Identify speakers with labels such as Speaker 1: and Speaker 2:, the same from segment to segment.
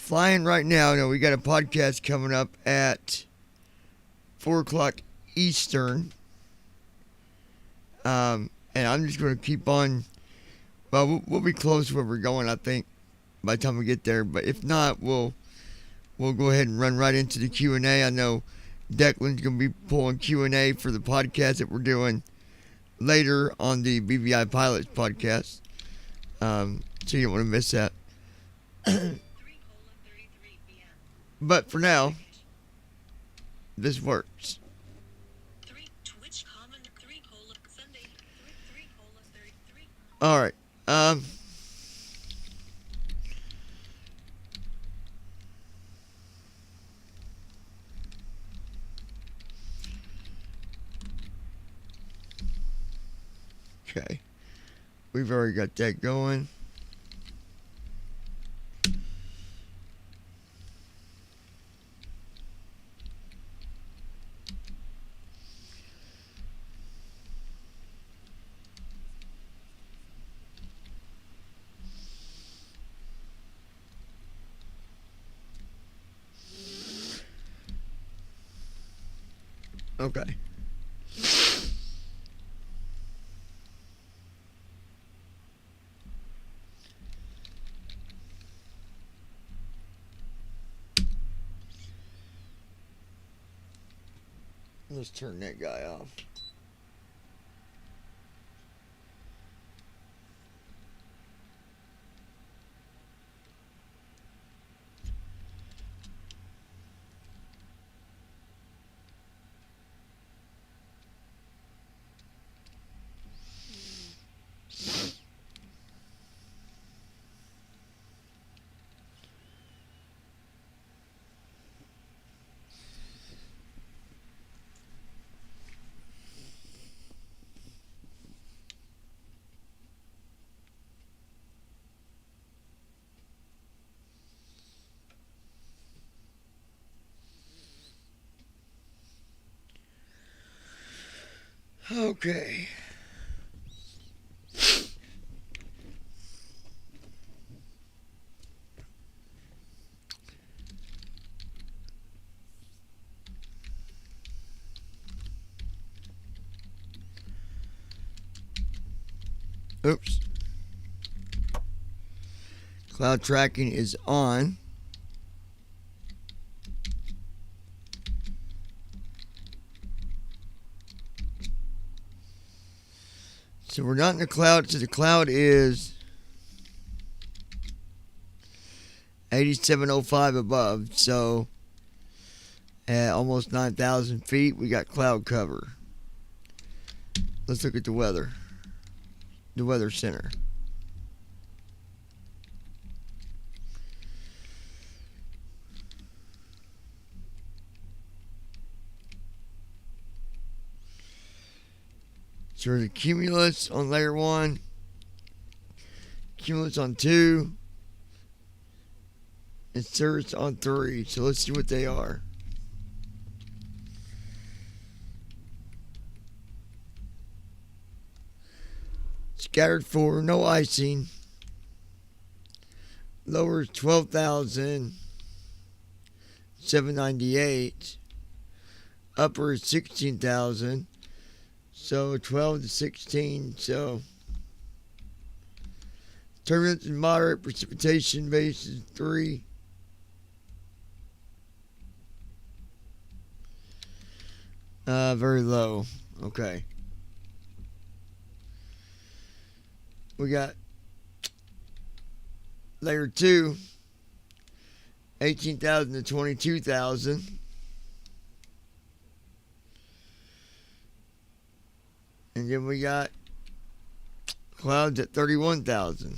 Speaker 1: flying right now. No, we got a podcast coming up at 4 o'clock Eastern. And I'm just going to keep on. Well, we'll be close where we're going, I think, by the time we get there. But if not, we'll go ahead and run right into the Q&A. I know Declan's going to be pulling Q&A for the podcast that we're doing later on the BVI Pilots podcast. So you don't want to miss that. But for now, this works. All right. Okay. We've already got that going. Okay. Let's turn that guy off. Okay. Oops. Cloud tracking is on. So we're not in the cloud. So the cloud is 8705 above. So at almost 9,000 feet, we got cloud cover. Let's look at the weather. The weather center. So the cumulus on layer 1, cumulus on 2, and cirrus on 3. So let's see what they are. Scattered 4, no icing. Lower is 12,798. Upper is 16,000. So 12 to 16. So turbulence and moderate, precipitation base is 3. Very low. Okay. We got layer 2, 18,000 to 22,000. And then we got clouds at 31,000.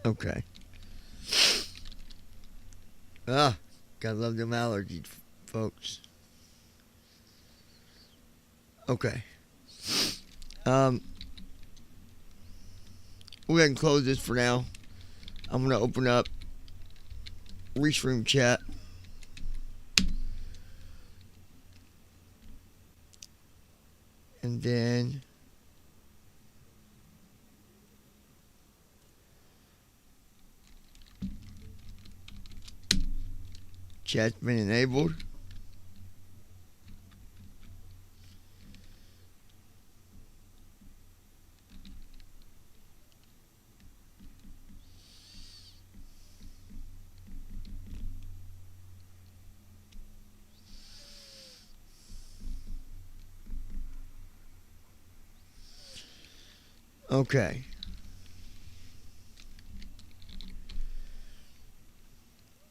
Speaker 1: Okay. Ah, gotta love them allergies, folks. Okay. Um, we'll go ahead and close this for now. I'm gonna open up Restream chat. And then chat's been enabled. Okay.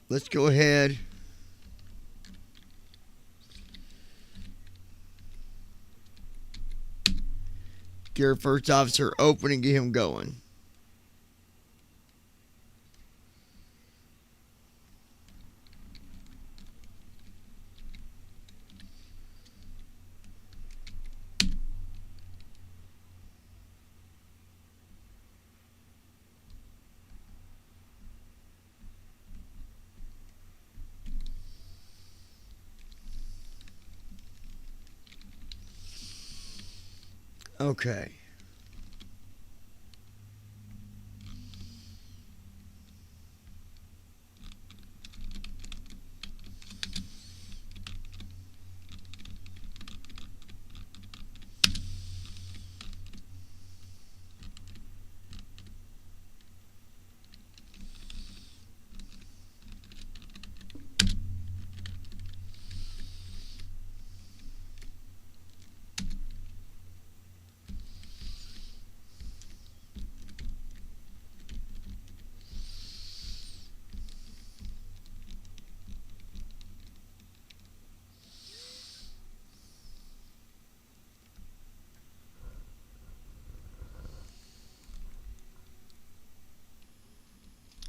Speaker 1: Let's go ahead. Get our first officer open and get him going. Okay.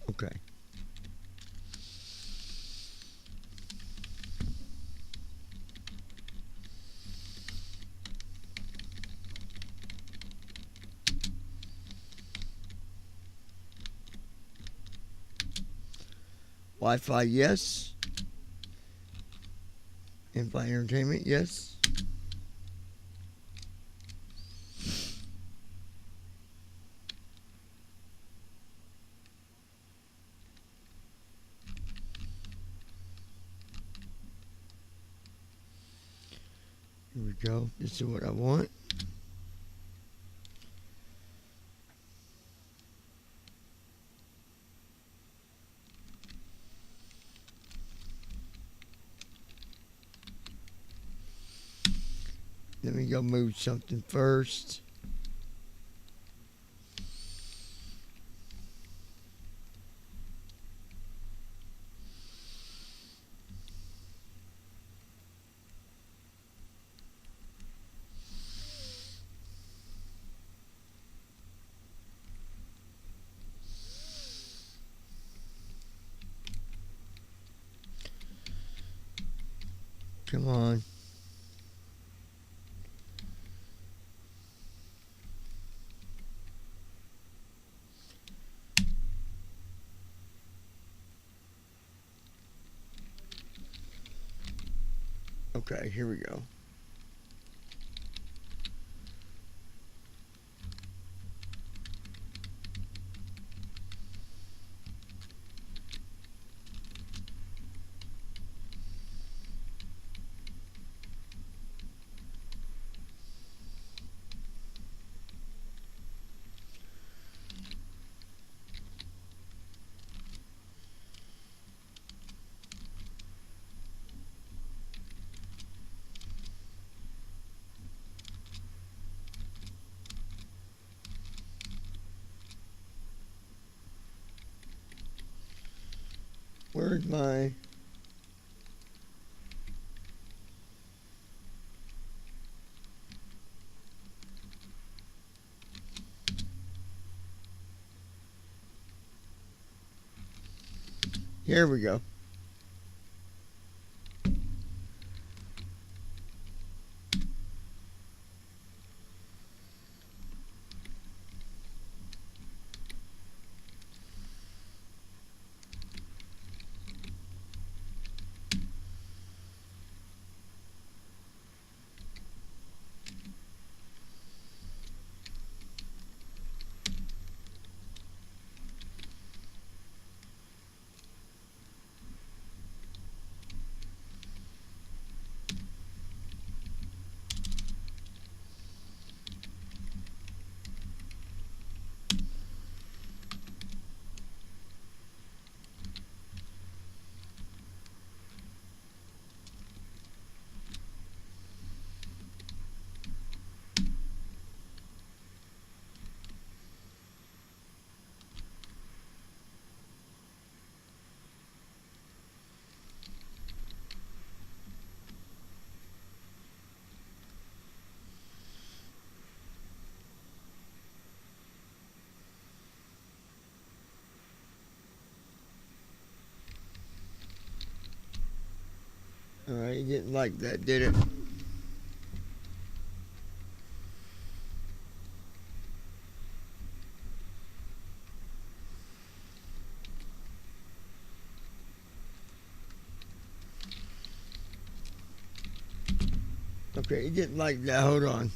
Speaker 1: Okay. Wi-Fi, yes. In-flight entertainment, yes. Here we go. This is what I want. Let me go move something first. Come on. Okay, here we go. Where's my... Here we go. Alright, you didn't like that, did it? Okay, you didn't like that. Hold on.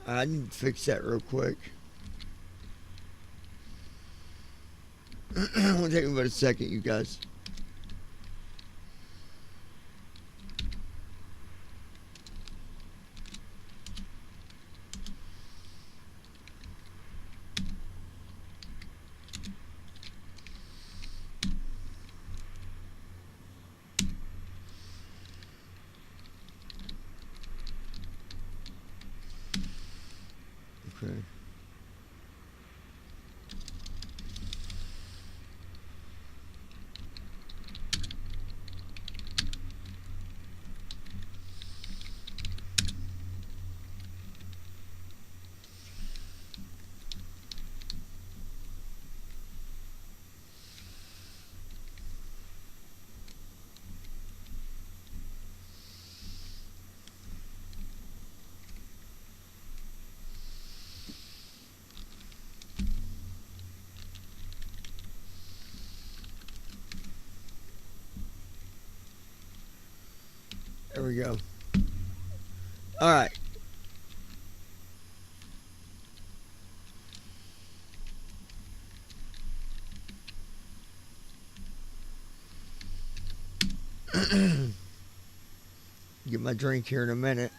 Speaker 1: I need to fix that real quick. It'll take me about a second, you guys. Okay. There we go. All right. Get my drink here in a minute.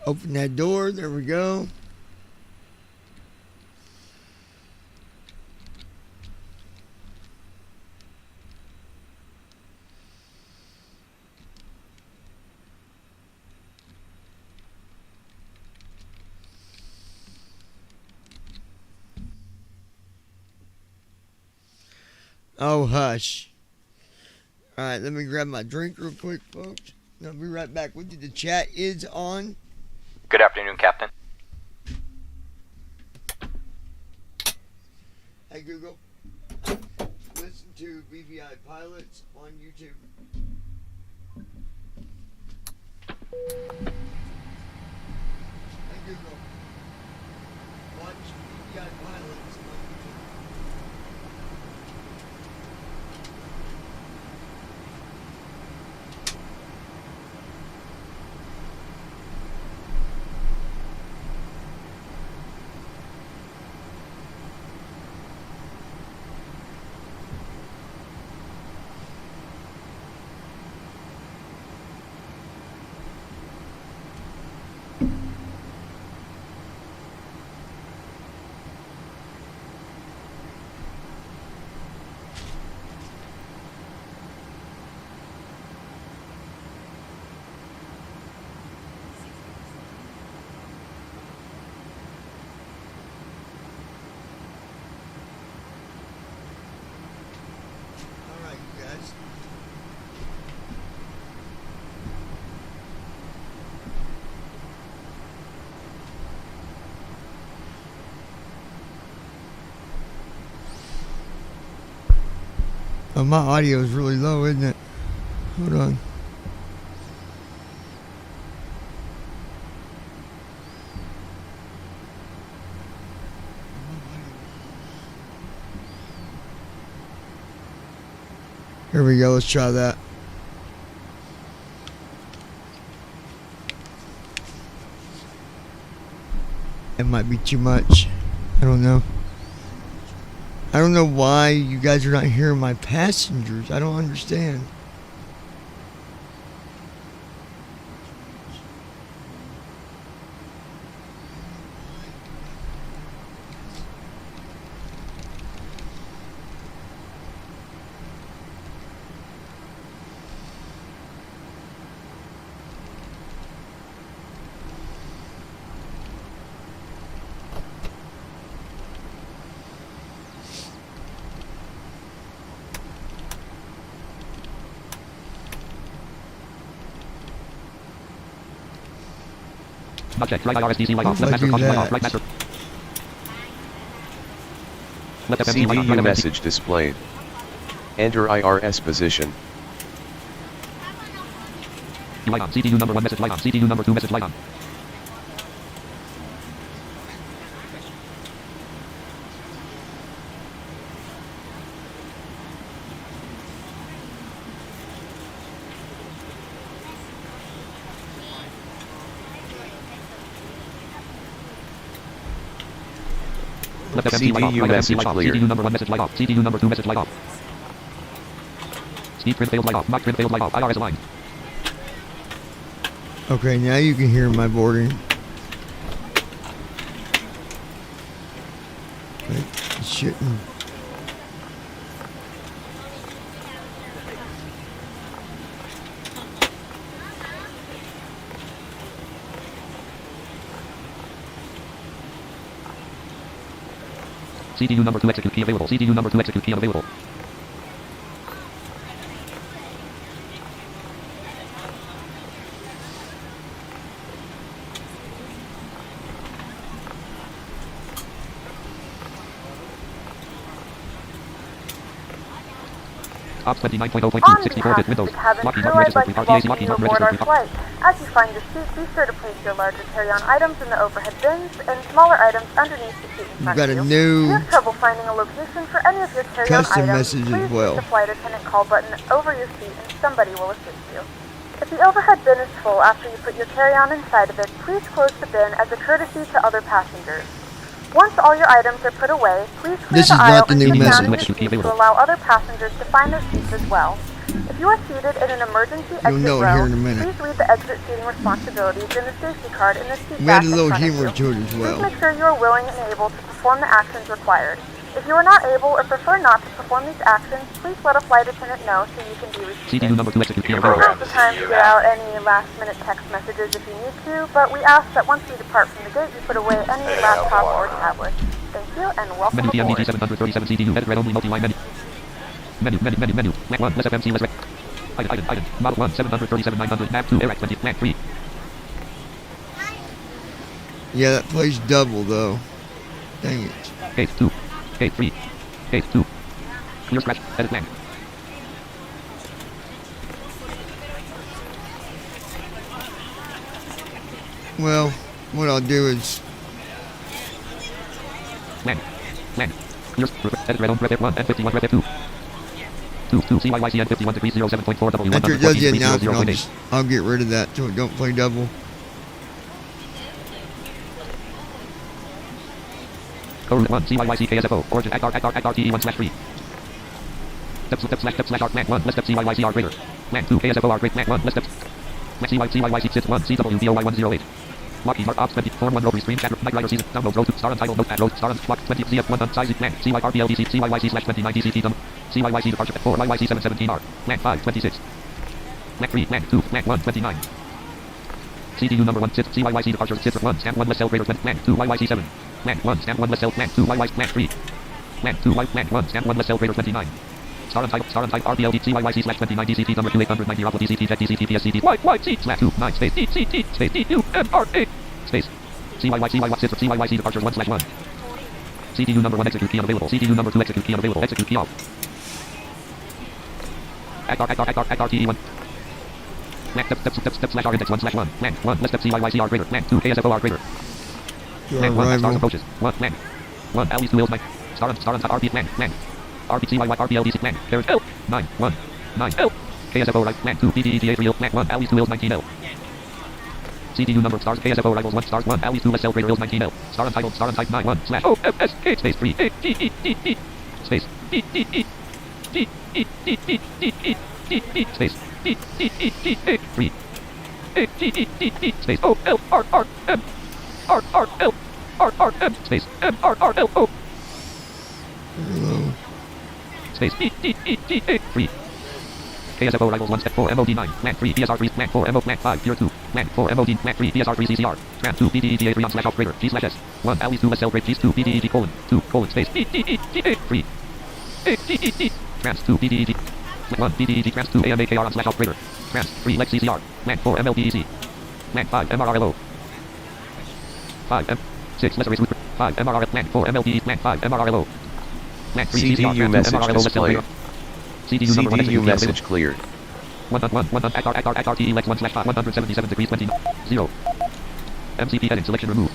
Speaker 1: Open that door. There we go. Oh, hush. Alright, let me grab my drink real quick, folks. I'll be right back with you. The chat is on.
Speaker 2: Good afternoon, Captain.
Speaker 1: Hey, Google. Listen to BVI Pilots on YouTube. Hey, Google. Watch BVI Pilots on YouTube. Alright, you guys. Oh, my audio is really low, isn't it? Hold on. Here we go. Let's try that. It might be too much. I don't know. I don't know why you guys are not hearing my passengers. I don't understand.
Speaker 2: Subject, right IRSDC, right off, left master, caution, right off, right master. Left FMC, right off, right
Speaker 3: CDU
Speaker 2: FMC.
Speaker 3: message displayed. Enter IRS position.
Speaker 2: Light on, CDU number 1 message light on, CDU number 2 message light on. Left FMC, light off,
Speaker 3: CDU
Speaker 2: right FMC,
Speaker 3: message
Speaker 2: light off,
Speaker 3: clear.
Speaker 2: CDU number 1 message light off, CDU number 2 message light off. Speed trim failed light off, mock trim failed light off, IRS aligned.
Speaker 1: Okay, now you can hear my boarding. Okay, it shouldn't.
Speaker 2: CDU number 2 execute key available, CDU number 2 execute key unavailable. Ops 29.0.2,
Speaker 4: On
Speaker 2: 64-bit
Speaker 4: behalf of
Speaker 2: Windows.
Speaker 4: the cabin
Speaker 2: Lockheed
Speaker 4: crew,
Speaker 2: Martin
Speaker 4: I'd like
Speaker 2: registered
Speaker 4: to
Speaker 2: pre-PAC,
Speaker 4: welcome
Speaker 2: Lockheed
Speaker 4: you
Speaker 2: Martin
Speaker 4: aboard our
Speaker 2: registered
Speaker 4: flight. As you find your seat, be sure to place your larger carry-on items in the overhead bins and smaller items underneath the seat in
Speaker 1: We've
Speaker 4: front
Speaker 1: got
Speaker 4: of
Speaker 1: a
Speaker 4: you. If
Speaker 1: new
Speaker 4: you have trouble finding a location for any of your carry-on
Speaker 1: custom
Speaker 4: items,
Speaker 1: message
Speaker 4: please
Speaker 1: as well.
Speaker 4: use the flight attendant call button over your seat and somebody will assist you. If the overhead bin is full after you put your carry-on inside of it, please close the bin as a courtesy to other passengers. Once all your items are put away, please clear
Speaker 1: This
Speaker 4: the
Speaker 1: is
Speaker 4: aisle
Speaker 1: not the
Speaker 4: and
Speaker 1: new
Speaker 4: sit down in
Speaker 1: message.
Speaker 4: your seat to allow other passengers to find their seats as well. If you are seated in an emergency
Speaker 1: You'll
Speaker 4: exit
Speaker 1: know it
Speaker 4: row,
Speaker 1: here in a minute.
Speaker 4: please read the exit seating responsibilities in the safety card in the seat
Speaker 1: We
Speaker 4: back
Speaker 1: had a
Speaker 4: in
Speaker 1: little
Speaker 4: front of
Speaker 1: humor
Speaker 4: you.
Speaker 1: to it as well.
Speaker 4: Please make sure you are willing and able to perform the actions required. If you are not able or prefer not to perform these actions, please let a flight attendant know so you can be
Speaker 2: CDU
Speaker 4: reseated.
Speaker 2: number 2 execute key
Speaker 4: You
Speaker 2: available.
Speaker 4: have the time to get out any last-minute text messages if you need to, but we ask that once you depart from the gate, you put away any laptop or tablet. Thank you, and welcome
Speaker 2: Menu
Speaker 4: aboard.
Speaker 2: TMDG 737 CDU edit red only multi-line menu. Menu. Lag 1 less FMC less red. Item. Model 1 737 900 nav 2 air 20 lag 3.
Speaker 1: Yeah, that plays double though. Dang it.
Speaker 2: Gate 2. Gate 3. Gate 2. Clear scratch. Edit lag.
Speaker 1: Well, what I'll do is
Speaker 2: Lag. Clear edit red on red F1 and 51 red F2. 2 CYYC and 51 degrees 07.4 W
Speaker 1: after it does the announcement,
Speaker 2: 114.8.
Speaker 1: I'll get rid of that so it don't play double.
Speaker 2: Code 1 CYYC KSFO. Origin ACR TE1 /3. Step slash lag 1 less step CYYC R greater. Lag 2 KSFO R greater lag 1 less step. Lag CYYC sit 1 CWBOY 108. Locky Mark Ops 20 Form 1 Rotary Stream Chat Night Rider Season Download Road to Star Untitled Note at Road Star Block 20 ZF1 on Size Lag CYRBLDC CYYC /29 DCT Dump CYYC Departure 4 YYC 717R Lag 5 26 Lag 3 Lag 2 Lag 1 29 CDU number 1 sit CYYC Departure sit 1 Stand 1 less cell greater 20 Lag 2 YYC 7 Lag 1 Stand 1 less cell Lag 2 YYC Lag 3 Lag 2 Lag 1 Stand 1 less cell greater 29 Star Untitled RBLD CYYC /29 DCT number 2890 Rockle DCT Jet DCT PSCD YYC /2 9 space DCT space DU MR8 space CYYC sit for CYYC departure 1/1 CDU number 1 execute key unavailable CDU number 2 execute key unavailable execute key off ACR TE1 Lag step slash R index 1/1 Lag 1 less step CYYC R greater Lag 2 KSFO R greater Lag 1 stars approaches 1 Lag 1 L 2 Hills 9 Star on RB Lag RBCYY RBLDC Lag there's L 9 1 9 L KSFO right Lag 2 BDEGA 3 Lag 1 L 2 Hills 19 L CDU number of stars KSFO rivals 1 stars 1 L 2 SL greater Hills 19 L Star untitled 9 1 / OFS 8 space 3 8 D space D space D 3 8 D space O L R M L R M space M R L O space D 3 KSFO rivals 1 step 4 MOD 9 Lag 3 PSR 3 Lag 4 MO Lag 5 Tier 2 Lag 4 MOD Lag 3 PSR 3 CCR Tram 2 BDEGA 3 on / operator G/S 1 L 2 SL grade G 2 BDEG colon 2 colon space D 3 8 Trans 2 BDEG 1 BDEG Trans 2 AMAKR on / operator Trans 3 Leg CCR Lag 4 MLDEC Lag 5 MRRLO 5 M 6 lesser root 5 MRR Lag 4 MLDE Lag 5 MRRLO Lag 3 CCR
Speaker 3: CDU message displayed.
Speaker 2: CDU number 1
Speaker 3: CDU message cleared.
Speaker 2: 1 ACR TE Lex 1/5 177 degrees 20 0 MCP heading selection remove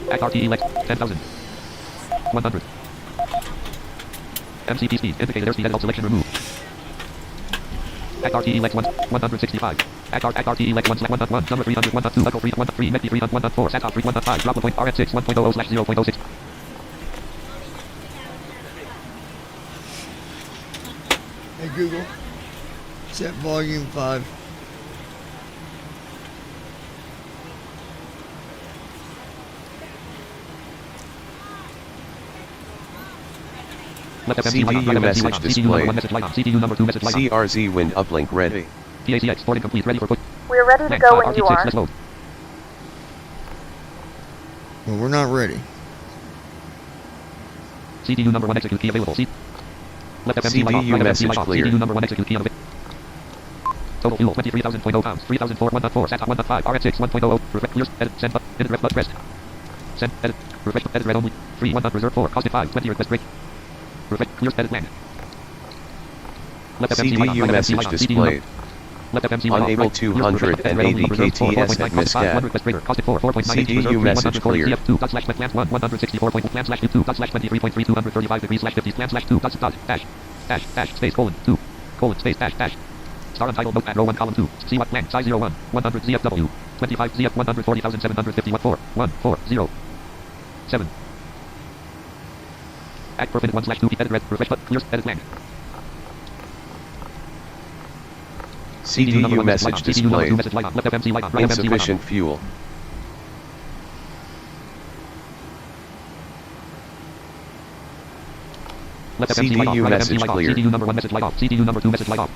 Speaker 2: ACR TE Lex 10,000 100 MCP speed indicated airspeed edit selection remove ACR TE Lex 165 ACR TE Lex 1/1 number 300 1.2 level 3 1.3 MEP 3 1.4 SAT 3 1.5 drop point RF6 1.00/0.06
Speaker 1: Hey Google, set volume 5.
Speaker 3: CDU message displayed.
Speaker 2: CDU number 2 message light on.
Speaker 3: CRZ wind uplink ready.
Speaker 2: PACX porting complete ready for push.
Speaker 4: We are ready to go when you are.
Speaker 2: Let's load.
Speaker 1: Well, we're not ready.
Speaker 2: CDU number 1 execute key available. Left FMC light off.
Speaker 3: CDU
Speaker 2: Right
Speaker 3: message
Speaker 2: FMC light off.
Speaker 3: cleared.
Speaker 2: CDU number 1 execute key available. Total fuel 23,000.0 pounds. 3,004 1.4 SAT 1.5 RF6 1.00 refresh clears edit send up edit ref pressed send edit refresh edit red only 3 1 reserve 4 costed 5 20 request break refresh clears edit land. Left FMC light on.
Speaker 3: CDU
Speaker 2: Right
Speaker 3: message
Speaker 2: FMC light on.
Speaker 3: displayed.
Speaker 2: Left FMC light off.
Speaker 3: Unable
Speaker 2: Right.
Speaker 3: 200 and
Speaker 2: Red only reserve 4,
Speaker 3: 80 KTS
Speaker 2: 4.9
Speaker 3: at
Speaker 2: costed 5 1
Speaker 3: Miscat.
Speaker 2: request breaker costed 4 4.9
Speaker 3: CDU
Speaker 2: reserve 3
Speaker 3: message
Speaker 2: 100
Speaker 3: cleared.
Speaker 2: 2 dot slash plans 1 164 point plan slash 2 dot slash 23.3 235 degrees slash 50 plan slash 2 dot dash space colon 2 colon space dash Star untitled note at row 1 column 2 see what plan size 01 100 ZFW 25 ZF 140,751 4 1 4 0 7 Act per minute 1/2 edit red refresh but clears edit land
Speaker 3: CDU message displayed.
Speaker 2: Message light on. Left FMC light on. Right FMC light on.
Speaker 3: Insufficient fuel.
Speaker 2: Left FMC light off.
Speaker 3: CDU
Speaker 2: Right FMC
Speaker 3: message
Speaker 2: light off.
Speaker 3: clear.
Speaker 2: CDU number 1 message light off. CDU number 2 message light off.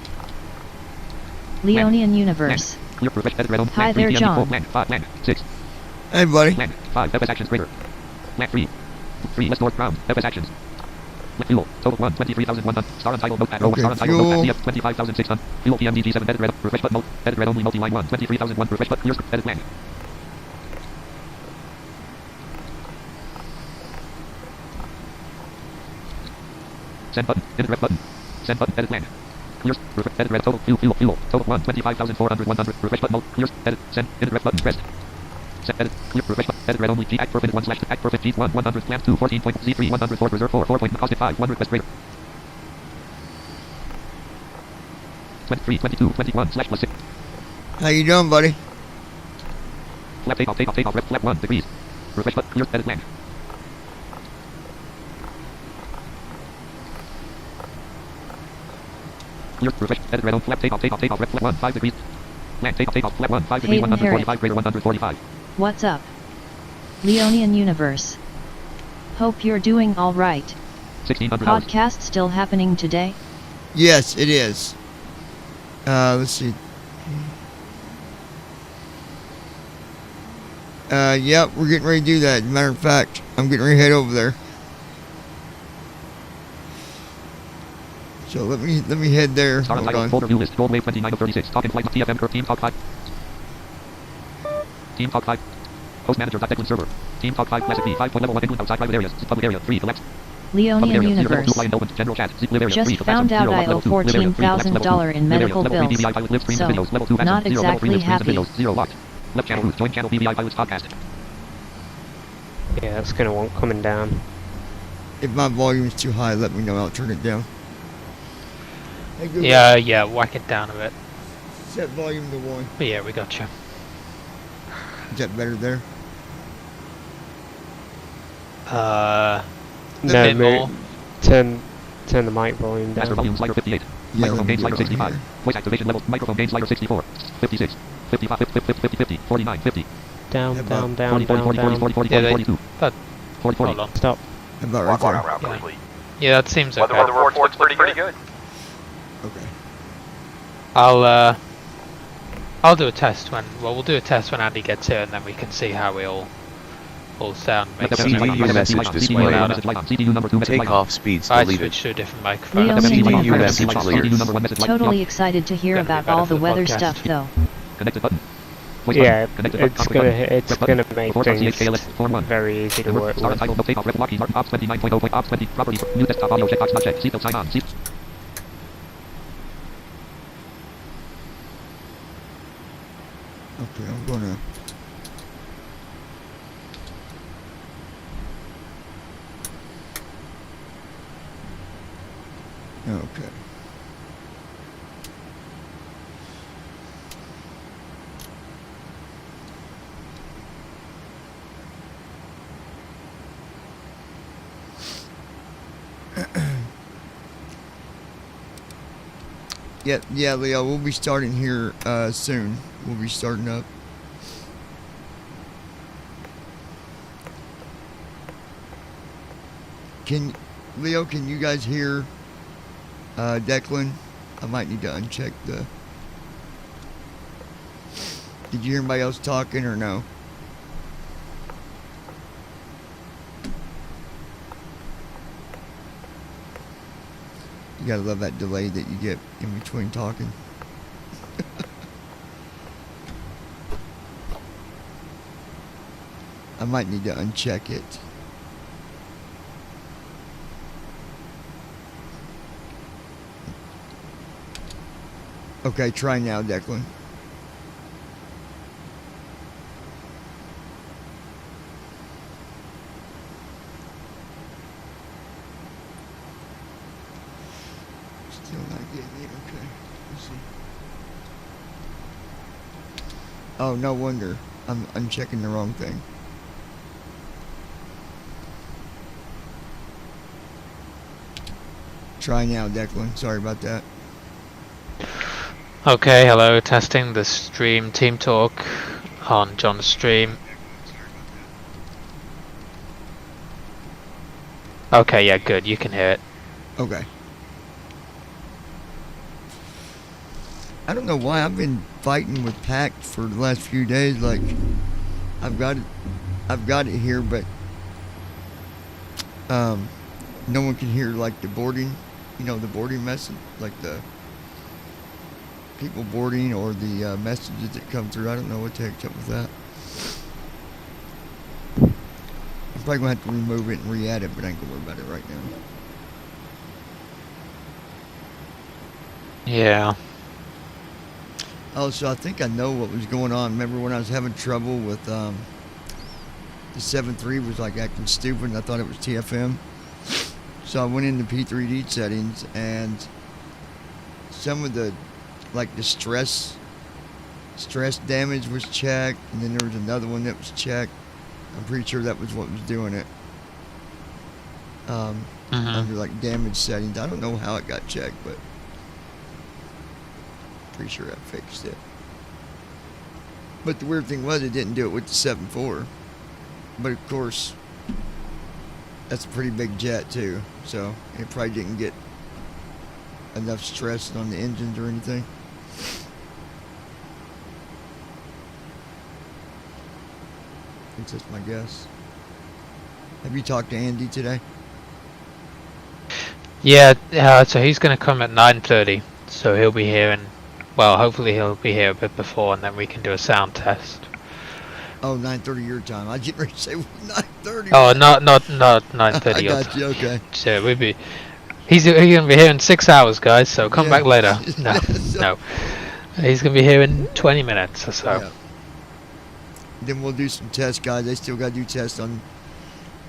Speaker 5: Leonian Universe.
Speaker 2: Clear refresh edit red on.
Speaker 5: Hi
Speaker 2: Land 3
Speaker 5: there,
Speaker 2: PM
Speaker 5: John.
Speaker 2: equal. Land 5 land 6
Speaker 1: Hey, buddy.
Speaker 2: land 5 FS actions greater. Land 3 less north ground FS actions. Lit fuel total 1 23,100. Star untitled notepad row 1
Speaker 1: Okay,
Speaker 2: star untitled
Speaker 1: fuel.
Speaker 2: notepad CF 25,600. Fuel PMDG 7 edit red refresh button mode edit red only multi line 1 23,001 refresh button clear edit land. Send button edit red button send button edit land. Clear edit red total fuel total 1 25,400 100 refresh button mode clear edit send edit red button rest. Set edit clear refresh button edit red only G act per minute 1 slash act per minute G 1 100 clamp 2 14.Z3 104 reserve 4 point cost 5 1 request greater 23 22 21 slash plus 6
Speaker 1: How you doing, buddy?
Speaker 2: flap take off rep flap 1 degrees refresh button clear edit land. Clear refresh edit red on flap take off rep flap 1 5 degrees land take off flap 1 5 degrees
Speaker 5: Hayden
Speaker 2: 145 greater 145.
Speaker 5: What's up? Leonian Universe. Hope you're doing alright.
Speaker 2: 1600 hours.
Speaker 5: Podcast still happening today?
Speaker 1: Yes, it is. Let's see. Yeah, we're getting ready to do that. Matter of fact, I'm getting ready to head over there. So let me head there.
Speaker 2: Star
Speaker 1: Hold
Speaker 2: untitled
Speaker 1: on.
Speaker 2: folder view list. Gold wave 29 of 36. Talk in flight TFM curve team talk 5. Team talk 5. Host manager Declan server. Team talk 5 classic B 5 point level 1 include outside private areas. Public area 3 collapse. Public
Speaker 5: Leonian
Speaker 2: area 0 level 2
Speaker 5: Universe.
Speaker 2: line open general chat. Live area 3
Speaker 5: Just
Speaker 2: collapse.
Speaker 5: found out
Speaker 2: 0
Speaker 5: I
Speaker 2: level
Speaker 5: owe
Speaker 2: 2 live area 3 collapse level 2
Speaker 5: $14,000 in
Speaker 2: live area
Speaker 5: medical
Speaker 2: level 3
Speaker 5: bills.
Speaker 2: BBI pilot live stream
Speaker 5: So,
Speaker 2: videos level 2
Speaker 5: not
Speaker 2: actions 0 level 3
Speaker 5: exactly
Speaker 2: live streams and
Speaker 5: happy.
Speaker 2: videos 0 locked. Left channel root join channel BBI pilots podcast.
Speaker 6: Yeah, that's gonna want coming down.
Speaker 1: If my volume is too high, let me know. I'll turn it down. Hey, Google,
Speaker 7: Yeah, whack it down a bit.
Speaker 1: set volume to 1.
Speaker 7: But yeah, we got you.
Speaker 1: Is that better there?
Speaker 7: A
Speaker 6: No,
Speaker 7: bit more.
Speaker 6: turn the mic volume
Speaker 2: Master
Speaker 6: down.
Speaker 2: volume slider 58.
Speaker 1: Yeah,
Speaker 2: Microphone
Speaker 1: let me
Speaker 2: gain
Speaker 1: get
Speaker 2: slider
Speaker 1: on
Speaker 2: 65.
Speaker 1: here.
Speaker 2: Voice activation level. Microphone gain slider 64. 56. 55. 50. 49. 50.
Speaker 6: Down,
Speaker 1: Yeah,
Speaker 6: down,
Speaker 1: but-
Speaker 6: down,
Speaker 2: 40. 40. 40.
Speaker 6: down,
Speaker 2: 40. 40.
Speaker 6: down.
Speaker 2: 40.
Speaker 7: Yeah,
Speaker 2: 42.
Speaker 7: but
Speaker 2: 40. 40.
Speaker 7: hold on.
Speaker 6: Stop.
Speaker 1: About right there.
Speaker 7: Yeah, that seems okay.
Speaker 8: Weather report looks pretty good.
Speaker 1: Okay.
Speaker 7: I'll do a test we'll do a test when Andy gets here, and then we can see how we all sound. Make
Speaker 2: Left
Speaker 7: sure
Speaker 3: CDU
Speaker 2: FMC
Speaker 7: everyone-
Speaker 3: message
Speaker 2: CDU
Speaker 3: displayed.
Speaker 2: message light on. CDU number 2 message light on.
Speaker 3: Takeoff speeds
Speaker 7: I
Speaker 3: deleted.
Speaker 7: switched to a different microphone.
Speaker 5: Leonian
Speaker 3: CDU
Speaker 5: Universe.
Speaker 3: message cleared.
Speaker 2: CDU number 1 message light on.
Speaker 5: Totally excited to hear
Speaker 7: Gonna be
Speaker 5: about
Speaker 7: better
Speaker 5: all
Speaker 7: for
Speaker 5: the
Speaker 7: the
Speaker 5: weather
Speaker 7: podcast.
Speaker 5: stuff though.
Speaker 2: Connected button. Voice
Speaker 6: Yeah,
Speaker 2: button. Connected button.
Speaker 6: it's
Speaker 2: Topic button.
Speaker 6: gonna
Speaker 2: Web button.
Speaker 6: make
Speaker 2: Before
Speaker 6: things
Speaker 2: CHKLS form 1.
Speaker 6: very easy to work
Speaker 2: Star
Speaker 6: with.
Speaker 2: untitled no takeoff rep Lockheed Martin Ops 29.0. Ops 20 properties. New desktop audio checkbox not checked. Seatbelt sign on. Seat.
Speaker 1: Okay, I'm gonna. Okay. Yeah, Leo, we'll be starting here soon. We'll be starting up. Leo, can you guys hear Declan? I might need to uncheck the... Did you hear anybody else talking or no? You gotta love that delay that you get in between talking. I might need to uncheck it. Okay, try now, Declan. Still not getting it. Okay, let's see. Oh, no wonder. I'm unchecking the wrong thing. Try now, Declan. Sorry about that.
Speaker 7: Okay, hello, testing the stream team talk on John's stream. Okay, yeah, good, you can hear it.
Speaker 1: Okay. I don't know why I've been fighting with Pact for the last few days. Like, I've got it here, but no one can hear like the boarding, the boarding message, like the people boarding or the messages that come through. I don't know what the heck's up with that. I'm probably gonna have to remove it and re-add it, but I ain't gonna worry about it right now.
Speaker 7: Yeah.
Speaker 1: Oh, so I think I know what was going on. Remember when I was having trouble with the 7.3 was like acting stupid and I thought it was TFM? So I went into P3D settings and some of the, like the stress damage was checked, and then there was another one that was checked. I'm pretty sure that was what was doing it. Under like damage settings. I don't know how it got checked, but pretty sure I fixed it. But the weird thing was it didn't do it with the 7.4. But of course, that's a pretty big jet too, so it probably didn't get enough stress on the engines or anything. That's just my guess. Have you talked to Andy today?
Speaker 7: Yeah, so he's going to come at 9:30, so he'll be here, and well, hopefully he'll be here a bit before, and then we can do a sound test.
Speaker 1: Oh, 9:30 your time. I didn't ready to say 9:30.
Speaker 7: Oh, not 9:30.
Speaker 1: I got you. Okay.
Speaker 7: So he's gonna be here in 6 hours, guys. So come back later. No, no. He's gonna be here in 20 minutes or so.
Speaker 1: Yeah. Then we'll do some tests, guys. They still got to do tests on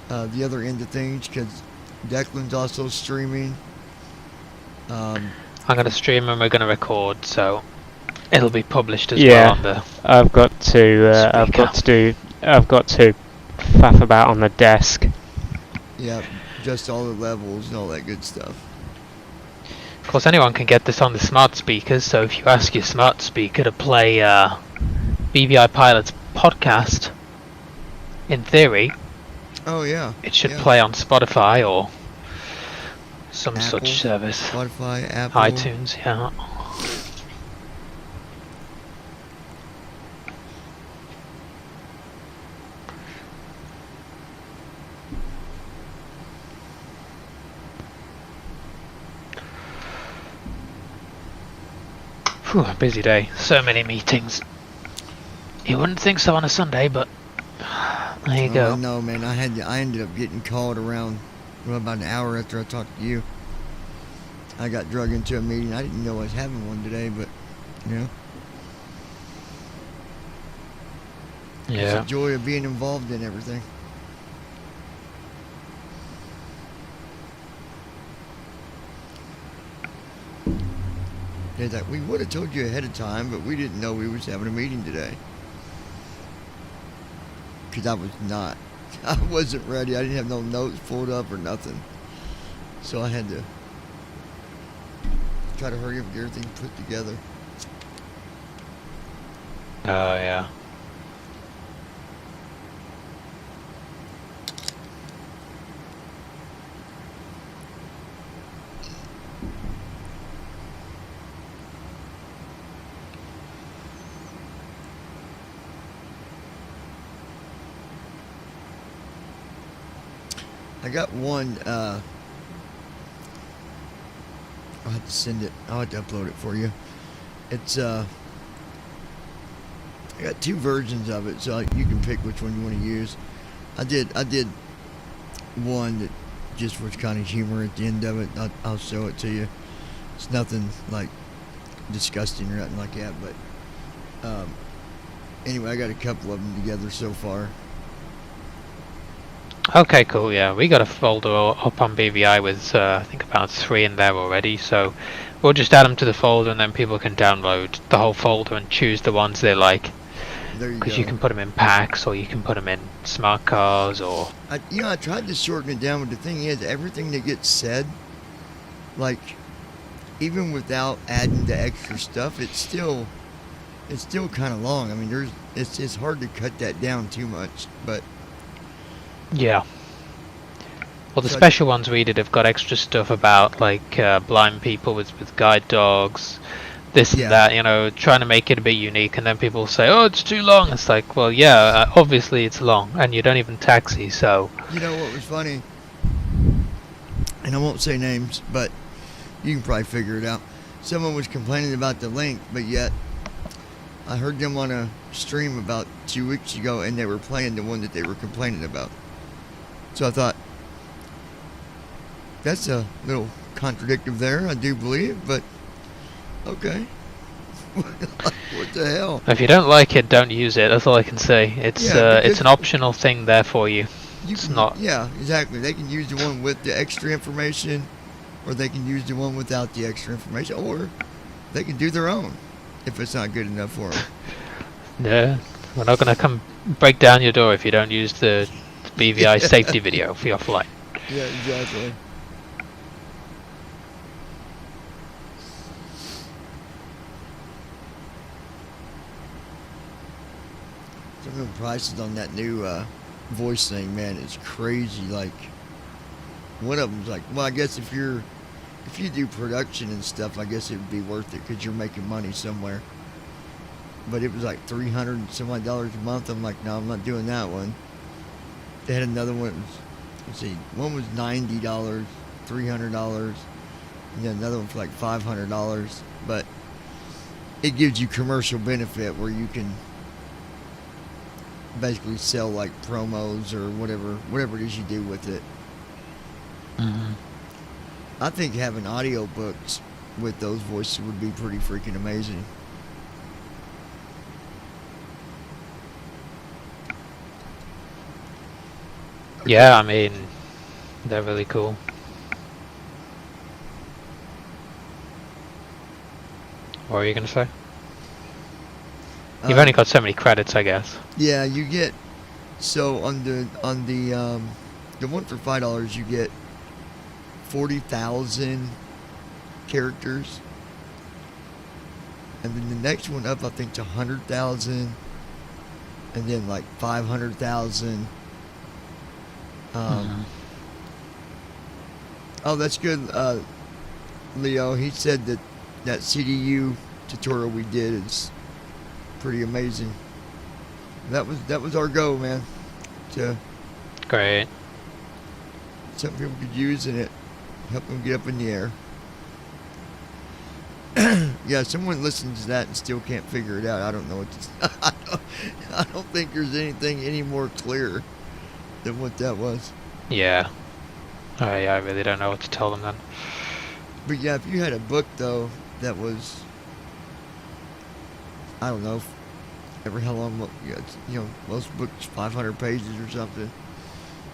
Speaker 1: the other end of things because Declan's also streaming.
Speaker 7: I'm gonna stream and we're gonna record, so it'll be published as well on the.
Speaker 6: I've got to faff about on the desk.
Speaker 1: Yeah, just all the levels and all that good stuff.
Speaker 7: Of course, anyone can get this on the smart speakers. So if you ask your smart speaker to play BVI Pilot's podcast, in theory,
Speaker 1: oh yeah,
Speaker 7: it should play on Spotify or some
Speaker 1: Apple,
Speaker 7: such service.
Speaker 1: Spotify, Apple,
Speaker 7: iTunes, yeah. Whew, busy day. So many meetings. You wouldn't think so on a Sunday, but there you go.
Speaker 1: No, man. I ended up getting called around about an hour after I talked to you. I got drug into a meeting. I didn't know I was having one today, but
Speaker 7: Yeah.
Speaker 1: It's the joy of being involved in everything. They're like, we would have told you ahead of time, but we didn't know we was having a meeting today. Because I wasn't ready. I didn't have no notes pulled up or nothing. So I had to try to hurry up and get everything put together.
Speaker 7: Oh, yeah.
Speaker 1: I got one, I'll have to send it, I'll have to upload it for you. It's, I got two versions of it, so you can pick which one you want to use. I did one that just was kind of humor at the end of it. I'll show it to you. It's nothing like disgusting or nothing like that, but anyway, I got a couple of them together so far.
Speaker 7: Okay, cool, yeah. We got a folder up on BVI with, I think about 3 in there already, so we'll just add them to the folder and then people can download the whole folder and choose the ones they like.
Speaker 1: There you go.
Speaker 7: Because you can put them in packs, or you can put them in smart cars, or...
Speaker 1: I tried to shorten it down, but the thing is, everything that gets said, like, even without adding the extra stuff, it's still kind of long. I mean, it's hard to cut that down too much, but
Speaker 7: Yeah. Well, the
Speaker 1: So-
Speaker 7: special ones we did have got extra stuff about like blind people with guide dogs, this
Speaker 1: Yeah.
Speaker 7: and that. You know, trying to make it a bit unique, and then people say, "Oh, it's too long." It's like, well, yeah, obviously it's long, and you don't even taxi, so.
Speaker 1: you know what was funny? And I won't say names, but you can probably figure it out. Someone was complaining about the length, but yet I heard them on a stream about 2 weeks ago, and they were playing the one that they were complaining about. So I thought, that's a little contradictive there, I do believe, but okay. What the hell?
Speaker 7: If you don't like it, don't use it. That's all I can say. It's
Speaker 1: Yeah,
Speaker 7: it's
Speaker 1: because-
Speaker 7: an optional thing there for you.
Speaker 1: You
Speaker 7: It's
Speaker 1: can,
Speaker 7: not.
Speaker 1: Yeah, exactly. They can use the one with the extra information, or they can use the one without the extra information, or they can do their own if it's not good enough for them.
Speaker 7: No, we're not gonna come break down your door if you don't use the BVI safety video for your flight.
Speaker 1: Yeah, exactly. Some of the prices on that new voice thing, man, is crazy. Like, one of them's like, well, I guess if you do production and stuff, I guess it would be worth it because you're making money somewhere. But it was like $300 and some odd dollars a month. I'm like, no, I'm not doing that one. They had another one. It was, let's see, one was $90, $300, and then another one for like $500. But it gives you commercial benefit where you can basically sell like promos or whatever it is you do with it.
Speaker 7: Mm-hmm.
Speaker 1: I think having audio books with those voices would be pretty freaking amazing.
Speaker 7: Yeah, I mean, they're really cool. What were you gonna say? You've only got so many credits, I guess.
Speaker 1: Yeah, you get so on the one for $5 you get 40,000 characters, and then the next one up I think to 100,000, and then like 500,000. Oh, that's good, Leo. He said that CDU tutorial we did is pretty amazing. That was our goal, man. To
Speaker 7: Great.
Speaker 1: something people could use and it help them get up in the air. Yeah, someone listens to that and still can't figure it out. I don't know what to I don't think there's anything any more clear than what that was.
Speaker 7: Yeah. I really don't know what to tell them then.
Speaker 1: But yeah, if you had a book though that was, I don't know, ever how long, you know, most books 500 pages or something.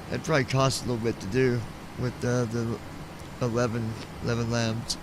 Speaker 1: That'd probably cost a little bit to do with the 11 labs.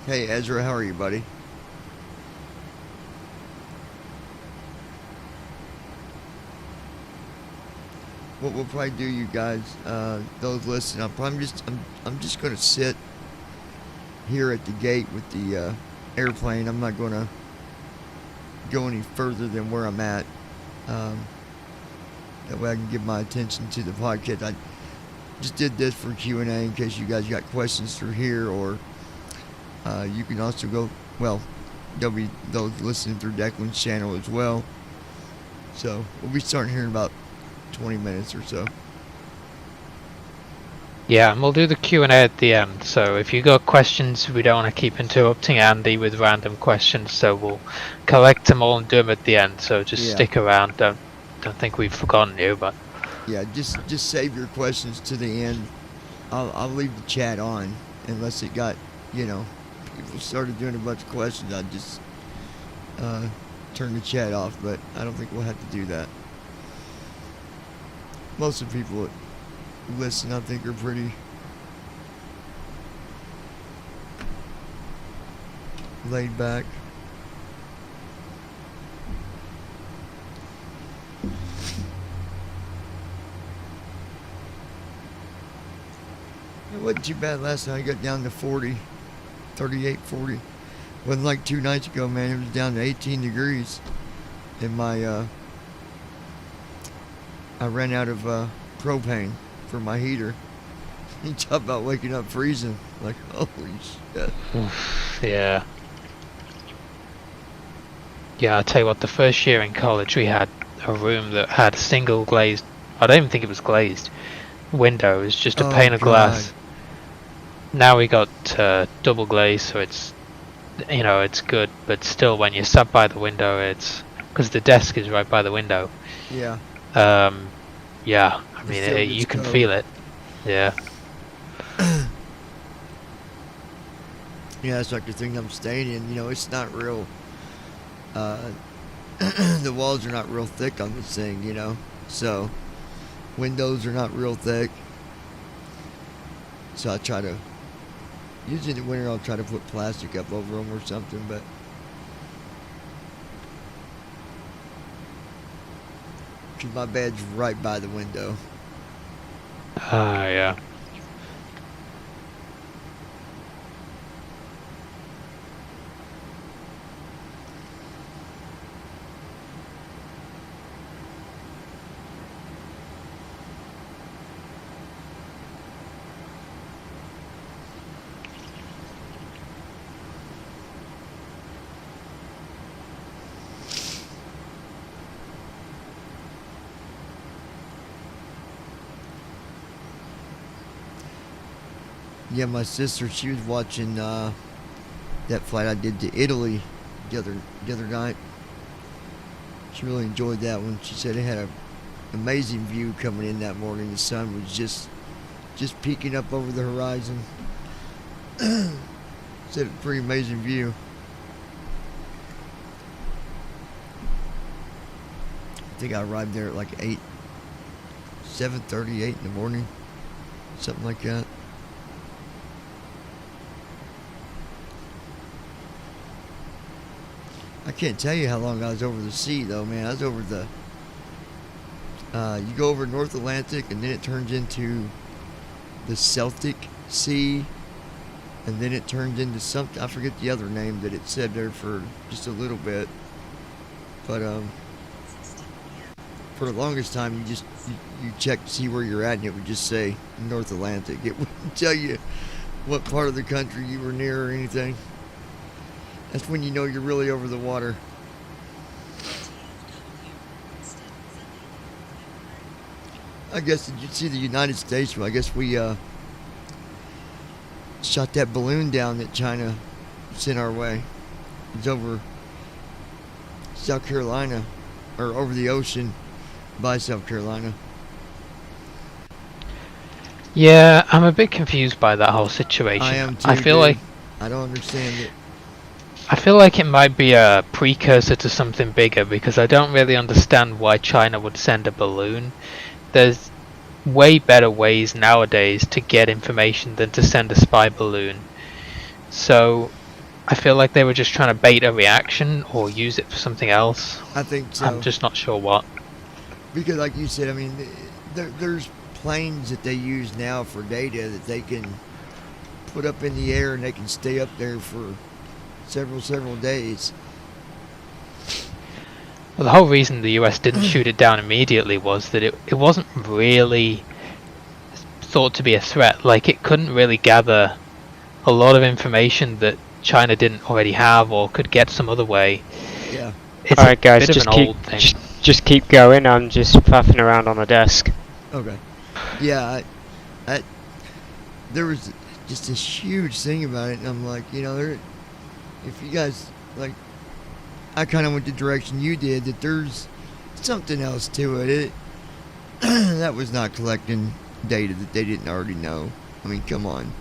Speaker 1: Hey Ezra, how are you, buddy? What we'll probably do, you guys, those listening, I'm just gonna sit here at the gate with the airplane. I'm not gonna go any further than where I'm at. That way I can give my attention to the podcast. I just did this for Q&A in case you guys got questions through here, or you can also go, well, there'll be those listening through Declan's channel as well. So we'll be starting here in about 20 minutes or so.
Speaker 7: Yeah, and we'll do the Q&A at the end. So if you got questions, we don't want to keep interrupting Andy with random questions. So we'll collect them all and do them at the end. So just stick around. Don't think we've forgotten you, but
Speaker 1: Yeah, just save your questions to the end. I'll leave the chat on unless it got, you know, people started doing a bunch of questions, I'd just turn the chat off. But I don't think we'll have to do that. Most of the people that listen, I think, are pretty laid back. It wasn't too bad last night. I got down to 40, 38, 40. Wasn't like 2 nights ago, man. It was down to 18 degrees. And my, I ran out of propane for my heater. You talk about waking up freezing. Like, holy shit.
Speaker 7: Yeah. Yeah, I'll tell you what, the first year in college we had a room that had a single glazed, I don't even think it was glazed, window. It was just a pane of glass. Now we got double glazed, so it's, you know, it's good, but still when you sat by the window, it's, because the desk is right by the window.
Speaker 1: Yeah.
Speaker 7: Yeah, I mean, you can feel it. Yeah.
Speaker 1: Yeah, that's like the thing I'm staying in. You know, it's not real. The walls are not real thick on this thing, you know. So, windows are not real thick. So I try to. Usually in the winter, I'll try to put plastic up over them or something, but. Because my bed's right by the window.
Speaker 7: Yeah.
Speaker 1: Yeah, my sister, she was watching that flight I did to Italy the other night. She really enjoyed that one. She said it had an amazing view coming in that morning. The sun was just peeking up over the horizon. Said a pretty amazing view. I think I arrived there at like 7:38 in the morning, something like that. I can't tell you how long I was over the sea, though, man. I was over the. You go over North Atlantic, and then it turns into the Celtic Sea, and then it turns into something. I forget the other name that it said there for just a little bit, but for the longest time, you check to see where you're at, and it would just say North Atlantic. It wouldn't tell you what part of the country you were near or anything. That's when you know you're really over the water. I guess, did you see the United States? Well, I guess we shot that balloon down that China sent our way. It's over South Carolina, or over the ocean by South Carolina.
Speaker 7: Yeah, I'm a bit confused by that whole situation.
Speaker 1: I am too.
Speaker 7: I feel like
Speaker 1: I don't understand it.
Speaker 7: I feel like it might be a precursor to something bigger, because I don't really understand why China would send a balloon. There's way better ways nowadays to get information than to send a spy balloon. So I feel like they were just trying to bait a reaction or use it for something else.
Speaker 1: I think so.
Speaker 7: I'm just not sure what.
Speaker 1: Because like you said, I mean, there's planes that they use now for data that they can put up in the air, and they can stay up there for several days.
Speaker 7: Well, the whole reason the US didn't shoot it down immediately was that it wasn't really thought to be a threat. Like, it couldn't really gather a lot of information that China didn't already have or could get some other way.
Speaker 1: Yeah.
Speaker 7: It's
Speaker 6: Alright,
Speaker 7: a
Speaker 6: guys,
Speaker 7: bit
Speaker 6: just
Speaker 7: of an
Speaker 6: keep
Speaker 7: old thing.
Speaker 6: just keep going. I'm just faffing around on the desk.
Speaker 1: Okay. Yeah, there was just this huge thing about it, and I'm like, you know, if you guys, like, I kind of went the direction you did, that there's something else to it. That was not collecting data that they didn't already know. I mean, come on.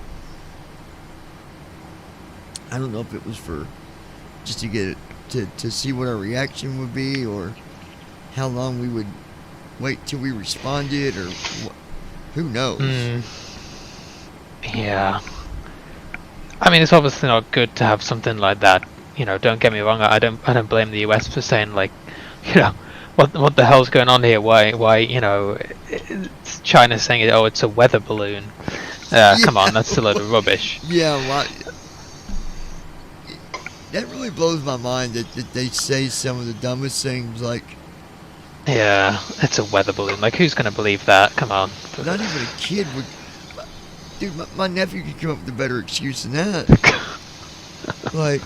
Speaker 1: I don't know if it was for just to get it to see what our reaction would be, or how long we would wait till we responded, or who knows.
Speaker 7: Yeah. I mean, it's obviously not good to have something like that. You know, don't get me wrong. I don't blame the US for saying, like, you know, what the hell's going on here? Why you know, it's China saying, oh, it's a weather balloon. Come on, that's a load of rubbish.
Speaker 1: Yeah, well, that really blows my mind that they say some of the dumbest things, like...
Speaker 7: Yeah, it's a weather balloon. Like, who's going to believe that? Come on.
Speaker 1: Not even a kid would... Dude, my nephew could come up with a better excuse than that. Like...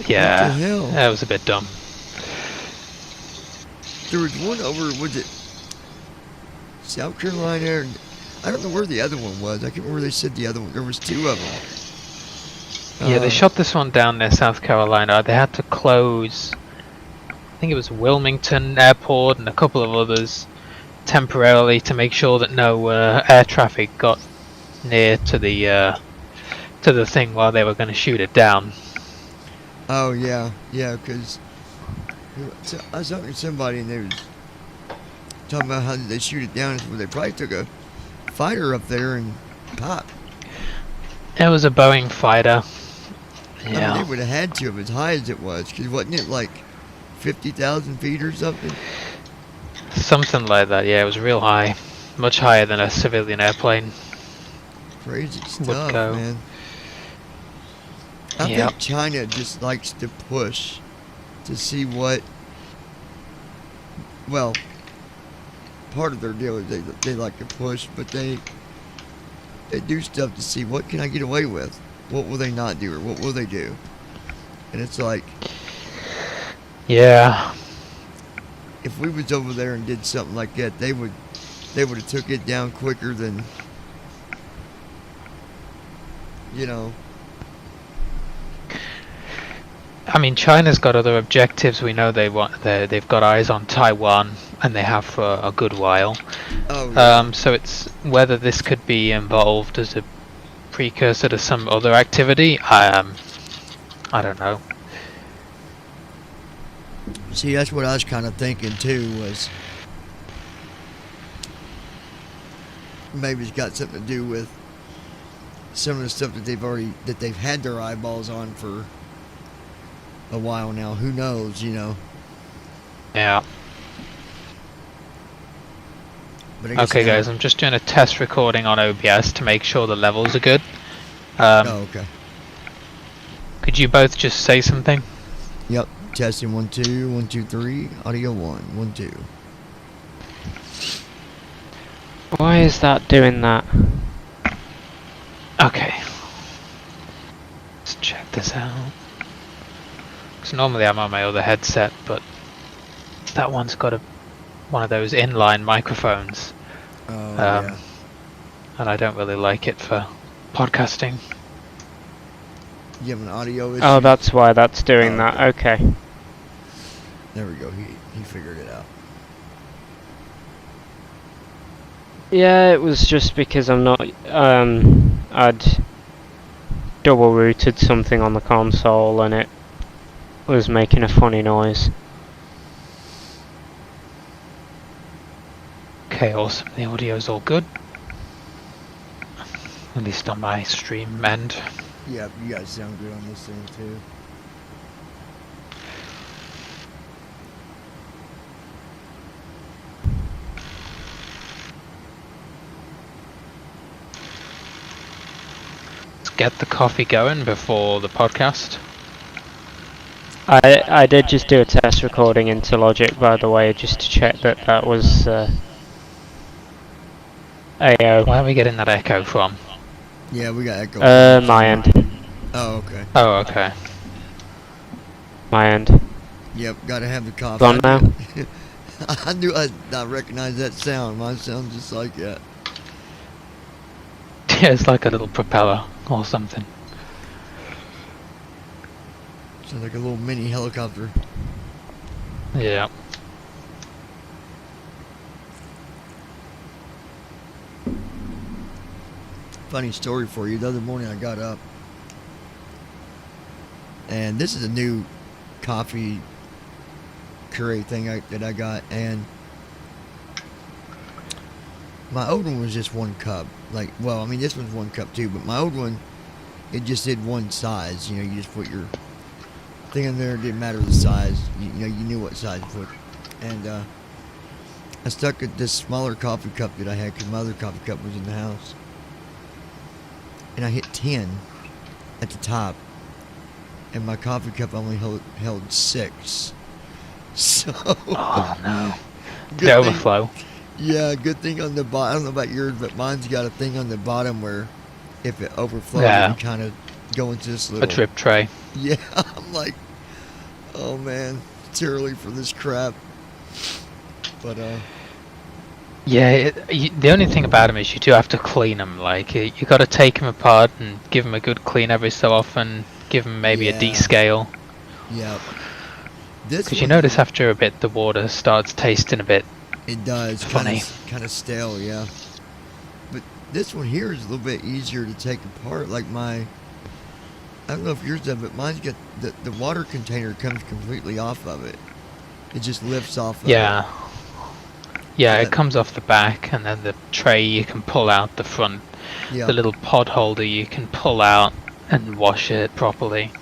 Speaker 7: Yeah,
Speaker 1: what the hell?
Speaker 7: that was a bit dumb.
Speaker 1: There was one over, was it South Carolina? I don't know where the other one was. I can't remember where they said the other one. There was two of them.
Speaker 7: Yeah, they shot this one down near South Carolina. They had to close, I think it was Wilmington Airport and a couple of others temporarily to make sure that no air traffic got near to the thing while they were going to shoot it down.
Speaker 1: Oh, yeah, because I was talking to somebody and they was talking about how they shoot it down. They probably took a fighter up there and popped.
Speaker 7: It was a Boeing fighter. Yeah.
Speaker 1: I mean, they would have had to have, as high as it was, because wasn't it like 50,000 feet or something?
Speaker 7: Something like that, yeah. It was real high. Much higher than a civilian airplane.
Speaker 1: Crazy stuff,
Speaker 7: Would go.
Speaker 1: Man. I think China just likes to push to see what... Well, part of their deal is they like to push, but they do stuff to see what can I get away with. What will they not do, or what will they do? And it's like,
Speaker 7: yeah,
Speaker 1: if we was over there and did something like that, they would have took it down quicker than, you know.
Speaker 7: I mean, China's got other objectives. We know they've got eyes on Taiwan, and they have for a good while.
Speaker 1: Oh, yeah.
Speaker 7: So it's whether this could be involved as a precursor to some other activity. I don't know.
Speaker 1: See, that's what I was kind of thinking too, was maybe it's got something to do with some of the stuff that they've had their eyeballs on for a while now. Who knows, you know?
Speaker 7: Yeah.
Speaker 1: But I guess
Speaker 7: Okay,
Speaker 1: now-
Speaker 7: guys, I'm just doing a test recording on OBS to make sure the levels are good.
Speaker 1: Oh, okay.
Speaker 7: Could you both just say something?
Speaker 1: Yep. Testing 1 2 1 2 3. Audio 1 1 2.
Speaker 6: Why is that doing that?
Speaker 7: Okay. Let's check this out. Because normally I'm on my other headset, but that one's got one of those inline microphones.
Speaker 1: Oh, yeah.
Speaker 7: And I don't really like it for podcasting.
Speaker 1: You have an audio issue?
Speaker 6: Oh, that's why that's doing
Speaker 1: Oh,
Speaker 6: that. Okay.
Speaker 1: There we go. He figured it out.
Speaker 6: Yeah, it was just because I'm not. I'd double rooted something on the console and it was making a funny noise.
Speaker 7: Okay, awesome. The audio's all good. At least on my stream end.
Speaker 1: Yeah, you guys sound good on this thing too.
Speaker 7: Let's get the coffee going before the podcast.
Speaker 6: I did just do a test recording into Logic, by the way, just to check that was AO.
Speaker 7: Where are we getting that echo from?
Speaker 1: Yeah, we got echo.
Speaker 6: My end.
Speaker 1: Oh, okay.
Speaker 7: Oh, okay.
Speaker 6: My end.
Speaker 1: Yep, gotta have the coffee.
Speaker 6: Gone now?
Speaker 1: I knew I recognized that sound. Mine sounds just like that.
Speaker 7: Yeah, it's like a little propeller or something.
Speaker 1: Sounds like a little mini helicopter.
Speaker 7: Yeah.
Speaker 1: Funny story for you. The other morning I got up And this is a new coffee Keurig thing that I got, and my old one was just 1 cup. Like, well, I mean, this one's 1 cup too, but my old one, it just did one size. You know, you just put your thing in there. It didn't matter the size. You know, you knew what size to put. And I stuck at this smaller coffee cup that I had because my other coffee cup was in the house. And I hit 10 at the top, and my coffee cup only held 6. So.
Speaker 7: Oh no.
Speaker 1: Good
Speaker 7: The
Speaker 1: thing-
Speaker 7: overflow.
Speaker 1: Yeah, good thing on the bottom. I don't know about yours, but mine's got a thing on the bottom where if it overflows,
Speaker 7: Yeah.
Speaker 1: you kind of go into this
Speaker 7: A
Speaker 1: little.
Speaker 7: drip tray.
Speaker 1: Yeah, I'm like, oh man, it's early for this crap. But
Speaker 7: Yeah, the only thing about them is you do have to clean them. Like, you got to take them apart and give them a good clean every so often. Give them maybe
Speaker 1: Yeah.
Speaker 7: a descale.
Speaker 1: yeah, this
Speaker 7: Because you
Speaker 1: one-
Speaker 7: notice after a bit the water starts tasting a bit.
Speaker 1: it does
Speaker 7: funny.
Speaker 1: kind of stale, yeah. But this one here is a little bit easier to take apart. Like I don't know if yours does, but mine's got the water container comes completely off of it. It just lifts off of
Speaker 7: Yeah.
Speaker 1: it.
Speaker 7: Yeah,
Speaker 1: Yeah.
Speaker 7: it comes off the back, and then the tray you can pull out the front.
Speaker 1: Yeah.
Speaker 7: The little pod holder you can pull out and wash it properly.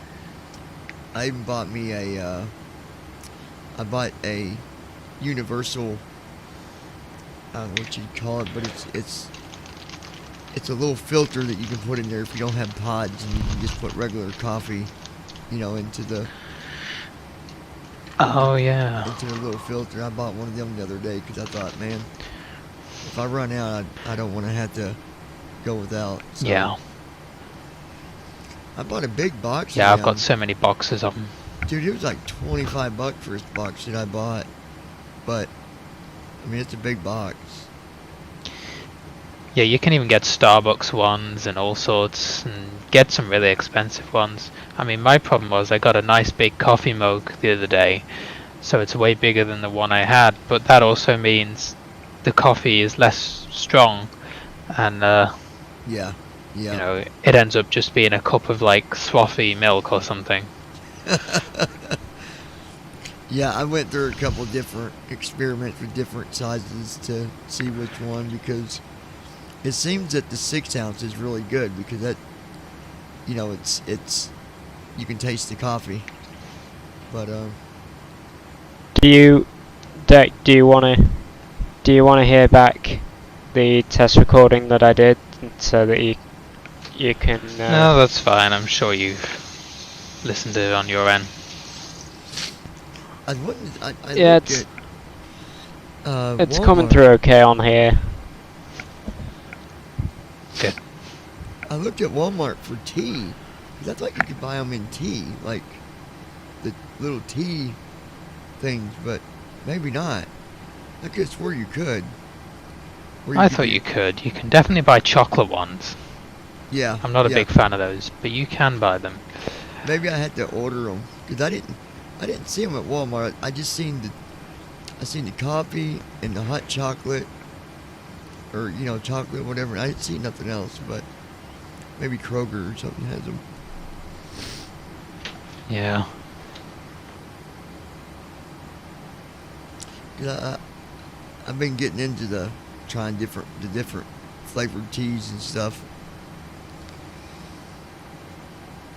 Speaker 1: I even bought me I bought a universal, I don't know what you'd call it, but it's a little filter that you can put in there if you don't have pods, and you can just put regular coffee, you know, into the
Speaker 7: Oh yeah.
Speaker 1: little filter. I bought one of them the other day because I thought, man, if I run out, I don't want to have to go without. So
Speaker 7: Yeah.
Speaker 1: I bought a big box.
Speaker 7: Yeah,
Speaker 1: of
Speaker 7: I've got
Speaker 1: them.
Speaker 7: so many boxes of them.
Speaker 1: Dude, it was like $25 for this box that I bought. But, I mean, it's a big box.
Speaker 7: Yeah, you can even get Starbucks ones and all sorts, and get some really expensive ones. I mean, my problem was I got a nice big coffee mug the other day, so it's way bigger than the one I had, but that also means the coffee is less strong, and
Speaker 1: Yeah. Yeah.
Speaker 7: you know, it ends up just being a cup of like swathy milk or something.
Speaker 1: Yeah, I went through a couple different experiments with different sizes to see which one, because it seems that the 6 ounce is really good because that, you know, it's you can taste the coffee. But
Speaker 6: Do you want to hear back the test recording that I did so that you can?
Speaker 7: No, that's fine. I'm sure you've listened to it on your end.
Speaker 1: I wouldn't. I
Speaker 6: Yeah,
Speaker 1: looked
Speaker 6: it's-
Speaker 1: at,
Speaker 6: It's coming
Speaker 1: Walmart.
Speaker 6: through okay on here.
Speaker 7: Good.
Speaker 1: I looked at Walmart for tea, 'cause I thought you could buy them in tea, like the little tea things, but maybe not. I could swear you could. Where
Speaker 7: I
Speaker 1: could
Speaker 7: thought
Speaker 1: get-
Speaker 7: you could. You can definitely buy chocolate ones.
Speaker 1: Yeah.
Speaker 7: I'm not a
Speaker 1: yeah.
Speaker 7: big fan of those, but you can buy them.
Speaker 1: Maybe I had to order them because I didn't see them at Walmart. I just seen the coffee and the hot chocolate, or you know, chocolate, whatever. And I didn't see nothing else, but maybe Kroger or something has them.
Speaker 7: Yeah.
Speaker 1: 'Cause I've been getting into trying the different flavored teas and stuff.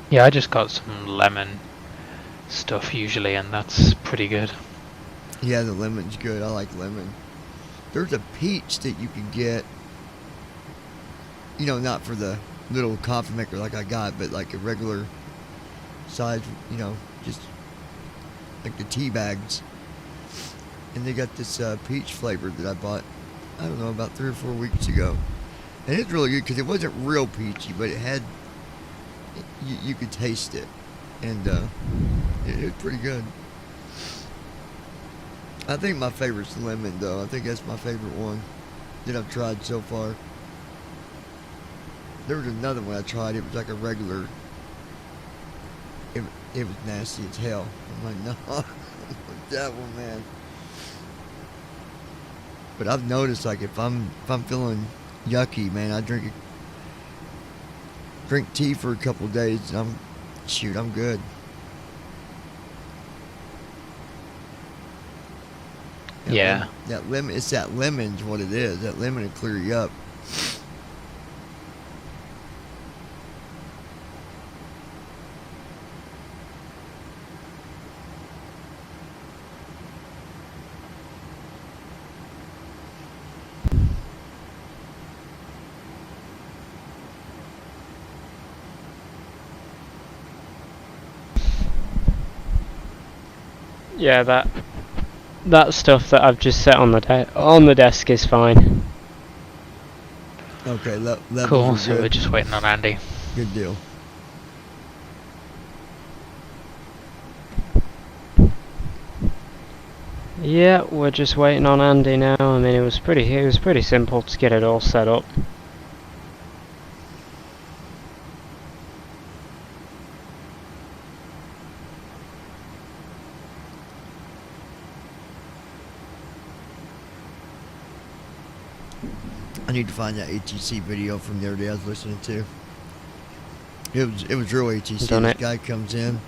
Speaker 7: Yeah, I just got some lemon stuff usually, and that's pretty good.
Speaker 1: Yeah, the lemon's good. I like lemon. There's a peach that you can get. You know, not for the little coffee maker like I got, but like a regular size, you know, just like the tea bags. And they got this peach flavor that I bought, I don't know, about 3 or 4 weeks ago. And it's really good because it wasn't real peachy, but it had, you could taste it. And it was pretty good. I think my favorite's lemon, though. I think that's my favorite one that I've tried so far. There was another one I tried. It was like a regular. It was nasty as hell. I'm like, no, I don't want that one, man. But I've noticed, like, if I'm feeling yucky, man, I drink tea for a couple days, and I'm good.
Speaker 7: Yeah.
Speaker 1: That lemon, it's that lemon's what it is. That lemon will clear you up.
Speaker 6: Yeah, that stuff that I've just set on the desk is fine.
Speaker 1: Okay, levels
Speaker 7: Cool.
Speaker 1: are
Speaker 7: So
Speaker 1: good.
Speaker 7: we're just waiting on Andy.
Speaker 1: Good deal.
Speaker 6: Yeah, we're just waiting on Andy now. I mean, it was pretty simple to get it all set up.
Speaker 1: I need to find that ATC video from the other day I was listening to. It was real ATC.
Speaker 6: Done
Speaker 1: This
Speaker 6: it.
Speaker 1: guy comes in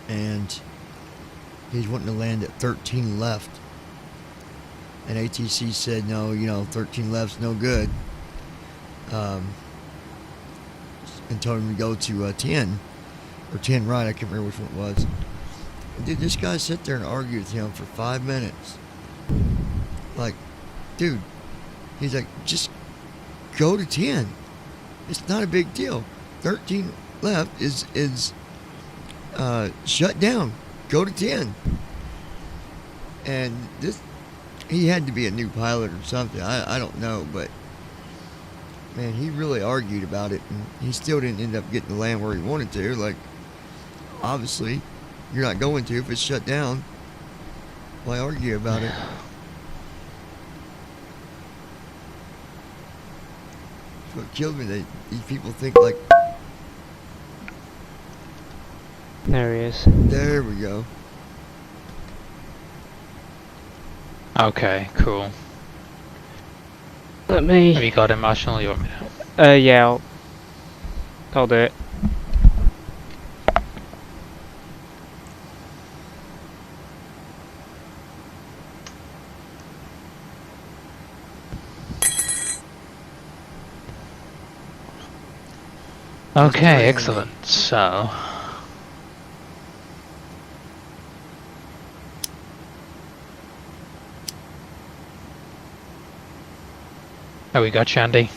Speaker 1: and he's wanting to land at 13 left. And ATC said, no, 13 left's no good. And told him to go to 10 or 10 right. I can't remember which one it was. Dude, this guy sat there and argued with him for 5 minutes. Like, dude, he's like, just go to 10. It's not a big deal. 13 left is shut down. Go to 10. And he had to be a new pilot or something. I don't know, but man, he really argued about it, and he still didn't end up getting the land where he wanted to. Like, obviously, you're not going to if it's shut down. Why argue about it? That's what killed me. These people think like,
Speaker 6: There he is.
Speaker 1: there we go.
Speaker 7: Okay. Cool.
Speaker 6: Let
Speaker 7: Have
Speaker 6: me.
Speaker 7: you got it, Marshall? You want me to?
Speaker 6: Yeah, I'll do it.
Speaker 7: Okay. Excellent. So. Oh, we got you, Andy.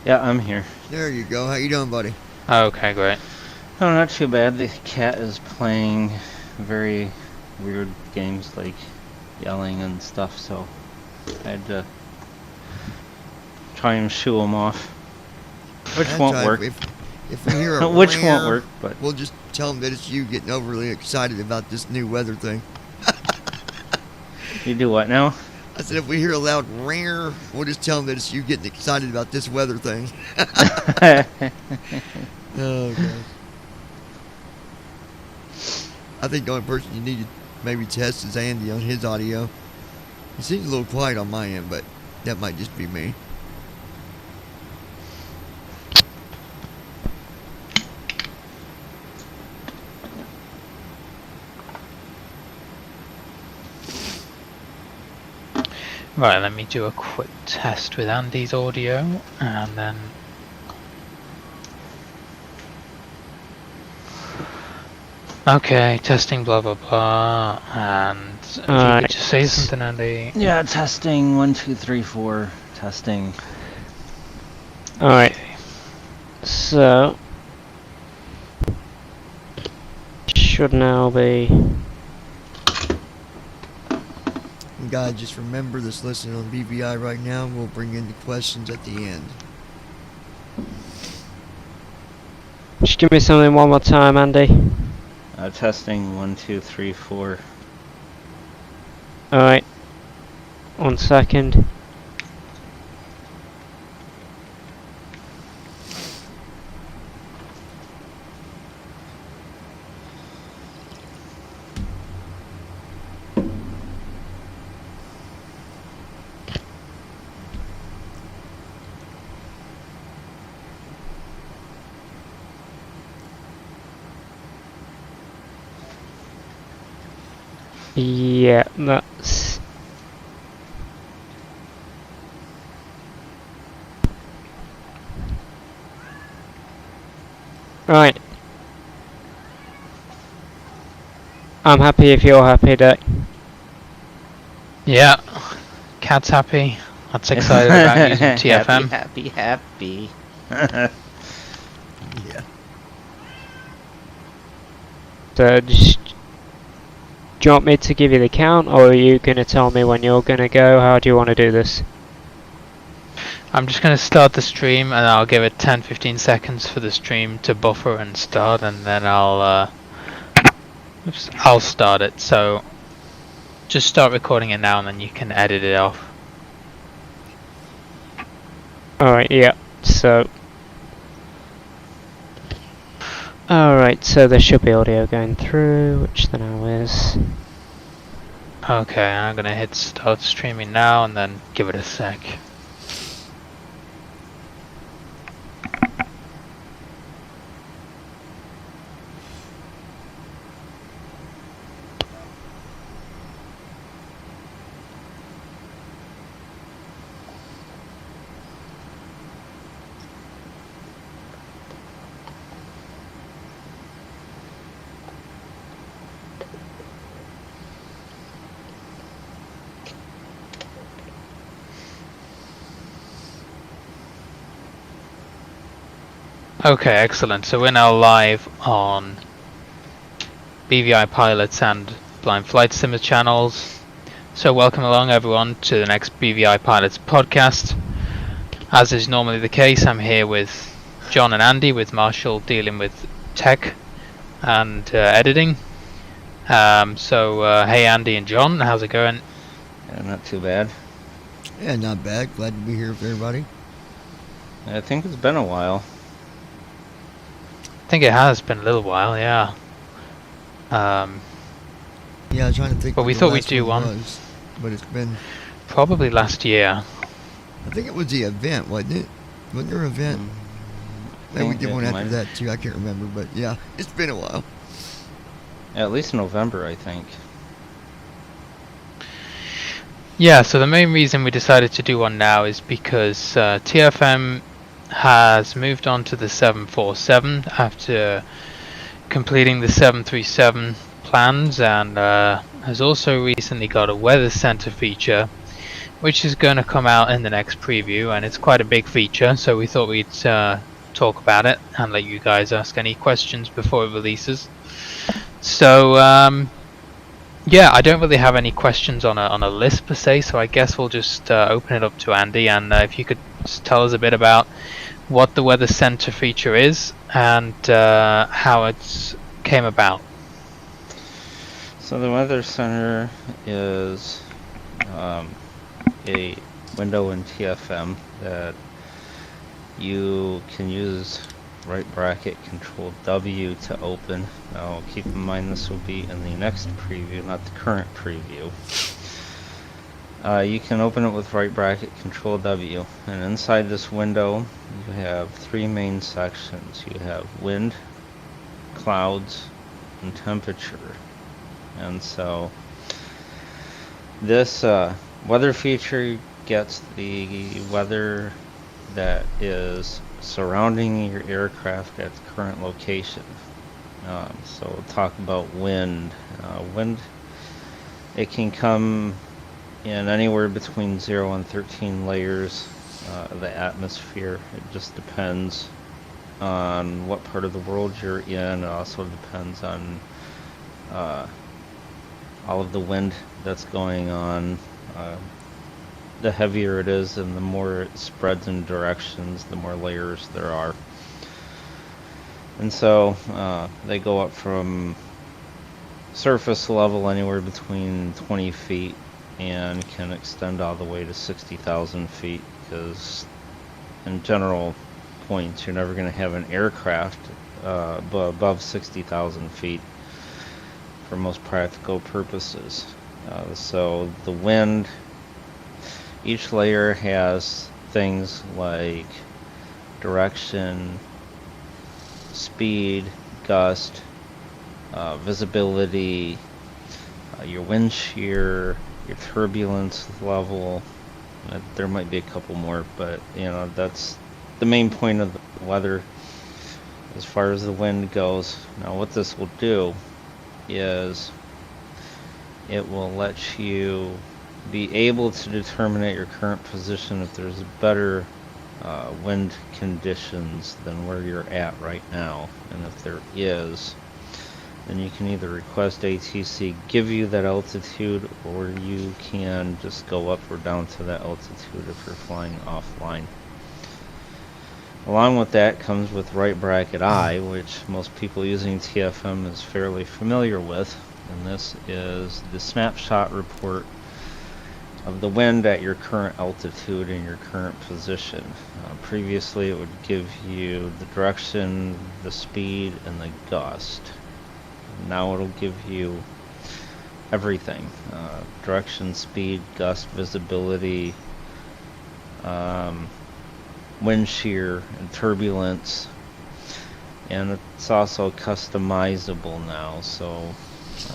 Speaker 8: Yeah, I'm here.
Speaker 1: There you go. How you doing, buddy?
Speaker 7: Okay, great.
Speaker 8: Oh, not too bad. The cat is playing very weird games like yelling and stuff, so I had to try and shoo him off. Which
Speaker 1: That's
Speaker 8: won't
Speaker 1: right.
Speaker 8: work.
Speaker 1: If we hear a
Speaker 8: Which won't
Speaker 1: meow,
Speaker 8: work, but
Speaker 1: we'll just tell them that it's you getting overly excited about this new weather thing.
Speaker 8: you do what now?
Speaker 1: I said if we hear a loud ringer, we'll just tell them that it's you getting excited about this weather thing. Oh, God. I think the only person you need to maybe test is Andy on his audio. He seems a little quiet on my end, but that might just be me.
Speaker 7: Right, let me do a quick test with Andy's audio, and then... Okay, testing blah blah blah, and if you could just say something, Andy.
Speaker 8: Yeah, testing 1, 2, 3, 4. Testing.
Speaker 6: Alright. So. Should now be.
Speaker 1: And guys, just remember this listening on BBI right now. We'll bring in the questions at the end.
Speaker 6: Just give me something one more time, Andy.
Speaker 8: Testing 1, 2, 3, 4.
Speaker 6: Alright. 1 second. Yeah, that's... Right. I'm happy if you're happy, Dick.
Speaker 7: Yeah, Cat's happy. That's excited about using TFM.
Speaker 8: Happy.
Speaker 1: Yeah.
Speaker 6: So, just... Do you want me to give you the count, or are you going to tell me when you're going to go? How do you want to do this?
Speaker 7: I'm just going to start the stream and I'll give it 10-15 seconds for the stream to buffer and start, and then I'll start it. So just start recording it now and then you can edit it off.
Speaker 6: Alright, yeah, so... Alright, so there should be audio going through, which there now is.
Speaker 7: Okay, I'm going to hit start streaming now and then give it a sec. Okay, excellent. So we're now live on BVI Pilots and Blind Flight Simmer channels. So welcome along everyone to the next BVI Pilots podcast. As is normally the case, I'm here with John and Andy, with Marshall dealing with tech and editing. Hey Andy and John, how's it going?
Speaker 8: Yeah, not too bad.
Speaker 1: Yeah, not bad. Glad to be here with everybody.
Speaker 8: I think it's been a while.
Speaker 7: I think it has been a little while, yeah.
Speaker 1: Yeah, I was trying to think.
Speaker 7: But
Speaker 1: when
Speaker 7: we
Speaker 1: the
Speaker 7: thought we'd
Speaker 1: last
Speaker 7: do one.
Speaker 1: was, but it's been.
Speaker 7: Probably last year.
Speaker 1: I think it was the event, wasn't it? Wasn't there an event? Maybe we
Speaker 8: think
Speaker 1: did
Speaker 8: it
Speaker 1: one after
Speaker 8: might-
Speaker 1: that too. I can't remember, but yeah, it's been a while.
Speaker 8: At least November, I think.
Speaker 7: Yeah, so the main reason we decided to do one now is because TFM has moved on to the 747 after completing the 737 plans, and has also recently got a weather center feature which is going to come out in the next preview, and it's quite a big feature, so we thought we'd talk about it and let you guys ask any questions before it releases. So yeah, I don't really have any questions on a list per se, so I guess we'll just open it up to Andy, and if you could just tell us a bit about what the Weather Center feature is and how it came about.
Speaker 8: So the Weather Center is a window in TFM that you can use right bracket Control W to open. Now keep in mind this will be in the next preview, not the current preview. You can open it with right bracket Control W, and inside this window you have three main sections. You have wind, clouds, and temperature. And so this weather feature gets the weather that is surrounding your aircraft at the current location. So we'll talk about wind. Wind, it can come in anywhere between 0 and 13 layers of the atmosphere. It just depends on what part of the world you're in. It also depends on all of the wind that's going on. The heavier it is and the more it spreads in directions, the more layers there are. And so they go up from surface level anywhere between 20 feet and can extend all the way to 60,000 feet, because in general points you're never going to have an aircraft above 60,000 feet for most practical purposes. So the wind, each layer has things like direction, speed, gust, visibility, your wind shear, your turbulence level. There might be a couple more, but you know, that's the main point of the weather as far as the wind goes. Now what this will do is it will let you be able to determine at your current position if there's better wind conditions than where you're at right now. And if there is, then you can either request ATC give you that altitude, or you can just go up or down to that altitude if you're flying offline. Along with that comes with right bracket I, which most people using TFM is fairly familiar with, and this is the snapshot report of the wind at your current altitude and your current position. Previously it would give you the direction, the speed, and the gust. Now it'll give you everything. Direction, speed, gust, visibility, wind shear, and turbulence. And it's also customizable now, so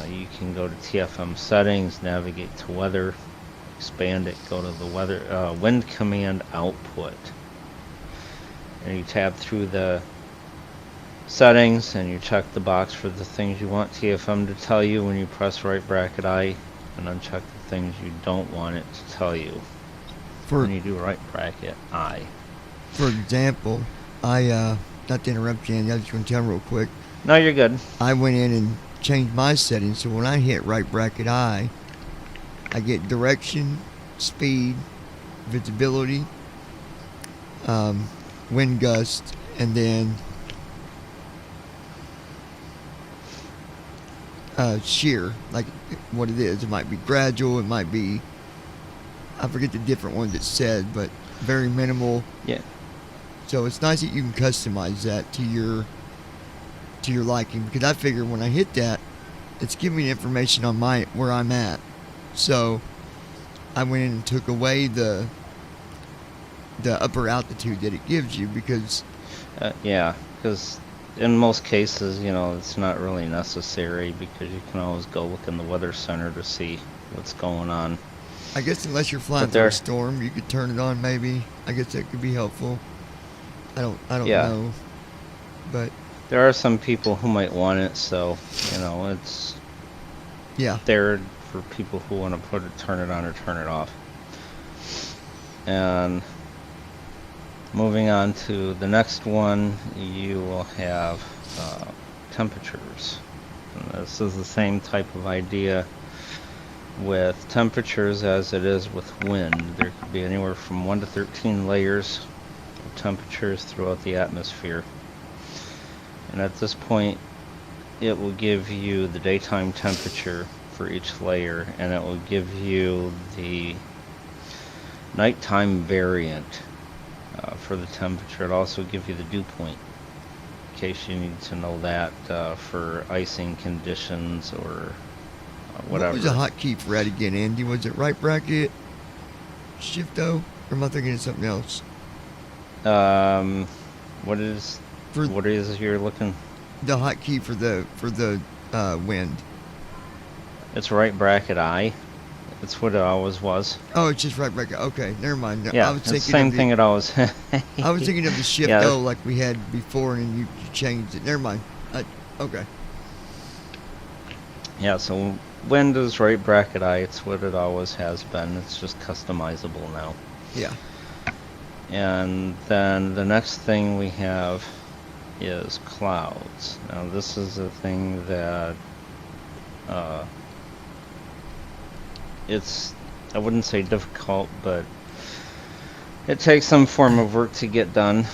Speaker 8: you can go to TFM settings, navigate to weather, expand it, go to the weather wind command output, and you tab through the settings and you check the box for the things you want TFM to tell you when you press right bracket I, and uncheck the things you don't want it to tell you when you do right bracket I.
Speaker 1: For example, I not to interrupt you, Andy, I just want to tell real quick.
Speaker 8: No, you're good.
Speaker 1: I went in and changed my settings, so when I hit right bracket I get direction, speed, visibility, wind gust, and then shear, like what it is. It might be gradual, it might be, I forget the different ones it said, but very minimal.
Speaker 8: Yeah.
Speaker 1: So it's nice that you can customize that to your liking, because I figure when I hit that, it's giving me information on where I'm at. So I went in and took away the upper altitude that it gives you, because
Speaker 8: yeah, because in most cases, you know, it's not really necessary, because you can always go look in the weather center to see what's going on.
Speaker 1: I guess unless you're flying through a storm, you could turn it on maybe. I guess that could be helpful. I don't know. But
Speaker 8: there are some people who might want it, so, you know, it's there for people who want to turn it on or turn it off. And moving on to the next one, you will have temperatures. And this is the same type of idea with temperatures as it is with wind. There could be anywhere from 1 to 13 layers of temperatures throughout the atmosphere. And at this point, it will give you the daytime temperature for each layer, and it will give you the nighttime variant for the temperature. It'll also give you the dew point, in case you need to know that for icing conditions or whatever.
Speaker 1: What was the hotkey for that again, Andy? Was it right bracket, shift O, or am I thinking of something else?
Speaker 8: What is you're looking?
Speaker 1: The hotkey for the wind.
Speaker 8: It's right bracket I. It's what it always was.
Speaker 1: Oh, it's just right bracket. Okay, never mind. No,
Speaker 8: Yeah,
Speaker 1: I was
Speaker 8: it's the
Speaker 1: thinking
Speaker 8: same thing it always.
Speaker 1: I was thinking of the shift O like we had before, and you changed it. Never mind. Okay.
Speaker 8: Yeah, so wind is right bracket I. It's what it always has been. It's just customizable now.
Speaker 1: Yeah.
Speaker 8: And then the next thing we have is clouds. Now this is a thing that it's, I wouldn't say difficult, but it takes some form of work to get done.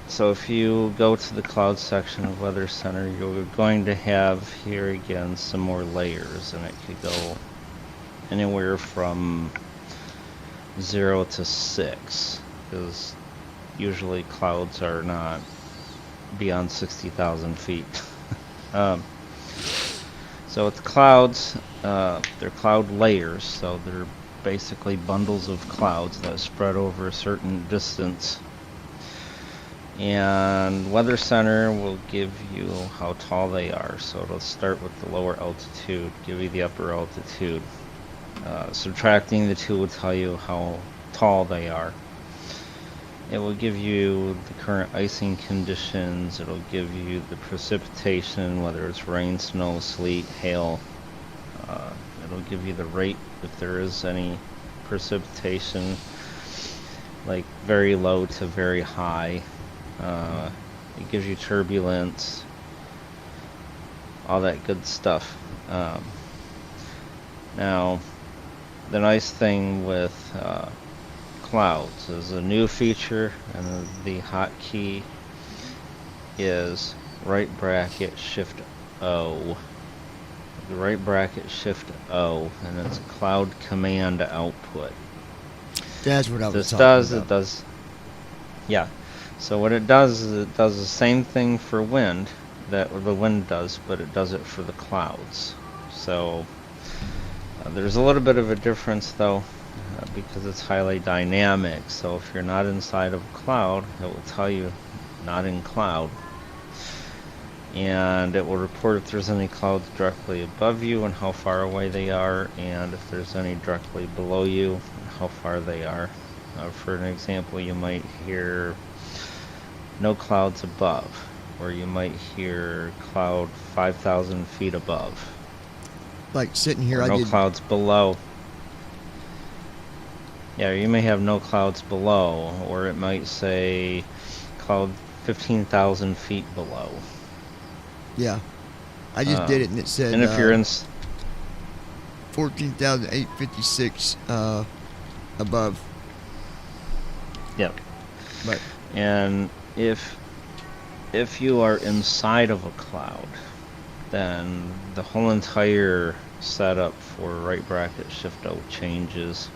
Speaker 8: So if you go to the cloud section of Weather Center, you're going to have here again some more layers, and it could go anywhere from 0 to 6, because usually clouds are not beyond 60,000 feet. So with clouds, they're cloud layers, so they're basically bundles of clouds that spread over a certain distance. And Weather Center will give you how tall they are. So it'll start with the lower altitude, give you the upper altitude. Subtracting the two will tell you how tall they are. It will give you the current icing conditions. It'll give you the precipitation, whether it's rain, snow, sleet, hail. It'll give you the rate if there is any precipitation, like very low to very high. It gives you turbulence, all that good stuff. Now, the nice thing with clouds is a new feature, and the hotkey is right bracket shift O. The right bracket shift O, and it's cloud command output.
Speaker 1: That's what I was
Speaker 8: This
Speaker 1: talking
Speaker 8: does,
Speaker 1: about.
Speaker 8: it does, yeah. So what it does is it does the same thing for wind that the wind does, but it does it for the clouds. So there's a little bit of a difference though, because it's highly dynamic. So if you're not inside of a cloud, it will tell you not in cloud. And it will report if there's any clouds directly above you and how far away they are, and if there's any directly below you and how far they are. For an example, you might hear no clouds above, or you might hear cloud 5,000 feet above.
Speaker 1: Like sitting here,
Speaker 8: or no clouds below. Yeah, you may have no clouds below, or it might say cloud 15,000 feet below.
Speaker 1: Yeah, I just did it, and it said.
Speaker 8: And if you're in
Speaker 1: 14,856 above.
Speaker 8: Yep.
Speaker 1: But
Speaker 8: and if you are inside of a cloud, then the whole entire setup for right bracket shift O changes.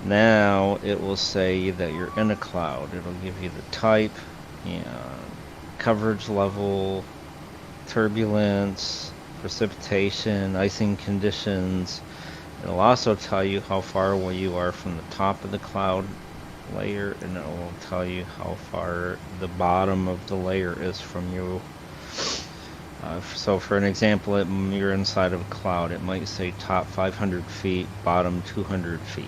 Speaker 8: Now it will say that you're in a cloud. It'll give you the type and coverage level, turbulence, precipitation, icing conditions. It'll also tell you how far away you are from the top of the cloud layer, and it will tell you how far the bottom of the layer is from you. So for an example, you're inside of a cloud. It might say top 500 feet, bottom 200 feet.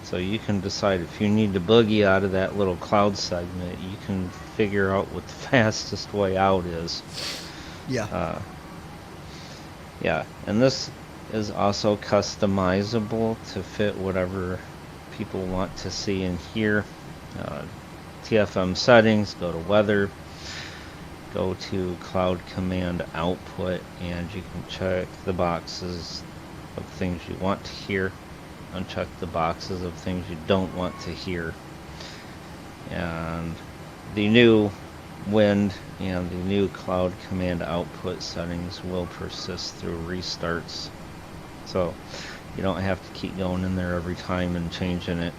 Speaker 8: So you can decide if you need to boogie out of that little cloud segment, you can figure out what the fastest way out is.
Speaker 1: yeah,
Speaker 8: Yeah, and this is also customizable to fit whatever people want to see and hear. TFM settings, go to weather, go to cloud command output, and you can check the boxes of things you want to hear, uncheck the boxes of things you don't want to hear. And the new wind and the new cloud command output settings will persist through restarts, so you don't have to keep going in there every time and changing it.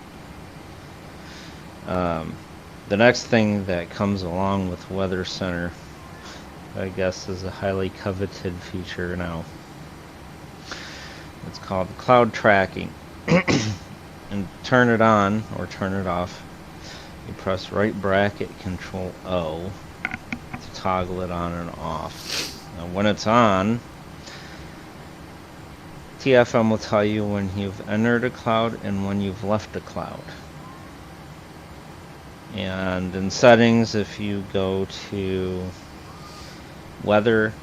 Speaker 8: The next thing that comes along with Weather Center, I guess, is a highly coveted feature now. It's called cloud tracking. And turn it on or turn it off. You press right bracket Control O to toggle it on and off. Now when it's on, TFM will tell you when you've entered a cloud and when you've left a cloud. And in settings, if you go to weather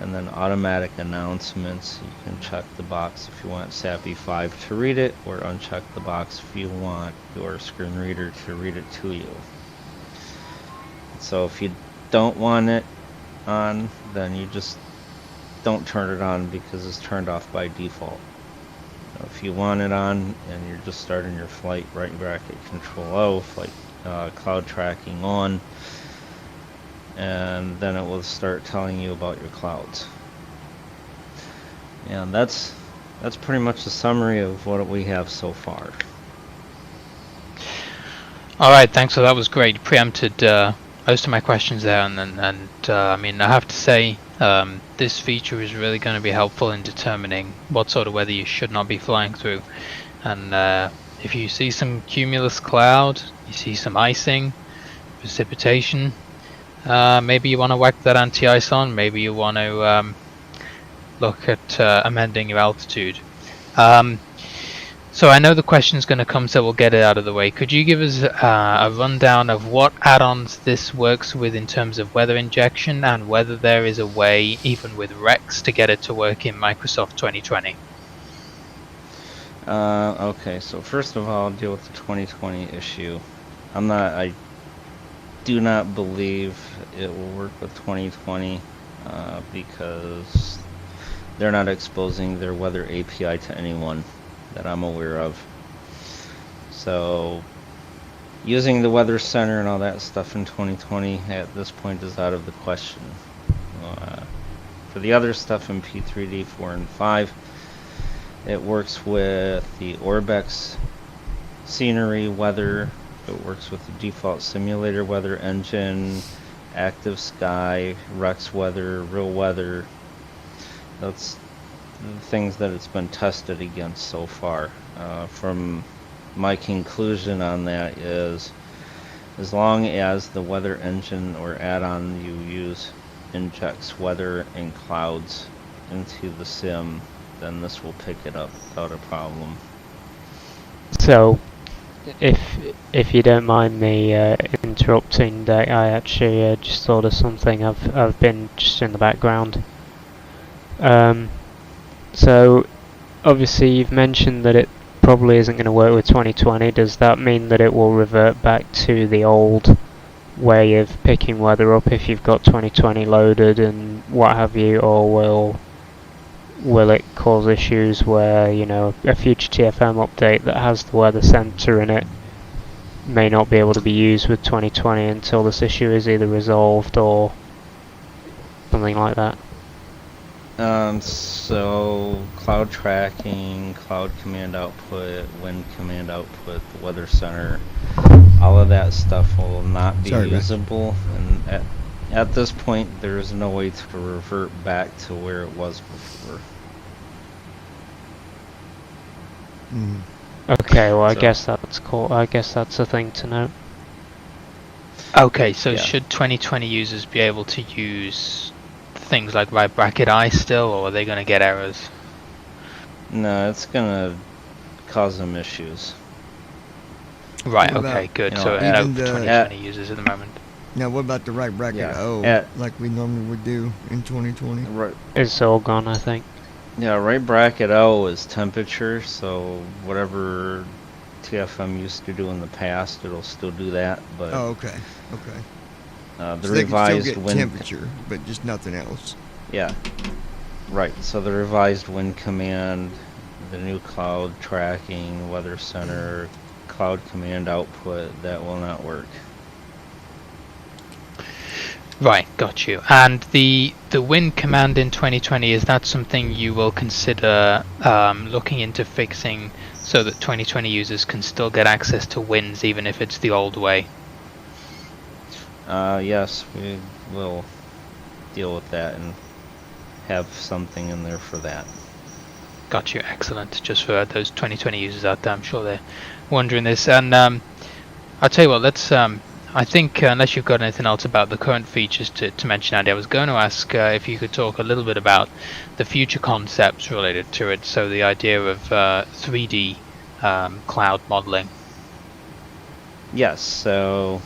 Speaker 8: and then automatic announcements, you can check the box if you want SAPI 5 to read it, or uncheck the box if you want your screen reader to read it to you. So if you don't want it on, then you just don't turn it on because it's turned off by default. If you want it on and you're just starting your flight, right bracket Control O, flight cloud tracking on, and then it will start telling you about your clouds. And that's pretty much the summary of what we have so far.
Speaker 7: All right, thanks. So that was great. You preempted most of my questions there, and I mean, I have to say, this feature is really going to be helpful in determining what sort of weather you should not be flying through. And if you see some cumulus cloud, you see some icing, precipitation. Maybe you want to whack that anti-ice on. Maybe you want to look at amending your altitude. So I know the question's going to come, so we'll get it out of the way. Could you give us a rundown of what add-ons this works with in terms of weather injection, and whether there is a way, even with Rex, to get it to work in Microsoft 2020?
Speaker 8: Okay, so first of all, I'll deal with the 2020 issue. I do not believe it will work with 2020 because they're not exposing their weather API to anyone that I'm aware of. So using the weather center and all that stuff in 2020 at this point is out of the question. For the other stuff in P3D 4 and 5, it works with the Orbex scenery weather. It works with the default simulator weather engine, active sky, Rex weather, real weather. That's the things that it's been tested against so far. From my conclusion on that is, as long as the weather engine or add-on you use injects weather and clouds into the sim, then this will pick it up without a problem.
Speaker 6: So, if you don't mind me interrupting, that I actually just thought of something. I've been just in the background. So obviously you've mentioned that it probably isn't going to work with 2020. Does that mean that it will revert back to the old way of picking weather up if you've got 2020 loaded and what have you, or will it cause issues where, you know, a future TFM update that has the weather center in it may not be able to be used with 2020 until this issue is either resolved or something like that?
Speaker 8: So cloud tracking, cloud command output, wind command output, the weather center, all of that stuff will not be usable, and at this point there is no way to revert back to where it was before.
Speaker 6: Okay, well, I guess that's cool. I guess that's a thing to note.
Speaker 7: Okay, so should 2020 users be able to use things like right bracket I still, or are they going to get errors?
Speaker 8: No, it's going to cause them issues.
Speaker 7: Right, okay, good. So no for 2020 users at the moment.
Speaker 1: Now, what about the right bracket O, like we normally would do in 2020?
Speaker 8: Right.
Speaker 6: It's all gone, I think.
Speaker 8: Yeah, right bracket O is temperature, so whatever TFM used to do in the past, it'll still do that. But
Speaker 1: okay.
Speaker 8: The
Speaker 1: so
Speaker 8: revised
Speaker 1: they can still get
Speaker 8: wind
Speaker 1: temperature, but just nothing else.
Speaker 8: Yeah. Right. So the revised wind command, the new cloud tracking, weather center, cloud command output, that will not work.
Speaker 7: Right, got you. And the wind command in 2020, is that something you will consider looking into fixing so that 2020 users can still get access to winds even if it's the old way?
Speaker 8: Yes, we will deal with that and have something in there for that.
Speaker 7: Got you, excellent. Just for those 2020 users out there, I'm sure they're wondering this. And I'll tell you what, let's I think unless you've got anything else about the current features to mention, Andy, I was going to ask if you could talk a little bit about the future concepts related to it. So the idea of 3D cloud modeling.
Speaker 8: Yes, so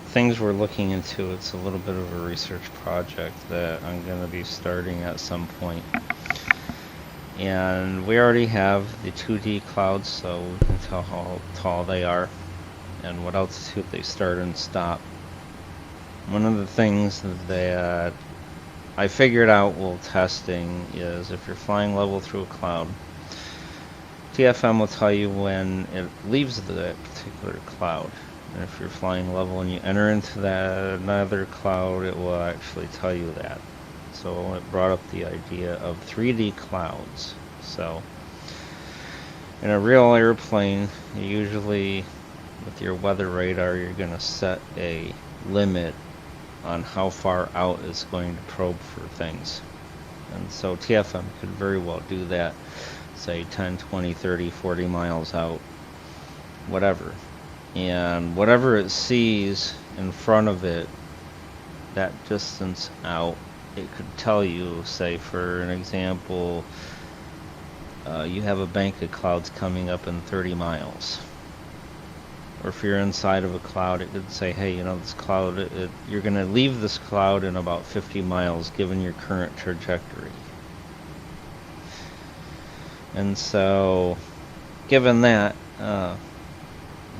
Speaker 8: things we're looking into, it's a little bit of a research project that I'm going to be starting at some point. And we already have the 2D clouds, so we can tell how tall they are and what altitude they start and stop. One of the things that I figured out while testing is if you're flying level through a cloud, TFM will tell you when it leaves that particular cloud. And if you're flying level and you enter into that another cloud, it will actually tell you that. So it brought up the idea of 3D clouds. So in a real airplane, usually with your weather radar, you're going to set a limit on how far out it's going to probe for things. And so TFM could very well do that, say 10, 20, 30, 40 miles out, whatever. And whatever it sees in front of it, that distance out, it could tell you, say for an example, you have a bank of clouds coming up in 30 miles. Or if you're inside of a cloud, it could say, hey, you know, this cloud, you're going to leave this cloud in about 50 miles given your current trajectory. And so, given that,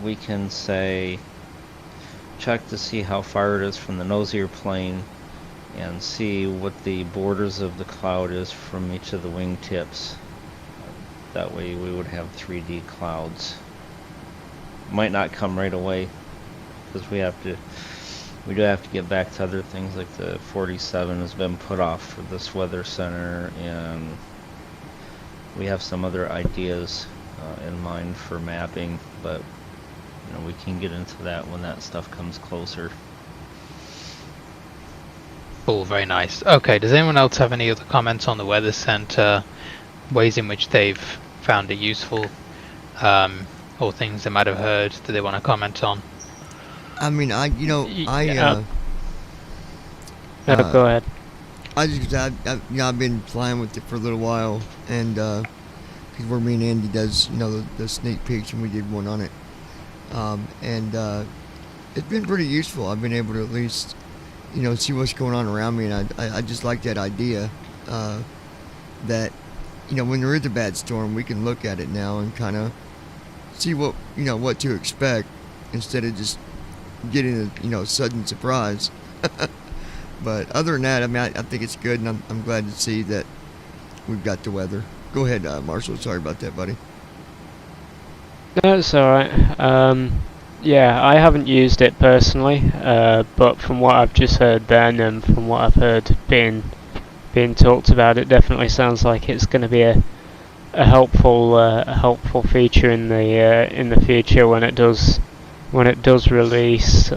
Speaker 8: we can say, check to see how far it is from the nose of your plane and see what the borders of the cloud is from each of the wingtips. That way we would have 3D clouds. Might not come right away because we do have to get back to other things, like the 47 has been put off for this weather center, and we have some other ideas in mind for mapping, but you know, we can get into that when that stuff comes closer.
Speaker 7: Cool, very nice. Okay, does anyone else have any other comments on the weather center, ways in which they've found it useful, or things they might have heard that they want to comment on?
Speaker 1: I mean,
Speaker 6: go ahead.
Speaker 1: I've been flying with it for a little while, and because where me and Andy does, you know, the sneak peeks, and we did one on it, and it's been pretty useful. I've been able to at least, you know, see what's going on around me, and I just like that idea that, you know, when there is a bad storm, we can look at it now and kind of see what, you know, what to expect instead of just getting a, you know, sudden surprise. But other than that, I mean, I think it's good, and I'm glad to see that we've got the weather. Go ahead, Marshall. Sorry about that, buddy.
Speaker 6: No, it's alright. Yeah, I haven't used it personally, but from what I've just heard then, and from what I've heard being talked about, it definitely sounds like it's going to be a helpful feature in the future when it does release.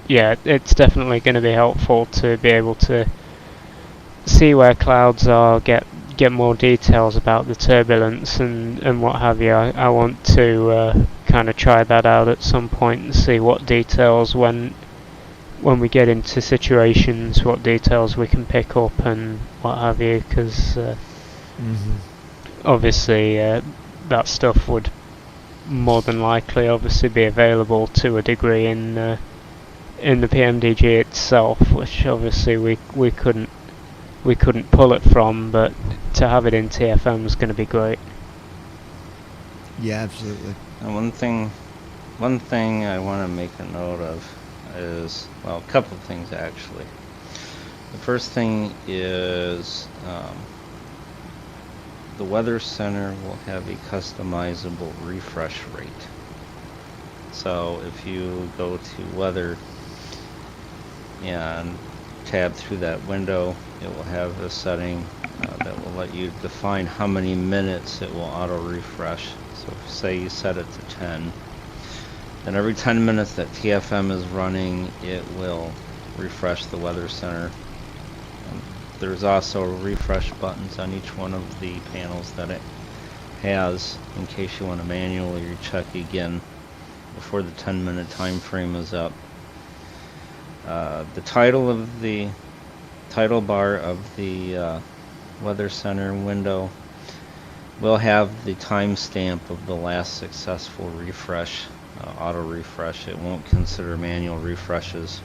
Speaker 6: Yeah, it's definitely going to be helpful to be able to see where clouds are, get more details about the turbulence and what have you. I want to kind of try that out at some point and see what details, when we get into situations, what details we can pick up and what have you, because obviously that stuff would more than likely obviously be available to a degree in the PMDG itself, which obviously we couldn't pull it from, but to have it in TFM is going to be great.
Speaker 1: Yeah, absolutely.
Speaker 8: And one thing I want to make a note of is, well, a couple of things actually. The first thing is the Weather Center will have a customizable refresh rate. So if you go to Weather and tab through that window, it will have a setting that will let you define how many minutes it will auto refresh. So say you set it to 10, then every 10 minutes that TFM is running, it will refresh the Weather Center. There's also refresh buttons on each one of the panels that it has in case you want to manually check again before the 10-minute time frame is up. The title bar of the Weather Center window will have the timestamp of the last successful refresh, auto refresh. It won't consider manual refreshes.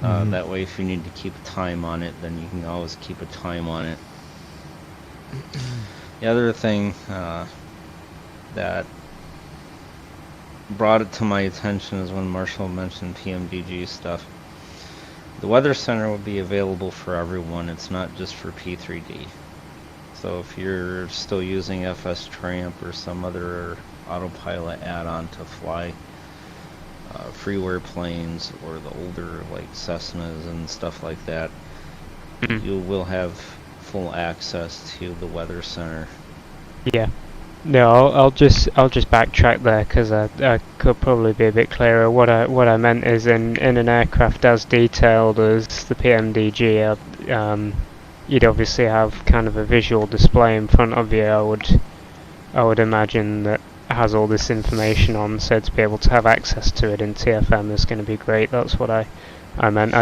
Speaker 8: That way, if you need to keep a time on it, then you can always keep a time on it. The other thing that brought it to my attention is when Marshall mentioned PMDG stuff. The Weather Center will be available for everyone. It's not just for P3D. So if you're still using FS Tramp or some other autopilot add-on to fly freeware planes or the older like Cessnas and stuff like that, you will have full access to the Weather Center.
Speaker 6: Yeah. No, I'll just backtrack there because I could probably be a bit clearer. What I meant is in an aircraft as detailed as the PMDG, you'd obviously have kind of a visual display in front of you. I would imagine that has all this information on, so to be able to have access to it in TFM is going to be great. That's what I meant.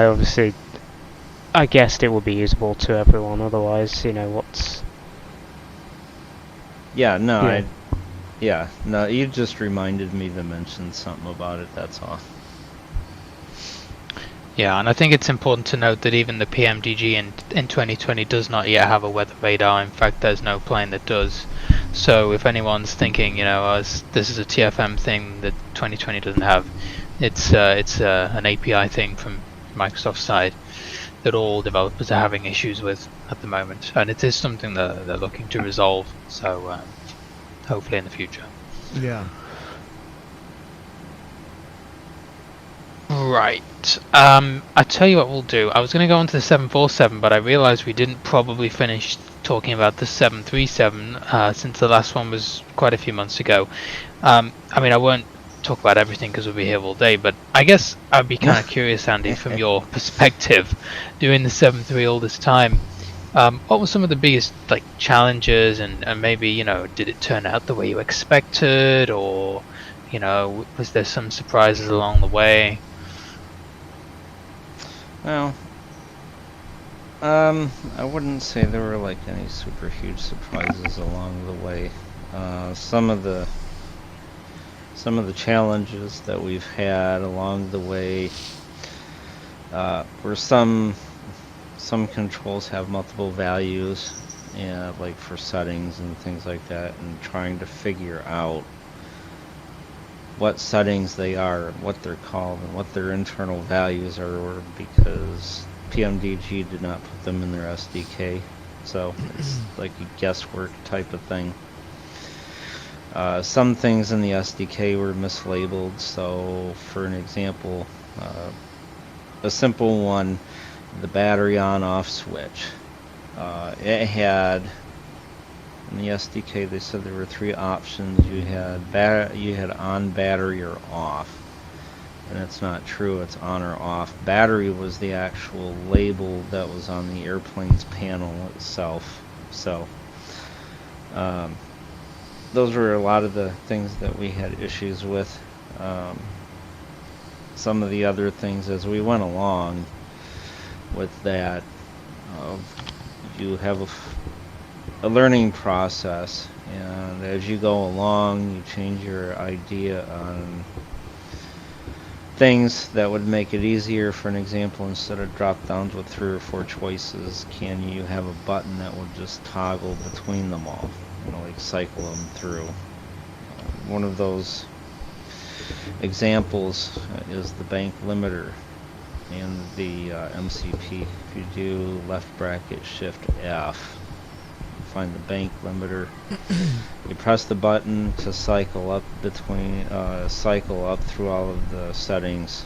Speaker 6: I guessed it would be usable to everyone, otherwise, what's...
Speaker 8: Yeah, no,
Speaker 6: Yeah.
Speaker 8: no, you just reminded me to mention something about it, that's all.
Speaker 7: Yeah, and I think it's important to note that even the PMDG in 2020 does not yet have a weather radar. In fact, there's no plane that does. So if anyone's thinking, this is a TFM thing that 2020 doesn't have, it's an API thing from Microsoft's side that all developers are having issues with at the moment, and it is something that they're looking to resolve. So hopefully in the future.
Speaker 1: Yeah.
Speaker 7: Right. I tell you what we'll do. I was going to go on to the 747, but I realized we didn't probably finish talking about the 737 since the last one was quite a few months ago. I mean, I won't talk about everything because we'll be here all day, but I guess I'd be kind of curious, Andy, from your perspective, doing the 73 all this time. What were some of the biggest challenges, and maybe did it turn out the way you expected, or was there some surprises along the way?
Speaker 8: Well, I wouldn't say there were any super huge surprises along the way. Some of the challenges that we've had along the way were some controls have multiple values, like for settings and things like that, and trying to figure out what settings they are and what they're called and what their internal values are, because PMDG did not put them in their SDK, so it's like a guesswork type of thing. Some things in the SDK were mislabeled, so for an example, a simple one, the battery on-off switch. It had, in the SDK they said there were 3 options. You had on, battery, or off. And it's not true, it's on or off. Battery was the actual label that was on the airplane's panel itself. So those were a lot of the things that we had issues with. Some of the other things as we went along with that, you have a learning process, and as you go along you change your idea on things that would make it easier. For an example, instead of drop downs with 3 or 4 choices, can you have a button that will just toggle between them all, cycle them through. One of those examples is the bank limiter and the MCP. If you do left bracket shift F, you find the bank limiter. You press the button to cycle up through all of the settings,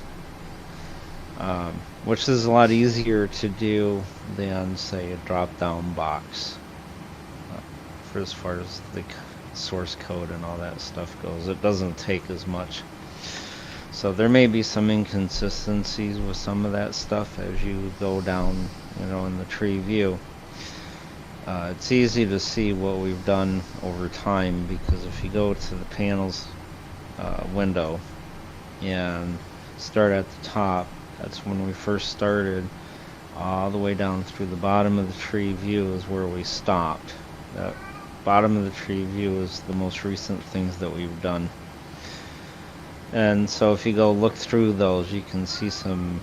Speaker 8: which is a lot easier to do than, say, a drop down box. For as far as the source code and all that stuff goes, it doesn't take as much. So there may be some inconsistencies with some of that stuff as you go down, in the tree view. It's easy to see what we've done over time, because if you go to the panels window and start at the top, that's when we first started, all the way down through the bottom of the tree view is where we stopped. That bottom of the tree view is the most recent things that we've done. And so if you go look through those, you can see some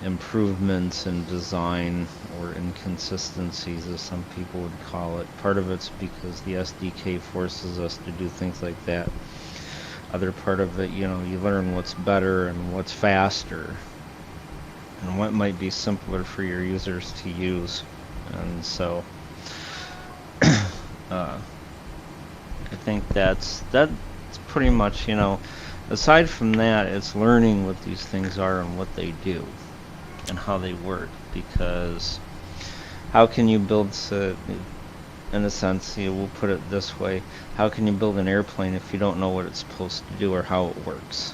Speaker 8: improvements in design, or inconsistencies as some people would call it. Part of it's because the SDK forces us to do things like that. Other part of it, you learn what's better and what's faster and what might be simpler for your users to use. And so I think that's pretty much, aside from that, it's learning what these things are and what they do and how they work. Because how can you build, in a sense, we'll put it this way, how can you build an airplane if you don't know what it's supposed to do or how it works?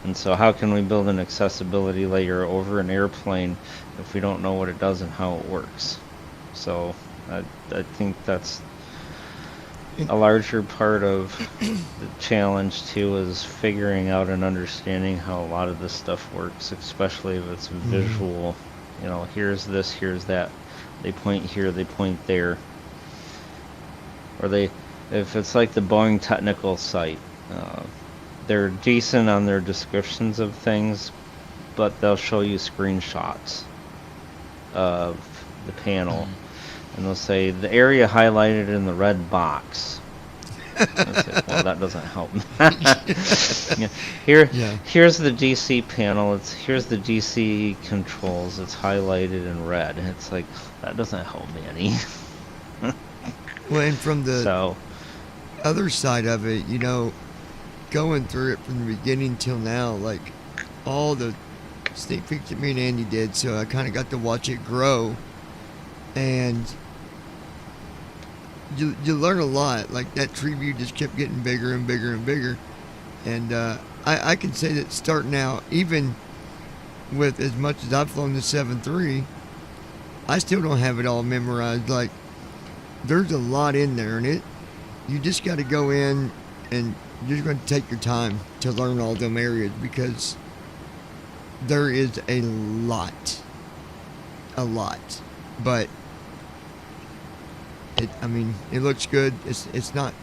Speaker 8: And so how can we build an accessibility layer over an airplane if we don't know what it does and how it works? So I think that's a larger part of the challenge too is figuring out and understanding how a lot of this stuff works, especially if it's visual. You know, here's this, here's that. They point here, they point there. Or if it's like the Boeing technical site, they're decent on their descriptions of things, but they'll show you screenshots of the panel. And they'll say, the area highlighted in the red box. Say, well, that doesn't help. Here's the DC panel. Here's the DC controls. It's highlighted in red. It's like, that doesn't help me any.
Speaker 1: Well, and from the other side of it, you know, going through it from the beginning till now, like all the sneak peeks that me and Andy did, so I kind of got to watch it grow, and you learn a lot. Like that tree view just kept getting bigger and bigger and bigger, and I can say that starting out, even with as much as I've flown the 7.3, I still don't have it all memorized. Like there's a lot in there, and you just got to go in and you're going to take your time to learn all them areas, because there is a lot, but it looks good. It's not.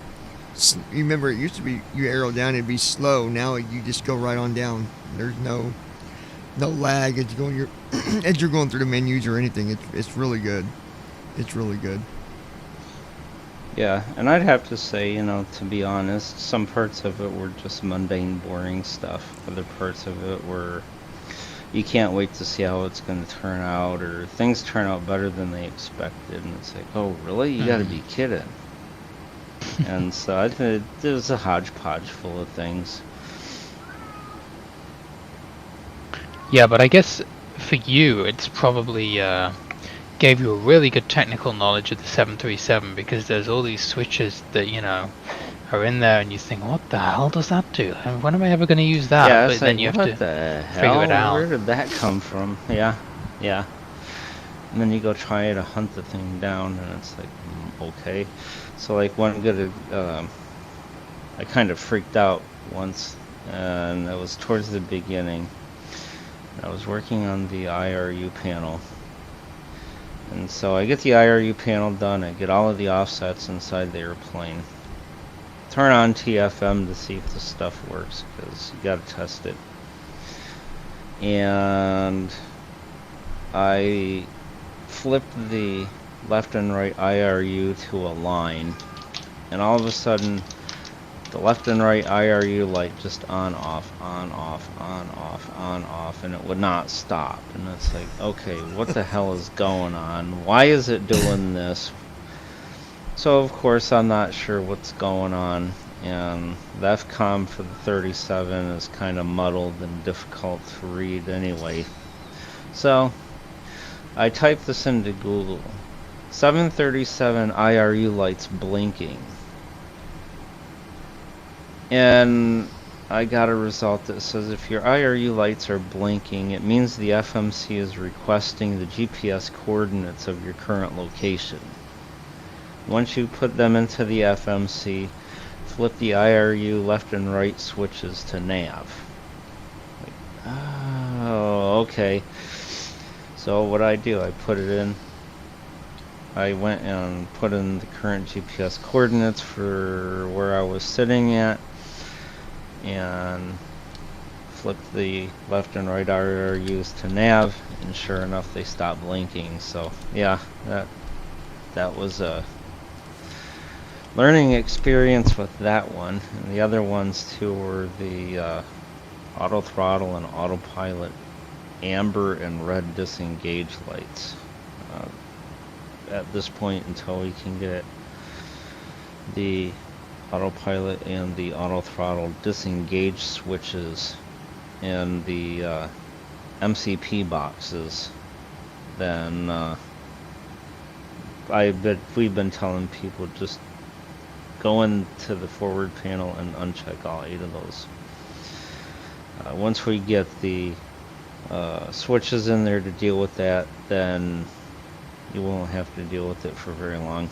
Speaker 1: You remember it used to be you arrow down, it'd be slow. Now you just go right on down. There's no lag as you're going through the menus or anything. It's really good. It's really good.
Speaker 8: Yeah, and I'd have to say, you know, to be honest, some parts of it were just mundane, boring stuff. Other parts of it were, you can't wait to see how it's going to turn out, or things turn out better than they expected, and it's like, oh, really? You got to be kidding. And so I think it was a hodgepodge full of things.
Speaker 7: Yeah, but I guess for you, it's probably gave you a really good technical knowledge of the 737, because there's all these switches that, you know, are in there, and you think, what the hell does that do? And when am I ever going to use that?
Speaker 8: Yeah,
Speaker 7: but then
Speaker 8: like,
Speaker 7: you have
Speaker 8: what
Speaker 7: to
Speaker 8: the
Speaker 7: figure
Speaker 8: hell?
Speaker 7: it out.
Speaker 8: Where did that come from? Yeah. And then you go try to hunt the thing down, and it's like, okay. So like one good, I kind of freaked out once, and it was towards the beginning. I was working on the IRU panel. And so I get the IRU panel done, I get all of the offsets inside the airplane. Turn on TFM to see if the stuff works, because you gotta test it. And I flipped the left and right IRU to a line, and all of a sudden the left and right IRU light just on off, and it would not stop. And it's like, okay, what the hell is going on? Why is it doing this? So of course I'm not sure what's going on, and the FCOM for the 37 is kind of muddled and difficult to read anyway. So I typed this into Google. 737 IRU lights blinking. And I got a result that says if your IRU lights are blinking, it means the FMC is requesting the GPS coordinates of your current location. Once you put them into the FMC, flip the IRU left and right switches to nav. Like, oh, okay. So what I do, I put it in. I went and put in the current GPS coordinates for where I was sitting at, and flipped the left and right IRUs to nav, and sure enough they stopped blinking. So yeah, that was a learning experience with that one. And the other ones too were the auto throttle and autopilot amber and red disengage lights. At this point, until we can get the autopilot and the auto throttle disengage switches and the MCP boxes, then we've been telling people just go into the forward panel and uncheck all 8 of those. Once we get the switches in there to deal with that, then you won't have to deal with it for very long.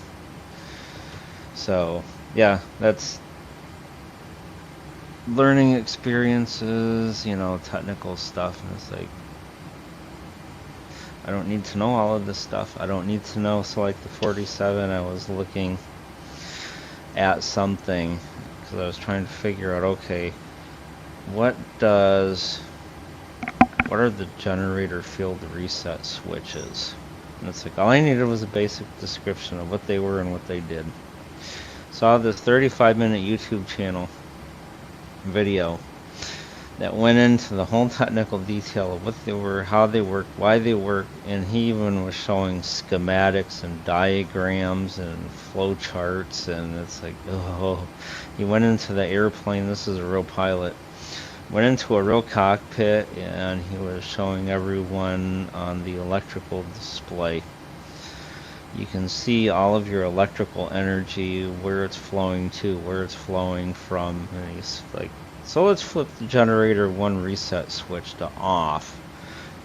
Speaker 8: So yeah, that's learning experiences, you know, technical stuff, and it's like, I don't need to know all of this stuff. I don't need to know. So like the 47, I was looking at something because I was trying to figure out, okay, what are the generator field reset switches? And it's like, all I needed was a basic description of what they were and what they did. Saw this 35-minute YouTube channel video that went into the whole technical detail of what they were, how they work, why they work, and he even was showing schematics and diagrams and flow charts, and it's like, oh, he went into the airplane. This is a real pilot. Went into a real cockpit, and he was showing everyone on the electrical display. You can see all of your electrical energy, where it's flowing to, where it's flowing from, and he's like, so let's flip the generator 1 reset switch to off,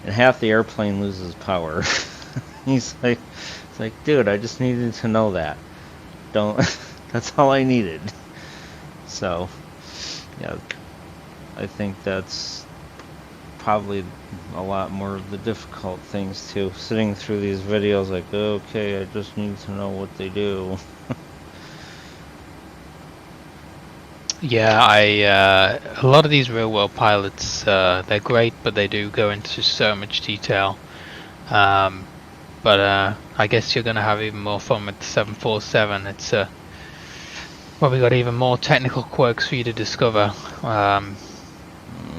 Speaker 8: and half the airplane loses power. He's like, it's like, dude, I just needed to know that. That's all I needed. So, yeah, I think that's probably a lot more of the difficult things too. Sitting through these videos like, okay, I just need to know what they do.
Speaker 7: Yeah, a lot of these real world pilots, they're great, but they do go into so much detail. But I guess you're going to have even more fun with the 747. It's probably got even more technical quirks for you to discover.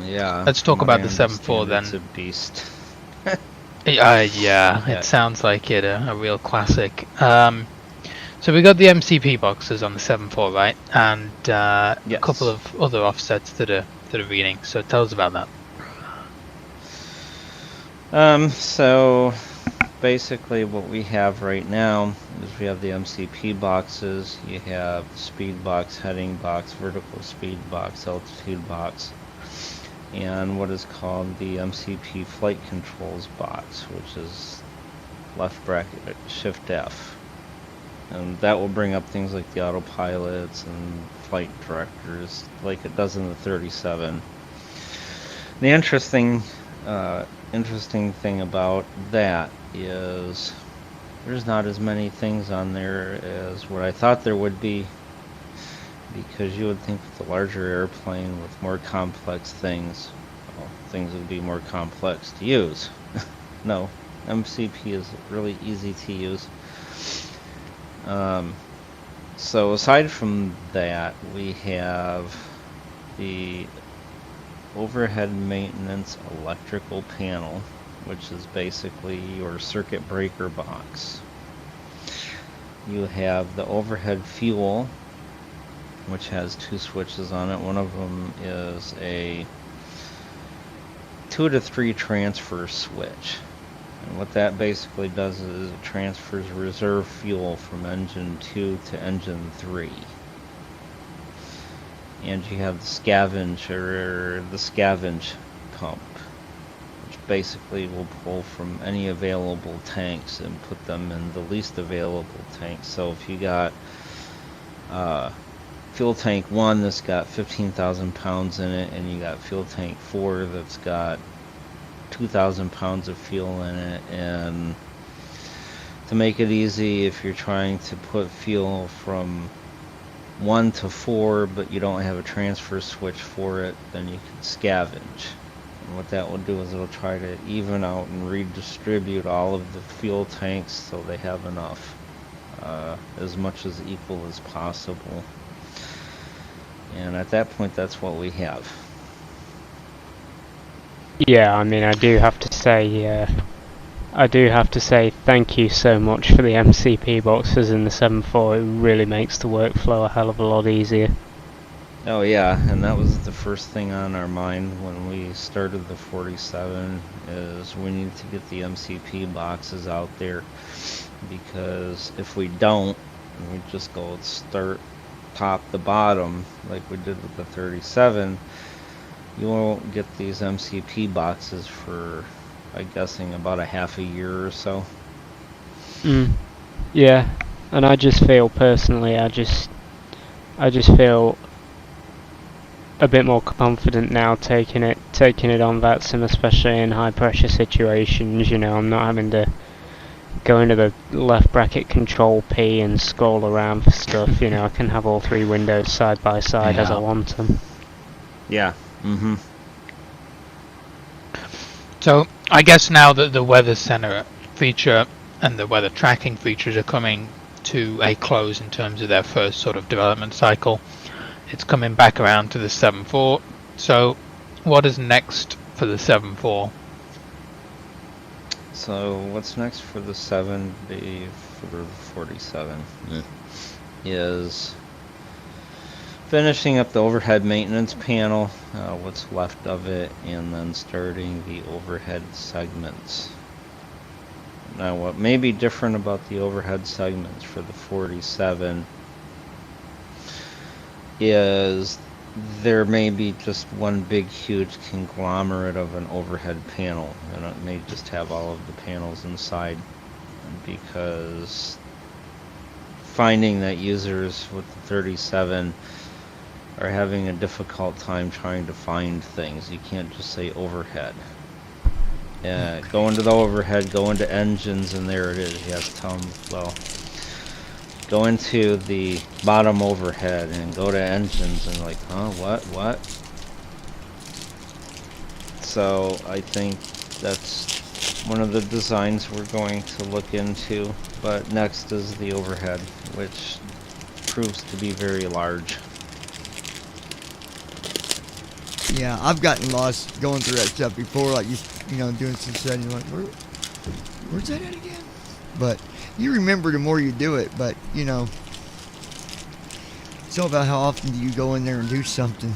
Speaker 8: Yeah.
Speaker 7: Let's talk about the 74 then.
Speaker 8: It's a beast.
Speaker 7: Yeah, it sounds like it, a real classic. So we got the MCP boxes on the 7.4, right? And
Speaker 8: yes.
Speaker 7: A couple of other offsets that are reading. So tell us about that.
Speaker 8: So basically what we have right now is we have the MCP boxes. You have the speed box, heading box, vertical speed box, altitude box, and what is called the MCP flight controls box, which is left bracket shift F. And that will bring up things like the autopilots and flight directors like it does in the 37. The interesting thing about that is there's not as many things on there as what I thought there would be, because you would think with a larger airplane with more complex things, well, things would be more complex to use. No, MCP is really easy to use. So aside from that, we have the overhead maintenance electrical panel, which is basically your circuit breaker box. You have the overhead fuel, which has 2 switches on it. One of them is a 2 to 3 transfer switch. And what that basically does is it transfers reserve fuel from engine 2 to engine 3. And you have the scavenge pump, which basically will pull from any available tanks and put them in the least available tanks. So if you got fuel tank 1 that's got 15,000 pounds in it, and you got fuel tank 4 that's got 2,000 pounds of fuel in it, and to make it easy, if you're trying to put fuel from 1 to 4 but you don't have a transfer switch for it, then you can scavenge. And what that will do is it'll try to even out and redistribute all of the fuel tanks so they have enough, as much as equal as possible. And at that point, that's what we have.
Speaker 6: Yeah, I mean, I do have to say thank you so much for the MCP boxes in the 7.4. It really makes the workflow a hell of a lot easier.
Speaker 8: Oh yeah, and that was the first thing on our mind when we started the 47, is we need to get the MCP boxes out there, because if we don't, we just go start top to bottom like we did with the 37, you won't get these MCP boxes for, I'm guessing, about a half a year or so.
Speaker 6: Yeah, and I just feel personally, I just feel a bit more confident now taking it on VATSIM, especially in high pressure situations. You know, I'm not having to go into the left bracket control P and scroll around for stuff. You know, I can have all three windows side by side as I want them.
Speaker 8: Yeah. Mm-hmm.
Speaker 7: So I guess now that the weather center feature and the weather tracking features are coming to a close in terms of their first sort of development cycle, it's coming back around to the 7.4. So what is next for the 7.4?
Speaker 8: So what's next for the 7B for the 47 is finishing up the overhead maintenance panel, what's left of it, and then starting the overhead segments. Now what may be different about the overhead segments for the 47 is there may be just one big huge conglomerate of an overhead panel, and it may just have all of the panels inside, because finding that users with the 37 are having a difficult time trying to find things. You can't just say overhead. Go into the overhead, go into engines, and there it is. You have to tell them, well, go into the bottom overhead and go to engines, and like, huh, what? So I think that's one of the designs we're going to look into. But next is the overhead, which proves to be very large.
Speaker 1: Yeah, I've gotten lost going through that stuff before, like you know, doing some setting, like, where's that at again? But you remember the more you do it, but you know, it's all about how often do you go in there and do something.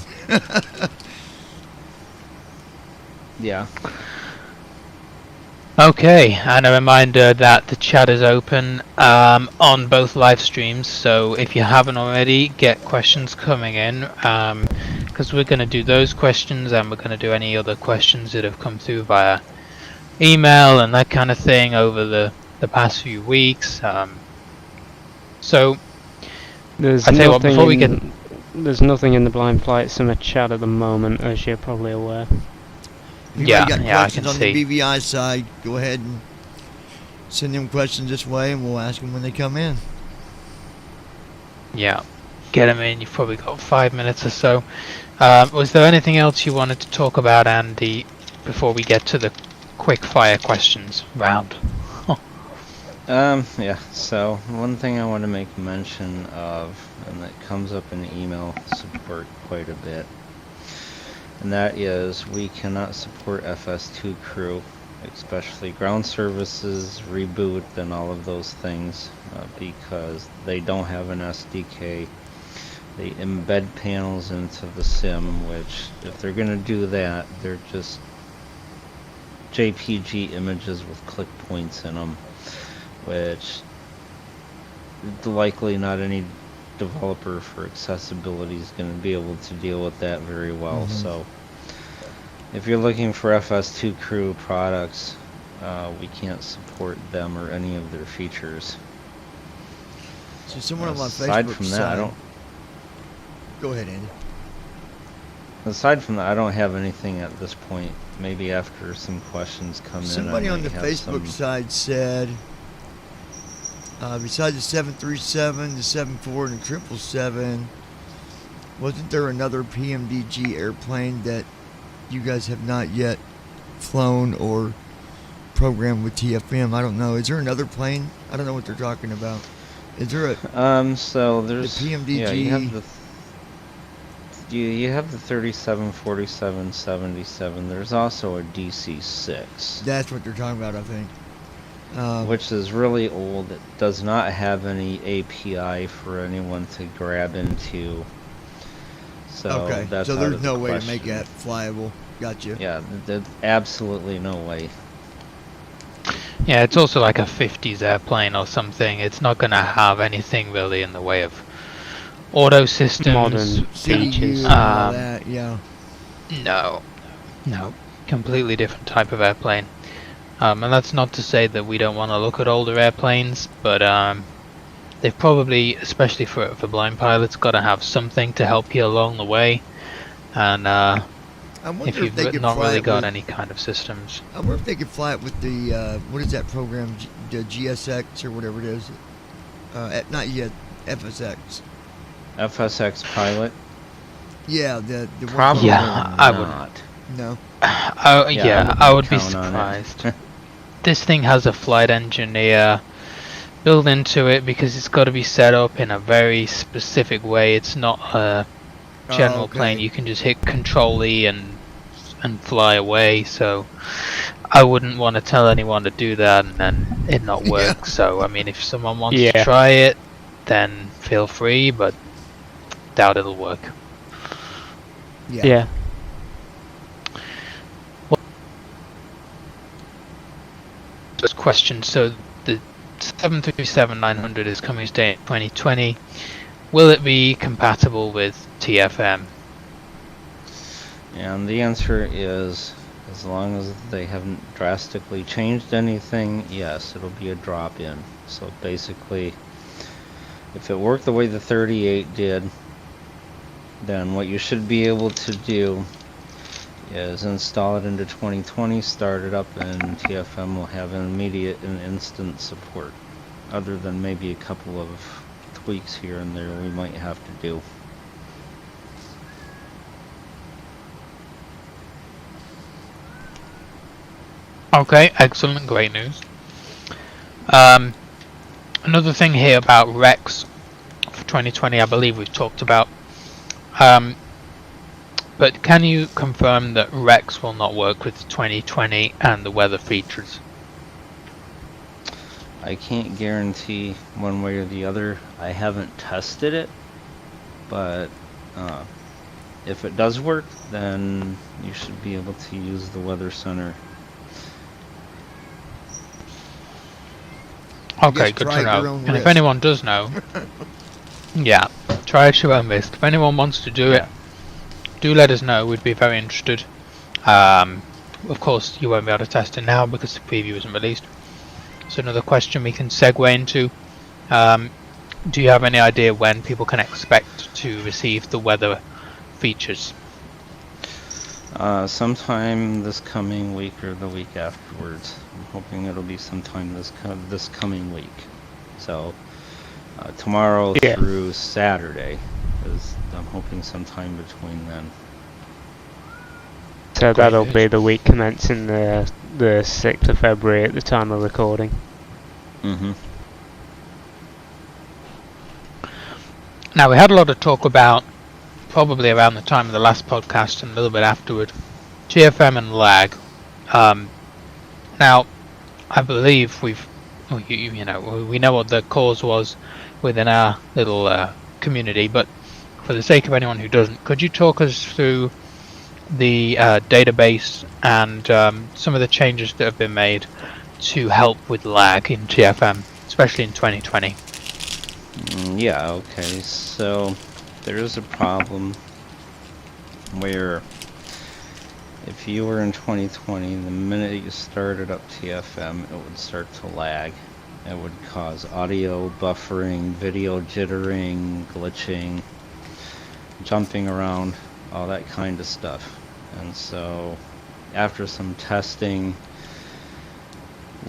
Speaker 8: Yeah.
Speaker 7: Okay, and a reminder that the chat is open on both live streams, so if you haven't already, get questions coming in, because we're going to do those questions, and we're going to do any other questions that have come through via email and that kind of thing over the past few weeks. So
Speaker 6: There's
Speaker 7: I tell you what, before we get...
Speaker 6: There's nothing in the Blind Flight Summit chat at the moment, as you're probably aware.
Speaker 1: If
Speaker 7: Yeah,
Speaker 1: you got
Speaker 7: yeah, I
Speaker 1: questions
Speaker 7: can
Speaker 1: on
Speaker 7: see.
Speaker 1: the BVI side, go ahead and send them questions this way, and we'll ask them when they come in.
Speaker 7: Yeah, get them in. You've probably got 5 minutes or so. Was there anything else you wanted to talk about, Andy, before we get to the quick fire questions round?
Speaker 8: Yeah, so one thing I want to make mention of, and that comes up in email support quite a bit, and that is we cannot support FS2 crew, especially ground services, reboot, and all of those things, because they don't have an SDK. They embed panels into the sim, which if they're going to do that, they're just JPG images with click points in them, which likely not any developer for accessibility is going to be able to deal with that very well. So if you're looking for FS2 crew products, we can't support them or any of their features.
Speaker 1: So someone on my
Speaker 8: Aside
Speaker 1: Facebook
Speaker 8: from that,
Speaker 1: side,
Speaker 8: I don't.
Speaker 1: Go ahead, Andy.
Speaker 8: Aside from that, I don't have anything at this point. Maybe after some questions come
Speaker 1: Somebody
Speaker 8: in.
Speaker 1: on the Facebook side said, besides the 737, the 74, and the 777, wasn't there another PMDG airplane that you guys have not yet flown or programmed with TFM? I don't know. Is there another plane? I don't know what they're talking about. Is there a
Speaker 8: so there's
Speaker 1: the PMDG?
Speaker 8: Yeah, you have the 37, 47, 77. There's also a DC-6.
Speaker 1: That's what they're talking about, I think.
Speaker 8: Which is really old. It does not have any API for anyone to grab into. So
Speaker 1: okay,
Speaker 8: that's
Speaker 1: so
Speaker 8: out
Speaker 1: there's
Speaker 8: of
Speaker 1: no
Speaker 8: the
Speaker 1: way to
Speaker 8: question.
Speaker 1: make that flyable. Gotcha.
Speaker 8: Yeah, there's absolutely no way.
Speaker 7: Yeah, it's also like a 50s airplane or something. It's not going to have anything really in the way of auto systems.
Speaker 6: Modern
Speaker 1: CDU
Speaker 6: features.
Speaker 1: and all that, yeah.
Speaker 7: No, completely different type of airplane. And that's not to say that we don't want to look at older airplanes, but they've probably, especially for blind pilots, got to have something to help you along the way. And
Speaker 1: I wonder
Speaker 7: if
Speaker 1: if they
Speaker 7: you've
Speaker 1: could
Speaker 7: not
Speaker 1: fly
Speaker 7: really
Speaker 1: it
Speaker 7: got
Speaker 1: with,
Speaker 7: any kind of systems.
Speaker 1: I wonder if they could fly it with the what is that program? The GSX or whatever it is. Not yet. FSX.
Speaker 8: FSX pilot.
Speaker 1: Yeah, the one.
Speaker 8: Probably
Speaker 7: Yeah, I would.
Speaker 8: not.
Speaker 1: No.
Speaker 7: I would be
Speaker 8: count on it.
Speaker 7: surprised. This thing has a flight engineer built into it because it's got to be set up in a very specific way. It's not a general plane. You can just hit Control E and fly away. So I wouldn't want to tell anyone to do that and then it not work.
Speaker 1: Yeah.
Speaker 7: So I mean, if someone wants to try it, then feel free, but doubt it'll work.
Speaker 6: Yeah.
Speaker 7: First question. So the 737-900 is coming to date in 2020. Will it be compatible with TFM?
Speaker 8: And the answer is, as long as they haven't drastically changed anything, yes, it'll be a drop-in. So basically, if it worked the way the 38 did, then what you should be able to do is install it into 2020, start it up, and TFM will have an immediate and instant support. Other than maybe a couple of tweaks here and there we might have to do.
Speaker 7: Okay, excellent, great news. Another thing here about Rex for 2020, I believe we've talked about. But can you confirm that Rex will not work with 2020 and the weather features?
Speaker 8: I can't guarantee one way or the other. I haven't tested it, but if it does work, then you should be able to use the Weather Center.
Speaker 7: Okay, good to know. And if anyone does know, yeah, try at your own risk. If anyone wants to do it, do let us know. We'd be very interested. Of course, you won't be able to test it now because the preview isn't released. So another question we can segue into. Do you have any idea when people can expect to receive the weather features?
Speaker 8: Sometime this coming week or the week afterwards. I'm hoping it'll be sometime this coming week. So tomorrow through Saturday, is I'm hoping sometime between then.
Speaker 6: So that'll be the week commencing the 6th of February at the time of recording.
Speaker 8: Mm-hmm.
Speaker 7: Now, we had a lot of talk about, probably around the time of the last podcast and a little bit afterward, TFM and lag. Now, I believe we know what the cause was within our little community, but for the sake of anyone who doesn't, could you talk us through the database and some of the changes that have been made to help with lag in TFM, especially in 2020?
Speaker 8: Yeah, okay, so there is a problem where if you were in 2020, the minute you started up TFM, it would start to lag. It would cause audio buffering, video jittering, glitching, jumping around, all that kind of stuff. And so after some testing,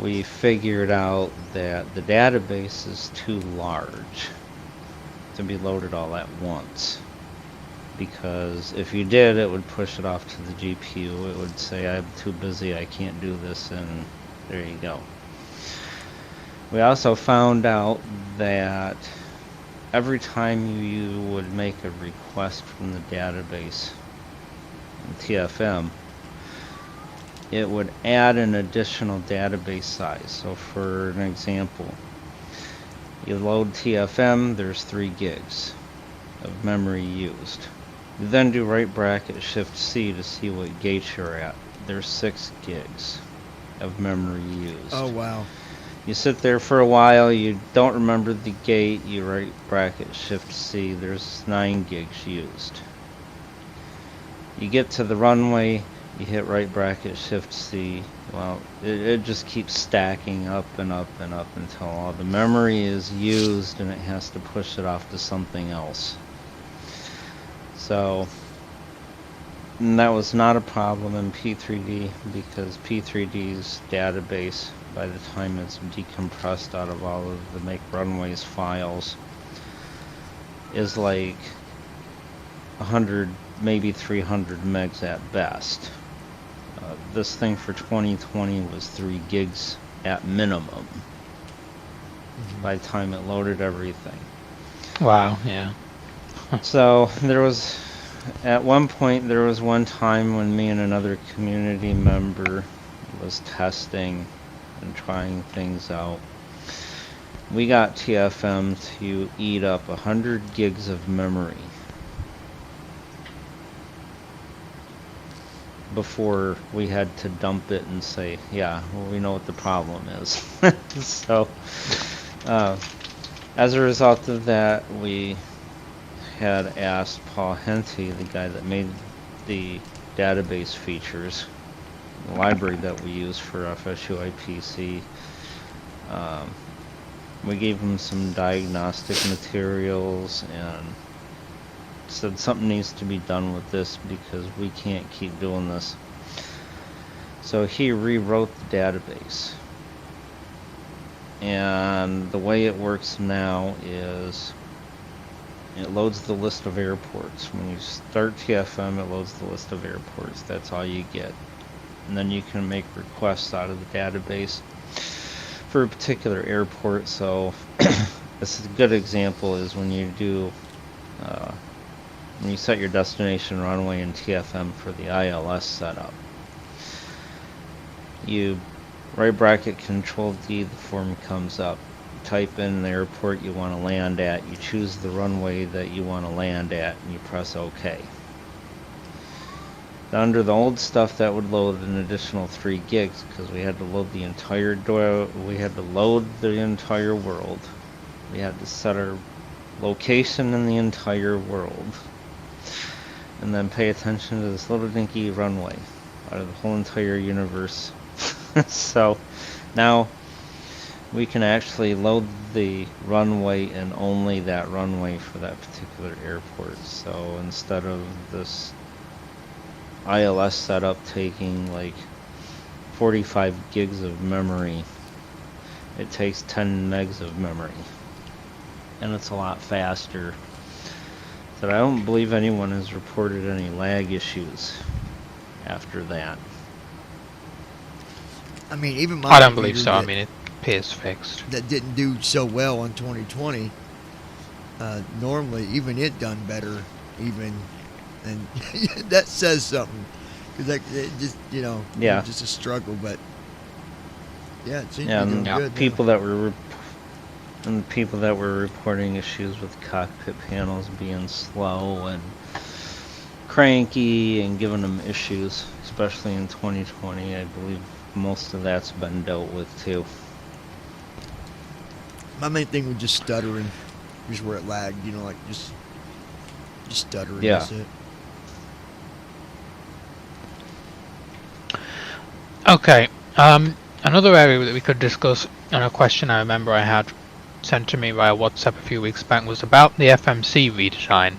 Speaker 8: we figured out that the database is too large to be loaded all at once. Because if you did, it would push it off to the GPU. It would say, I'm too busy, I can't do this, and there you go. We also found out that every time you would make a request from the database in TFM, it would add an additional database size. So for an example, you load TFM, there's 3 gigs of memory used. You then do right bracket shift C to see what gate you're at. There's 6 gigs of memory used.
Speaker 1: Oh wow.
Speaker 8: You sit there for a while, you don't remember the gate, you right bracket shift C, there's 9 gigs used. You get to the runway, you hit right bracket shift C, well, it just keeps stacking up and up and up until all the memory is used and it has to push it off to something else. So, and that was not a problem in P3D because P3D's database, by the time it's decompressed out of all of the Make Runways files, is like 100, maybe 300 megs at best. This thing for 2020 was 3 gigs at minimum by the time it loaded everything.
Speaker 7: Wow, yeah.
Speaker 8: So there was, at one point, there was one time when me and another community member was testing and trying things out. We got TFM to eat up 100 gigs of memory before we had to dump it and say, yeah, well, we know what the problem is. So, as a result of that, we had asked Paul Henty, the guy that made the database features, the library that we use for FSU IPC. We gave him some diagnostic materials and said something needs to be done with this because we can't keep doing this. So he rewrote the database. And the way it works now is it loads the list of airports. When you start TFM, it loads the list of airports. That's all you get. And then you can make requests out of the database for a particular airport. So this is a good example is when you do when you set your destination runway in TFM for the ILS setup. You right bracket Control D, the form comes up. Type in the airport you want to land at, you choose the runway that you want to land at, and you press OK. Under the old stuff, that would load an additional 3 gigs because we had to load the entire we had to load the entire world. We had to set our location in the entire world, and then pay attention to this little dinky runway out of the whole entire universe. So now we can actually load the runway and only that runway for that particular airport. So instead of this ILS setup taking like 45 gigs of memory, it takes 10 megs of memory, and it's a lot faster. So I don't believe anyone has reported any lag issues after that.
Speaker 1: I mean, even my
Speaker 7: I don't believe
Speaker 1: computer
Speaker 7: so. I
Speaker 1: that-
Speaker 7: mean, it appears fixed.
Speaker 1: that didn't do so well in 2020. Normally, even it done better, even, and that says something, because it just, it
Speaker 8: Yeah.
Speaker 1: was just a struggle. But yeah, it seems
Speaker 8: Yeah,
Speaker 1: to be doing
Speaker 8: and
Speaker 1: good.
Speaker 8: people that were people that were reporting issues with cockpit panels being slow and cranky and giving them issues, especially in 2020, I believe most of that's been dealt with too.
Speaker 1: My main thing was just stuttering, just where it lagged. Like just stuttering.
Speaker 8: Yeah.
Speaker 1: That's it.
Speaker 7: Okay. Another area that we could discuss, and a question I remember I had sent to me via WhatsApp a few weeks back, was about the FMC redesign.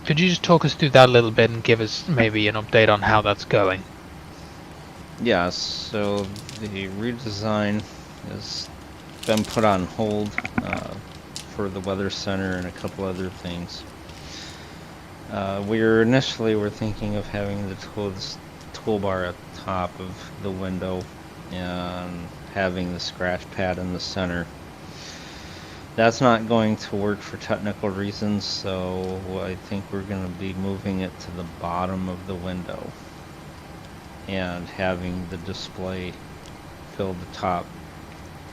Speaker 7: Could you just talk us through that a little bit and give us maybe an update on how that's going?
Speaker 8: Yeah, so the redesign has been put on hold for the Weather Center and a couple other things. We initially were thinking of having the toolbar at the top of the window and having the scratch pad in the center. That's not going to work for technical reasons, so I think we're going to be moving it to the bottom of the window and having the display fill the top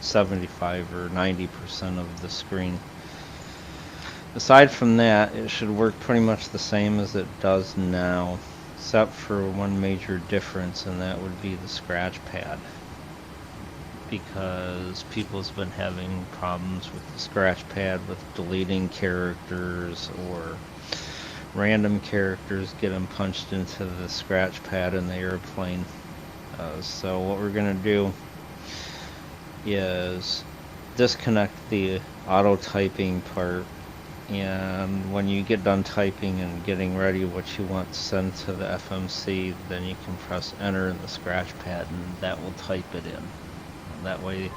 Speaker 8: 75 or 90% of the screen. Aside from that, it should work pretty much the same as it does now, except for one major difference, and that would be the scratch pad, because people's been having problems with the scratch pad with deleting characters or random characters, get them punched into the scratch pad in the airplane. So what we're gonna do is disconnect the auto typing part, and when you get done typing and getting ready what you want to send to the FMC, then you can press enter in the scratch pad and that will type it in. And that way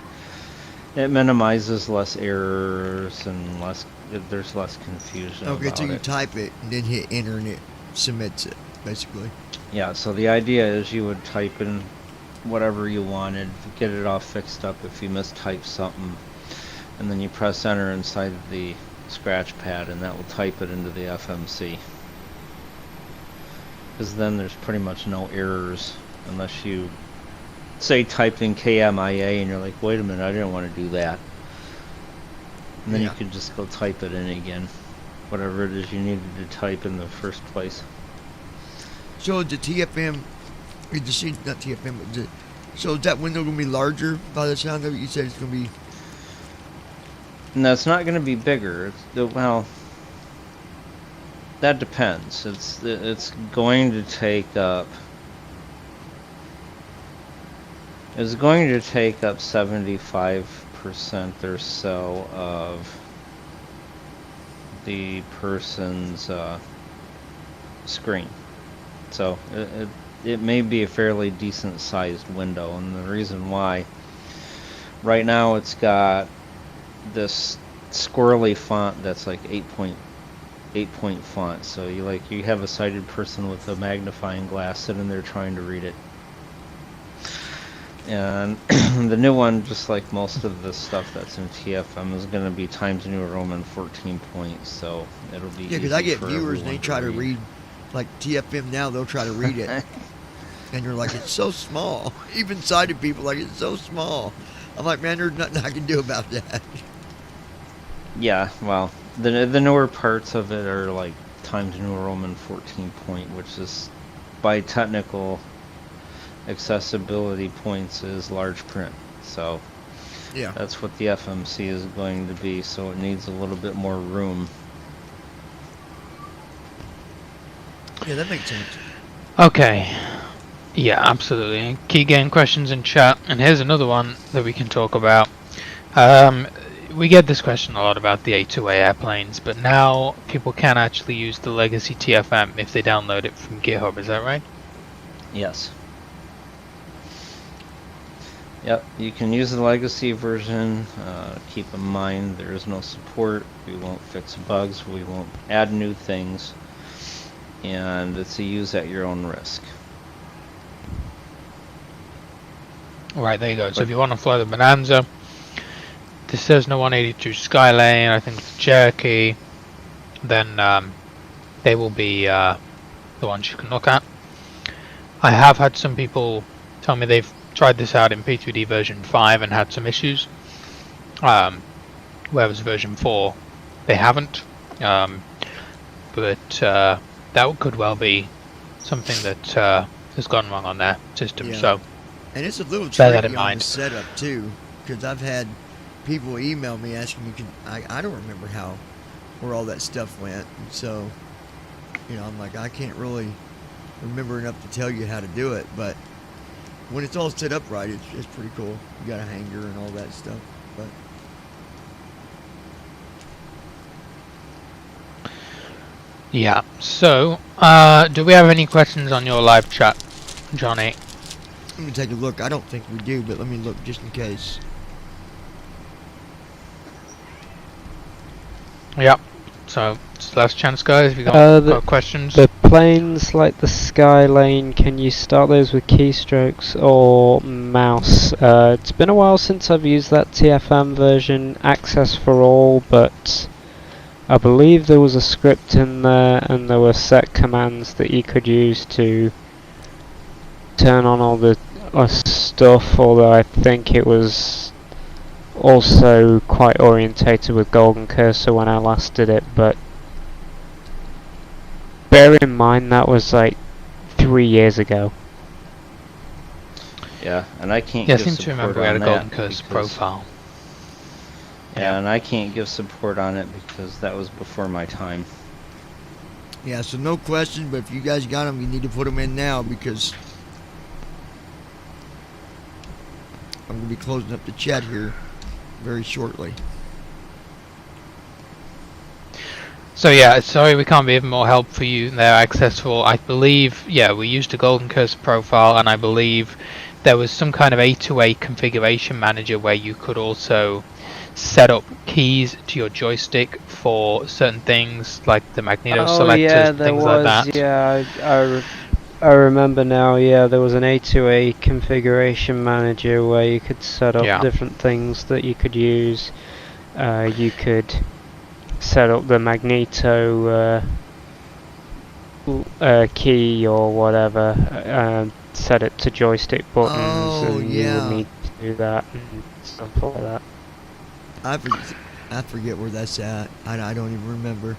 Speaker 8: it minimizes less errors and there's less confusion.
Speaker 1: Okay,
Speaker 8: about
Speaker 1: so you
Speaker 8: it.
Speaker 1: type it and then hit enter and it submits it, basically.
Speaker 8: Yeah, so the idea is you would type in whatever you wanted, get it all fixed up if you mistype something, and then you press enter inside the scratch pad and that will type it into the FMC. Because then there's pretty much no errors unless you say typed in KMIA and you're like, wait a minute, I didn't want to do that. And then you could just go type it in again, whatever it is you needed to type in the first place.
Speaker 1: So the TFM, not TFM, but so is that window going to be larger by the sound of it? You said it's going to be...
Speaker 8: No, it's not going to be bigger. Well, that depends. It's going to take up... It's going to take up 75% or so of the person's screen. So it may be a fairly decent sized window, and the reason why, right now it's got this squirrely font that's like 8-point font, so you have a sighted person with a magnifying glass sitting there trying to read it. And the new one, just like most of the stuff that's in TFM, is going to be Times New Roman 14 points, so it'll be
Speaker 1: Yeah, because I get viewers and they try to read, like TFM now, they'll try to read it. And you're like, it's so small. Even sighted people like, it's so small. I'm like, man, there's nothing I can do about that.
Speaker 8: Yeah, well, the newer parts of it are like Times New Roman 14 point, which is by technical accessibility points is large print. So
Speaker 1: yeah,
Speaker 8: that's what the FMC is going to be, so it needs a little bit more room.
Speaker 1: Yeah, that makes sense.
Speaker 7: Okay. Yeah, absolutely. Key game questions in chat, and here's another one that we can talk about. We get this question a lot about the A2A airplanes, but now people can actually use the legacy TFM if they download it from GitHub, is that right?
Speaker 8: Yes. Yep, you can use the legacy version. Keep in mind there is no support. We won't fix bugs. We won't add new things. And it's a use at your own risk.
Speaker 7: Right, there you go. So if you want to fly the Bonanza, this says no 182 Skylane, I think it's Cherokee, then they will be the ones you can look at. I have had some people tell me they've tried this out in P2D version 5 and had some issues, whereas version 4 they haven't, but that could well be something that has gone wrong on their system.
Speaker 1: Yeah.
Speaker 7: So
Speaker 1: and it's a little
Speaker 7: bear that
Speaker 1: tricky
Speaker 7: in
Speaker 1: on
Speaker 7: mind.
Speaker 1: the setup too, because I've had people email me asking me, I don't remember where all that stuff went, and so I'm like, I can't really remember enough to tell you how to do it, but when it's all set up right, it's pretty cool. You got a hanger and all that stuff, but
Speaker 7: yeah. So do we have any questions on your live chat, Johnny?
Speaker 1: let me take a look. I don't think we do, but let me look just in case.
Speaker 7: Yep. So it's the last chance, guys. If you got questions.
Speaker 6: The planes like the Skylane, can you start those with keystrokes or mouse? It's been a while since I've used that TFM version, Access for All, but I believe there was a script in there and there were set commands that you could use to turn on all the stuff, although I think it was also quite orientated with golden cursor when I last did it, but bear in mind that was like 3 years ago.
Speaker 8: Yeah, and I can't
Speaker 7: Yeah, I
Speaker 8: give
Speaker 7: seem to
Speaker 8: support
Speaker 7: remember we had a
Speaker 8: on
Speaker 7: golden
Speaker 8: that
Speaker 7: cursor
Speaker 8: because-
Speaker 7: profile.
Speaker 8: Yeah, and I can't give support on it because that was before my time.
Speaker 1: Yeah, so no question, but if you guys got them, you need to put them in now because I'm going to be closing up the chat here very shortly.
Speaker 7: So yeah, sorry we can't be of more help for you there, Accessible. I believe, yeah, we used a Golden Cursor profile, and I believe there was some kind of A2A configuration manager where you could also set up keys to your joystick for certain things, like the magneto selectors,
Speaker 6: yeah, there
Speaker 7: things
Speaker 6: was.
Speaker 7: like that.
Speaker 6: Yeah, I remember now. Yeah, there was an A2A configuration manager where you could set up
Speaker 7: Yeah.
Speaker 6: different things that you could use. You could set up the magneto key or whatever, set it to joystick buttons,
Speaker 1: Oh,
Speaker 6: and you
Speaker 1: yeah.
Speaker 6: would need to do that and stuff like that.
Speaker 1: I forget where that's at. I don't even remember.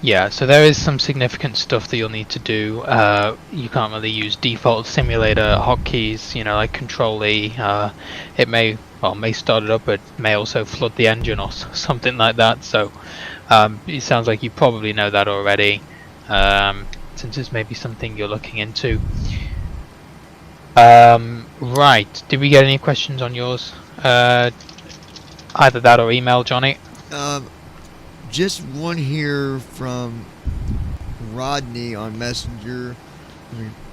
Speaker 7: Yeah, so there is some significant stuff that you'll need to do. You can't really use default simulator hotkeys, you know, like Control E. It may start it up, but may also flood the engine or something like that. So it sounds like you probably know that already, since it's maybe something you're looking into. Right, did we get any questions on yours? Either that or email, Johnny.
Speaker 1: Just one here from Rodney on Messenger.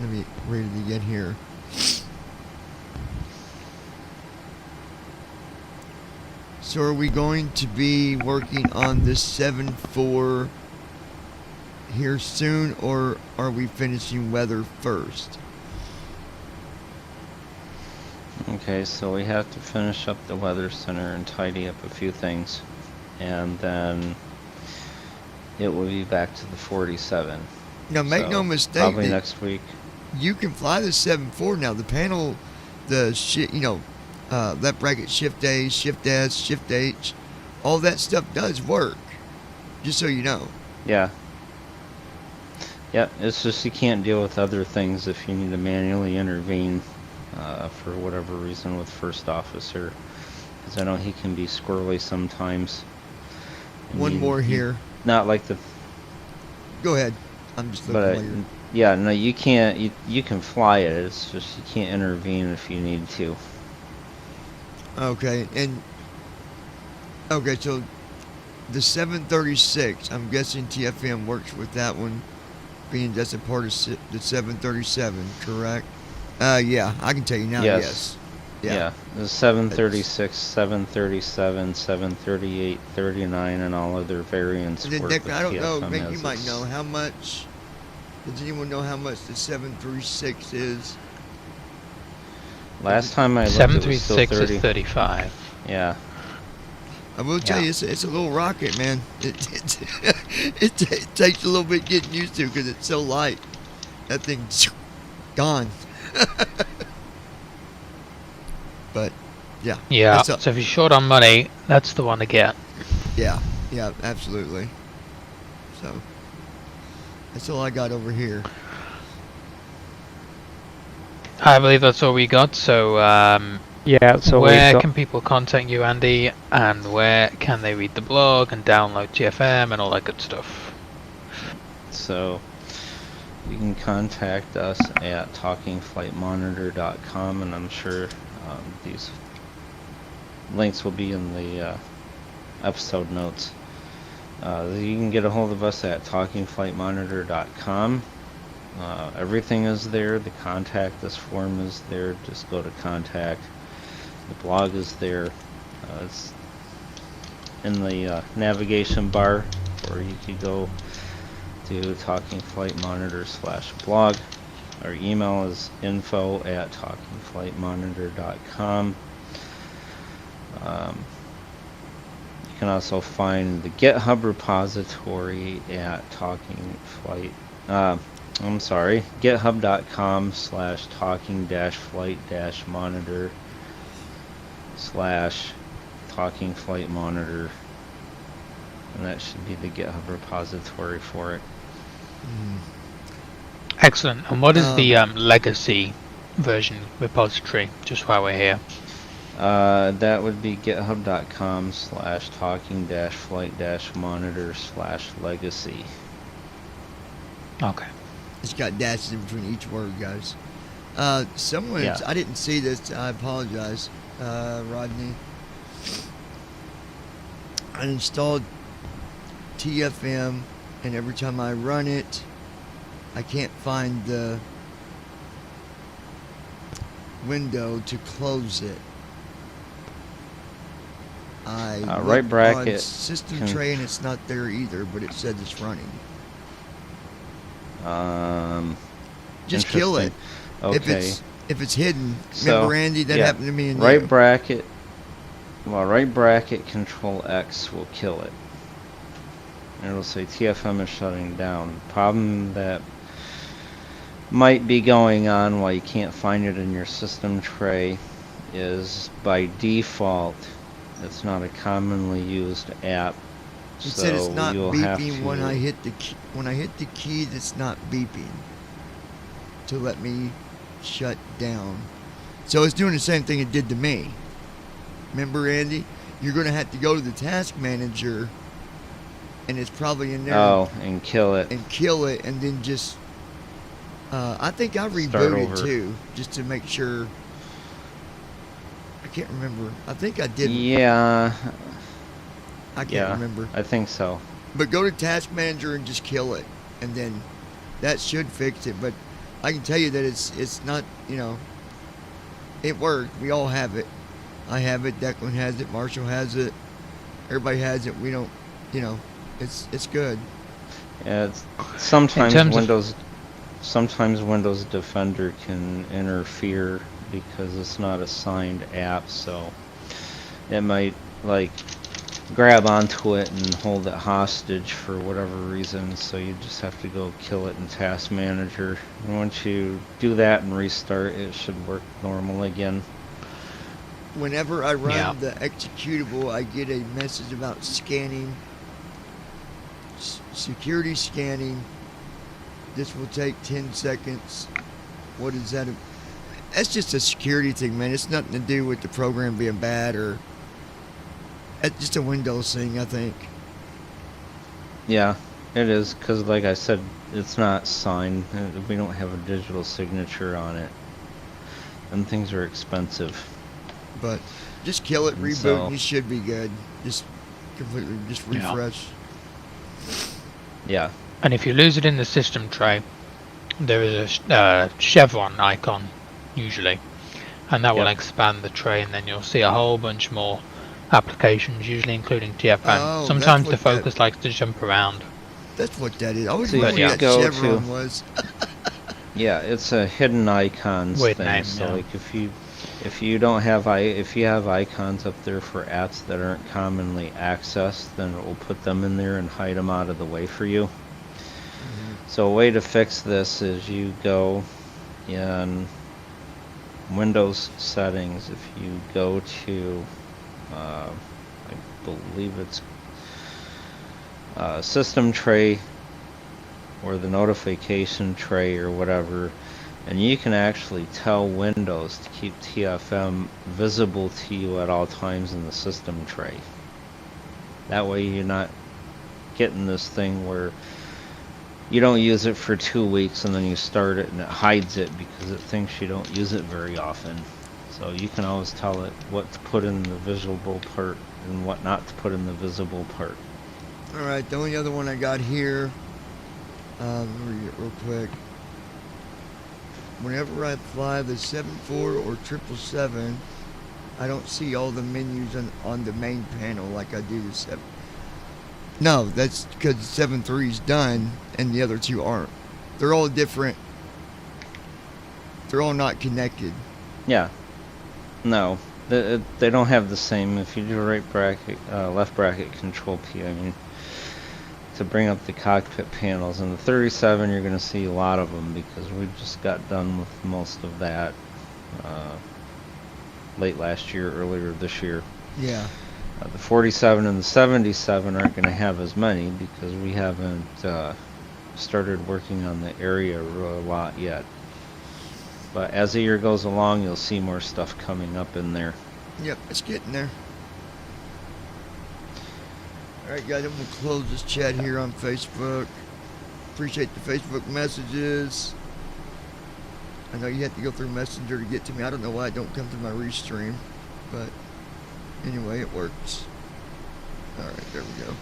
Speaker 1: Let me read it again here. So are we going to be working on this 7.4 here soon, or are we finishing weather first?
Speaker 8: Okay, so we have to finish up the weather center and tidy up a few things, and then it will be back to the 47.
Speaker 1: Now, make
Speaker 8: So,
Speaker 1: no mistake.
Speaker 8: probably next week.
Speaker 1: You can fly the 7.4 now. The panel, the shit, left bracket shift A, shift S, shift H, all that stuff does work. Just so you know.
Speaker 8: Yeah. Yeah, it's just you can't deal with other things if you need to manually intervene for whatever reason with first officer, because I know he can be squirrely sometimes.
Speaker 1: One more here.
Speaker 8: Not like the.
Speaker 1: Go ahead. I'm just looking later.
Speaker 8: Yeah, no, you can't. You can fly it. It's just you can't intervene if you need to.
Speaker 1: Okay, so the 736, I'm guessing TFM works with that one, being that's a part of the 737, correct? Yeah, I can tell you now. Yes.
Speaker 8: Yeah, the 736, 737, 738, 39, and all other variants
Speaker 1: And then,
Speaker 8: work
Speaker 1: Nick,
Speaker 8: with
Speaker 1: I don't know.
Speaker 8: TFM
Speaker 1: Maybe
Speaker 8: as
Speaker 1: you might
Speaker 8: its-
Speaker 1: know how much. Does anyone know how much the 736 is?
Speaker 8: Last time I looked, it was still
Speaker 7: 736
Speaker 8: 30.
Speaker 7: is 35.
Speaker 8: Yeah.
Speaker 1: I will tell you, it's a little rocket, man. It takes a little bit getting used to because it's so light. That thing's gone. But yeah.
Speaker 7: Yeah,
Speaker 1: that's
Speaker 7: so if you're short on money, that's the one to get.
Speaker 1: Yeah, absolutely. So that's all I got over here.
Speaker 7: I believe that's all we got, so
Speaker 6: Yeah, so
Speaker 7: where
Speaker 6: we've got,
Speaker 7: can people contact you, Andy, and where can they read the blog and download TFM and all that good stuff?
Speaker 8: So you can contact us at talkingflightmonitor.com, and I'm sure these links will be in the episode notes. You can get a hold of us at talkingflightmonitor.com. Everything is there. The contact us form is there. Just go to contact. The blog is there. It's in the navigation bar, or you could go to Talking Flight Monitor /blog. Our email is info@talkingflightmonitor.com. You can also find the GitHub repository at github.com/talking-flight-monitor/talking-flight-monitor, and that should be the GitHub repository for it.
Speaker 7: Excellent. And what is the legacy version repository, just while we're here?
Speaker 8: That would be github.com/talking-flight-monitor/legacy.
Speaker 7: Okay.
Speaker 1: It's got dashes in between each word, guys. Someone,
Speaker 8: Yeah.
Speaker 1: I didn't see this. I apologize, Rodney. I installed TFM, and every time I run it, I can't find the window to close it. I
Speaker 8: right
Speaker 1: looked
Speaker 8: bracket
Speaker 1: on system
Speaker 8: can-
Speaker 1: tray, and it's not there either, but it said it's running. Just kill it.
Speaker 8: Okay.
Speaker 1: If it's hidden.
Speaker 8: So,
Speaker 1: Remember, Andy, that
Speaker 8: yeah,
Speaker 1: happened to me and
Speaker 8: right
Speaker 1: you.
Speaker 8: bracket. Well, right bracket Control X will kill it. And it'll say TFM is shutting down. Problem that might be going on while you can't find it in your system tray is by default it's not a commonly used app.
Speaker 1: It said it's not
Speaker 8: you'll have
Speaker 1: beeping when
Speaker 8: to-
Speaker 1: I hit the key. When I hit the key, it's not beeping to let me shut down. So it's doing the same thing it did to me. Remember, Andy? You're going to have to go to the task manager, and it's probably in there.
Speaker 8: Oh, and kill it.
Speaker 1: And kill it, and then just. I think I
Speaker 8: Start
Speaker 1: rebooted
Speaker 8: over.
Speaker 1: too, just to make sure. I can't remember. I think I did.
Speaker 8: Yeah,
Speaker 1: I can't
Speaker 8: yeah,
Speaker 1: remember.
Speaker 8: I think so.
Speaker 1: But go to task manager and just kill it, and then that should fix it. But I can tell you that it's not, it worked. We all have it. I have it. Declan has it. Marshall has it. Everybody has it. We don't, it's good.
Speaker 8: Yeah, sometimes
Speaker 7: terms of-
Speaker 8: Windows Defender can interfere because it's not a signed app, so it might grab onto it and hold it hostage for whatever reason, so you just have to go kill it in Task Manager. And once you do that and restart, it should work normal again.
Speaker 1: Whenever I run
Speaker 7: Yeah.
Speaker 1: the executable, I get a message about scanning, security scanning. This will take 10 seconds. What is that? That's just a security thing, man. It's nothing to do with the program being bad or. It's just a Windows thing, I think.
Speaker 8: Yeah, it is, because like I said, it's not signed. We don't have a digital signature on it. And things are expensive.
Speaker 1: But just kill it,
Speaker 8: And
Speaker 1: reboot,
Speaker 8: so-
Speaker 1: and you should be good. Just completely, just
Speaker 7: Yeah.
Speaker 1: refresh.
Speaker 8: Yeah.
Speaker 7: And if you lose it in the system tray, there is a chevron icon, usually. And that will
Speaker 8: Yep.
Speaker 7: expand the tray, and then you'll see a whole bunch more applications, usually including TFM.
Speaker 1: Oh,
Speaker 7: Sometimes
Speaker 1: that's
Speaker 7: the
Speaker 1: what that-
Speaker 7: focus likes to jump around.
Speaker 1: That's what that is. I always
Speaker 8: So you
Speaker 1: wondered what that
Speaker 8: go
Speaker 1: chevron
Speaker 8: to-
Speaker 1: was.
Speaker 8: Yeah, it's a hidden icons
Speaker 7: Weird
Speaker 8: thing.
Speaker 7: name,
Speaker 8: So
Speaker 7: yeah.
Speaker 8: like if you don't have if you have icons up there for apps that aren't commonly accessed, then it will put them in there and hide them out of the way for you. So a way to fix this is you go in Windows settings. If you go to I believe it's system tray or the notification tray or whatever, and you can actually tell Windows to keep TFM visible to you at all times in the system tray. That way you're not getting this thing where you don't use it for 2 weeks and then you start it and it hides it because it thinks you don't use it very often. So you can always tell it what to put in the visible part and what not to put in the visible part.
Speaker 1: All right, the only other one I got here. Let me read it real quick. Whenever I fly the 74 or 777, I don't see all the menus on the main panel like I do the 7. No, that's because the 73 is done and the other two aren't. They're all different. They're all not connected.
Speaker 8: Yeah. No, they don't have the same. If you do right bracket, left bracket, Control P, I mean, to bring up the cockpit panels. In the 37, you're going to see a lot of them because we just got done with most of that late last year, earlier this year.
Speaker 1: Yeah.
Speaker 8: The 47 and the 77 aren't going to have as many because we haven't started working on the area a lot yet. But as the year goes along, you'll see more stuff coming up in there.
Speaker 1: Yep, it's getting there. Alright guys, I'm going to close this chat here on Facebook. Appreciate the Facebook messages. I know you have to go through Messenger to get to me. I don't know why it don't come through my restream. But anyway, it works. Alright, there we go.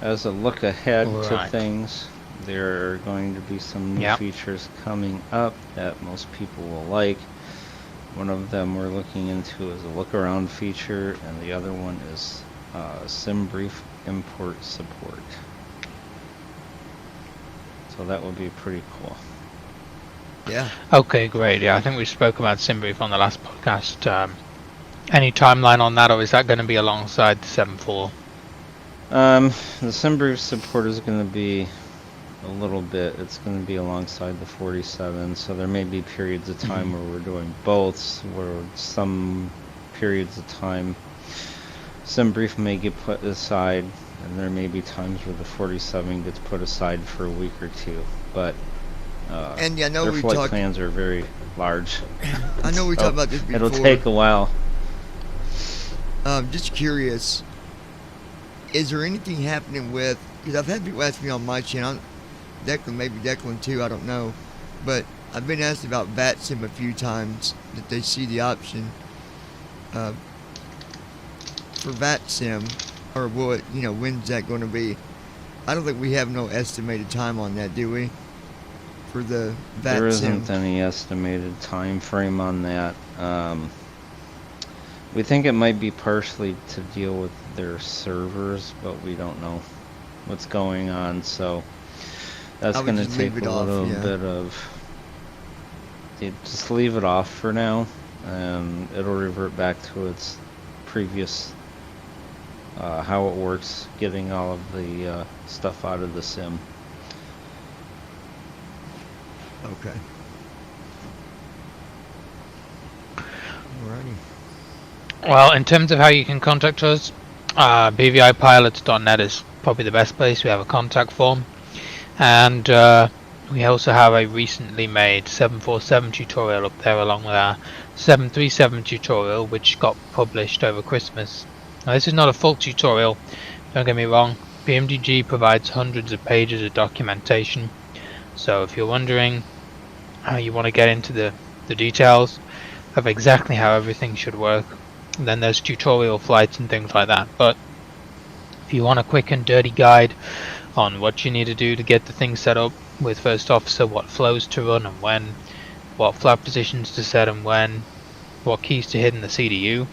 Speaker 8: As a look ahead to
Speaker 7: Right.
Speaker 8: things, there are going to be some new
Speaker 7: Yep.
Speaker 8: features coming up that most people will like. One of them we're looking into is a look around feature, and the other one is SimBrief import support. So that would be pretty cool.
Speaker 1: Yeah.
Speaker 7: Okay, great. Yeah, I think we spoke about SimBrief on the last podcast. Any timeline on that, or is that going to be alongside the 7.4?
Speaker 8: The SimBrief support is going to be a little bit. It's going to be alongside the 47, so there may be periods of time where we're doing both, where some periods of time SimBrief may get put aside, and there may be times where the 47 gets put aside for a week or two. But
Speaker 1: And yeah, I know
Speaker 8: their
Speaker 1: we
Speaker 8: flight
Speaker 1: talked.
Speaker 8: plans are very large.
Speaker 1: I know we
Speaker 8: So
Speaker 1: talked about this before.
Speaker 8: it'll take a while.
Speaker 1: Just curious, is there anything happening with, because I've had people ask me on my channel, Declan, maybe Declan too, I don't know, but I've been asked about VATSIM a few times, that they see the option for VATSIM, or what, when's that going to be? I don't think we have no estimated time on that, do we? For the VATSIM.
Speaker 8: There isn't any estimated time frame on that. We think it might be partially to deal with their servers, but we don't know what's going on, so that's
Speaker 1: I would
Speaker 8: going to
Speaker 1: just
Speaker 8: take
Speaker 1: leave it
Speaker 8: a
Speaker 1: off,
Speaker 8: little
Speaker 1: yeah.
Speaker 8: bit of... just leave it off for now, and it'll revert back to its previous how it works, getting all of the stuff out of the sim.
Speaker 1: Okay. Alrighty.
Speaker 7: Well, in terms of how you can contact us, bvipilots.net is probably the best place. We have a contact form, and we also have a recently made 747 tutorial up there, along with our 737 tutorial, which got published over Christmas. Now, this is not a full tutorial, don't get me wrong. BMDG provides hundreds of pages of documentation, so if you're wondering how you want to get into the details of exactly how everything should work, then there's tutorial flights and things like that. But if you want a quick and dirty guide on what you need to do to get the thing set up with First Officer, what flows to run and when, what flight positions to set and when, what keys to hit in the CDU,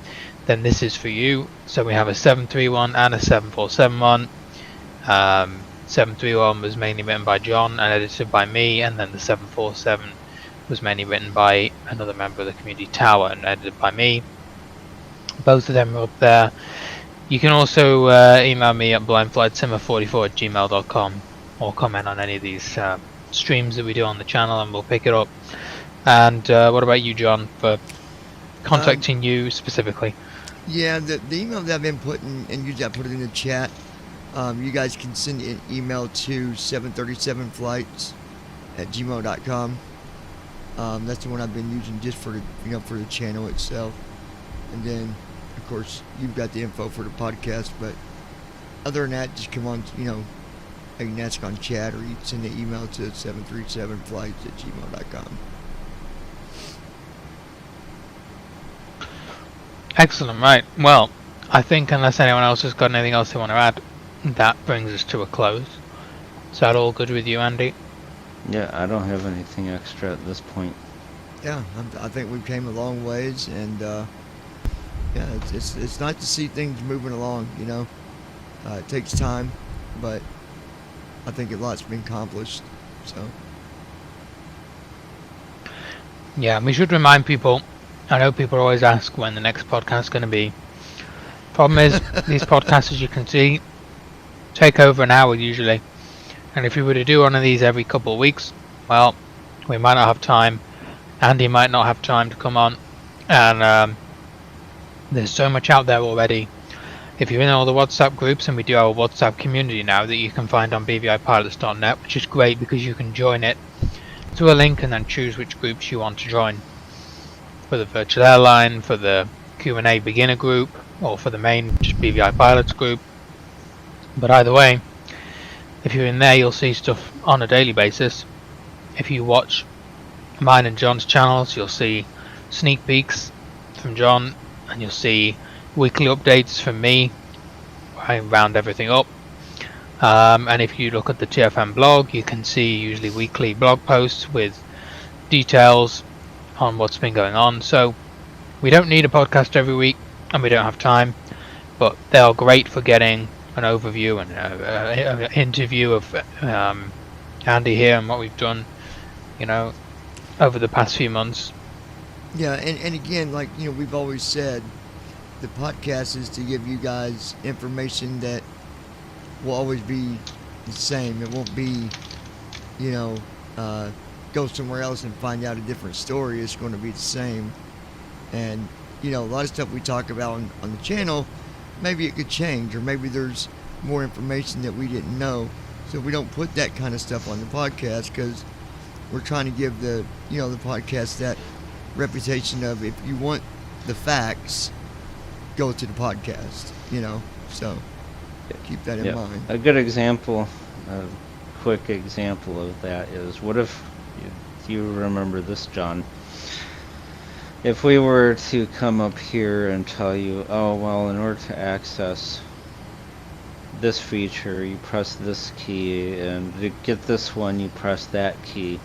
Speaker 7: then this is for you. So we have a 731 and a 747 one. 731 was mainly written by John and edited by me, and then the 747 was mainly written by another member of the community tower and edited by me. Both of them are up there. You can also email me at blindflightsimmer44@gmail.com or comment on any of these streams that we do on the channel, and we'll pick it up. And what about you, John, for contacting you specifically?
Speaker 1: Yeah, the email that I've been putting, and usually I put it in the chat, you guys can send an email to 737flights@gmail.com. That's the one I've been using just for the, for the channel itself. And then, of course, you've got the info for the podcast, but other than that, just come on, you can ask on chat, or you can send an email to 737flights@gmail.com.
Speaker 7: Excellent, right. Well, I think unless anyone else has got anything else they want to add, that brings us to a close. Is that all good with you, Andy?
Speaker 8: Yeah, I don't have anything extra at this point.
Speaker 1: Yeah, I think we've came a long ways, and yeah, it's nice to see things moving along. It takes time, but I think a lot's been accomplished. So
Speaker 7: Yeah, we should remind people. I know people always ask when the next podcast is going to be. Problem is, these podcasts, as you can see, take over an hour usually. And if we were to do one of these every couple of weeks, well, we might not have time. Andy might not have time to come on. And there's so much out there already. If you're in all the WhatsApp groups, and we do have a WhatsApp community now that you can find on bvipilots.net, which is great because you can join it through a link and then choose which groups you want to join. for the virtual airline, for the Q&A beginner group, or for the main just BVI pilots group. But either way, if you're in there, you'll see stuff on a daily basis. If you watch mine and John's channels, you'll see sneak peeks from John, and you'll see weekly updates from me where I round everything up. And if you look at the TFM blog, you can see usually weekly blog posts with details on what's been going on. So we don't need a podcast every week, and we don't have time, but they are great for getting an overview and an interview of Andy here and what we've done, over the past few months.
Speaker 1: Yeah, and again, like, we've always said, the podcast is to give you guys information that will always be the same. It won't be, go somewhere else and find out a different story. It's going to be the same. And, a lot of stuff we talk about on the channel, maybe it could change, or maybe there's more information that we didn't know. So we don't put that kind of stuff on the podcast because we're trying to give the podcast that reputation of, if you want the facts, go to the podcast, so keep that in mind.
Speaker 8: A good example, a quick example of that is, what if you remember this, John? If we were to come up here and tell you, oh, well, in order to access this feature, you press this key, and to get this one, you press that key.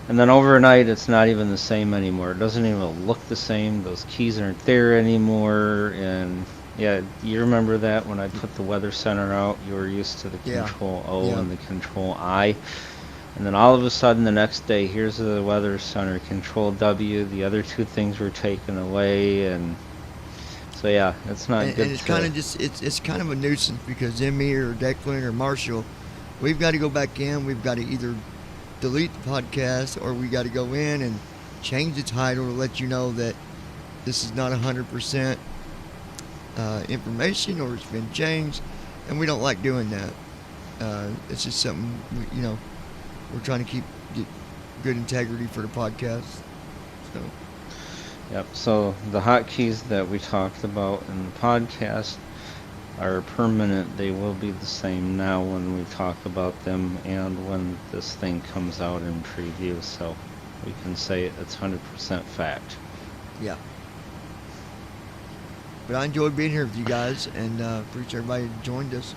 Speaker 8: And then overnight, it's not even the same anymore. It doesn't even look the same. Those keys aren't there anymore. And yeah, you remember that when I put the weather center out, you were used to the control O and the control I. And then all of a sudden the next day, here's the weather center, control W. The other two things were taken away. And so yeah, it's not good.
Speaker 1: And it's kind of just, it's kind of a nuisance because Emmy or Declan or Marshall, we've got to go back in. We've got to either delete the podcast, or we got to go in and change the title to let you know that this is not 100% information, or it's been changed, and we don't like doing that. It's just something we're trying to keep good integrity for the podcast. So
Speaker 8: yep. So the hotkeys that we talked about in the podcast are permanent. They will be the same now when we talk about them and when this thing comes out in preview, so we can say it's 100% fact.
Speaker 1: Yeah. But I enjoyed being here with you guys, and appreciate everybody who joined us,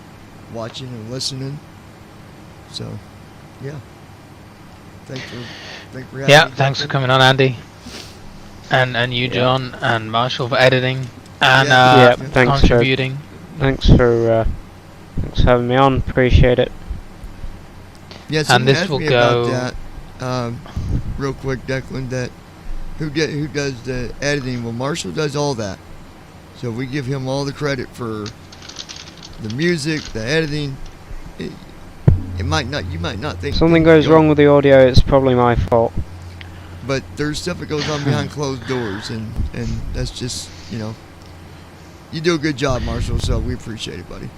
Speaker 1: watching and listening. So, yeah. Thanks for having me.
Speaker 7: Thanks for coming on, Andy. And you, John, and Marshall, for editing and
Speaker 6: thanks
Speaker 7: contributing.
Speaker 6: Thanks for having me on. Appreciate it.
Speaker 1: Yeah,
Speaker 7: and this will go
Speaker 1: about that. Real quick, Declan. That who does the editing? Well, Marshall does all that, so we give him all the credit for the music, the editing. You might not think
Speaker 6: something goes wrong with the audio. It's probably my fault.
Speaker 1: But there's stuff that goes on behind closed doors, and that's just you do a good job, Marshall. So we appreciate it, buddy.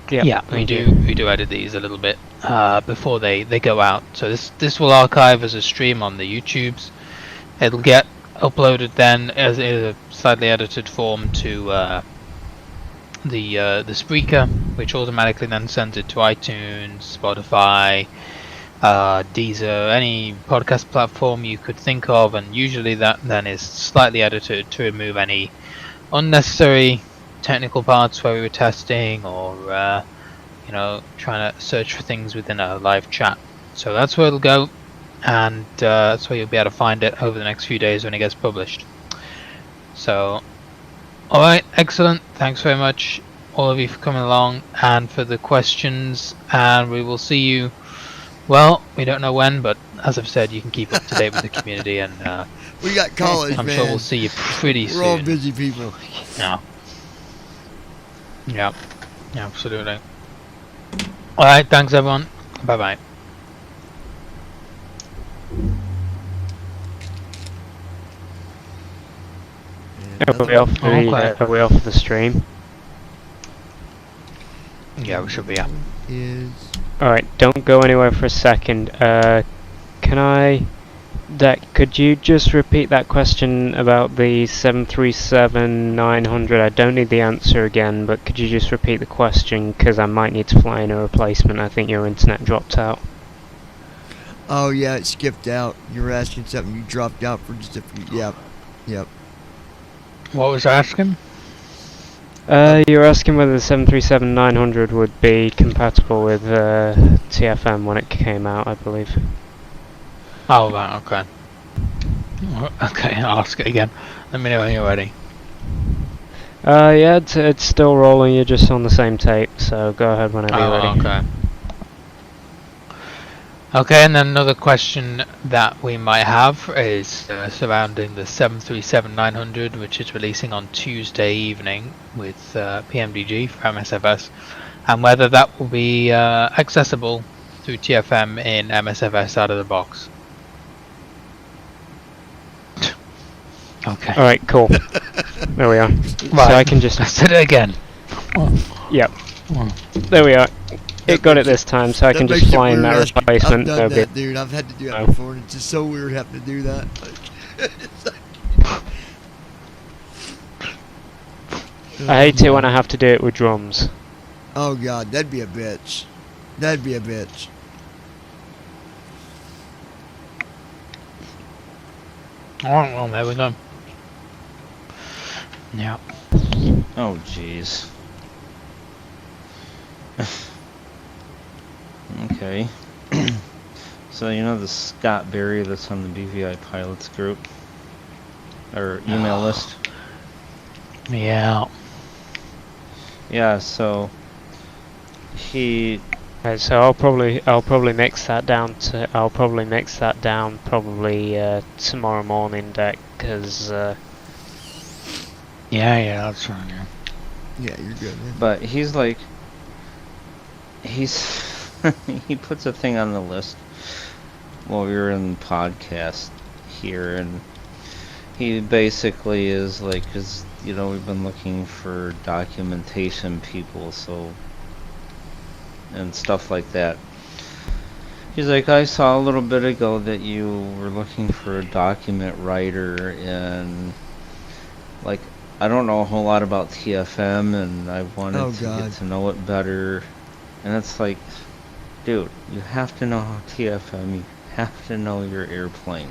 Speaker 7: Yeah, we do edit these a little bit before they go out. So this will archive as a stream on the YouTubes. It'll get uploaded then as a slightly edited form to the Spreaker, which automatically then sends it to iTunes, Spotify, Deezer, any podcast platform you could think of, and usually that then is slightly edited to remove any unnecessary technical parts where we were testing or trying to search for things within a live chat. So that's where it'll go, and that's where you'll be able to find it over the next few days when it gets published. So alright, excellent. Thanks very much all of you for coming along and for the questions, and we will see you, well, we don't know when, but as I've said, you can keep up to date with the community, and
Speaker 1: we got college,
Speaker 7: I'm
Speaker 1: man.
Speaker 7: sure we'll see you pretty soon.
Speaker 1: We're all busy people.
Speaker 7: Yeah, absolutely. Alright, thanks everyone. Bye bye.
Speaker 6: Are we off the stream?
Speaker 7: Yeah, we should be. Yeah.
Speaker 1: Is
Speaker 6: Alright, don't go anywhere for a second. Can I Deck, could you just repeat that question about the 737-900? I don't need the answer again, but could you just repeat the question, because I might need to fly in a replacement. I think your internet dropped out.
Speaker 1: Oh yeah, it skipped out. You were asking something. You dropped out for just a few. Yep.
Speaker 7: What was I asking?
Speaker 6: You were asking whether the 737-900 would be compatible with TFM when it came out, I believe.
Speaker 7: Oh, right, okay. Okay, I'll ask it again. Let me know when you're ready.
Speaker 6: Yeah, it's still rolling. You're just on the same tape, so go ahead whenever you're ready.
Speaker 7: Okay. Okay, and then another question that we might have is surrounding the 737-900, which is releasing on Tuesday evening with PMDG for MSFS, and whether that will be accessible through TFM in MSFS out of the box. Okay.
Speaker 6: Alright, cool. There we are.
Speaker 7: Right.
Speaker 6: So I can just...
Speaker 7: I said it again.
Speaker 6: Yep. There we are. It got it this time, so I can just fly in that replacement.
Speaker 1: I've done that, dude. I've had to do that before, and it's just so weird having to do that.
Speaker 6: I hate it when I have to do it with drums.
Speaker 1: Oh god, that'd be a bitch. That'd be a bitch.
Speaker 7: Alright, well, there we go. Yeah.
Speaker 8: Oh, jeez. Okay. So you know the Scott Berry that's on the BVI pilots group? Or email list?
Speaker 7: Yeah.
Speaker 8: Yeah, so he
Speaker 6: Okay, so I'll probably mix that down tomorrow morning, Deck, because
Speaker 7: Yeah, that's right.
Speaker 1: Yeah, you're good, man.
Speaker 8: but he's like he puts a thing on the list while we were in the podcast here, and he basically is like, cause you know we've been looking for documentation people, so and stuff like that. He's like, I saw a little bit ago that you were looking for a document writer, and like I don't know a whole lot about TFM, and I wanted to get to know it better. And it's like, dude, you have to know TFM, you have to know your airplane.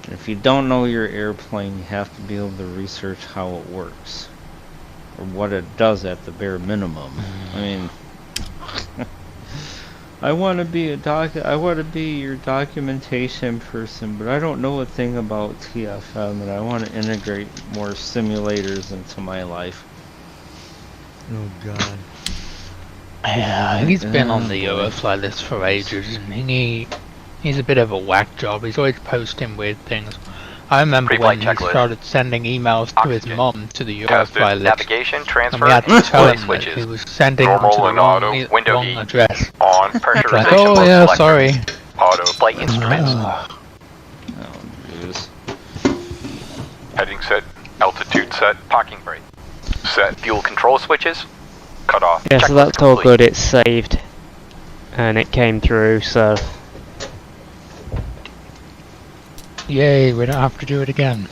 Speaker 8: And if you don't know your airplane, you have to be able to research how it works. Or what it does at the bare minimum. I mean, I want to be your documentation person, but I don't know a thing about TFM, and I want to integrate more simulators into my life.
Speaker 1: Oh god.
Speaker 7: Yeah, he's been on the Eurofly list for ages, and he's a bit of a whack job. He's always posting weird things. I remember when he started sending emails to his mom to the Eurofly list,
Speaker 9: navigation, transfer,
Speaker 7: and we had to tell him that
Speaker 9: switches.
Speaker 7: he was sending them to the wrong address.
Speaker 9: On pressurization
Speaker 7: Like, oh yeah,
Speaker 9: selector.
Speaker 7: sorry.
Speaker 9: Auto flight instruments.
Speaker 8: Oh, jeez.
Speaker 9: Heading set. Altitude set. Parking brake. Set. Fuel control switches. Cut off.
Speaker 6: yeah, so
Speaker 9: Checklist
Speaker 6: that's all
Speaker 9: complete.
Speaker 6: good. It's saved, and it came through. So
Speaker 7: Yay, we don't have to do it again.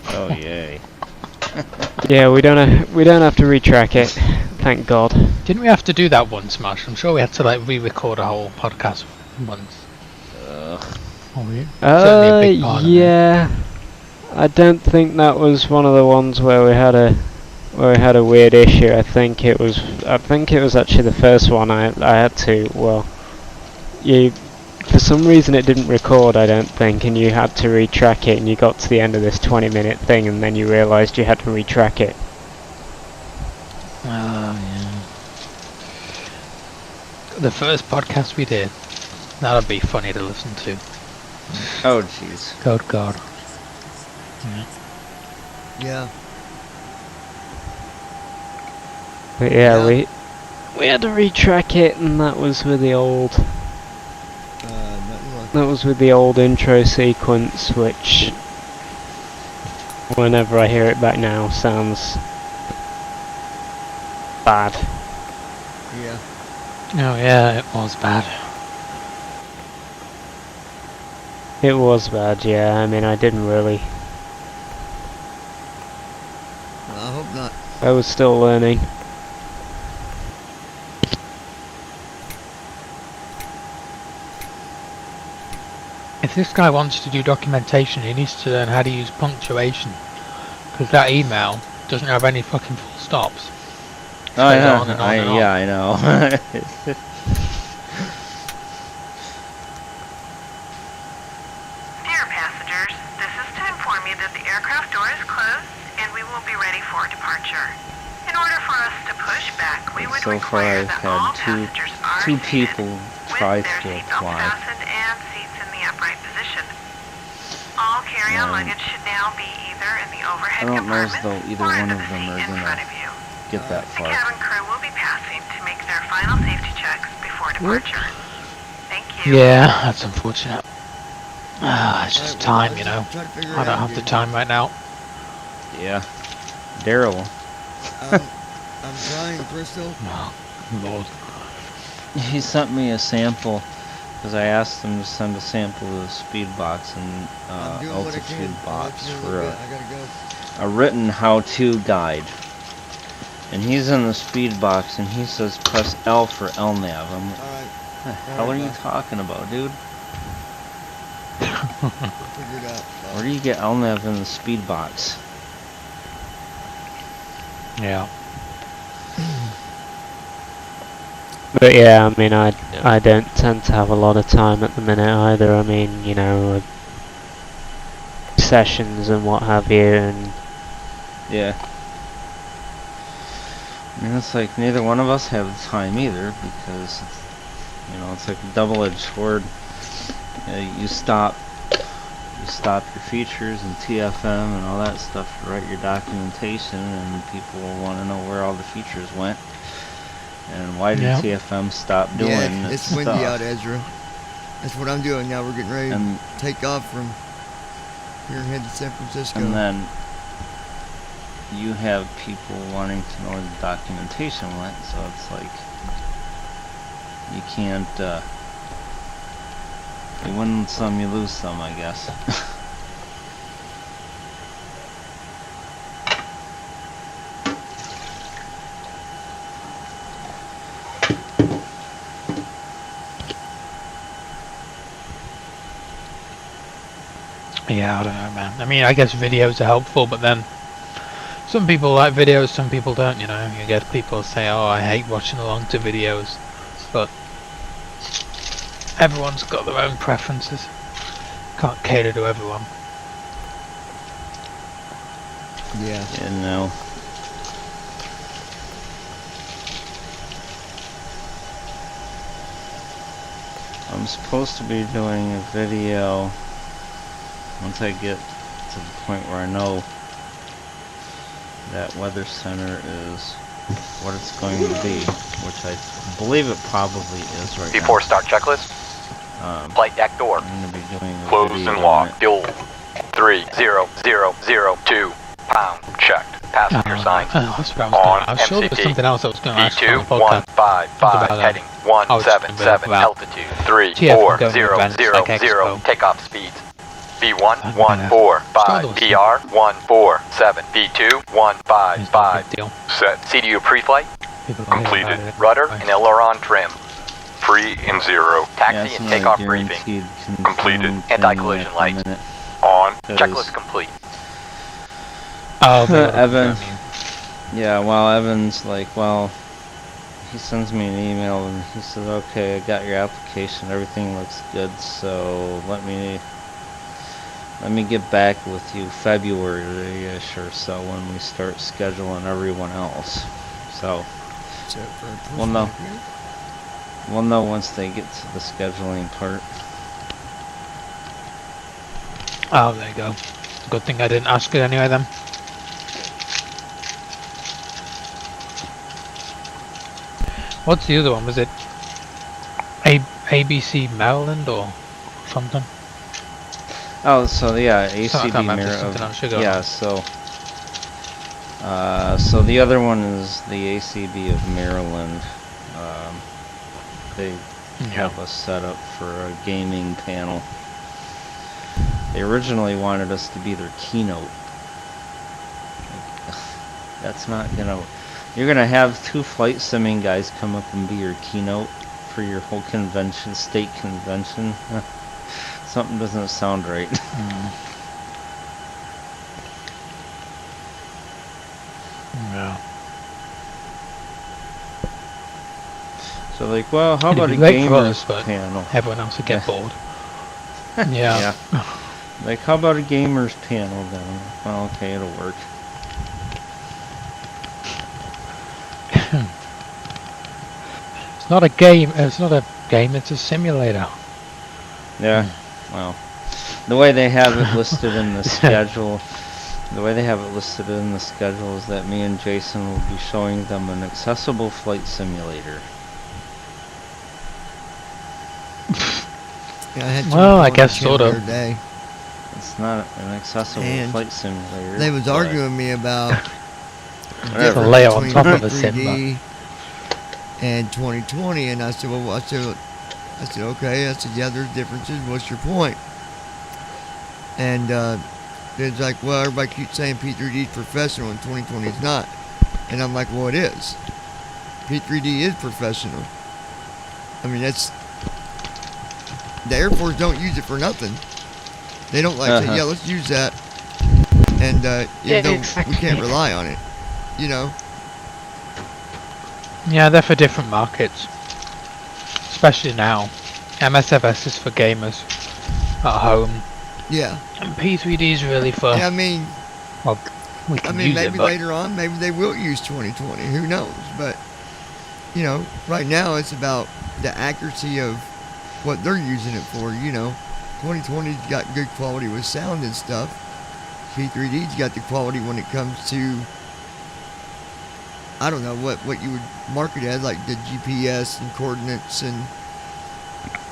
Speaker 8: Oh yay.
Speaker 6: yeah, we don't have to retrack it. Thank God.
Speaker 7: Didn't we have to do that once, Mash? I'm sure we had to like re-record a whole podcast once.
Speaker 8: Ugh.
Speaker 7: Certainly a big part of it.
Speaker 6: Yeah. I don't think that was one of the ones where we had a weird issue. I think it was actually the first one I had to, well, for some reason it didn't record, I don't think, and you had to retrack it, and you got to the end of this 20-minute thing, and then you realised you had to retrack it.
Speaker 7: Oh yeah. The first podcast we did. That'll be funny to listen to.
Speaker 8: Oh jeez.
Speaker 7: Good God.
Speaker 1: Yeah.
Speaker 6: But yeah, we had to retrack it, and that was with the old intro sequence, which whenever I hear it back now sounds bad.
Speaker 1: Yeah.
Speaker 7: Oh yeah, it was bad.
Speaker 6: It was bad, yeah. I mean, I didn't really.
Speaker 1: I hope not.
Speaker 6: I was still learning.
Speaker 7: If this guy wants to do documentation, he needs to learn how to use punctuation. Because that email doesn't have any fucking full stops.
Speaker 8: Oh
Speaker 7: Goes
Speaker 8: yeah,
Speaker 7: on and on and on.
Speaker 8: yeah, I know.
Speaker 10: Dear passengers, this is to inform you that the aircraft door is closed and we will be ready for departure. In order for us to push back, we would
Speaker 8: So far
Speaker 10: require
Speaker 8: I've
Speaker 10: that
Speaker 8: had
Speaker 10: all
Speaker 8: two
Speaker 10: passengers are
Speaker 8: two
Speaker 10: seated
Speaker 8: people try
Speaker 10: with their
Speaker 8: to
Speaker 10: seatbelts
Speaker 8: apply.
Speaker 10: fastened and seats in the upright position. All carry-on luggage should now be either in the overhead
Speaker 8: I don't know as
Speaker 10: compartment
Speaker 8: though either
Speaker 10: or
Speaker 8: one
Speaker 10: under
Speaker 8: of
Speaker 10: the
Speaker 8: them
Speaker 10: seat
Speaker 8: are
Speaker 10: in front
Speaker 8: gonna
Speaker 10: of you.
Speaker 8: get that
Speaker 10: The
Speaker 8: far.
Speaker 10: cabin crew will be passing to make their final safety checks before departure. Thank you.
Speaker 7: Yeah, that's unfortunate. It's just time, you know. I don't have the time right now.
Speaker 8: Yeah, Daryl.
Speaker 1: I'm trying, Crystal.
Speaker 7: Oh, Lord.
Speaker 8: He sent me a sample because I asked him to send a sample of the speed box and
Speaker 1: I'm doing what I
Speaker 8: altitude
Speaker 1: can. I'll let
Speaker 8: box
Speaker 1: you know in a
Speaker 8: for
Speaker 1: little bit. I gotta go.
Speaker 8: a written how-to guide. And he's in the speed box and he says press L for LNAV. I'm like,
Speaker 1: Alright.
Speaker 8: what the hell are you talking about, dude?
Speaker 1: We'll figure it out.
Speaker 8: Where do you get LNAV in the speed box?
Speaker 7: Yeah.
Speaker 6: But yeah, I mean, I don't tend to have a lot of time at the minute either. I mean, you know, sessions and what have you, and
Speaker 8: Yeah. I mean, it's like neither one of us have the time either because, you know, it's like a double-edged sword. You stop your features and TFM and all that stuff to write your documentation, and people will want to know where all the features went and why did TFM stop doing
Speaker 1: Yeah, it's
Speaker 8: stuff.
Speaker 1: windy out, Ezra. That's what I'm doing now. We're getting ready
Speaker 8: And-
Speaker 1: to take off from here and head to San Francisco.
Speaker 8: And then you have people wanting to know where the documentation went, so it's like you can't. You win some, you lose some, I guess.
Speaker 7: Yeah, I don't know, man. I mean, I guess videos are helpful, but then some people like videos, some people don't, you know. You get people say, oh, I hate watching along to videos, but everyone's got their own preferences. Can't cater to everyone.
Speaker 1: Yeah.
Speaker 8: You know. I'm supposed to be doing a video once I get to the point where I know that Weather Center is what it's going to be, which I believe it probably is right
Speaker 9: Before
Speaker 8: now.
Speaker 9: start checklist. Flight deck door.
Speaker 8: I'm going to be doing a
Speaker 9: Closed
Speaker 8: video
Speaker 9: and
Speaker 8: on
Speaker 9: locked.
Speaker 8: it.
Speaker 9: Fuel 30002 pound. Checked. Passenger signs.
Speaker 7: That's what I was
Speaker 9: On
Speaker 7: going. I was sure there was
Speaker 9: MCT.
Speaker 7: something else I was going to ask on the
Speaker 9: B2
Speaker 7: podcast.
Speaker 9: 155
Speaker 7: about,
Speaker 9: heading
Speaker 7: I was just gonna
Speaker 9: 177
Speaker 7: about
Speaker 9: altitude
Speaker 7: TF going to events like
Speaker 9: 34000
Speaker 7: Expo.
Speaker 9: takeoff speeds. B1
Speaker 7: Yeah.
Speaker 9: 145 PR 147 B2
Speaker 7: It's not a
Speaker 9: 155
Speaker 7: big deal.
Speaker 9: set CDU pre-flight
Speaker 7: People don't hear
Speaker 9: completed.
Speaker 7: about it.
Speaker 9: Rudder
Speaker 7: Right.
Speaker 9: and aileron trim. Free and zero.
Speaker 8: Yeah,
Speaker 9: Taxi
Speaker 8: it's
Speaker 9: and
Speaker 8: not a
Speaker 9: takeoff briefing.
Speaker 8: guaranteed
Speaker 9: Completed.
Speaker 8: confirmed thing
Speaker 9: Anti-collision
Speaker 8: at the
Speaker 9: lights.
Speaker 8: minute.
Speaker 9: On.
Speaker 8: Because-
Speaker 9: Checklist complete.
Speaker 7: Oh, they
Speaker 8: Evan.
Speaker 7: I mean,
Speaker 8: Yeah, well, Evan's like, well, he sends me an email and he says, okay, I got your application, everything looks good, so let me get back with you February-ish or so when we start scheduling everyone else. So, we'll know. We'll know once they get to the scheduling part.
Speaker 7: oh, there you go. Good thing I didn't ask it anyway then. What's the other one? Was it ABC Maryland or something?
Speaker 8: Oh, so yeah,
Speaker 7: So I
Speaker 8: ACB
Speaker 7: can't remember,
Speaker 8: Mirror.
Speaker 7: something else you got
Speaker 8: Yeah,
Speaker 7: on.
Speaker 8: so the other one is the ACB of Maryland. They
Speaker 7: Yeah.
Speaker 8: have us set up for a gaming panel. They originally wanted us to be their keynote. That's not gonna... You're gonna have 2 flight simming guys come up and be your keynote for your whole convention, state convention. Something doesn't sound right.
Speaker 7: Yeah.
Speaker 8: So like, well, how
Speaker 7: It'd
Speaker 8: about
Speaker 7: be
Speaker 8: a
Speaker 7: great for
Speaker 8: gamers
Speaker 7: us, but
Speaker 8: panel?
Speaker 7: everyone else would get bored. Yeah.
Speaker 8: Like, how about a gamers panel then? Well, okay, it'll work.
Speaker 7: It's not a game. It's not a game. It's a simulator.
Speaker 8: Yeah. Well, the way they have it listed in the schedule, is that me and Jason will be showing them an accessible flight simulator.
Speaker 1: Yeah, I had
Speaker 7: Well, I guess sort of.
Speaker 1: Day.
Speaker 8: It's not an accessible
Speaker 1: And
Speaker 8: flight simulator.
Speaker 1: They was
Speaker 8: but-
Speaker 1: arguing with me about the
Speaker 8: Whatever.
Speaker 1: difference
Speaker 7: Lay on
Speaker 1: between
Speaker 7: top of a
Speaker 1: 3D and 2020, and I said, well, I said, okay. I said, yeah, there's differences. What's your point? And it's like, well, everybody keeps saying P3D is professional and 2020 is not. And I'm like, well, it is. P3D is professional. I mean, that's... The Air Force don't use it for nothing. They don't like say, yeah, let's use that. And
Speaker 7: Yeah,
Speaker 1: though
Speaker 7: exactly.
Speaker 1: we can't rely on it. You know?
Speaker 7: Yeah, they're for different markets. Especially now. MSFS is for gamers at home.
Speaker 1: Yeah.
Speaker 7: And P3D is really for...
Speaker 1: Yeah, I mean...
Speaker 7: Well, we can use
Speaker 1: maybe
Speaker 7: it, but...
Speaker 1: later on, maybe they will use 2020. Who knows? But, you know, right now it's about the accuracy of what they're using it for, you know. 2020's got good quality with sound and stuff. P3D's got the quality when it comes to, I don't know, what you would mark it as, like the GPS and coordinates, and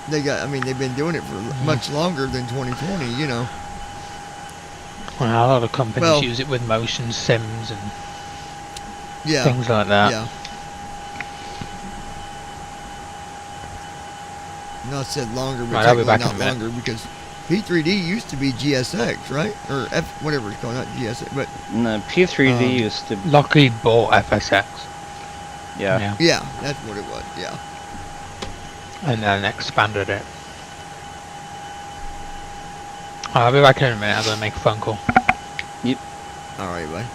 Speaker 1: they've been doing it for much longer than 2020, you know.
Speaker 7: Well, a lot of companies
Speaker 1: Well,
Speaker 7: use it with motion sims and
Speaker 1: Yeah.
Speaker 7: things like that.
Speaker 1: Yeah. No, I said longer, but
Speaker 7: Right, I'll be
Speaker 1: technically
Speaker 7: back in
Speaker 1: not
Speaker 7: a minute.
Speaker 1: longer because P3D used to be GSX, right? Or F, whatever it's called, not GSX, but
Speaker 8: No, P3D used to...
Speaker 7: Lockheed bought FSX.
Speaker 8: Yeah.
Speaker 1: yeah, that's what it was. Yeah.
Speaker 7: And then expanded it. I'll be back in a minute. I'm gonna make a phone call.
Speaker 1: All right, bud.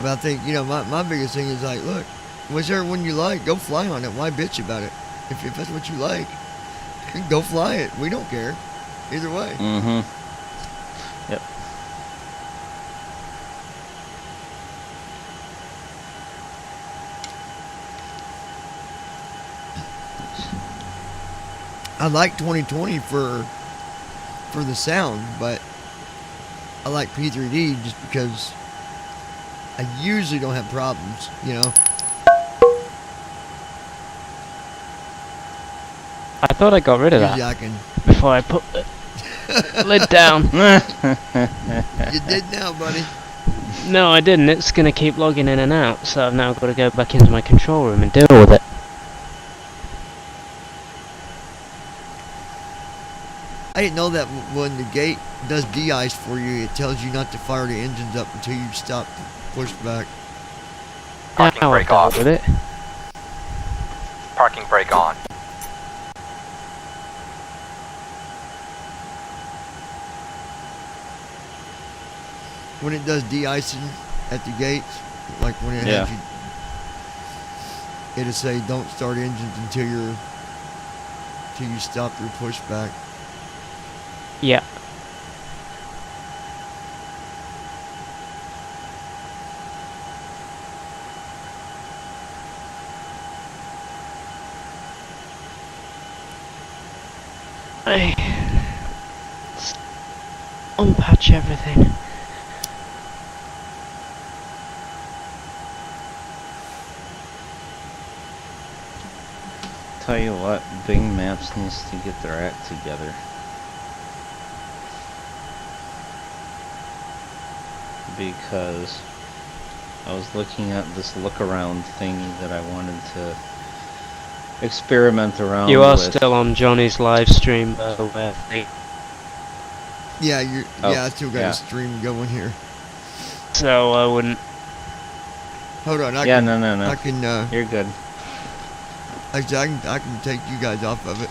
Speaker 1: But I think, you know, my biggest thing is like, look, whichever one you like, go fly on it. Why bitch about it? If that's what you like, go fly it. We don't care. Either way.
Speaker 8: Mm-hmm. Yep.
Speaker 1: I like 2020 for the sound, but I like P3D just because I usually don't have problems, you know.
Speaker 6: I thought I got rid of
Speaker 1: Usually
Speaker 6: that
Speaker 1: I can.
Speaker 6: before I put the lid down.
Speaker 1: You did now, buddy.
Speaker 6: No, I didn't. It's going to keep logging in and out, so I've now got to go back into my control room and deal with it.
Speaker 1: I didn't know that when the gate does de-ice for you, it tells you not to fire the engines up until you stop the pushback.
Speaker 9: Parking
Speaker 6: Now I've
Speaker 9: brake
Speaker 6: dealt
Speaker 9: off.
Speaker 6: with it.
Speaker 9: Parking brake on.
Speaker 1: When it does de-icing at the gates, like when it
Speaker 8: Yeah.
Speaker 1: has you, it'll say don't start engines until you stop your pushback.
Speaker 6: Yeah. Let's unpatch everything.
Speaker 8: Tell you what, Bing Maps needs to get their act together. because I was looking at this look-around thingy that I wanted to experiment around
Speaker 6: You are
Speaker 8: with.
Speaker 6: still on Johnny's live stream, by the way.
Speaker 1: Yeah, I still got
Speaker 8: yeah.
Speaker 1: a stream going here.
Speaker 6: So I wouldn't.
Speaker 1: Hold on,
Speaker 8: No.
Speaker 1: I can,
Speaker 8: You're good.
Speaker 1: actually, I can take you guys off of it.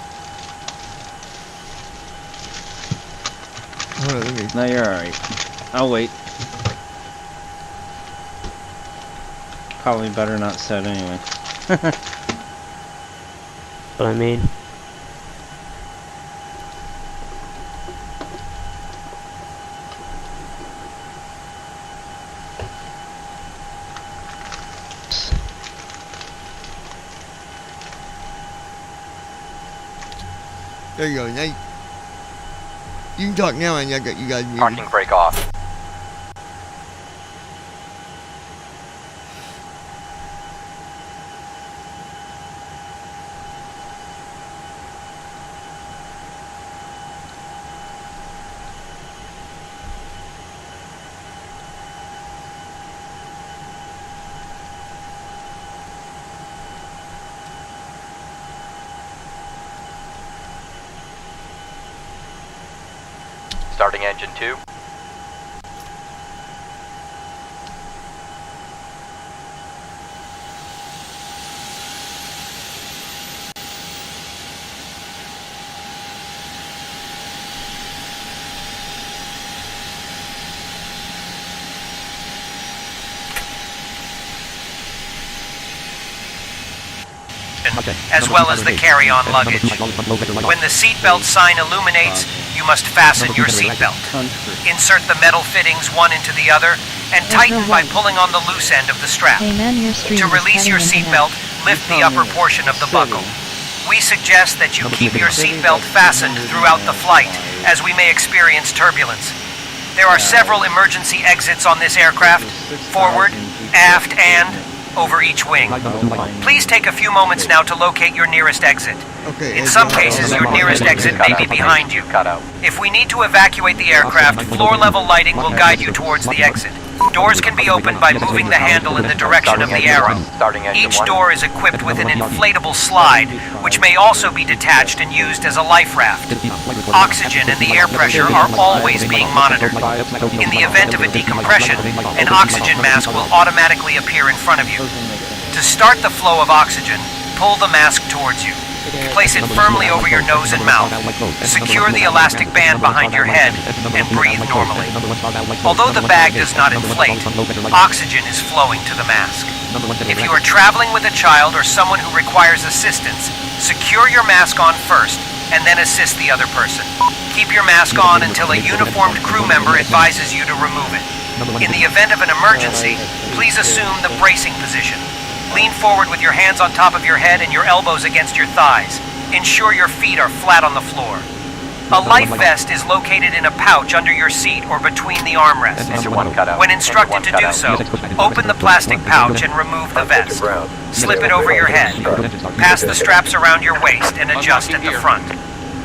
Speaker 1: Hold on, let me...
Speaker 8: No, you're alright. I'll wait. Probably better not said anyway.
Speaker 6: What I mean.
Speaker 1: There you go. Now you can talk now, and I got you guys muted.
Speaker 9: Parking brake off. Starting engine 2.
Speaker 10: As well as the carry-on luggage. When the seatbelt sign illuminates, you must fasten your seatbelt. Insert the metal fittings one into the other and tighten by pulling on the loose end of the strap.
Speaker 5: Hey man, your stream
Speaker 10: To
Speaker 5: is
Speaker 10: release your
Speaker 5: cutting in and out.
Speaker 10: seatbelt, lift the upper portion of the buckle. We suggest that you keep your seatbelt fastened throughout the flight, as we may experience turbulence. There are several emergency exits on this aircraft, forward, aft, and over each wing. Please take a few moments now to locate your nearest exit.
Speaker 1: Okay.
Speaker 10: In some cases, your nearest exit may be behind you. If we need to evacuate the aircraft, floor-level lighting will guide you towards the exit. Doors can be opened by moving the handle in the direction of the arrow. Each door is equipped with an inflatable slide, which may also be detached and used as a life raft. Oxygen and the air pressure are always being monitored. In the event of a decompression, an oxygen mask will automatically appear in front of you. To start the flow of oxygen, pull the mask towards you. Place it firmly over your nose and mouth. Secure the elastic band behind your head and breathe normally. Although the bag does not inflate, oxygen is flowing to the mask. If you are traveling with a child or someone who requires assistance, secure your mask on first and then assist the other person. Keep your mask on until a uniformed crew member advises you to remove it. In the event of an emergency, please assume the bracing position. Lean forward with your hands on top of your head and your elbows against your thighs. Ensure your feet are flat on the floor. A life vest is located in a pouch under your seat or between the armrests. When instructed to do so, open the plastic pouch and remove the vest. Slip it over your head. Pass the straps around your waist and adjust at the front.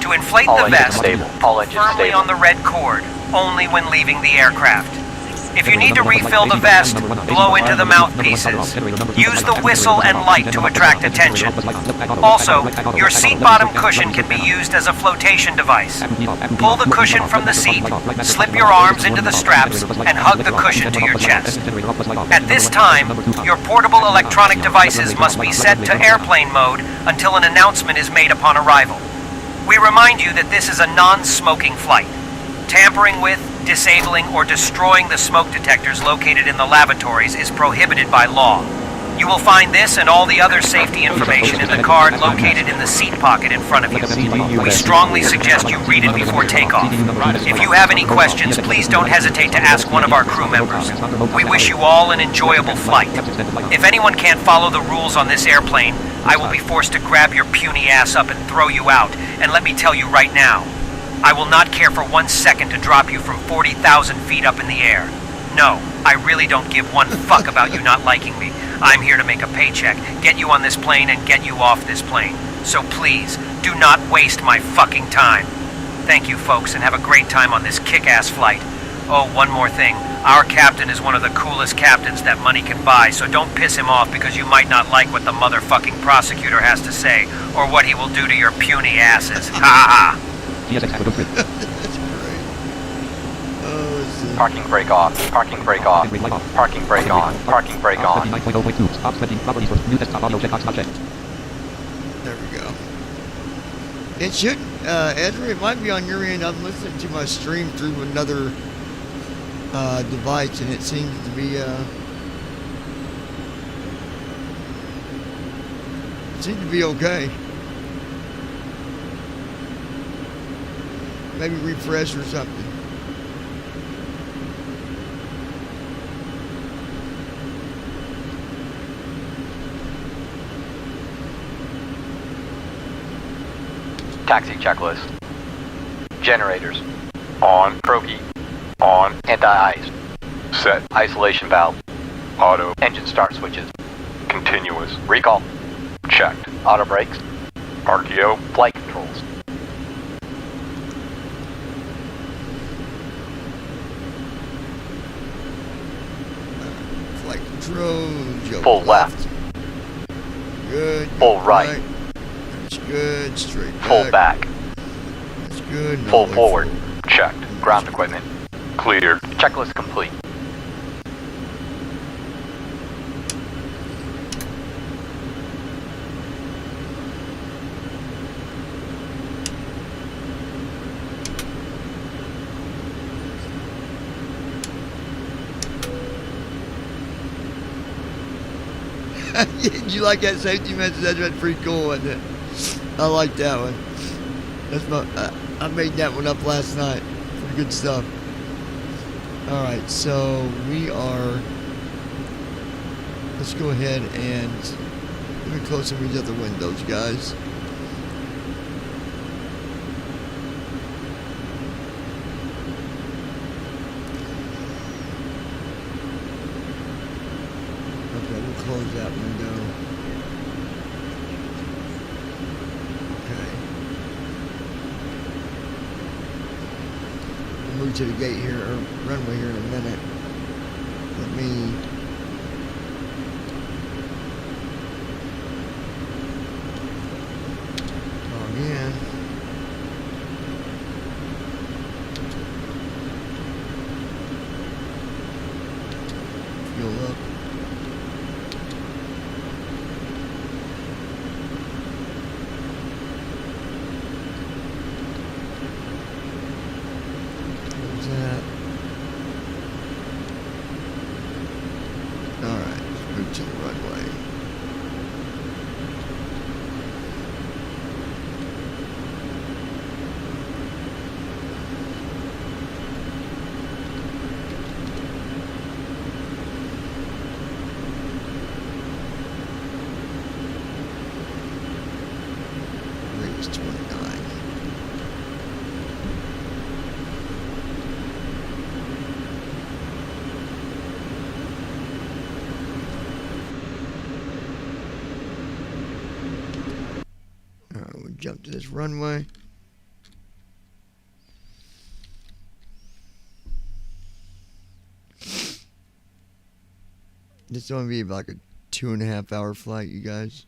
Speaker 10: To inflate the vest, firmly on the red cord, only when leaving the aircraft. If you need to refill the vest, blow into the mouthpieces. Use the whistle and light to attract attention. Also, your seat bottom cushion can be used as a flotation device. Pull the cushion from the seat, slip your arms into the straps, and hug the cushion to your chest. At this time, your portable electronic devices must be set to airplane mode until an announcement is made upon arrival. We remind you that this is a non-smoking flight. Tampering with, disabling, or destroying the smoke detectors located in the lavatories is prohibited by law. You will find this and all the other safety information in the card located in the seat pocket in front of you. We strongly suggest you read it before takeoff. If you have any questions, please don't hesitate to ask one of our crew members. We wish you all an enjoyable flight. If anyone can't follow the rules on this airplane, I will be forced to grab your puny ass up and throw you out. And let me tell you right now, I will not care for 1 second to drop you from 40,000 feet up in the air. No, I really don't give one fuck about you not liking me. I'm here to make a paycheck, get you on this plane, and get you off this plane. So please, do not waste my fucking time. Thank you, folks, and have a great time on this kick-ass flight. Oh, one more thing. Our captain is one of the coolest captains that money can buy, so don't piss him off because you might not like what the motherfucking prosecutor has to say, or what he will do to your puny asses. Ha ha ha!
Speaker 2: GSX Aqueduct Grid.
Speaker 1: That's great. Oh, let's see.
Speaker 9: Parking brake off. Parking brake off.
Speaker 2: Brake light off.
Speaker 9: Parking brake on. Parking brake on.
Speaker 2: 29.0.2. Stop spending properties for new desktop audio checkbox not checked.
Speaker 1: There we go. It should, Ezra, it might be on your end. I'm listening to my stream through another device, and it seems to be, okay. Maybe refresh or something.
Speaker 9: Taxi checklist. Generators. On. Croaky. On. Anti-ice. Set. Isolation valve. Auto. Engine start switches. Continuous. Recall. Checked. Auto brakes. RTO. Flight controls.
Speaker 1: Flight controls. Yo,
Speaker 9: Full left.
Speaker 1: Good.
Speaker 9: Full right.
Speaker 1: That's good. Straight back.
Speaker 9: Full back.
Speaker 1: That's good. No
Speaker 9: Full
Speaker 1: way
Speaker 9: forward. Checked. Ground equipment. Cleared. Checklist complete.
Speaker 1: Did you like that safety message? That's pretty cool, wasn't it? I like that one. That's I made that one up last night. Pretty good stuff. Alright, so we are... Let's go ahead and... Let me close some of these other windows, guys. Okay, we'll close that window. Okay. We'll move to the gate here, or runway here in a minute. Let me... log in. Fuel up. Close that. Alright, let's move to the runway. Rate is 29. Alright, we'll jump to this runway. This is going to be like a 2.5 hour flight, you guys.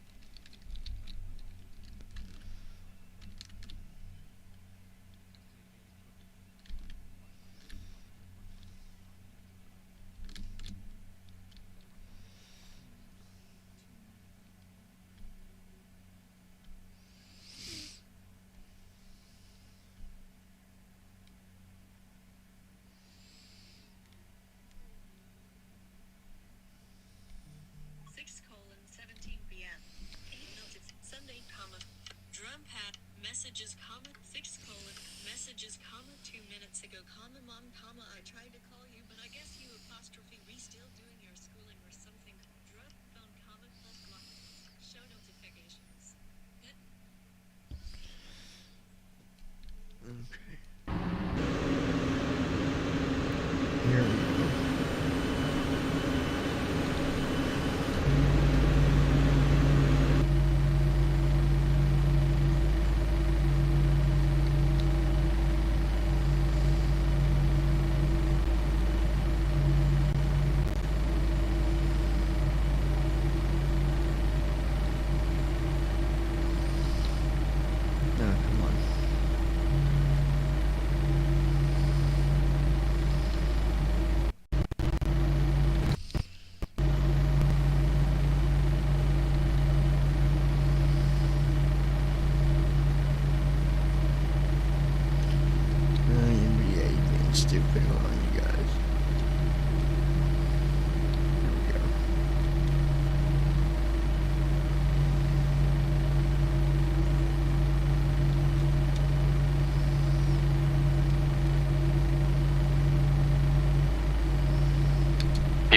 Speaker 11: Messages, comma, 6 colon, messages, comma, 2 minutes ago, comma, mom, comma, I tried to call you, but I guess you apostrophe re still doing your schooling or something. Drug, phone, comma, plus block, show notifications. Good.
Speaker 1: Okay. Here we go.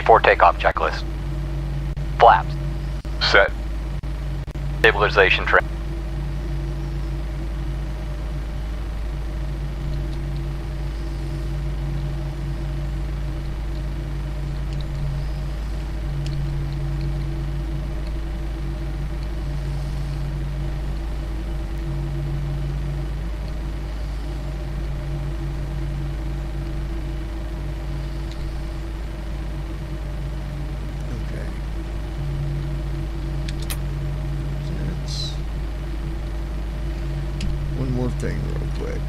Speaker 9: Before takeoff checklist. Flaps. Set. Stabilization trim.
Speaker 1: Okay. That's one more thing real quick.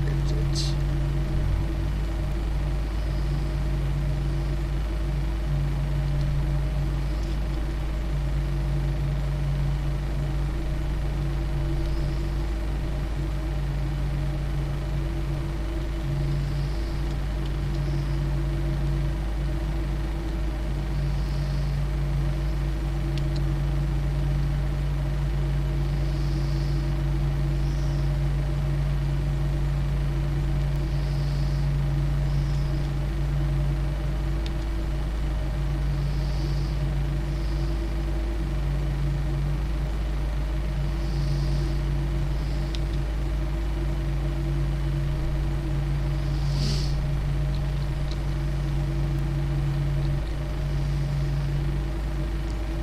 Speaker 1: What is it?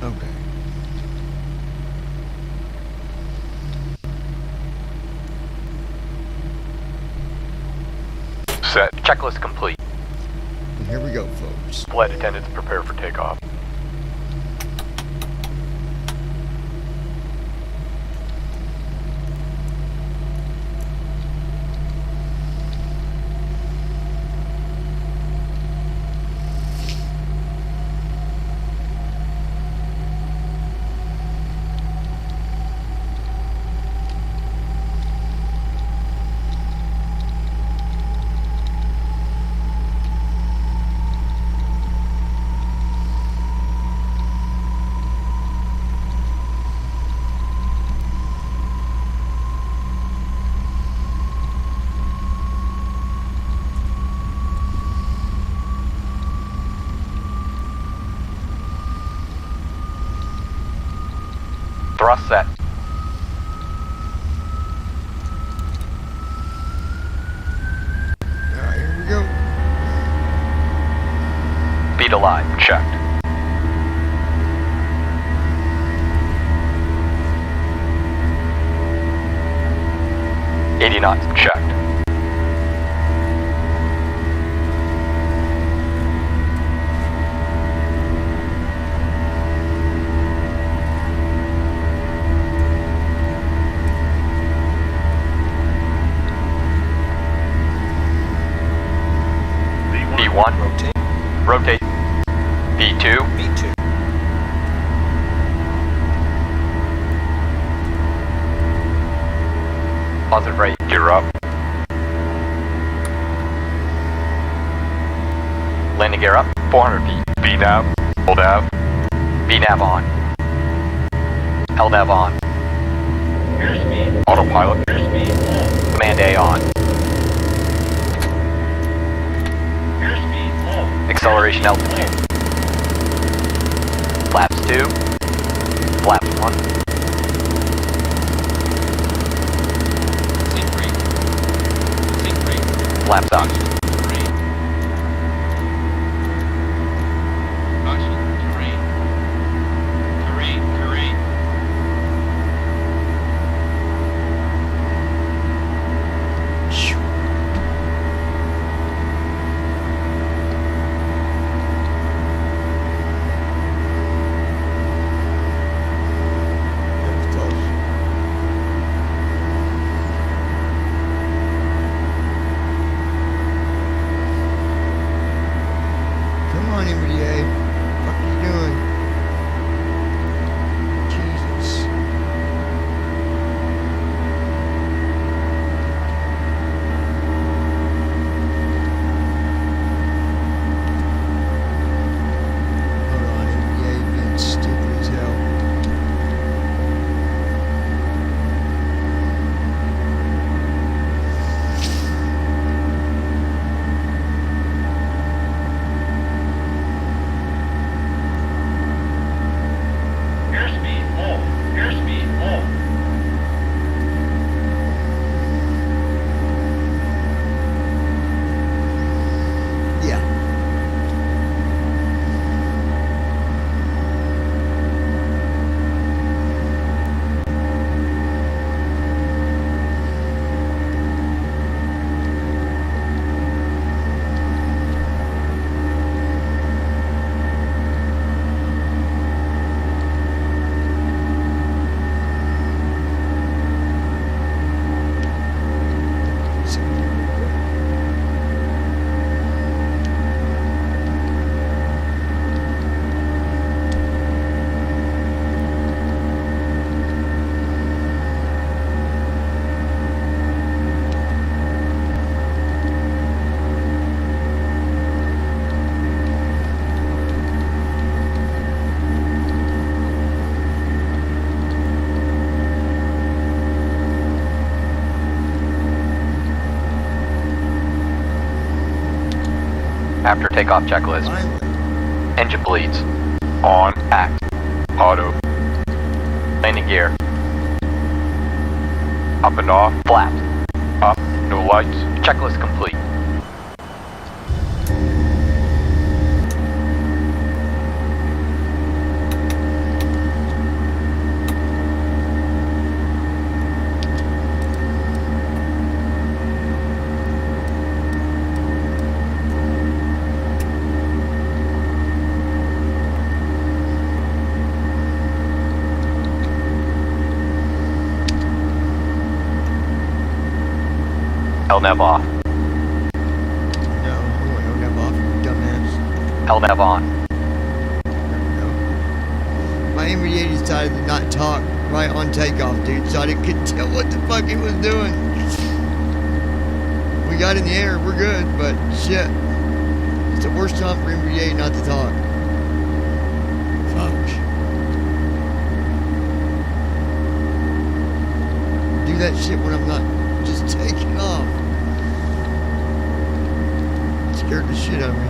Speaker 1: Okay.
Speaker 9: Set. Checklist complete.
Speaker 1: And here we go, folks.
Speaker 9: Flight attendants prepare for takeoff. Thrust set.
Speaker 1: Alright, here we go.
Speaker 9: Speed alive. Checked. $80 knots. Checked. V1. Rotate. V2. Positive rate. Gear up. Landing gear up. 400 feet. VNAV. Hold nav. VNAV on. LNAV on. Autopilot. Command A on. Acceleration altitude. Flaps 2. Flaps 1. Flaps up. After takeoff checklist.
Speaker 1: Finally.
Speaker 9: Engine bleeds. On. Act. Auto. Landing gear. Up and off. Flaps. Up. No lights. Checklist complete. LNAV off.
Speaker 1: No, LNAV off, you dumbass.
Speaker 9: LNAV on.
Speaker 1: No. My MBA decided to not talk right on takeoff, dude, so I couldn't tell what the fuck it was doing. We got in the air, we're good, but shit. It's the worst time for MBA not to talk. Fuck. Do that shit when I'm not just taking off. Scared the shit out of me.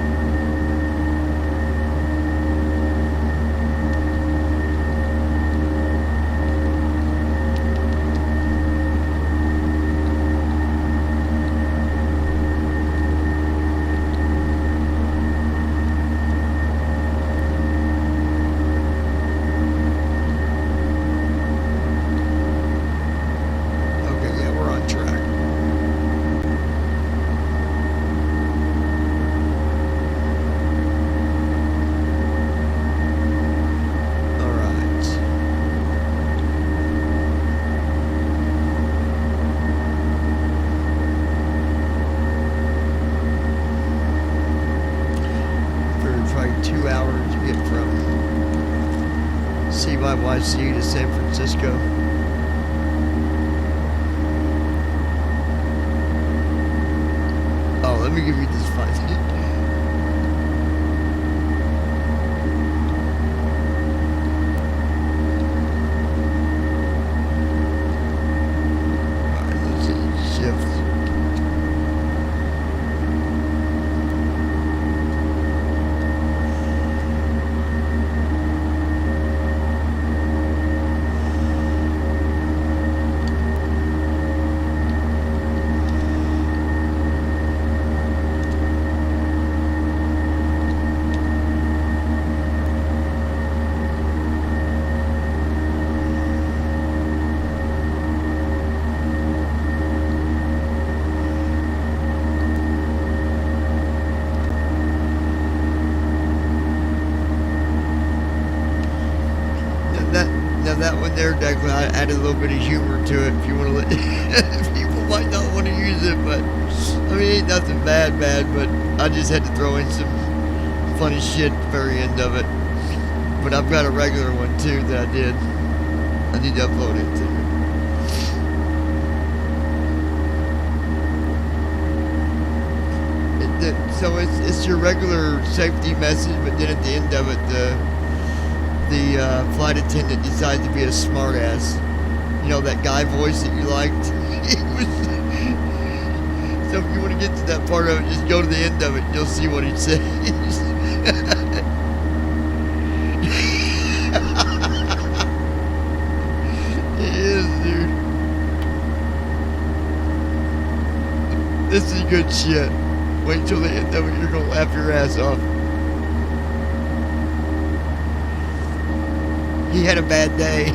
Speaker 1: Okay, yeah, we're on track. Probably 2 hours to get from CYYC to San Francisco. Oh, let me give you this fun. Alright, let's see. Shift. Now that one there, Declan, I added a little bit of humor to it if you want to let people might not want to use it, but I mean, ain't nothing bad, but I just had to throw in some funny shit at the very end of it. But I've got a regular one too that I did. I need to upload it too. So it's your regular safety message, but then at the end of it, the flight attendant decides to be a smartass. You know, that guy voice that you liked? So if you want to get to that part of it, just go to the end of it and you'll see what he says. He is, dude. This is good shit. Wait till the end of it, you're gonna laugh your ass off. He had a bad day.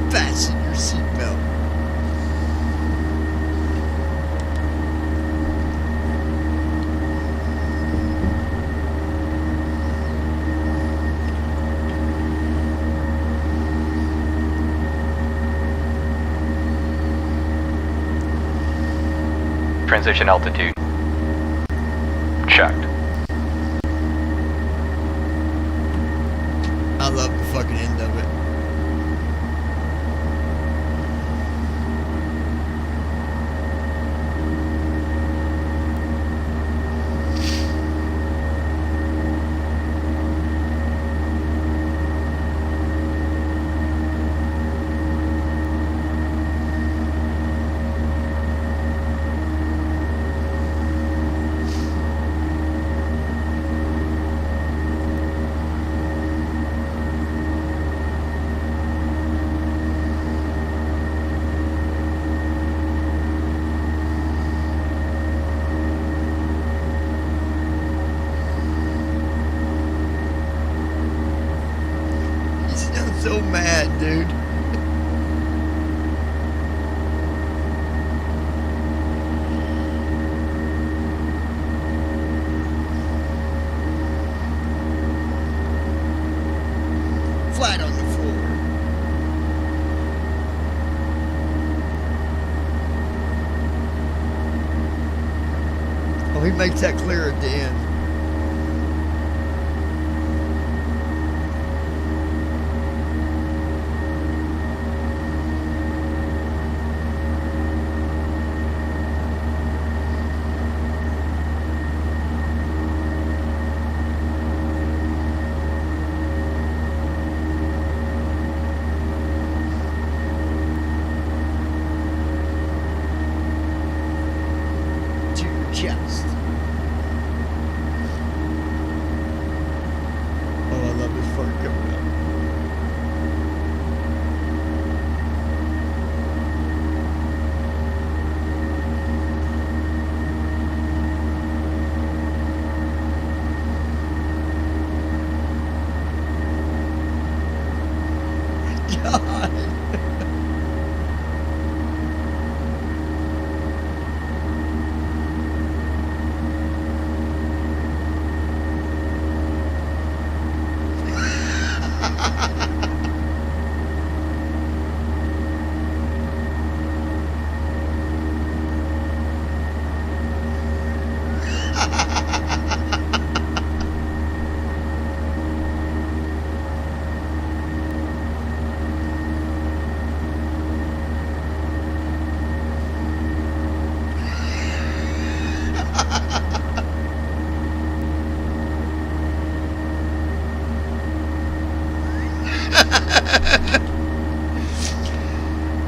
Speaker 1: Fasten your seatbelt.
Speaker 9: Transition altitude. Checked.
Speaker 1: I love the fucking end of it. he makes that clear at the end. Chest. Oh, I love this part coming up. God.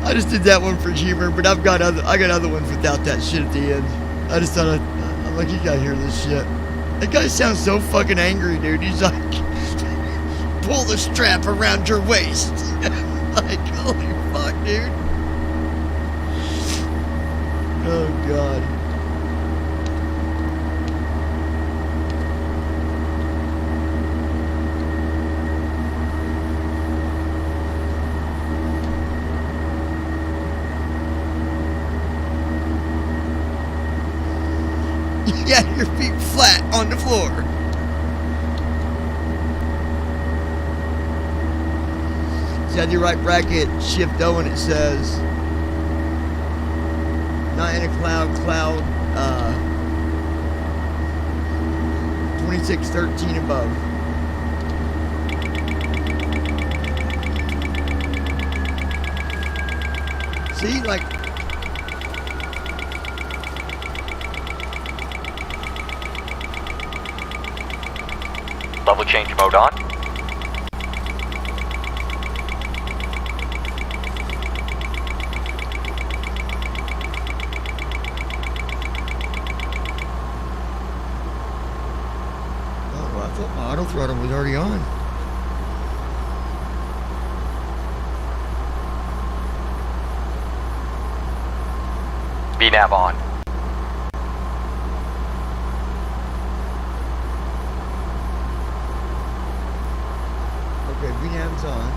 Speaker 1: I just did that one for humor, but I got other ones without that shit at the end. I just thought I'm like, you gotta hear this shit. That guy sounds so fucking angry, dude. He's like, pull the strap around your waist. Like, holy fuck, dude. Oh god. Yeah, your feet flat on the floor. See, on your right bracket, shift O, and it says, not in a cloud, 2613 above. See, like,
Speaker 9: Level change mode on.
Speaker 1: Oh, I thought my auto throttle was already on.
Speaker 9: VNAV on.
Speaker 1: Okay, VNAV's on.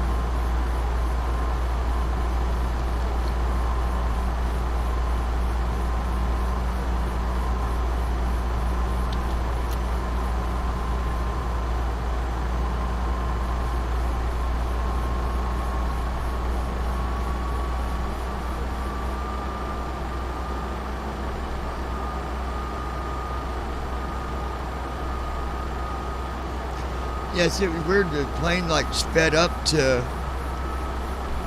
Speaker 1: Yeah, see, it was weird. The plane like sped up to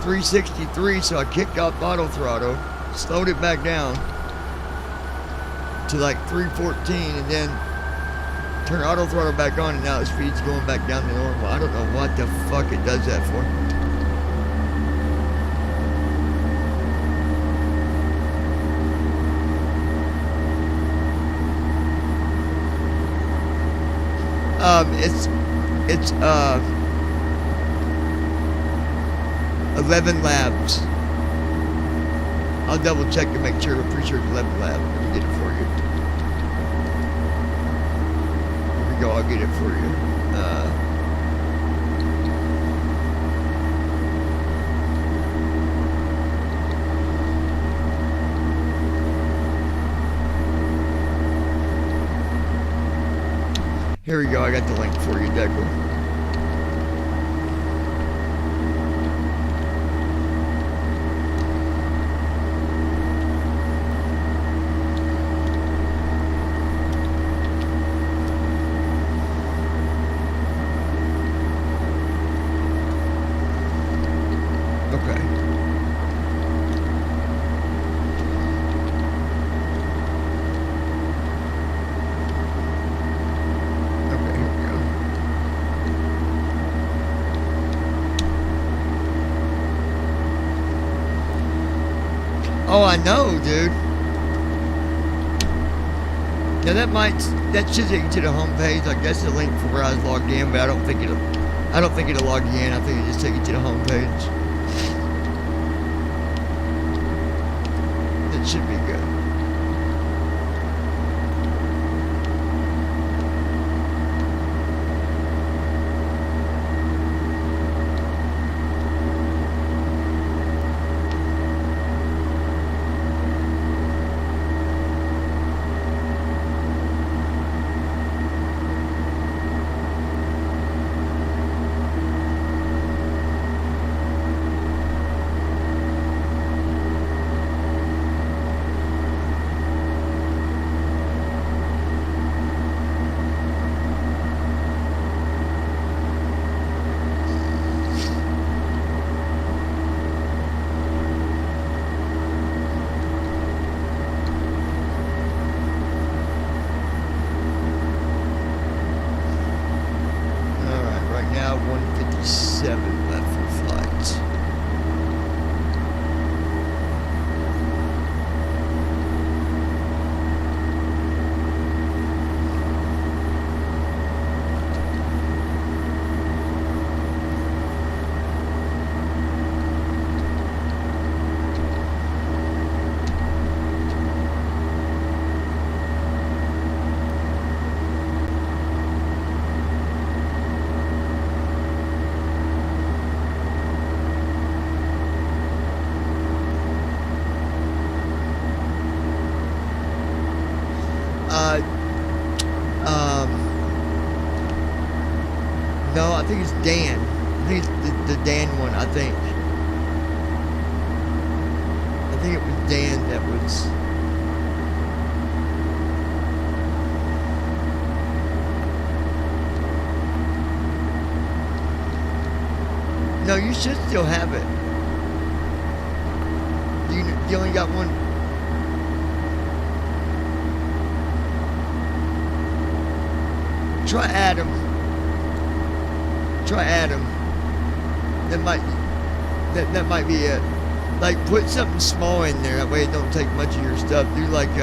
Speaker 1: 363, so I kicked off auto throttle, slowed it back down to like 314, and then turned auto throttle back on, and now the speed's going back down to normal. I don't know what the fuck it does that for. It's 11 labs. I'll double check to make sure. I'm pretty sure it's 11 labs. Let me get it for you. Here we go. I'll get it for you. Here we go. I got the link for you, Declan. Oh, I know, dude. Now that should take you to the home page. I guess the link for where I was logged in, but I don't think it'll log you in. I think it just take you to the home page. It should be good. No, I think it's Dan. I think it's the Dan one, I think. I think it was Dan that was... No, you should still have it. You only got one. Try Adam. That might be it. Like, put something small in there. That way it don't take much of your stuff. Do like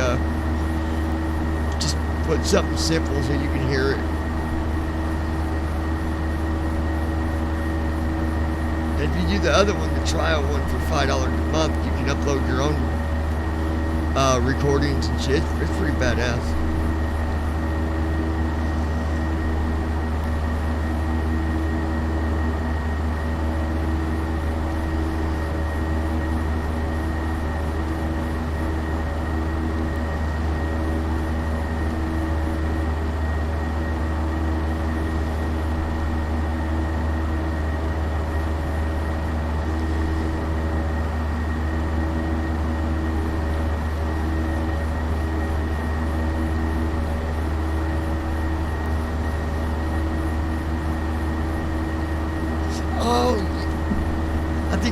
Speaker 1: just put something simple so you can hear it. And if you do the other one, the trial one for $5 a month, you can upload your own recordings and shit. It's pretty badass.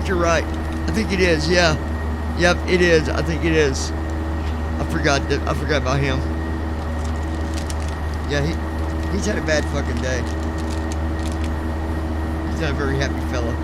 Speaker 1: You're right. I think it is. Yeah. Yep, it is. I think it is. I forgot about him. Yeah, he's had a bad fucking day. He's not a very happy fellow.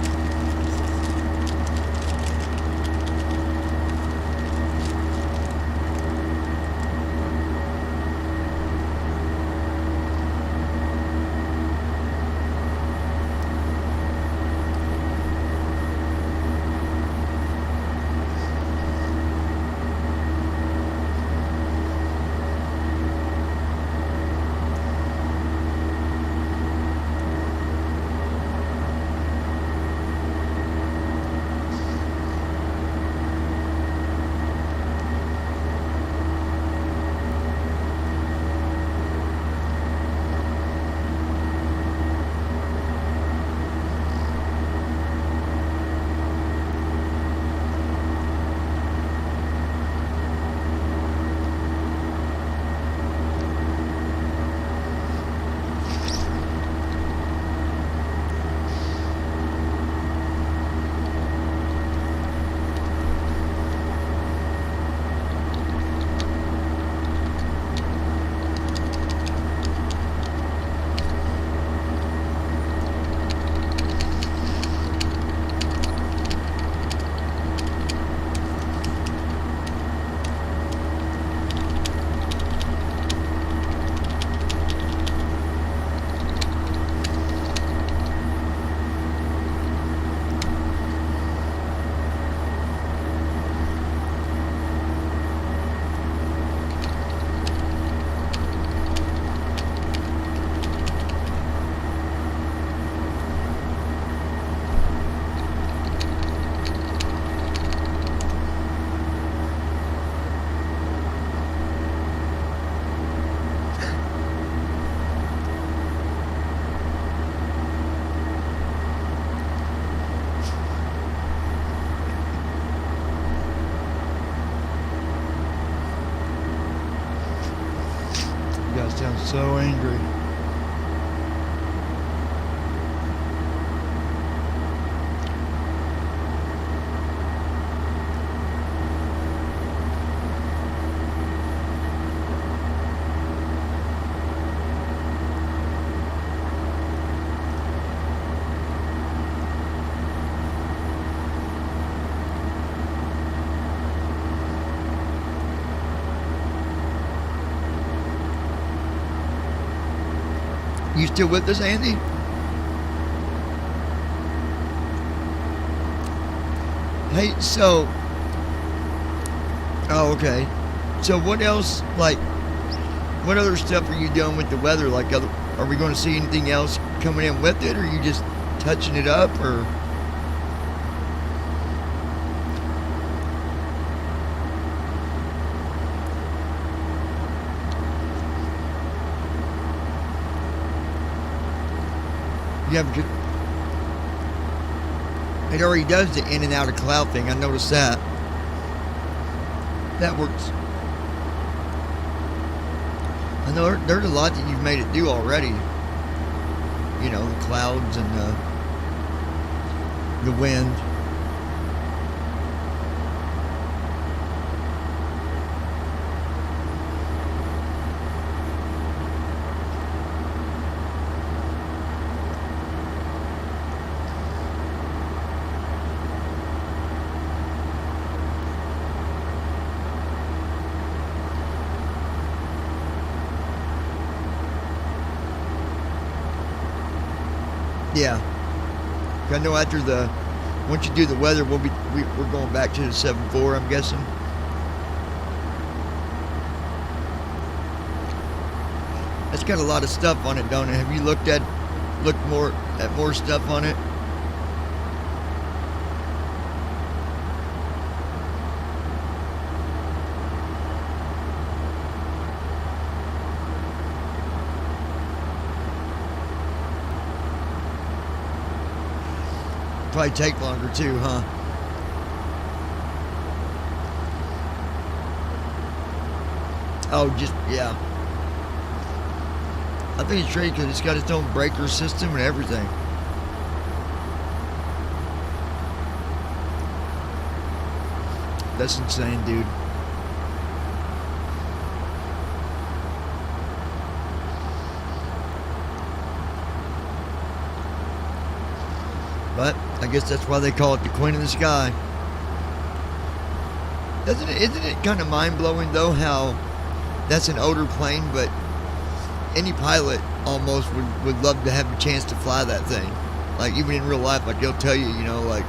Speaker 1: So angry. You still with us, Andy? Hey, so... Oh, okay. So what else, like, what other stuff are you doing with the weather? Like, are we going to see anything else coming in with it, or are you just touching it up, or... Yeah, because it already does the in and out of cloud thing. I noticed that. That works. I know there's a lot that you've made it do already. You know, the clouds and the wind. Yeah. I know after once you do the weather, we're going back to the 7.4, I'm guessing. It's got a lot of stuff on it, don't it? Have you looked more stuff on it? Probably take longer too, huh? Oh, just, yeah. I think it's great because it's got its own breaker system and everything. That's insane, dude. But I guess that's why they call it the Queen of the Sky. Isn't it kind of mind-blowing though how that's an older plane, but any pilot almost would love to have a chance to fly that thing. Like even in real life, like they'll tell you, you know, like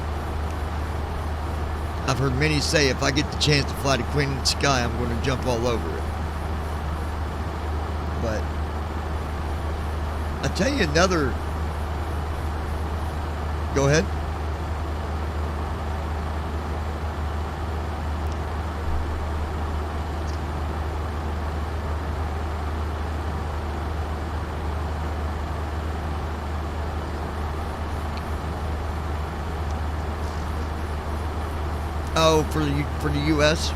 Speaker 1: I've heard many say if I get the chance to fly the Queen of the Sky, I'm going to jump all over it. But I'll tell you another. Go ahead. Oh, for the U.S.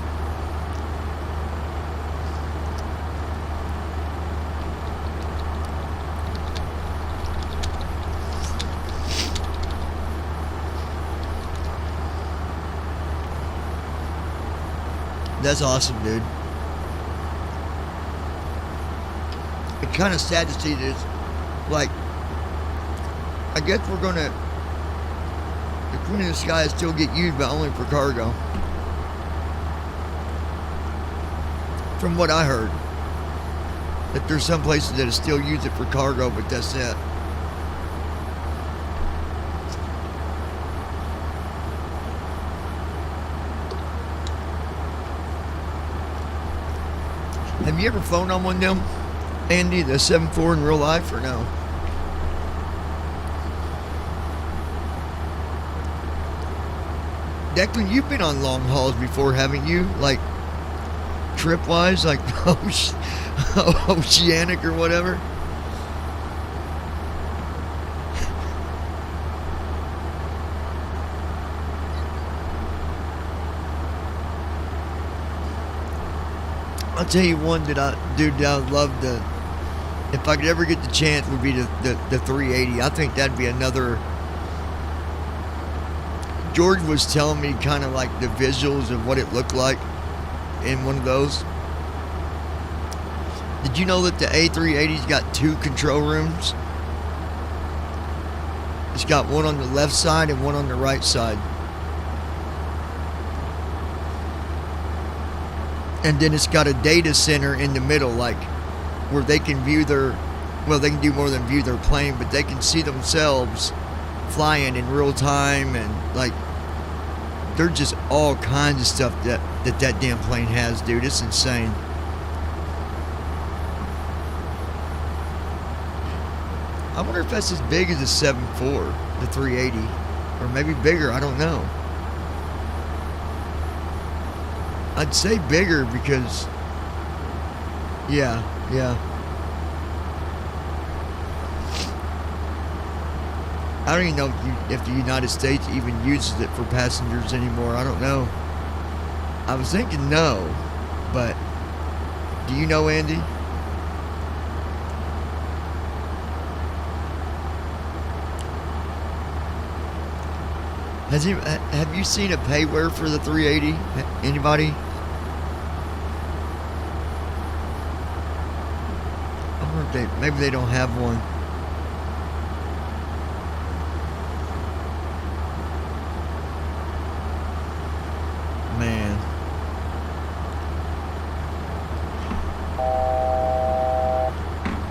Speaker 1: That's awesome, dude. It's kind of sad to see this. Like, I guess we're gonna. The Queen of the Sky still get used, but only for cargo. From what I heard, that there's some places that still use it for cargo, but that's it. Have you ever flown on one of them, Andy, the 7.4 in real life, or no? Declan, you've been on long hauls before, haven't you? Like, trip-wise, like oceanic or whatever? I'll tell you one that I would love to if I could ever get the chance, would be the 380. I think that'd be another. George was telling me kind of like the visuals of what it looked like in one of those. Did you know that the A380's got 2 control rooms? It's got one on the left side and one on the right side. And then it's got a data center in the middle, like where they can view their, well, they can do more than view their plane, but they can see themselves flying in real time, and like there's just all kinds of stuff that damn plane has, dude. It's insane. I wonder if that's as big as the 7.4, the 380, or maybe bigger. I don't know. I'd say bigger because, yeah. I don't even know if the United States even uses it for passengers anymore. I don't know. I was thinking no, but do you know, Andy? Have you seen a payware for the 380? Anybody? I wonder if maybe they don't have one. Man.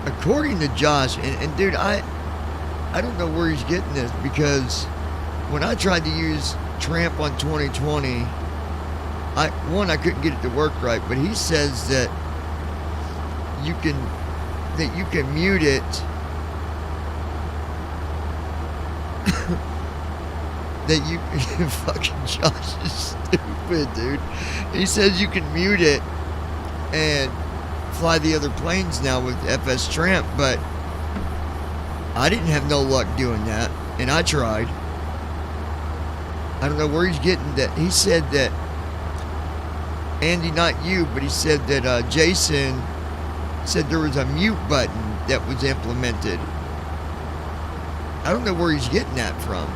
Speaker 1: According to Josh, and dude, I don't know where he's getting this, because when I tried to use Tramp on 2020, I couldn't get it to work right, but he says that you can mute it. That you fucking Josh is stupid, dude. He says you can mute it and fly the other planes now with FS Tramp, but I didn't have no luck doing that, and I tried. I don't know where he's getting that. He said that, Andy, not you, but he said that Jason said there was a mute button that was implemented. I don't know where he's getting that from.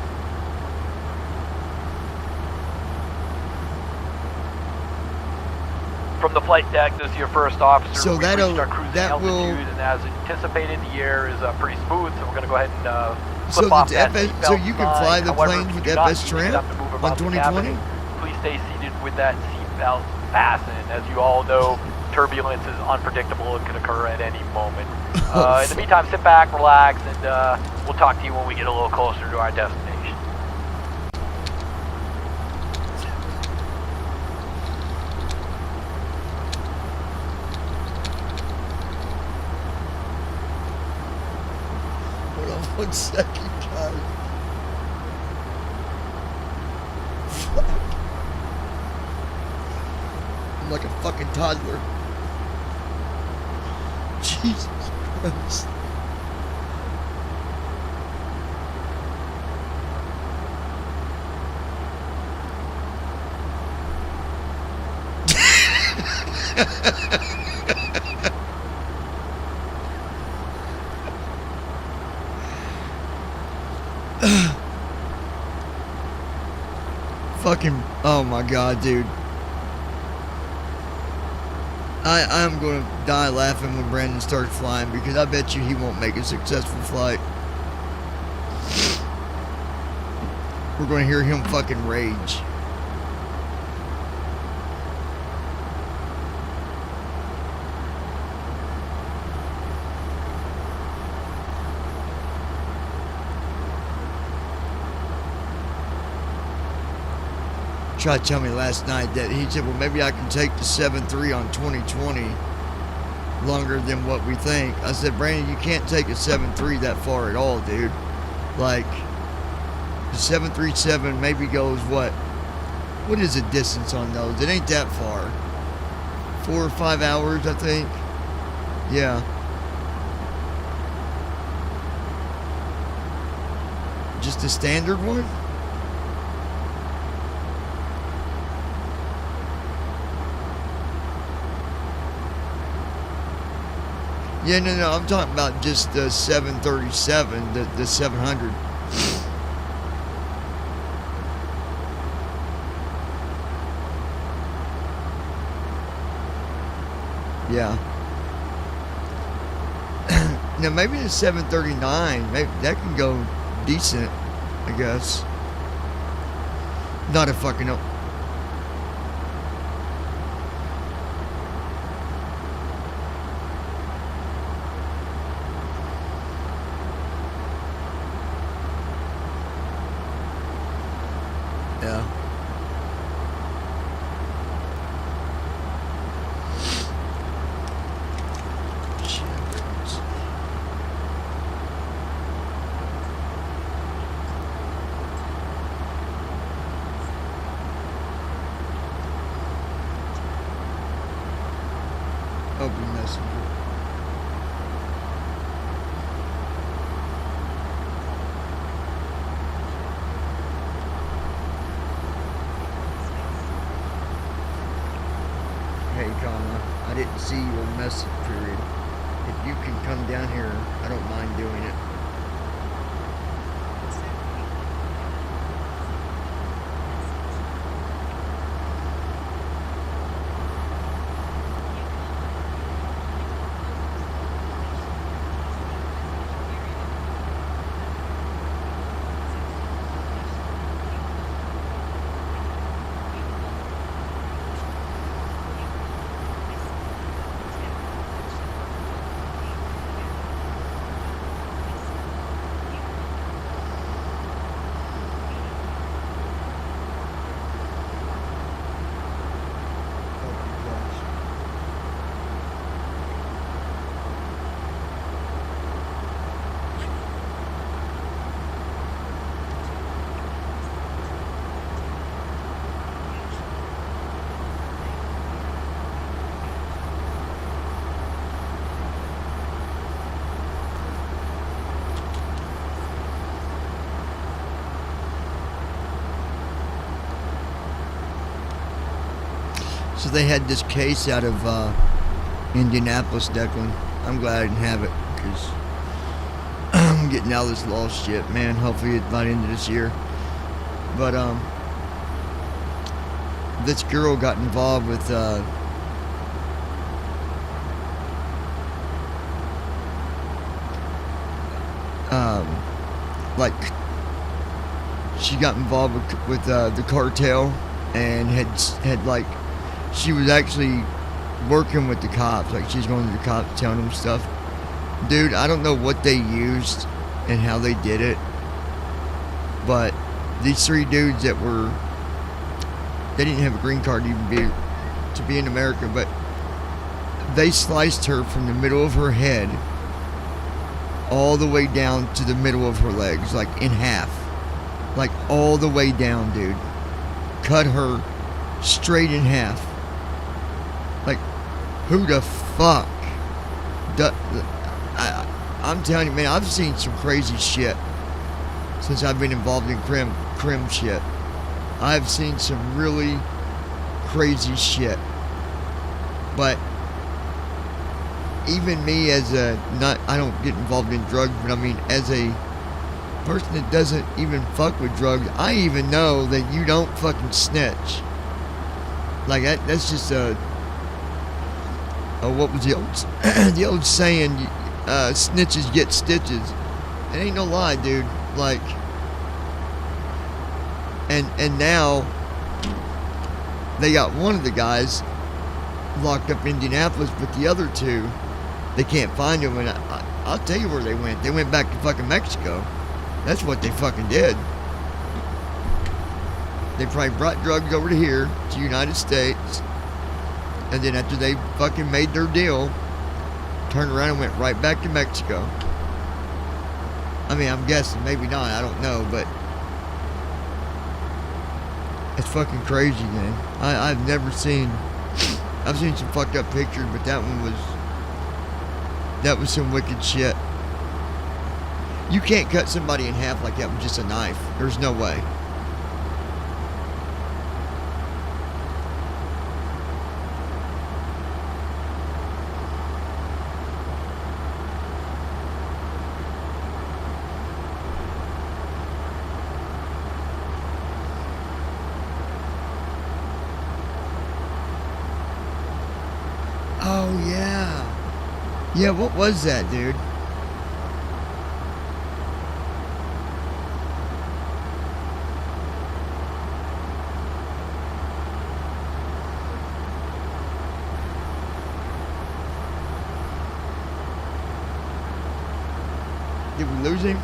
Speaker 9: From the flight deck, this is your first officer.
Speaker 1: So
Speaker 9: We've reached our cruising altitude, and as anticipated, the air is pretty smooth, so we're going to go ahead and flip off that seatbelt
Speaker 1: so you can fly the
Speaker 9: However,
Speaker 1: planes
Speaker 9: if
Speaker 1: with
Speaker 9: you do not
Speaker 1: FS
Speaker 9: need
Speaker 1: Tramp
Speaker 9: to move
Speaker 1: on
Speaker 9: about the
Speaker 1: 2020?
Speaker 9: cabin, please stay seated with that seatbelt fastened. As you all know, turbulence is unpredictable and can occur at any moment. In the meantime, sit back, relax, and we'll talk to you when we get a little closer to our destination.
Speaker 1: Hold on 1 second, guys. I'm like a fucking toddler. Jesus Christ. Fucking, oh my god, dude. I'm gonna die laughing when Brandon starts flying, because I bet you he won't make a successful flight. We're gonna hear him fucking rage. Tried to tell me last night that he said, well, maybe I can take the 7.3 on 2020 longer than what we think. I said, Brandon, you can't take a 7.3 that far at all, dude. Like, the 737 maybe goes what is the distance on those? It ain't that far. 4 or 5 hours, I think. Yeah. Just a standard one? Yeah, no, I'm talking about just the 737, the 700. Yeah. Now maybe the 739, maybe that can go decent, I guess. Not a fucking. Yeah. Open messenger. Hey, comma, I didn't see your message period. If you can come down here, I don't mind doing it. So they had this case out of Indianapolis, Declan. I'm glad I didn't have it because I'm getting out of this law shit, man. Hopefully by the end of this year. But this girl got involved with like she got involved with the cartel and had like she was actually working with the cops, like she's going to the cops telling them stuff. Dude, I don't know what they used and how they did it, but these three dudes that were, they didn't have a green card to be in America, but they sliced her from the middle of her head all the way down to the middle of her legs, like in half, like all the way down, dude. Cut her straight in half. Like, who the fuck? I'm telling you, man, I've seen some crazy shit since I've been involved in crim shit. I've seen some really crazy shit. But even me as I don't get involved in drugs, but I mean as a person that doesn't even fuck with drugs, I even know that you don't fucking snitch. Like that's just what was the old saying? Snitches get stitches. It ain't no lie, dude. Like, and now they got one of the guys locked up in Indianapolis, but the other two, they can't find them. And I'll tell you where they went. They went back to fucking Mexico. That's what they fucking did. They probably brought drugs over to here, to United States, and then after they fucking made their deal, turned around and went right back to Mexico. I mean, I'm guessing, maybe not, I don't know, but it's fucking crazy, man. I've never seen, I've seen some fucked up pictures, but that was some wicked shit. You can't cut somebody in half like that with just a knife. There's no way. Oh, yeah. Yeah, what was that, dude? Did we lose him?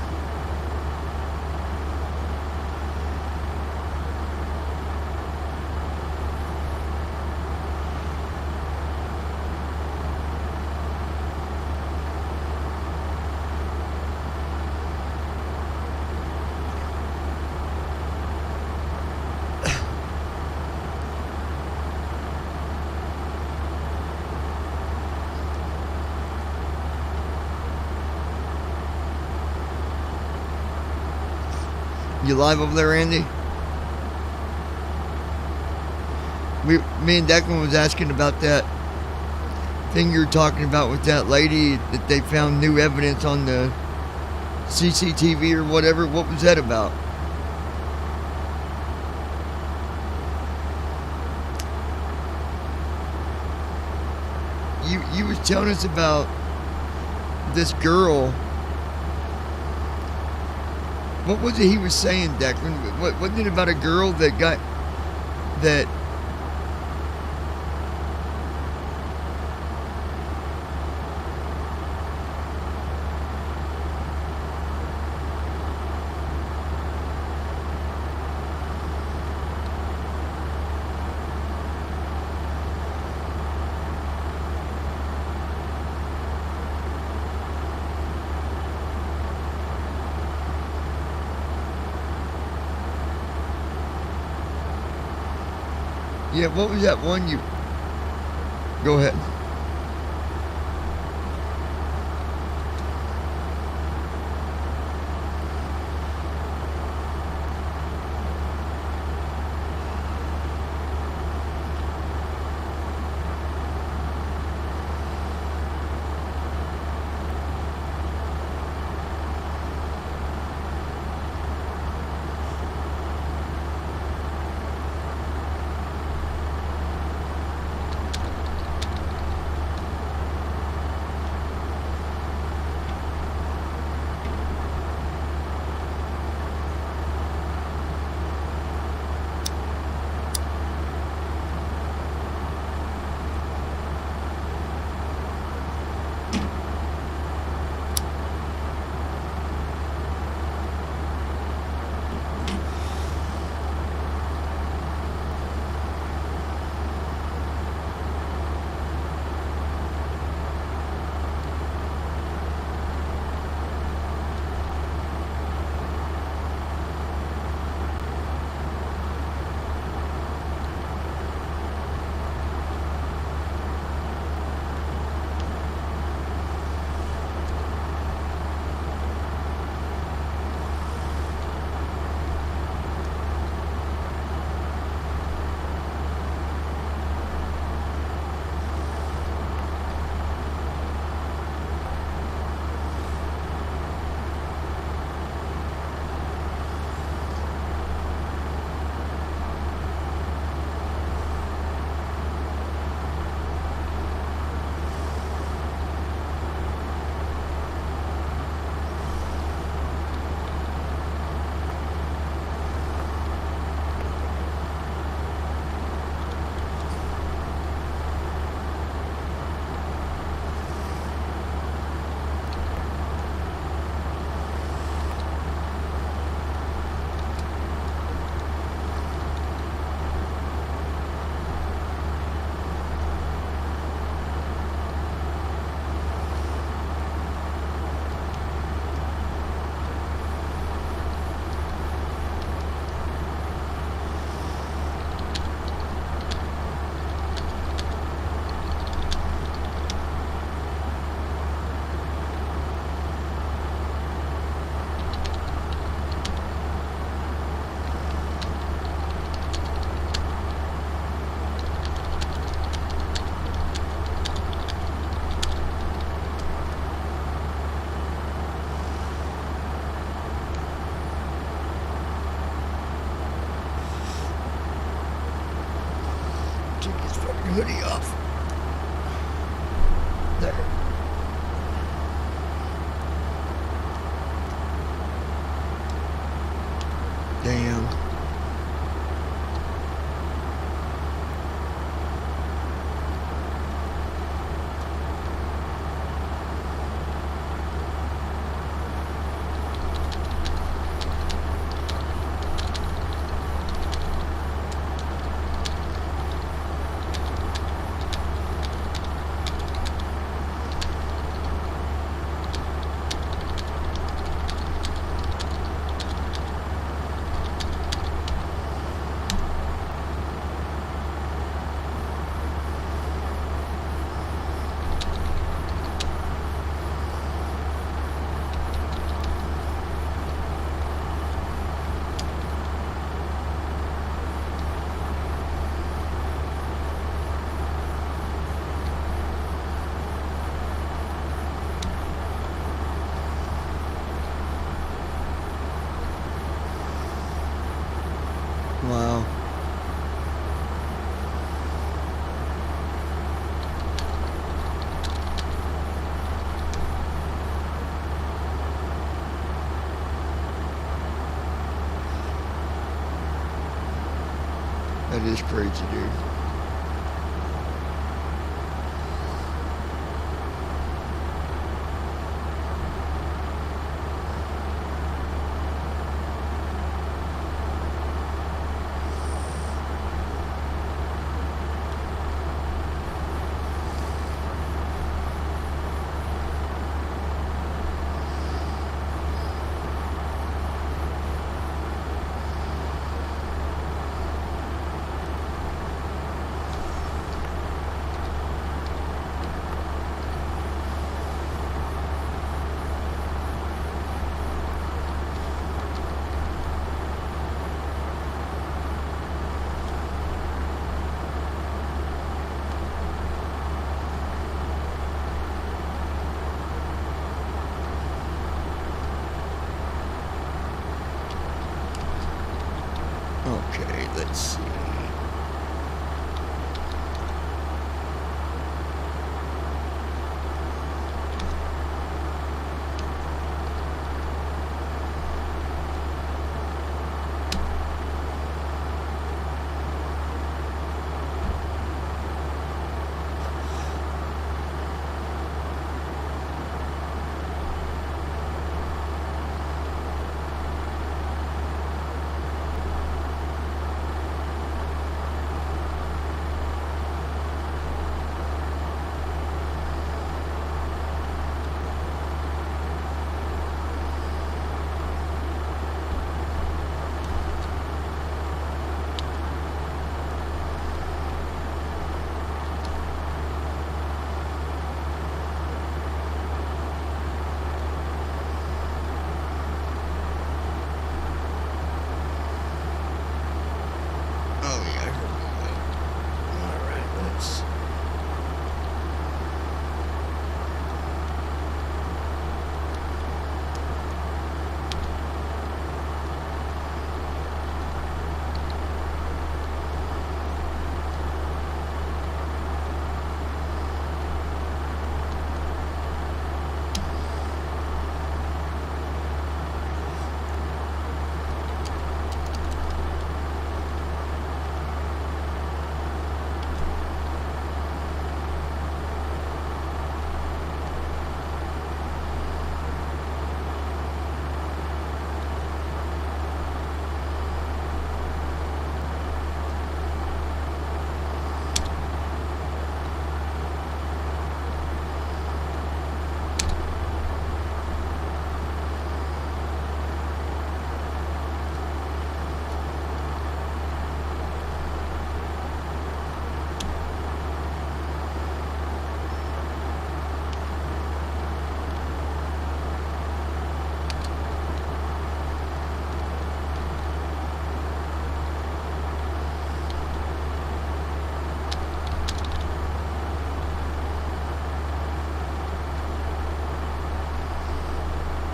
Speaker 1: You live over there, Andy? Me and Declan was asking about that thing you were talking about with that lady that they found new evidence on the CCTV or whatever. What was that about? You was telling us about this girl. What was it he was saying, Declan? Wasn't it about a girl that got that? Yeah, what was that one you... Go ahead. Hoodie off. Damn. Wow. That is crazy, dude. Okay, let's see. Oh yeah, I heard that. All right, let's.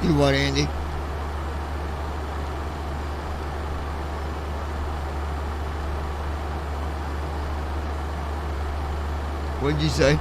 Speaker 1: You what, Andy? What'd you say?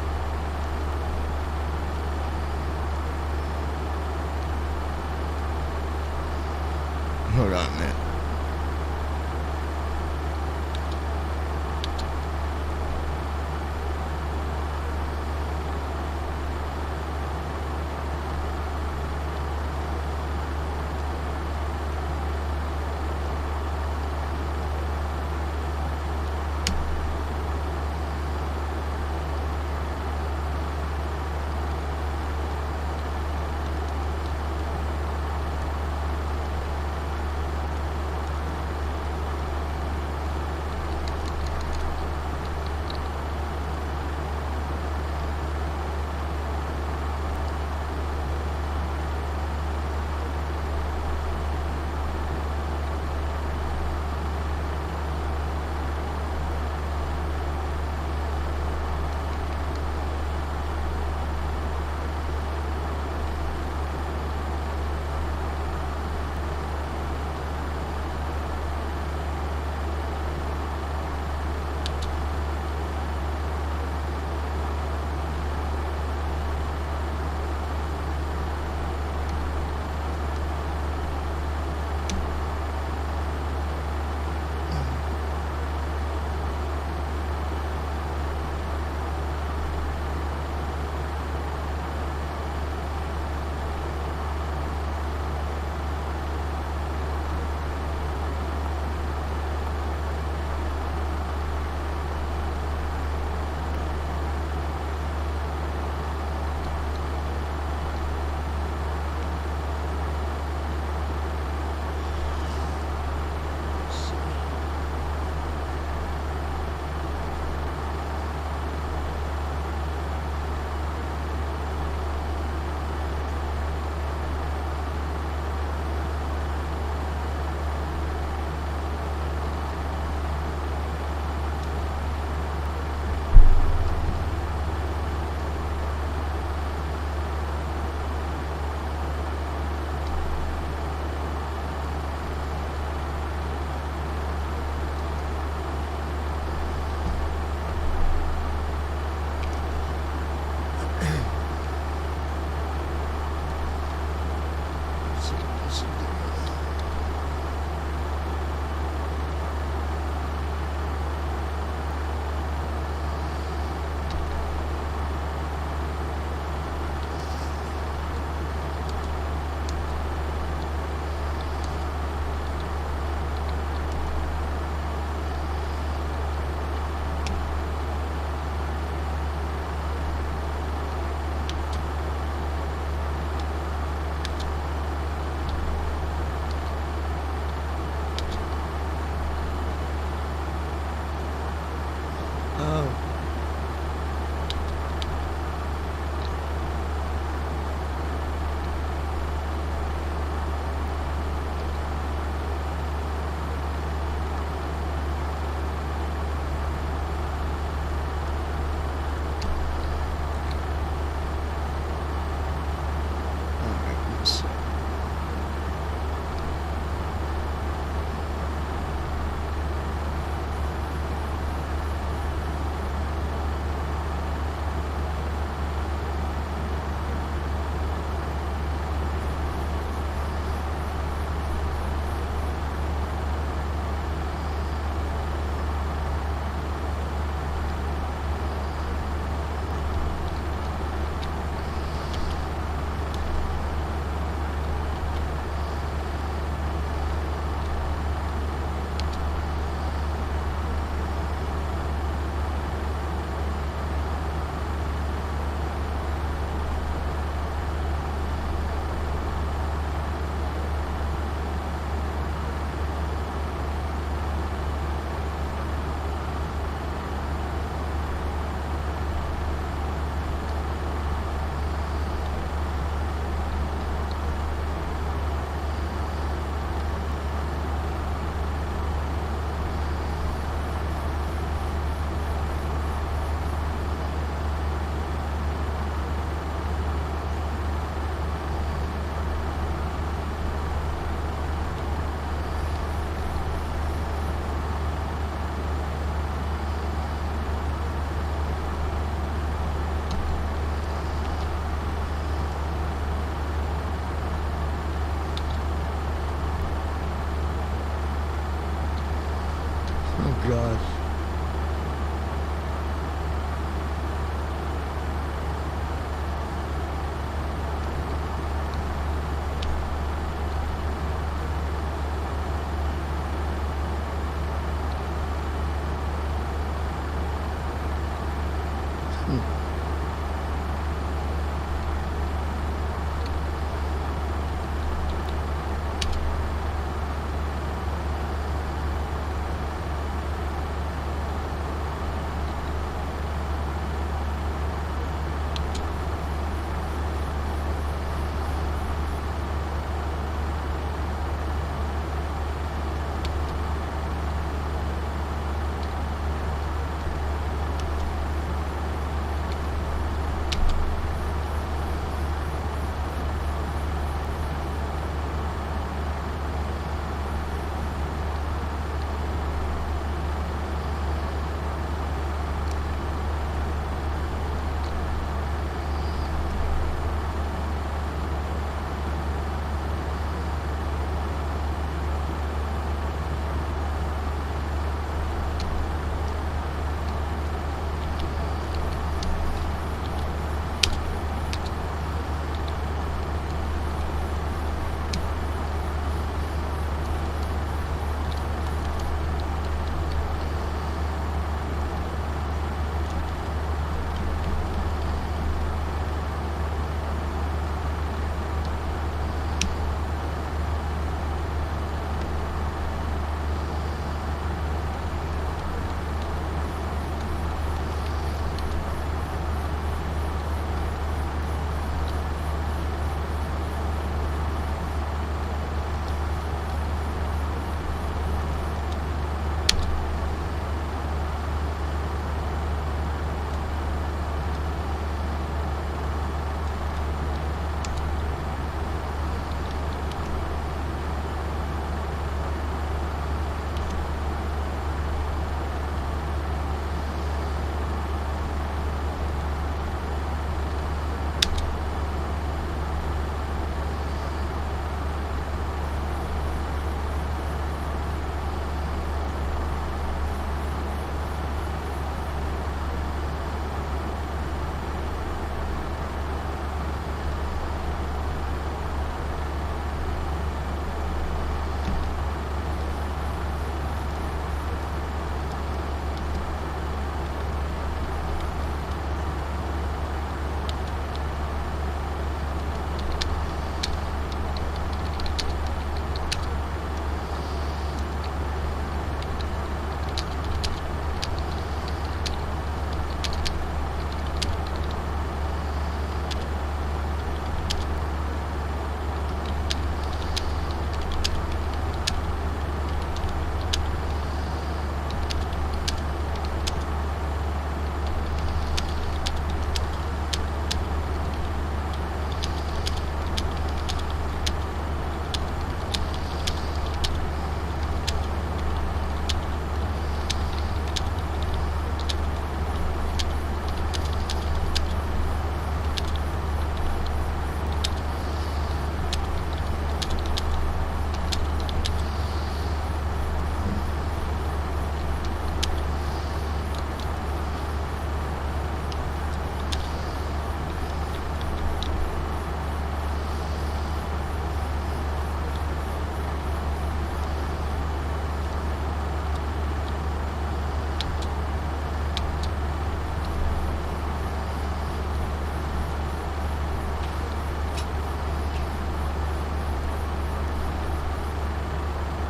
Speaker 1: gosh.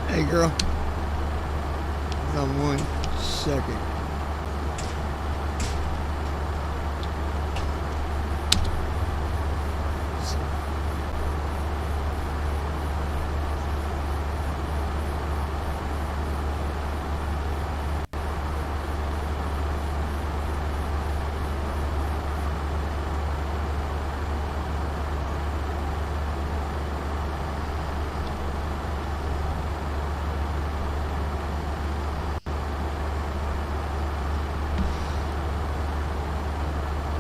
Speaker 1: Hey girl, hold on 1 second.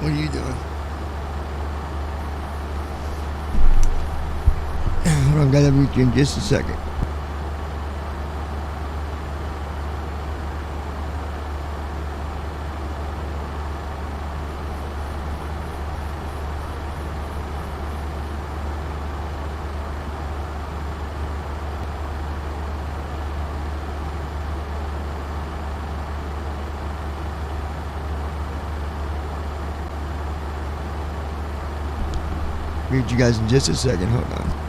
Speaker 1: What are you doing? Hold on, gotta reach you in just a second. Read you guys in just a second. Hold on.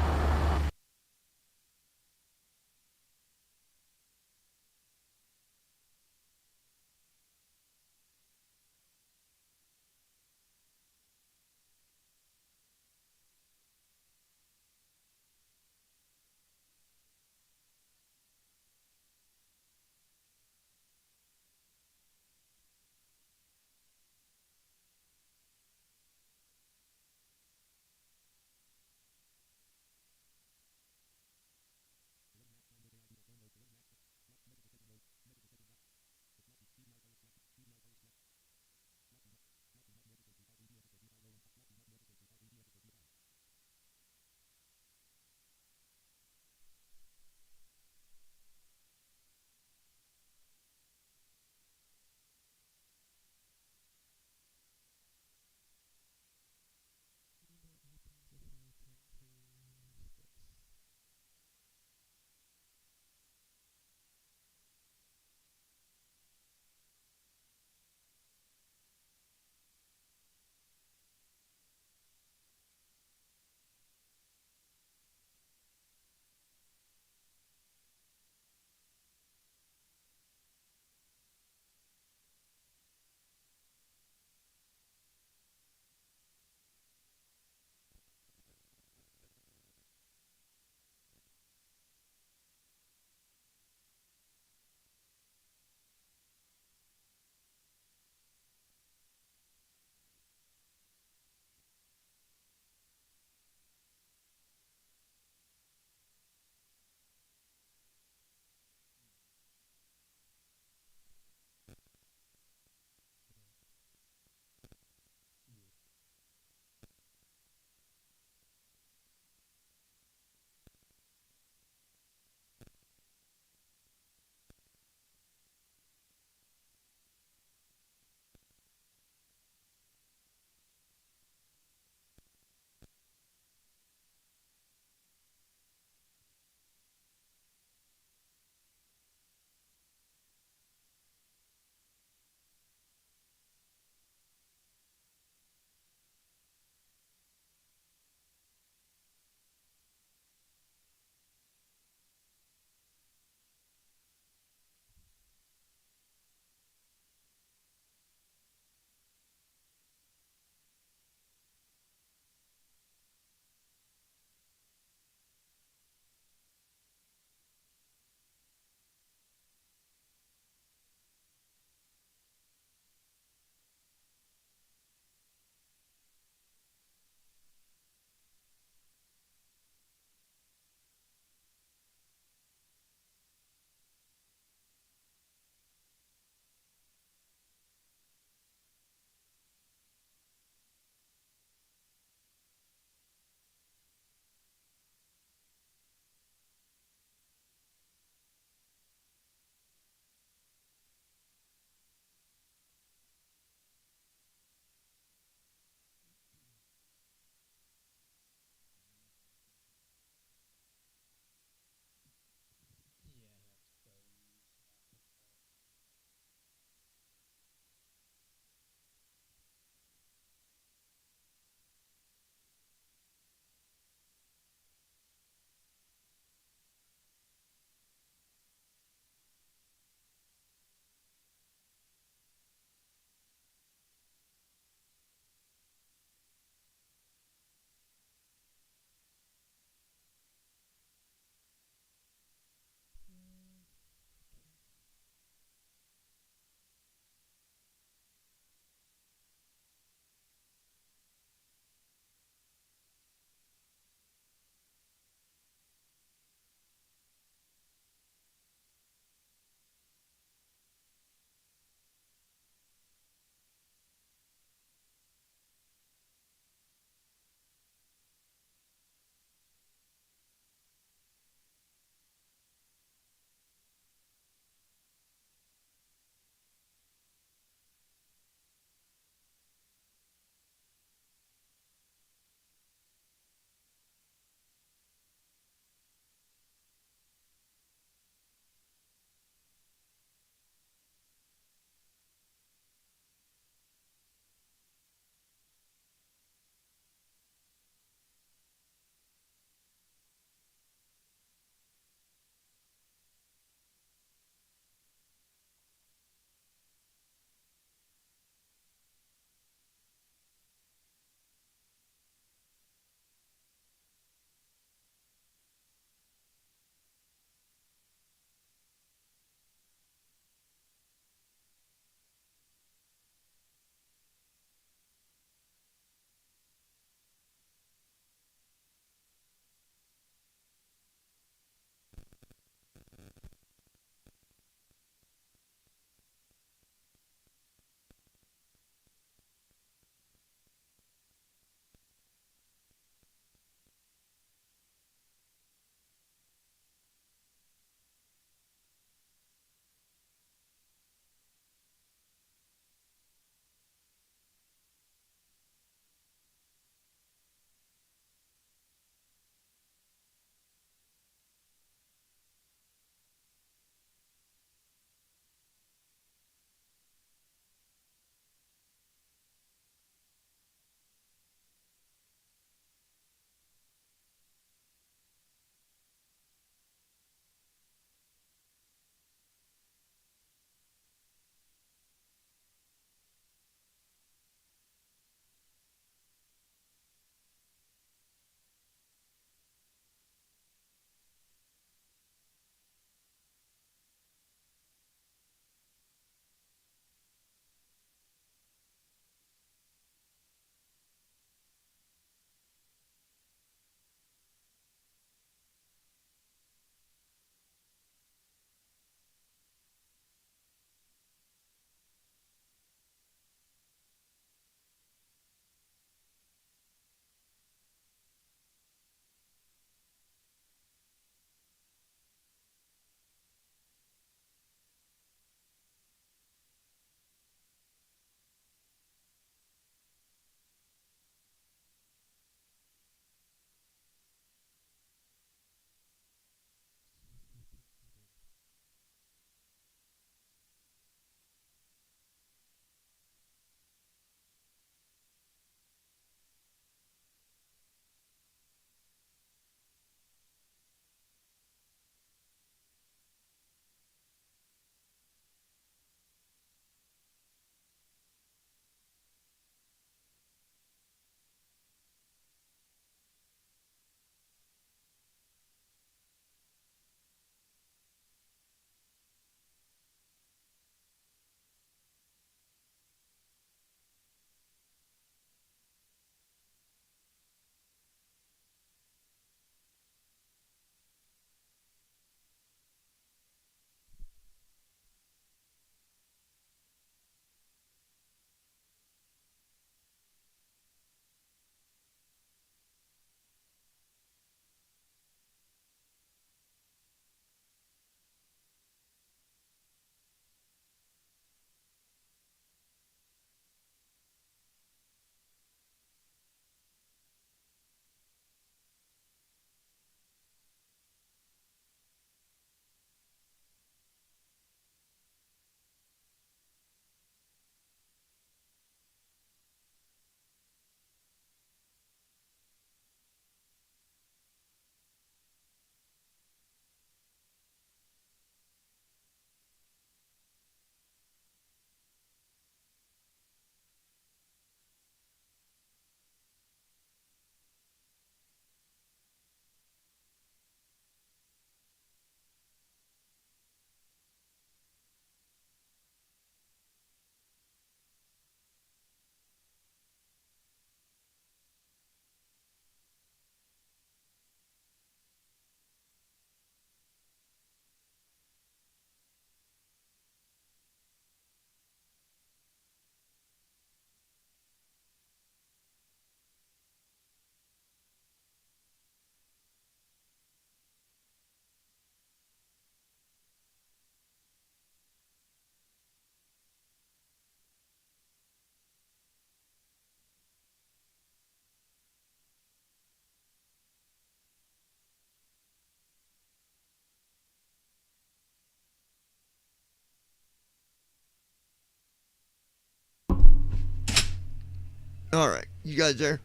Speaker 1: Alright, you guys there?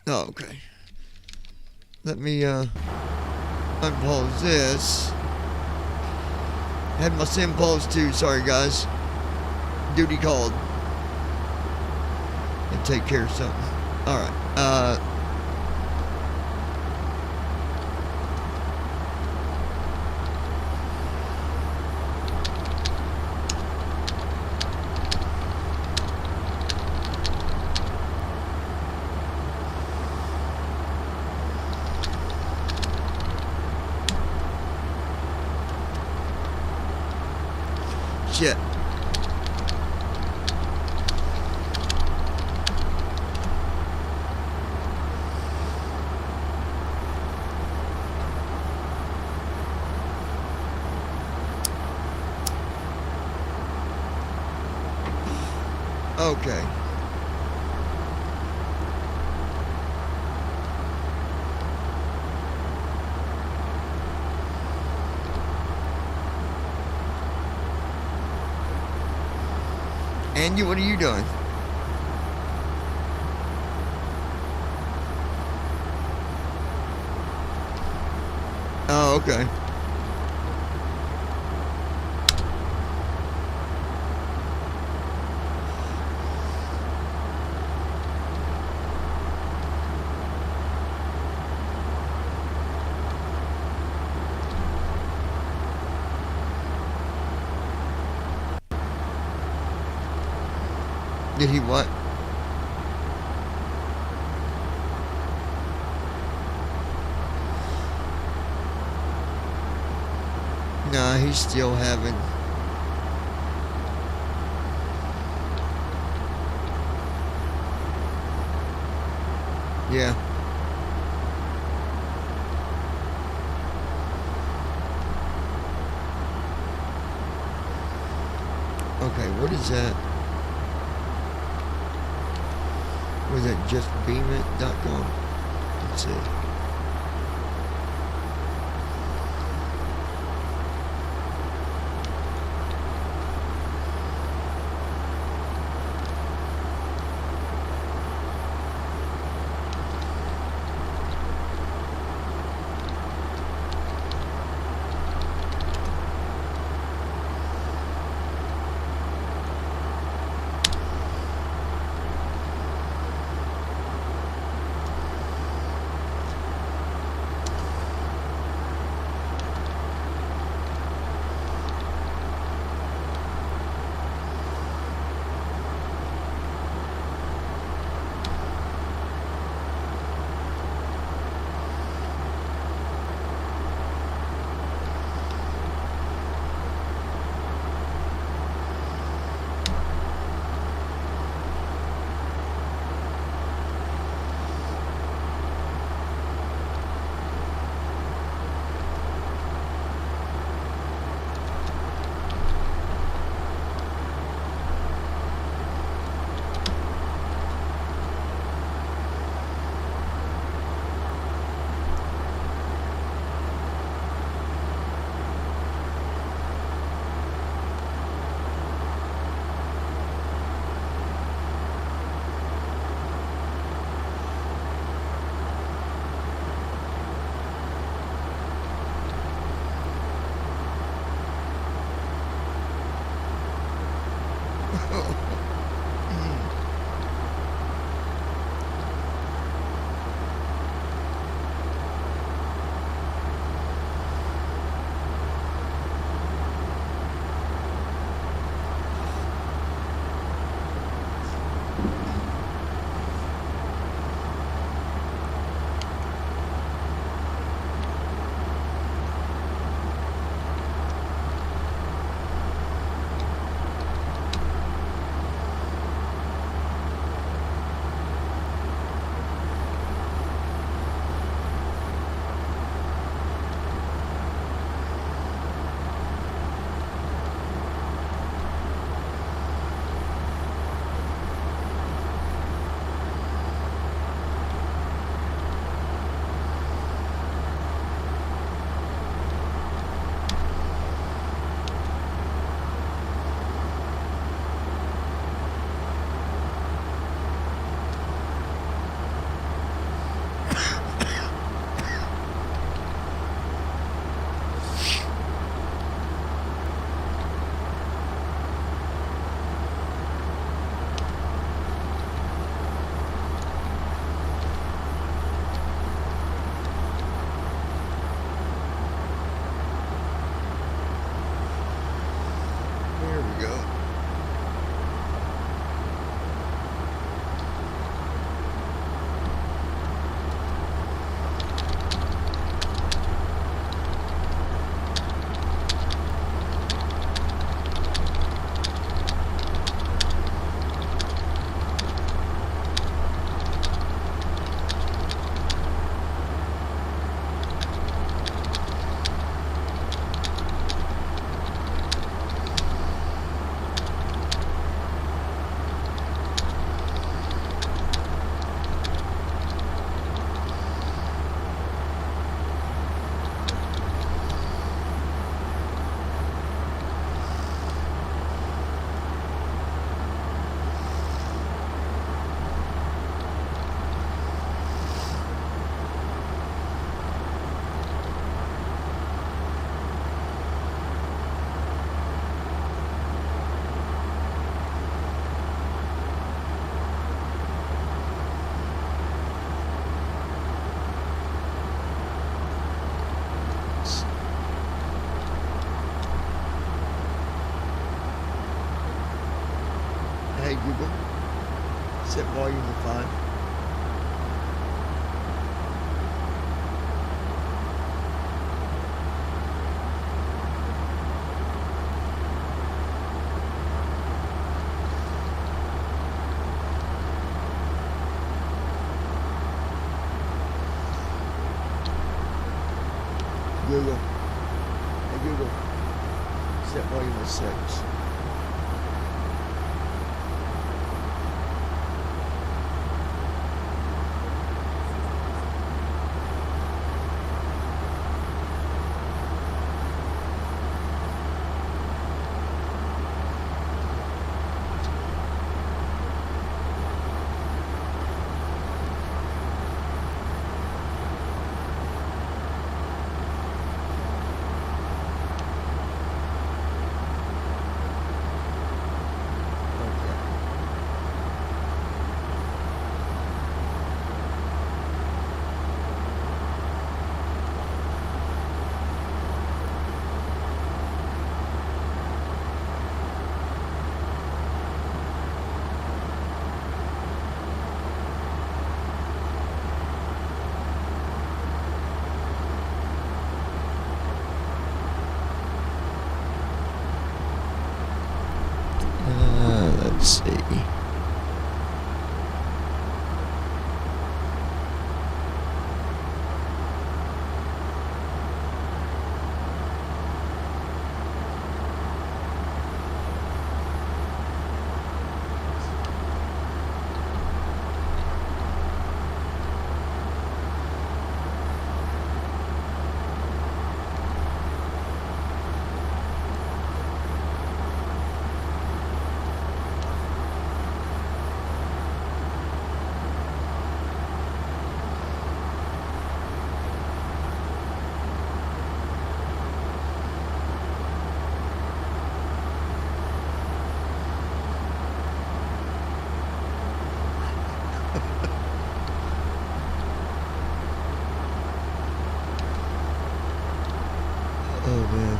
Speaker 1: Oh, okay. Let me unpause this. Had my sim pause too, sorry guys. Duty called. And take care of something. Alright, shit. Okay. Andy, what are you doing? Oh, okay. Did he what? Nah, he's still having. Yeah. Okay, what is that? Was that justbeamit.com? Let's see. Hey Google, set volume to 5. Google, hey Google, set volume to 6. Let's see. Oh man.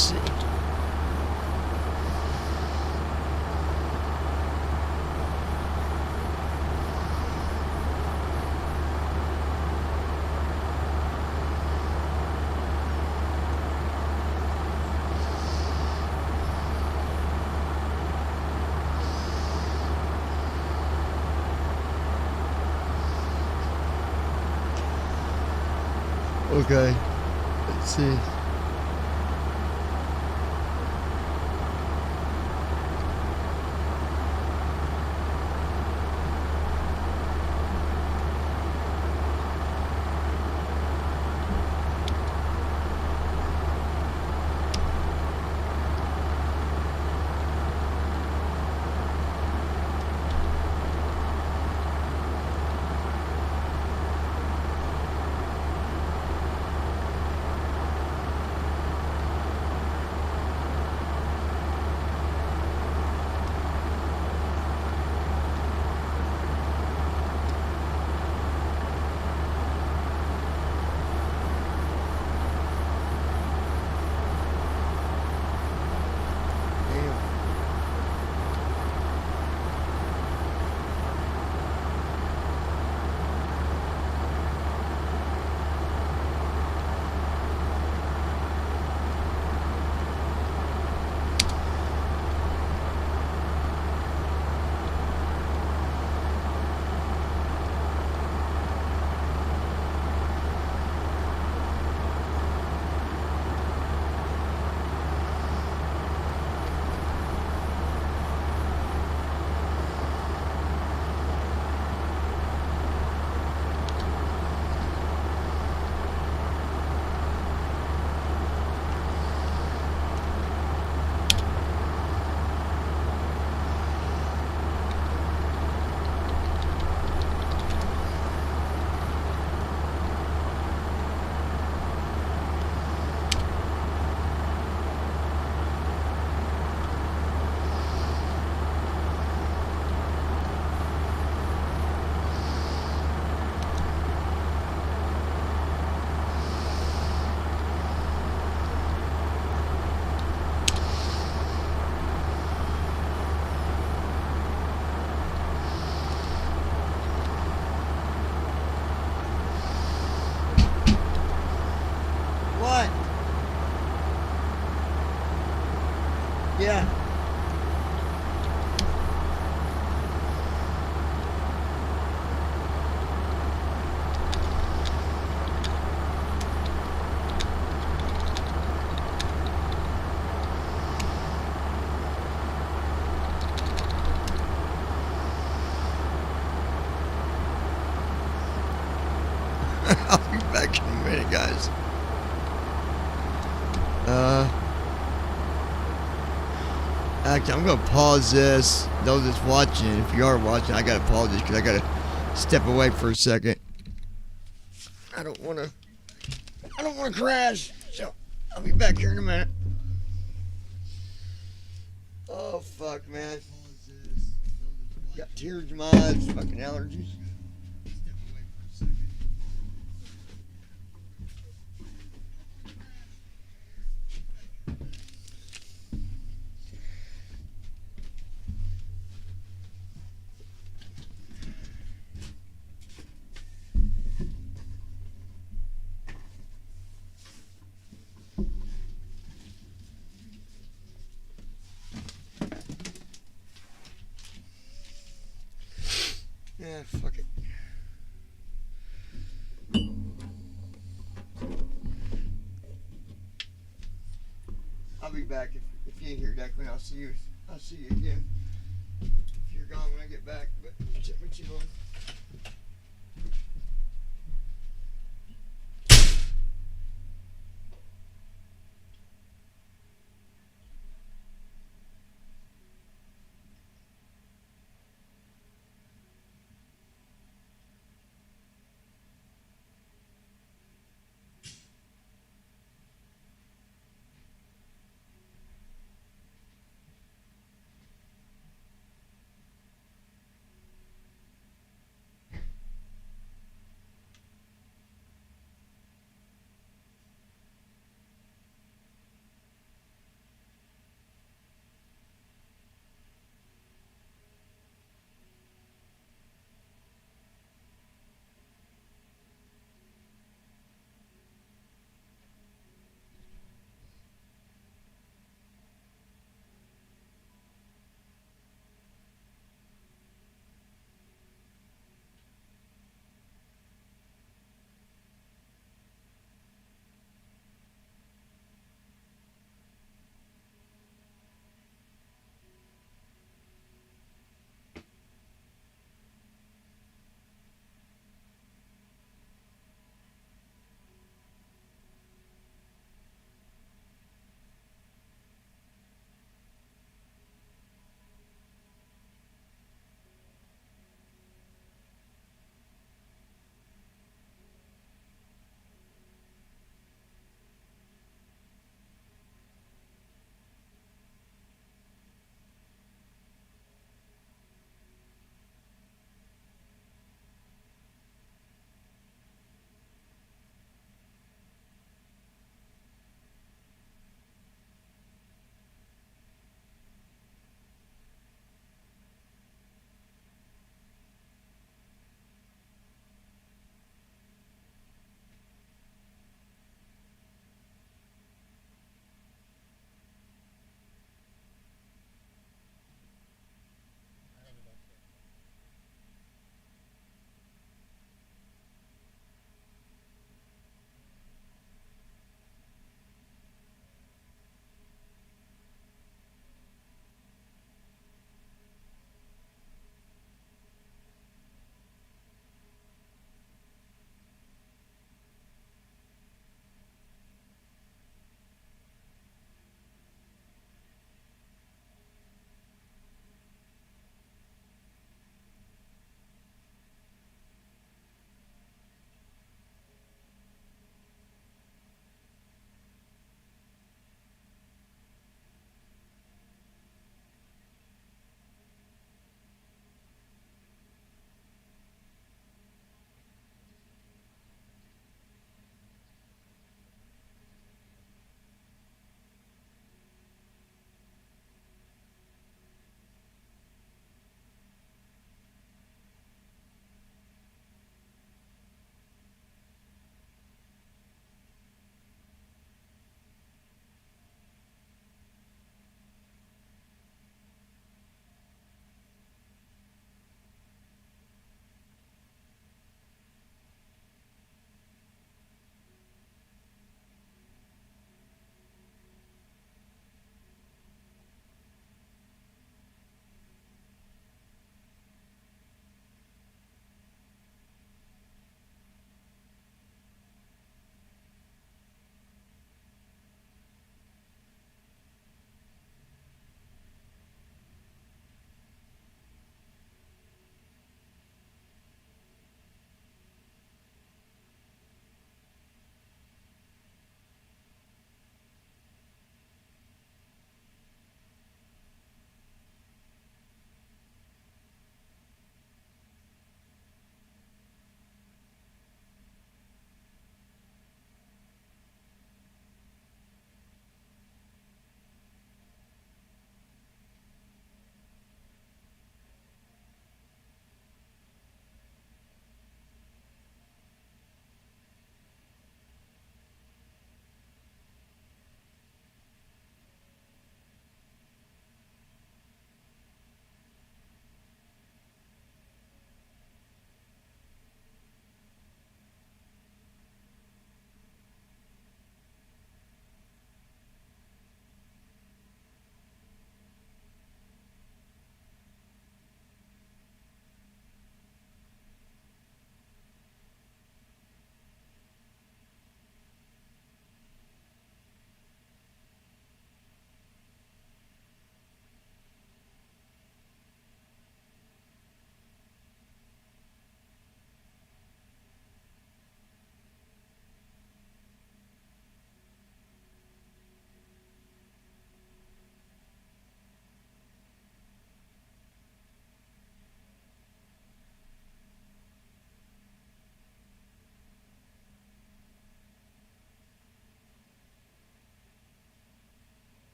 Speaker 1: see. Okay, let's see. What? Yeah. I'll be back in a minute, guys. Actually, I'm gonna pause this. Those that's watching, if you are watching, I gotta pause this because I gotta step away for a second. I don't wanna crash. So I'll be back here in a minute. Oh fuck, man. Got tears in my eyes. Fucking allergies. Yeah, fuck it. I'll be back if you ain't here, Declan. I'll see you again. If you're gone when I get back, but check what you doing.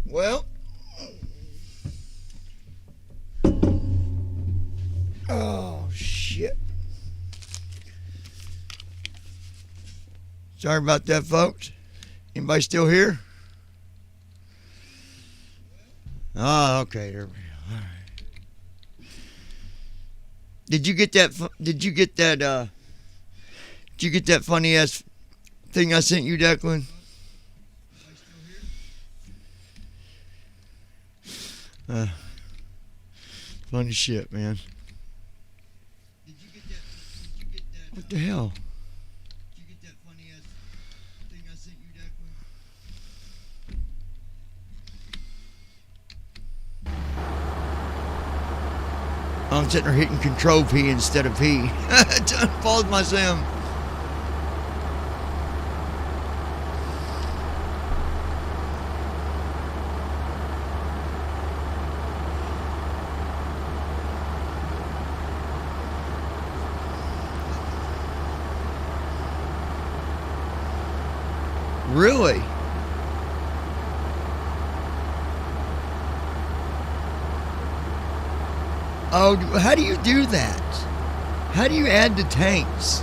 Speaker 1: Well, oh shit. Sorry about that, folks. Anybody still here? Oh, okay. There we go. All right. Did you get that? Did you get that funny ass thing I sent you, Declan? Funny shit, man. What the hell? Did you get that funny ass thing I sent you, Declan? I'm sitting there hitting Control P instead of P. To unpause my sim. Really? Oh, how do you do that? How do you add the tanks?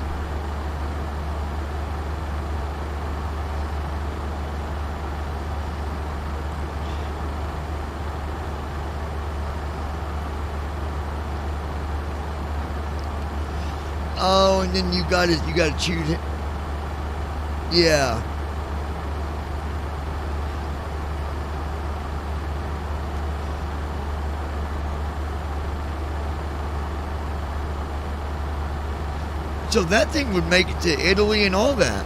Speaker 1: Oh, and then you gotta choose it. Yeah. So that thing would make it to Italy and all that.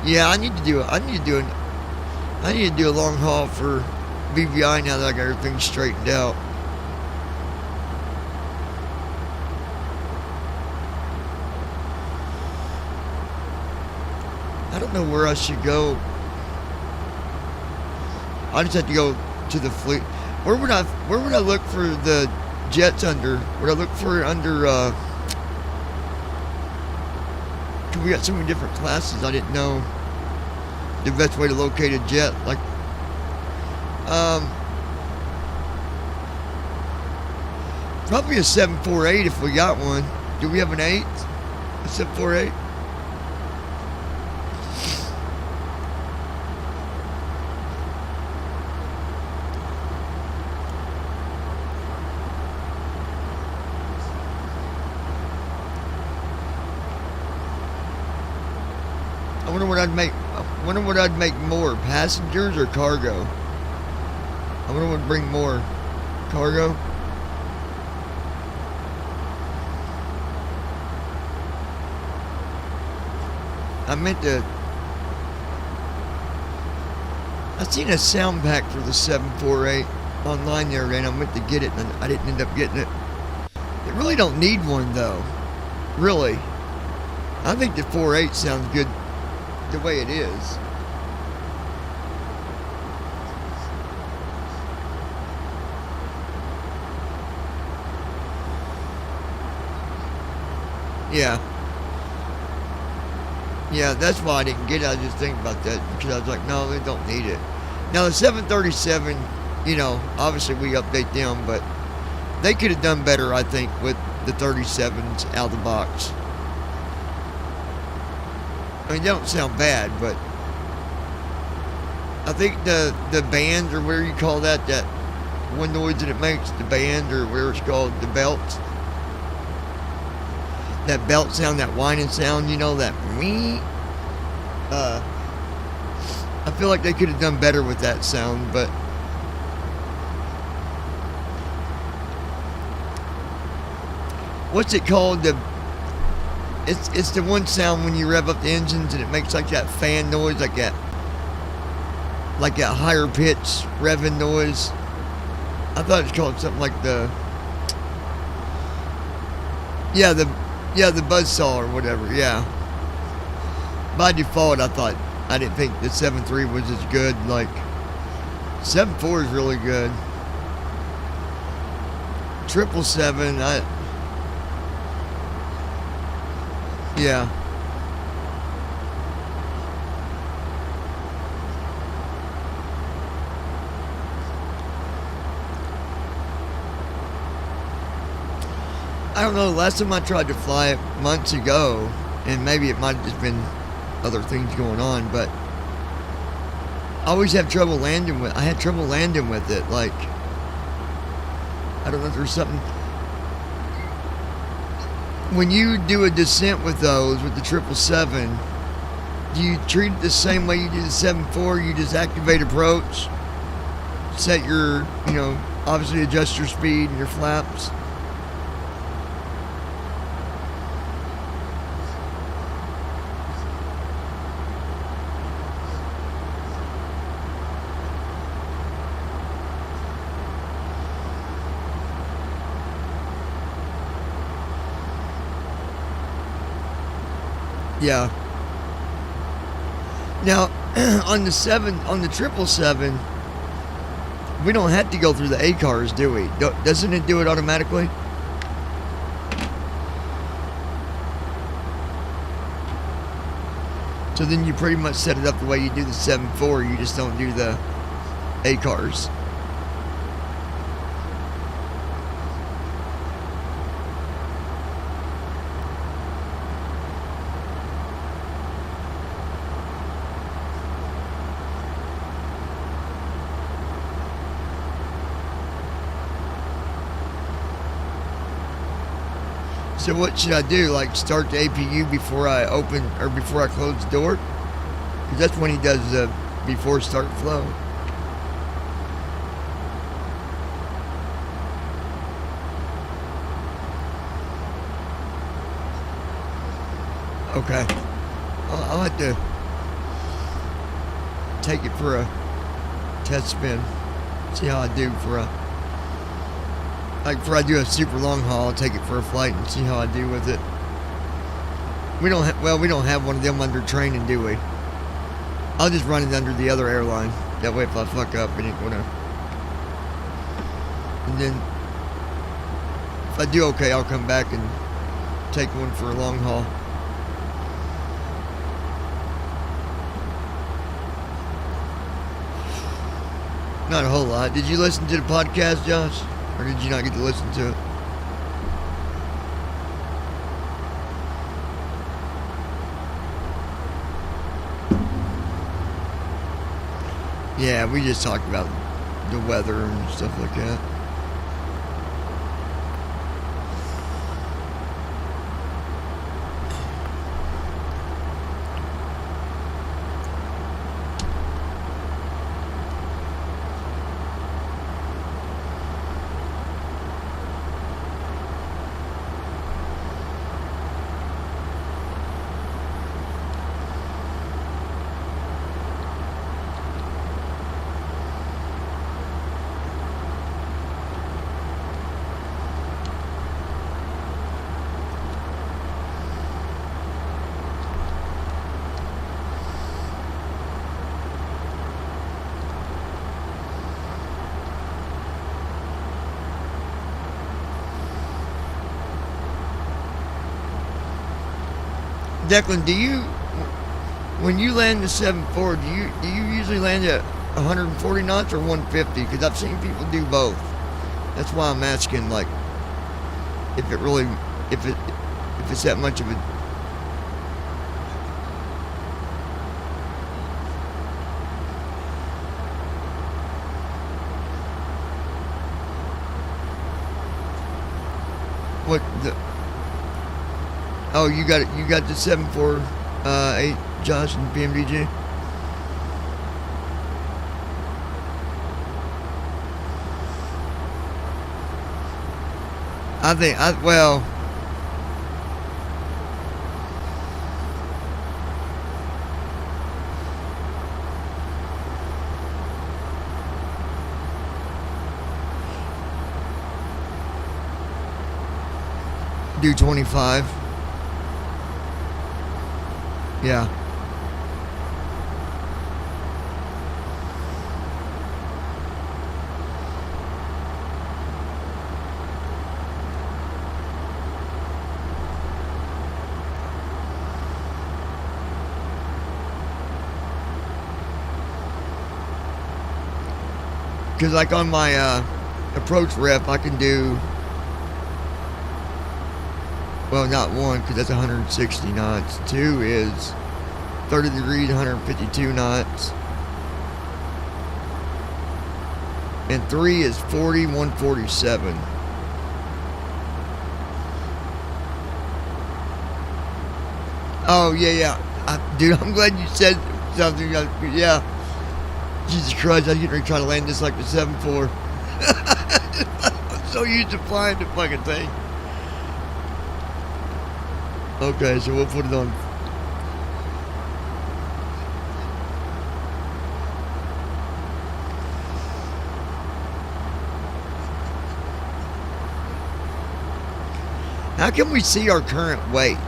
Speaker 1: Yeah, I need to do a long haul for BVI now that I got everything straightened out. I don't know where I should go. I just have to go to the fleet. Where would I look for the jets under? Would I look for it under cause we got so many different classes, I didn't know the best way to locate a jet. Like probably a 748 if we got one. Do we have an 8? A 748? I wonder what I'd make more, passengers or cargo? I wonder what would bring more, cargo? I seen a sound pack for the 748 online the other day, and I meant to get it, and I didn't end up getting it. They really don't need one though, really. I think the 48 sounds good the way it is. Yeah, that's why I didn't get it. I was just thinking about that because I was like, no, they don't need it. Now the 737, you know, obviously we update them, but they could have done better, I think, with the 37s out of the box. I mean, they don't sound bad, but I think the band, or whatever you call that one noise that it makes, the band, or whatever it's called, the belt. That belt sound, that whining sound, you know, that me. I feel like they could have done better with that sound, but what's it called? It's the one sound when you rev up the engines and it makes like that fan noise, like that higher pitch revving noise. I thought it was called something like the buzzsaw or whatever. Yeah. By default, I didn't think the 7.3 was as good. Like 7.4 is really good. 777, Yeah. I don't know. Last time I tried to fly it months ago, and maybe it might have just been other things going on, but I always have trouble landing with. I had trouble landing with it. Like, I don't know if there's something. When you do a descent with those, with the 777, do you treat it the same way you do the 74? You just activate approach, set your, obviously adjust your speed and your flaps. Yeah. Now, on the 777, we don't have to go through the A cars, do we? Doesn't it do it automatically? So then you pretty much set it up the way you do the 74. You just don't do the A cars. So what should I do? Like start the APU before I open or before I close the door? Because that's when he does the before start flow. Okay. I'll have to take it for a test spin. See how I do for a. Like before I do a super long haul, I'll take it for a flight and see how I do with it. We don't have one of them under training, do we? I'll just run it under the other airline. That way if I fuck up, it ain't gonna. And then if I do okay, I'll come back and take one for a long haul. Not a whole lot. Did you listen to the podcast, Josh? Or did you not get to listen to it? Yeah, we just talked about the weather and stuff like that. Declan, when you land the 7.4, do you usually land at 140 knots or 150? Because I've seen people do both. That's why I'm asking, like, if it's that much of a. What the? Oh, you got it. You got the 748, Josh, and PMDG. Well. Do 25. Yeah. Because like on my approach rep, I can do, well, not one, because that's 160 knots. Two is 30 degrees, 152 knots. And three is 40, 147. Oh, yeah. Dude, I'm glad you said something. Yeah. Jesus Christ, I was getting ready to try to land this like the 7-4. I'm so used to flying the fucking thing. Okay, so we'll put it on. How can we see our current weight?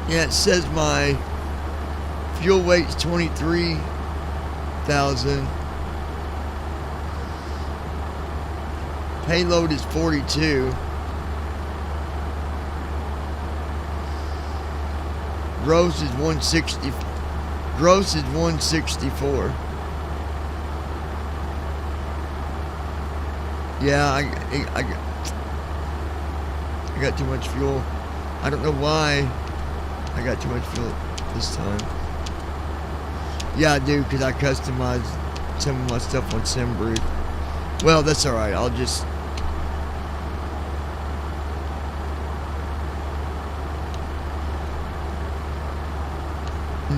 Speaker 1: Yeah, it says my fuel weight's 23,000. Payload is 42. Gross is 160. Gross is 164. Yeah, I got too much fuel. I don't know why I got too much fuel this time. Yeah, I do, because I customized some of my stuff on SimBrew. Well, that's alright. I'll just...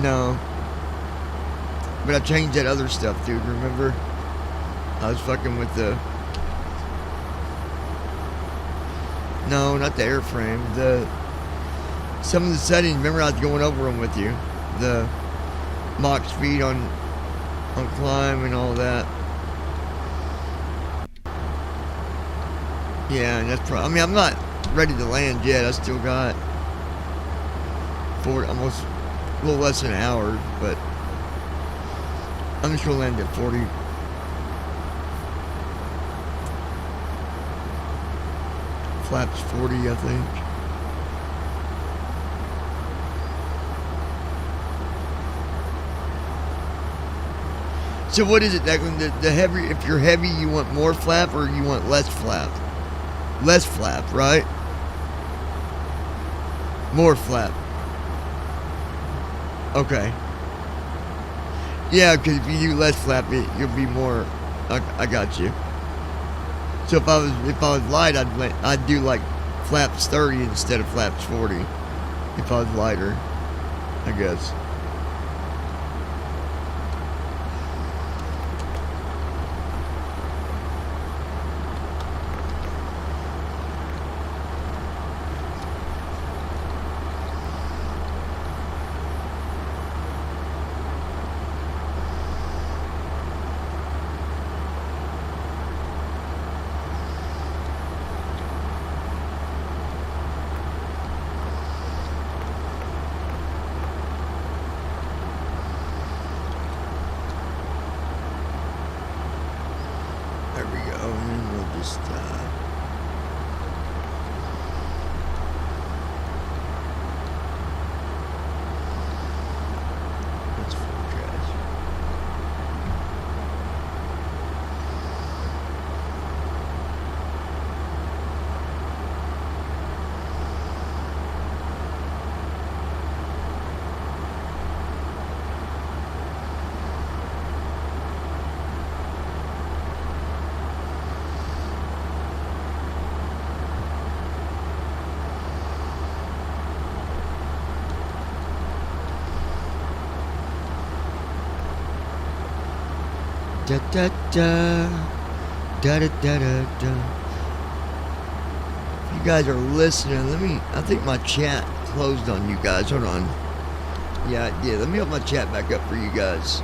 Speaker 1: No. But I changed that other stuff, dude, remember? I was fucking with the... No, not the airframe. Some of the settings, remember I was going over them with you. The Mach speed on climb and all that. Yeah, and that's probably, I mean, I'm not ready to land yet. I still got almost a little less than an hour, but I'm just gonna land at 40. Flaps 40, I think. So what is it, Declan? The heavy, if you're heavy, you want more flap or you want less flap? Less flap, right? More flap. Okay. Yeah, because if you do less flap, you'll be more. I got you. So if I was light, I'd do like flaps 30 instead of flaps 40. If I was lighter, I guess. There we go, and then we'll just, let's forecast. Da da da da da da da da. If you guys are listening, I think my chat closed on you guys. Hold on. Yeah, it did. Let me open my chat back up for you guys.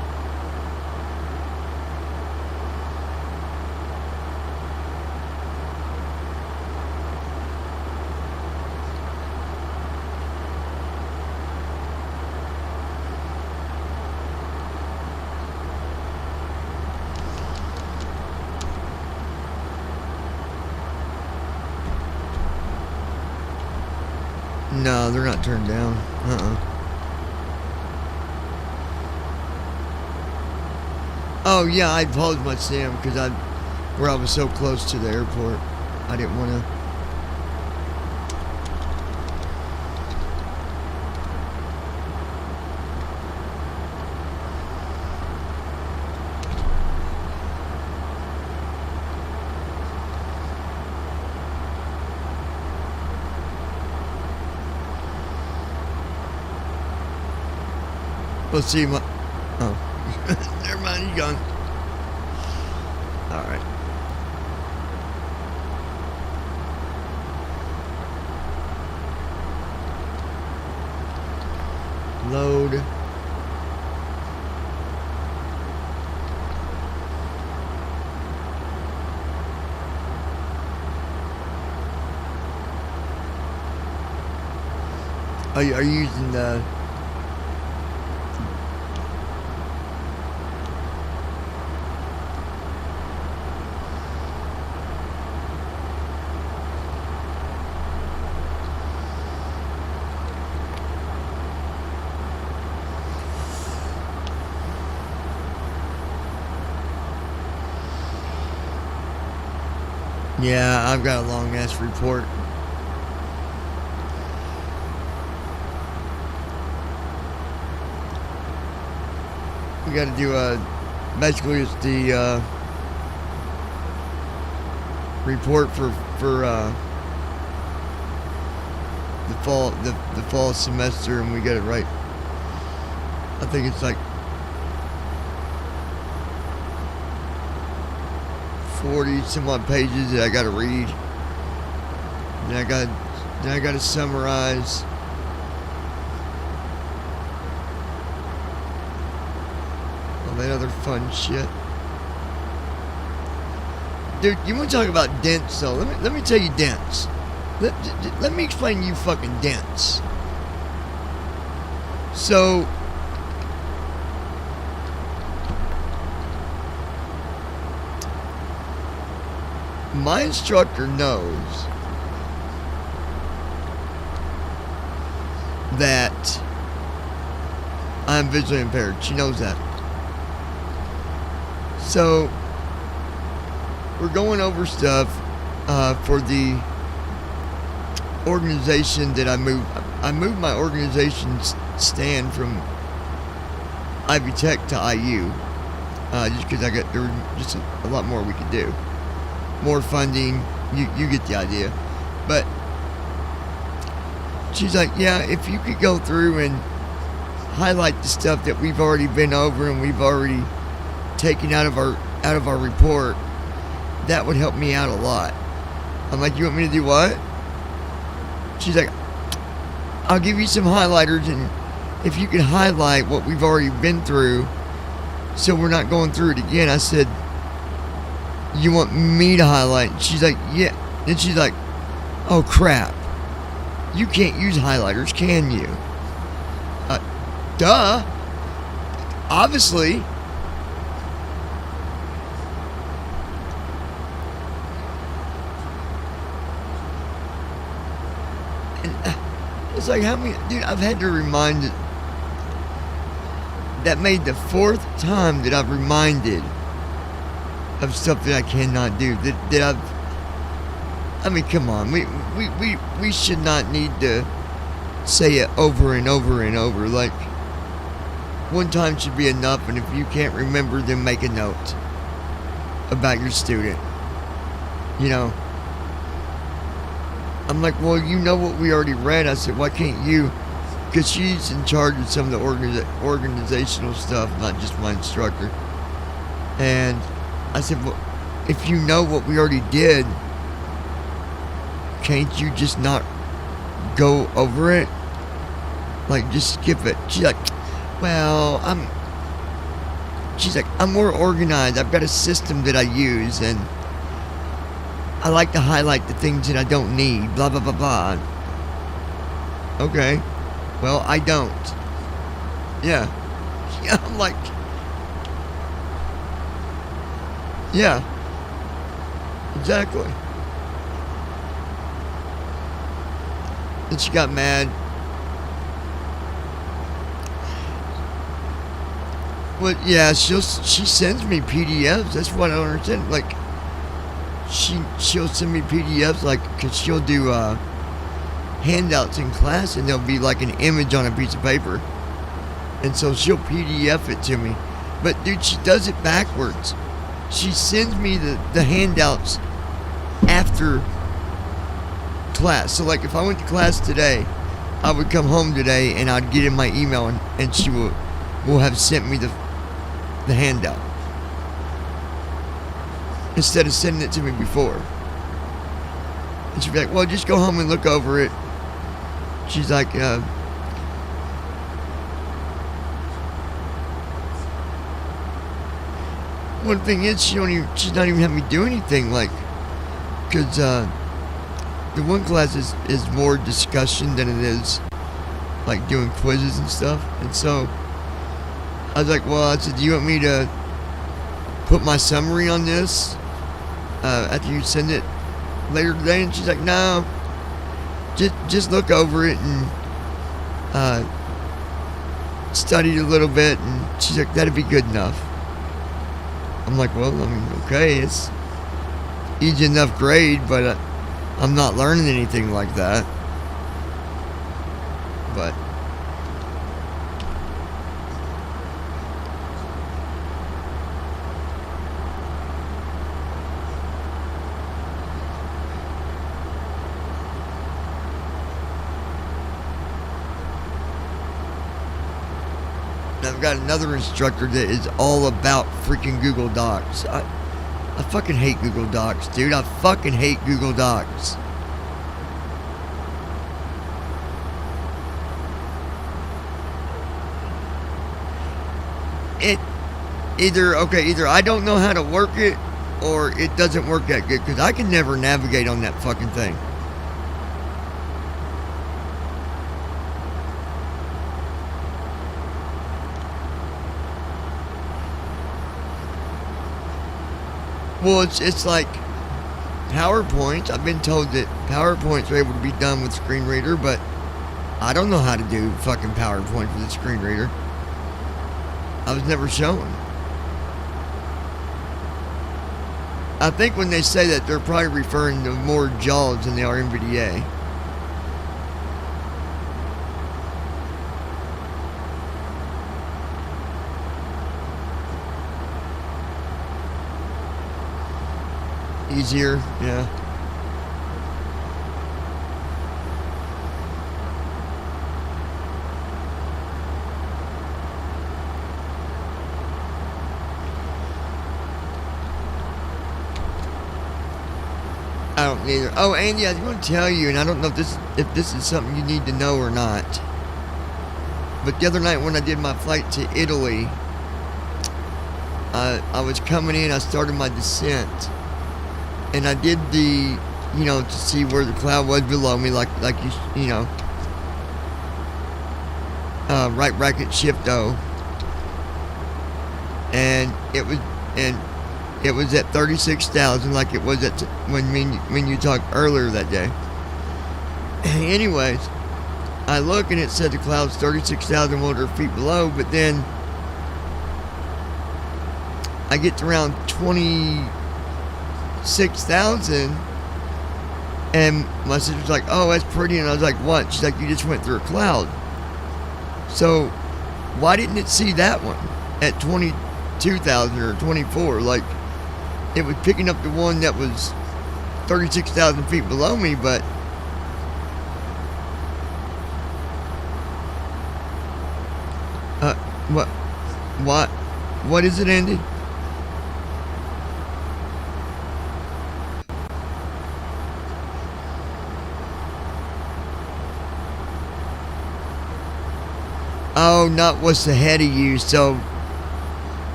Speaker 1: No, they're not turned down. Oh yeah, I paused my sim because where I was so close to the airport, I didn't want to. Let's see my. Oh, never mind. He's gone. All right. Load. Are you using the? Yeah, I've got a long ass report. We got to do basically it's the report for the fall semester, and we got it right. I think it's like 40 some odd pages that I got to read. Then I got to summarize. All that other fun shit. Dude, you want to talk about dents though? Let me tell you dents. Let me explain you fucking dents. So my instructor knows that I'm visually impaired. She knows that. So we're going over stuff for the organization that I moved. I moved my organization's stand from Ivy Tech to IU just because there was just a lot more we could do. More funding, you get the idea. But she's like, yeah, if you could go through and highlight the stuff that we've already been over and we've already taken out of our report, that would help me out a lot. I'm like, you want me to do what? She's like, I'll give you some highlighters, and if you could highlight what we've already been through so we're not going through it again. I said, you want me to highlight? And she's like, yeah. And she's like, oh crap, you can't use highlighters, can you? Duh. Obviously. And it's like, how many, dude, I've had to remind it. That made the 4th time that I've reminded of stuff that I cannot do. That I mean, come on. We should not need to say it over and over and over. Like, one time should be enough, and if you can't remember, then make a note about your student. You know? I'm like, well, you know what we already read. I said, why can't you? Because she's in charge of some of the organizational stuff, not just my instructor. And I said, well, if you know what we already did, can't you just not go over it? Like, just skip it. She's like, well, I'm more organized. I've got a system that I use, and I like to highlight the things that I don't need, blah, blah, blah, blah. Okay. Well, I don't. Yeah. Yeah, I'm like, yeah. Exactly. and she got mad. Well, yeah, she sends me PDFs. That's what I don't understand. Like, she'll send me PDFs, like, cause she'll do handouts in class, and there'll be like an image on a piece of paper, and so she'll PDF it to me. But dude, she does it backwards. She sends me the handouts after class. So like, if I went to class today, I would come home today and I'd get in my email, and she will have sent me the handout instead of sending it to me before. And she'd be like, well, just go home and look over it. She's like, one thing is, she's not even having me do anything, like, because the one class is more discussion than it is like doing quizzes and stuff. And so I was like, well, I said, do you want me to put my summary on this after you send it later today? And she's like, no, just look over it and study it a little bit. And she's like, that'd be good enough. I'm like, well, I mean, okay, it's easy enough grade, but I'm not learning anything like that. But I've got another instructor that is all about freaking Google Docs. I fucking hate Google Docs, dude. I fucking hate Google Docs. Either I don't know how to work it, or it doesn't work that good, because I can never navigate on that fucking thing. Well, it's like PowerPoint. I've been told that PowerPoints are able to be done with screen reader, but I don't know how to do fucking PowerPoint with a screen reader. I was never shown. I think when they say that, they're probably referring to more JAWS than they are NVDA. Easier, yeah. I don't either. Oh, Andy, I was going to tell you, and I don't know if this is something you need to know or not. But the other night when I did my flight to Italy, I was coming in. I started my descent. And I did the, to see where the cloud was below me, like you know, right bracket shift O, and it was at 36,000, like it was at when you talked earlier that day. Anyways, I look and it said the cloud's 36,100 feet below, but then I get to around 26,000, and my sister's like, oh, that's pretty, and I was like, what? She's like, you just went through a cloud. So why didn't it see that one at 22,000 or 24? Like, it was picking up the one that was 36,000 feet below me, but what is it, Andy? Oh, not what's ahead of you, so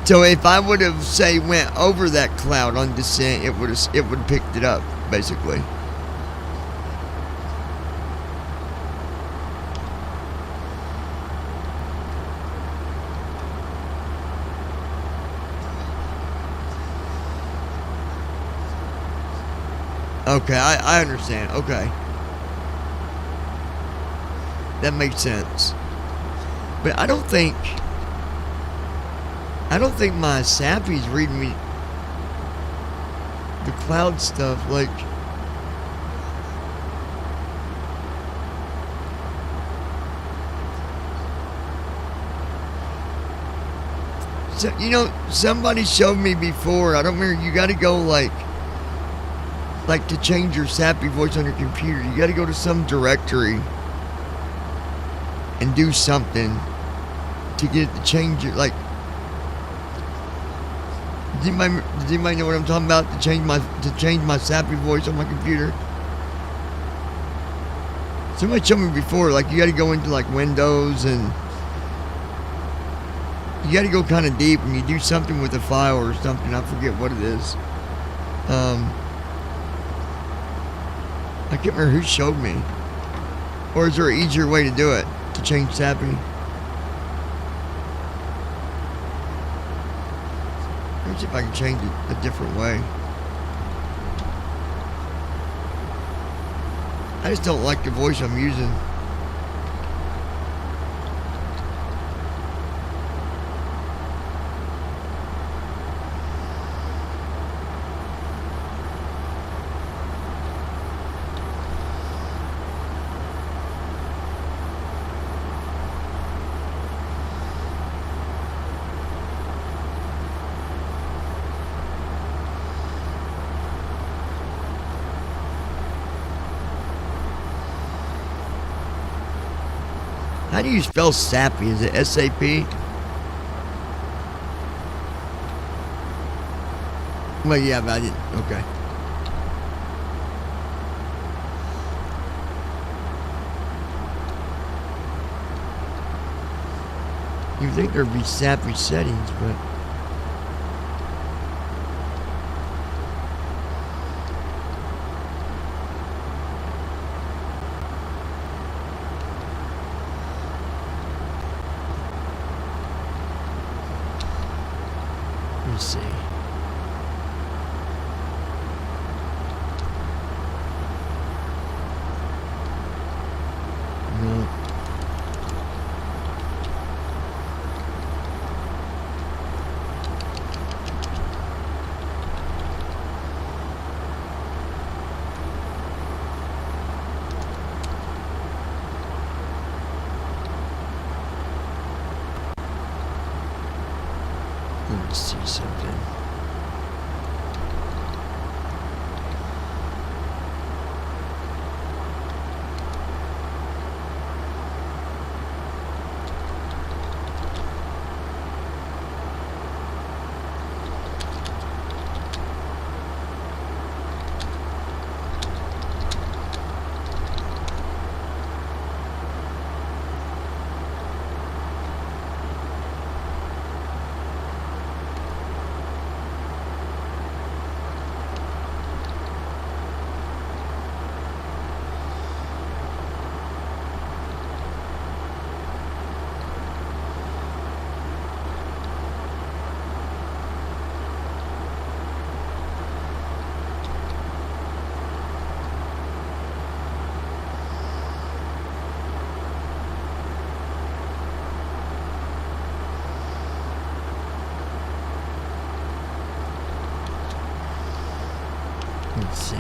Speaker 1: if I would have, say, went over that cloud on descent, it would have picked it up, basically. Okay, I understand. Okay. That makes sense. But I don't think my Sappy's reading me the cloud stuff, like so, you know, somebody showed me before, I don't remember, you gotta go like to change your Sappy voice on your computer, you gotta go to some directory and do something to get it to change it, like does anybody know what I'm talking about? To change my Sappy voice on my computer. Somebody showed me before, like you got to go into like Windows and you got to go kind of deep and you do something with a file or something. I forget what it is. I can't remember who showed me. Or is there an easier way to do it to change Sappy? Let me see if I can change it a different way. I just don't like the voice I'm using. How do you spell Sappy? Is it S-A-P? Well, yeah, but I didn't. Okay. You'd think there'd be Sappy settings, but... Let's see. No. Let me see something. Let's see.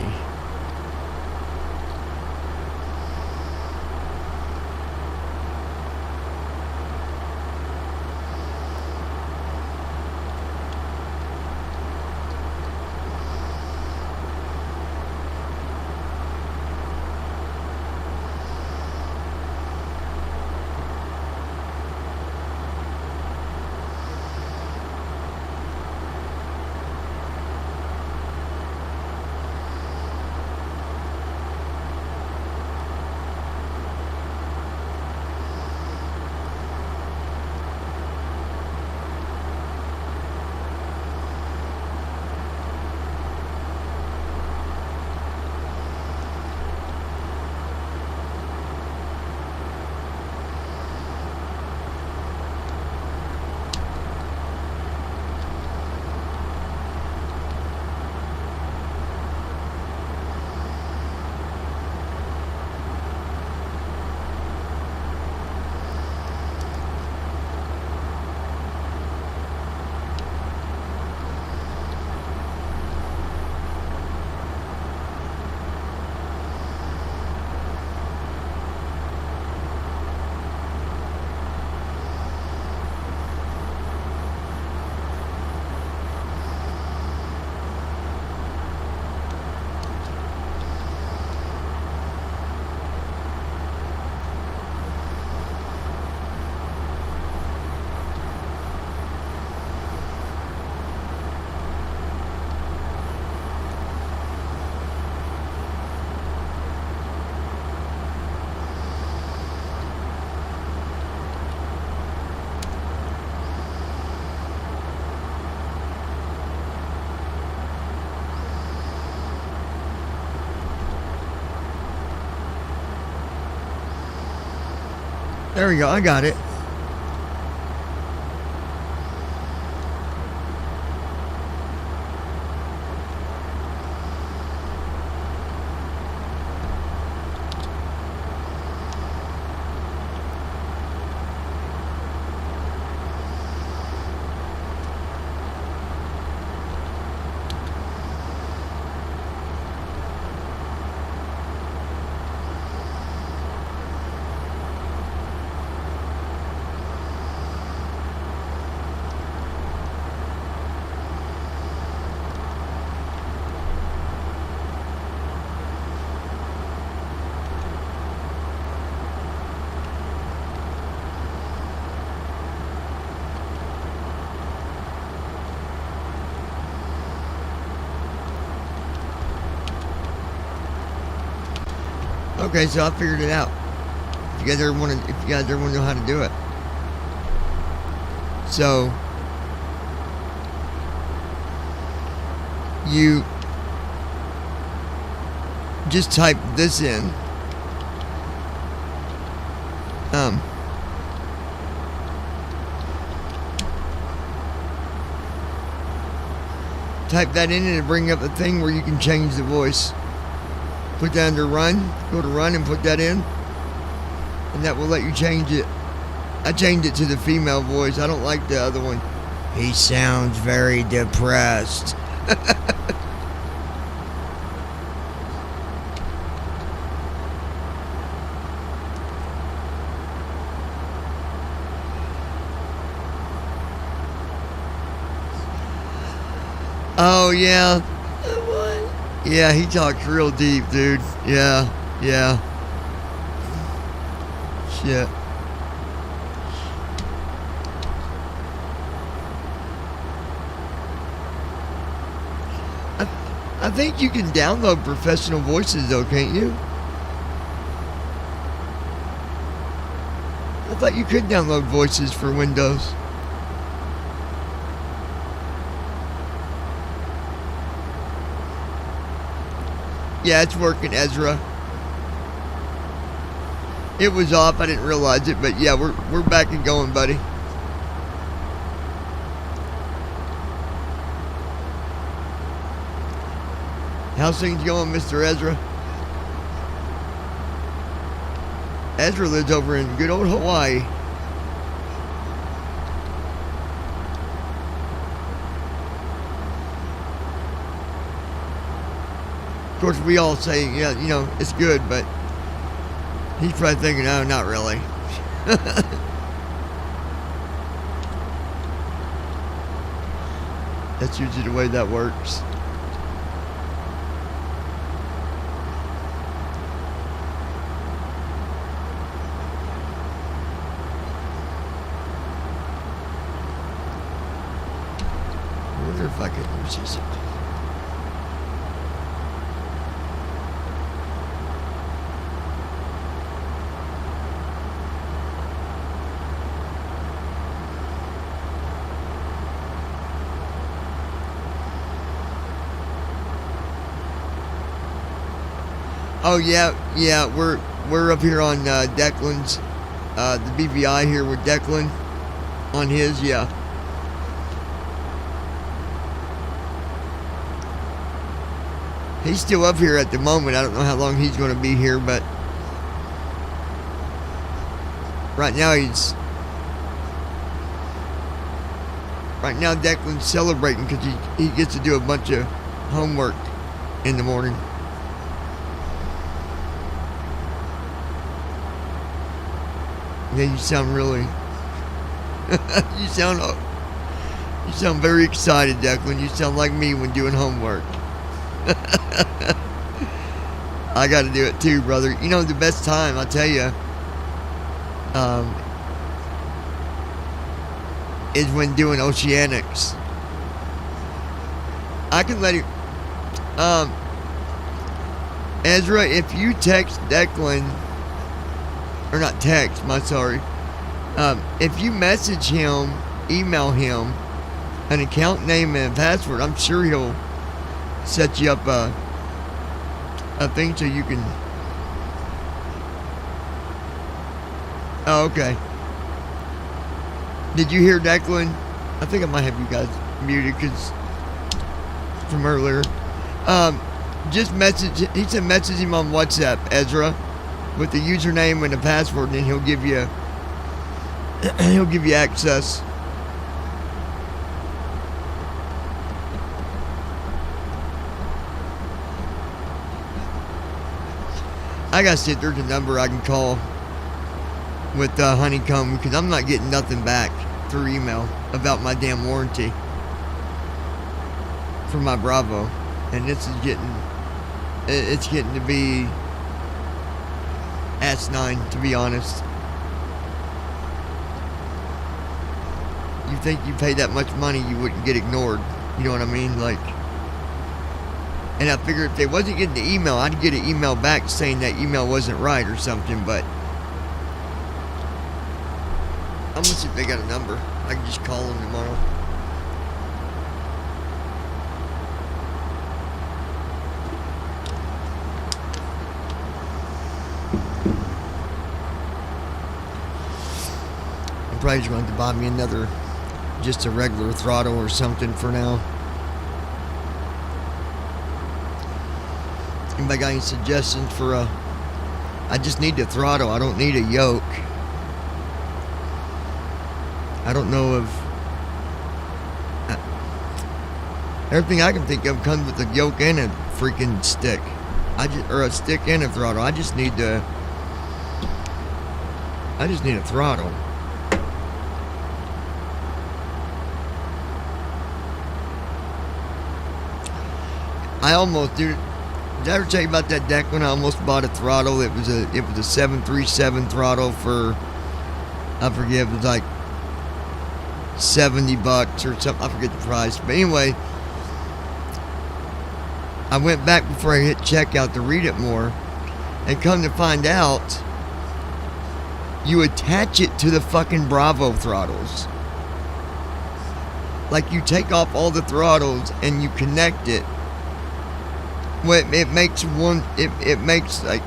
Speaker 1: There we go. I got it. Okay, so I figured it out. If you guys ever want to know how to do it. So you just type this in. Type that in and it'll bring up the thing where you can change the voice. Put that under run, go to run and put that in, and that will let you change it. I changed it to the female voice. I don't like the other one. He sounds very depressed. Oh yeah. Yeah, he talks real deep, dude. Yeah. Shit. I think you can download professional voices though, can't you? I thought you could download voices for Windows. Yeah, it's working, Ezra. It was off, I didn't realize it, but yeah, we're back and going, buddy. How's things going, Mr. Ezra? Ezra lives over in good old Hawaii. Of course, we all say, yeah, you know, it's good, but he's probably thinking, oh, not really. That's usually the way that works. I wonder if I could use this. Oh yeah, we're up here on Declan's, the BVI here with Declan on his, yeah. He's still up here at the moment. I don't know how long he's going to be here, but right now Declan's celebrating because he gets to do a bunch of homework in the morning. Yeah, you sound really. you sound very excited, Declan. You sound like me when doing homework. I got to do it too, brother. You know, the best time, I tell you, is when doing oceanics. I can let it. Ezra, if you text Declan. Or not text, if you message him, email him an account name and password, I'm sure he'll set you up a thing so you can Oh, okay. Did you hear Declan? I think I might have you guys muted because from earlier. Just message. He said message him on WhatsApp, Ezra, with the username and the password, and then he'll give you access. I gotta see if there's a number I can call with Honeycomb, because I'm not getting nothing back through email about my damn warranty for my Bravo, and this is it's getting to be asinine, to be honest. You think you pay that much money, you wouldn't get ignored. You know what I mean? Like, and I figured if they wasn't getting the email, I'd get an email back saying that email wasn't right or something, but I'm gonna see if they got a number. I can just call them tomorrow. I'm probably just going to buy me just a regular throttle or something for now. Anybody got any suggestions for I just need the throttle. I don't need a yoke. I don't know if everything I can think of comes with a yoke and a freaking stick. Or a stick and a throttle. I just need a throttle. I almost did I ever tell you about that deck when I almost bought a throttle? It was a 737 throttle for, I forget, it was like $70 or something. I forget the price. But anyway, I went back before I hit checkout to read it more, and come to find out, you attach it to the fucking Bravo throttles. Like, you take off all the throttles and you connect it. Well, it makes like,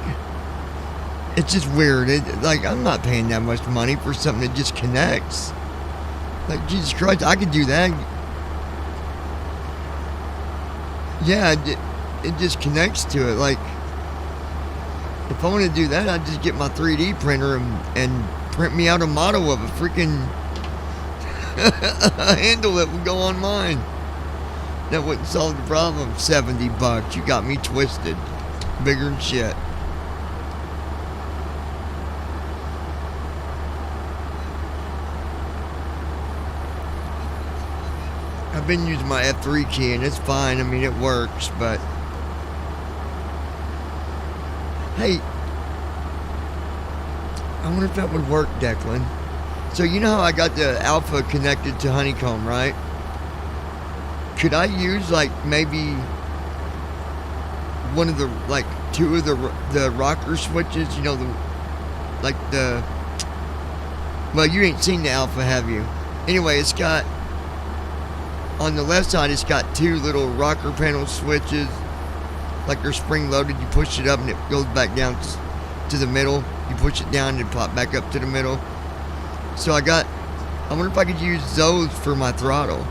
Speaker 1: it's just weird. Like, I'm not paying that much money for something that just connects. Like, Jesus Christ, I could do that. Yeah, it just connects to it. Like, if I want to do that, I'd just get my 3D printer and print me out a model of a freaking handle that would go on mine. That wouldn't solve the problem. $70. You got me twisted. Bigger than shit. I've been using my F3 key and it's fine. I mean, it works, but hey, I wonder if that would work, Declan. So you know how I got the Alpha connected to Honeycomb, right? Could I use, like, maybe one of the, like, two of the rocker switches? You know, well, you ain't seen the Alpha, have you? Anyway, it's got, on the left side, it's got two little rocker panel switches. Like, they're spring loaded. You push it up and it goes back down to the middle. You push it down and it pop back up to the middle. So I wonder if I could use those for my throttle.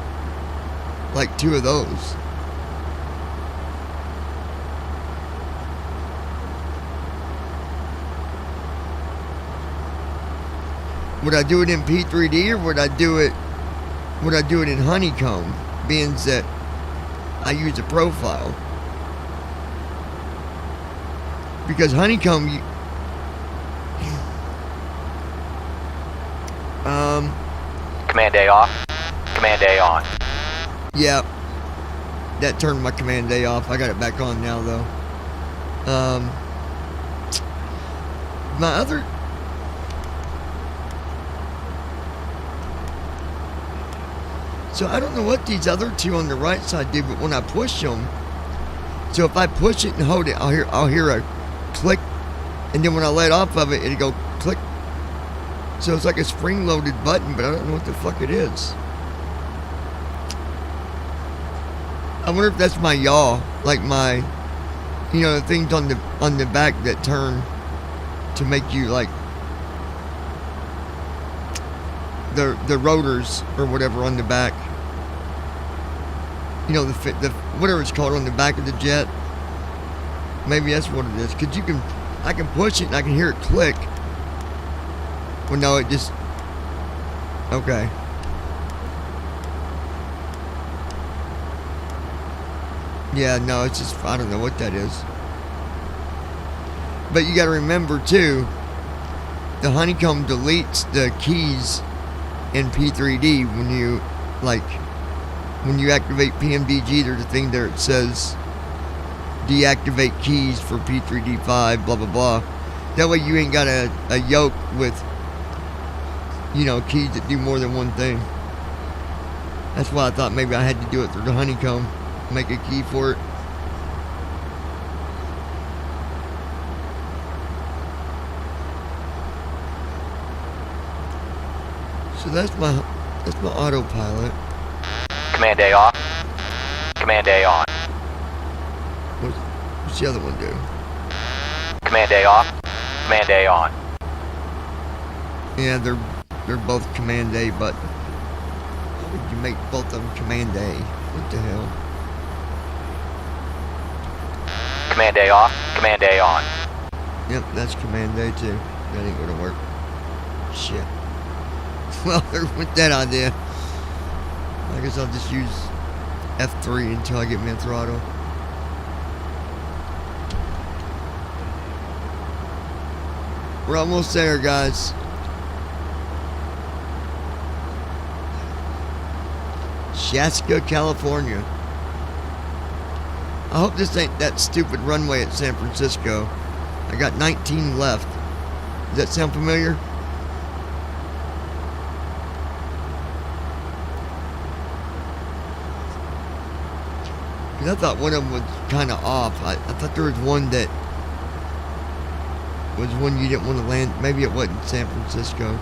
Speaker 1: Like two of those. Would I do it in P3D or would I do it in Honeycomb, being that I use a profile? Because Honeycomb,
Speaker 9: Command A off. Command A on.
Speaker 1: Yeah, that turned my Command A off. I got it back on now, though. My other... So I don't know what these other two on the right side do, but when I push them... So if I push it and hold it, I'll hear a click, and then when I let off of it, it'll go click. So it's like a spring-loaded button, but I don't know what the fuck it is. I wonder if that's my yaw, like my, you know, the things on the back that turn to make you, like, the rotors or whatever on the back. You know, the whatever it's called on the back of the jet. Maybe that's what it is. Cause I can push it and I can hear it click. Well, no, it just. Okay. Yeah, no, it's just, I don't know what that is. But you gotta remember too, the honeycomb deletes the keys in P3D when you, when you activate PMDG, there's a thing there that says deactivate keys for P3D5, blah, blah, blah. That way you ain't got a yoke with, you know, keys that do more than one thing. That's why I thought maybe I had to do it through the honeycomb. Make a key for it. So that's my autopilot.
Speaker 9: Command A off. Command A on.
Speaker 1: What's the other one do?
Speaker 9: Command A off. Command A on.
Speaker 1: Yeah, they're both Command A, but how would you make both of them Command A? What the hell?
Speaker 9: Command A off. Command A on.
Speaker 1: Yep, that's Command A too. That ain't gonna work. Shit. Well, there went that idea. I guess I'll just use F3 until I get me a throttle. We're almost there, guys. Shaska, California. I hope this ain't that stupid runway at San Francisco. I got 19 left. Does that sound familiar? Because I thought one of them was kind of off. I thought there was one that was one you didn't want to land. Maybe it wasn't San Francisco.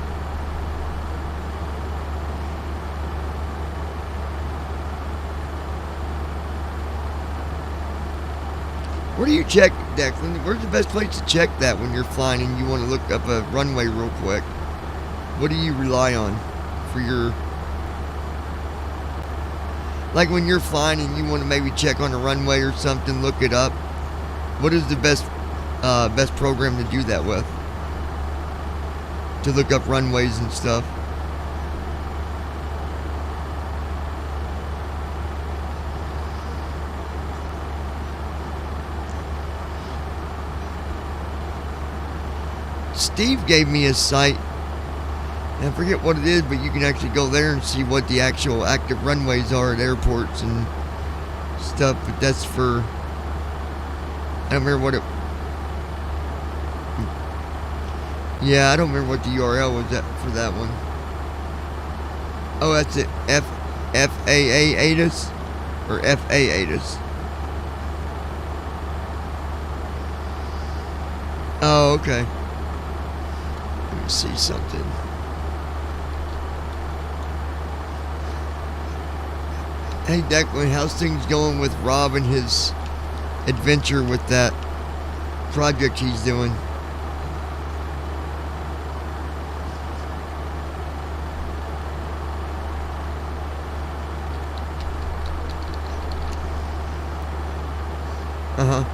Speaker 1: Where do you check, Declan? Where's the best place to check that when you're flying and you want to look up a runway real quick? What do you rely on for your... Like when you're flying and you want to maybe check on a runway or something, look it up. What is the best program to do that with? To look up runways and stuff. Steve gave me a site, and I forget what it is, but you can actually go there and see what the actual active runways are at airports and stuff. But that's for, I don't remember what it, yeah, I don't remember what the URL was for that one. Oh, that's it, FAA ATIS or FA ATIS. Oh, okay. Let me see something. Hey Declan, how's things going with Rob and his adventure with that project he's doing? Uh-huh.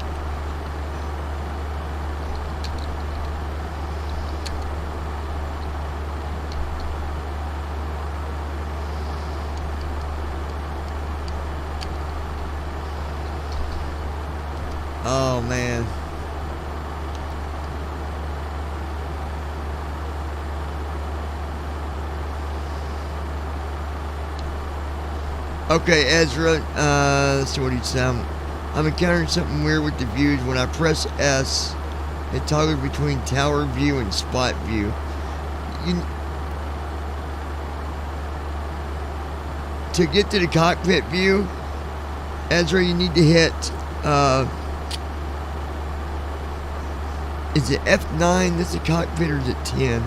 Speaker 1: Oh man. Okay, Ezra, let's see what he'd sound. I'm encountering something weird with the views. When I press S, it toggles between tower view and spot view. To get to the cockpit view, Ezra, you need to hit is it F9? That's the cockpit, or is it 10?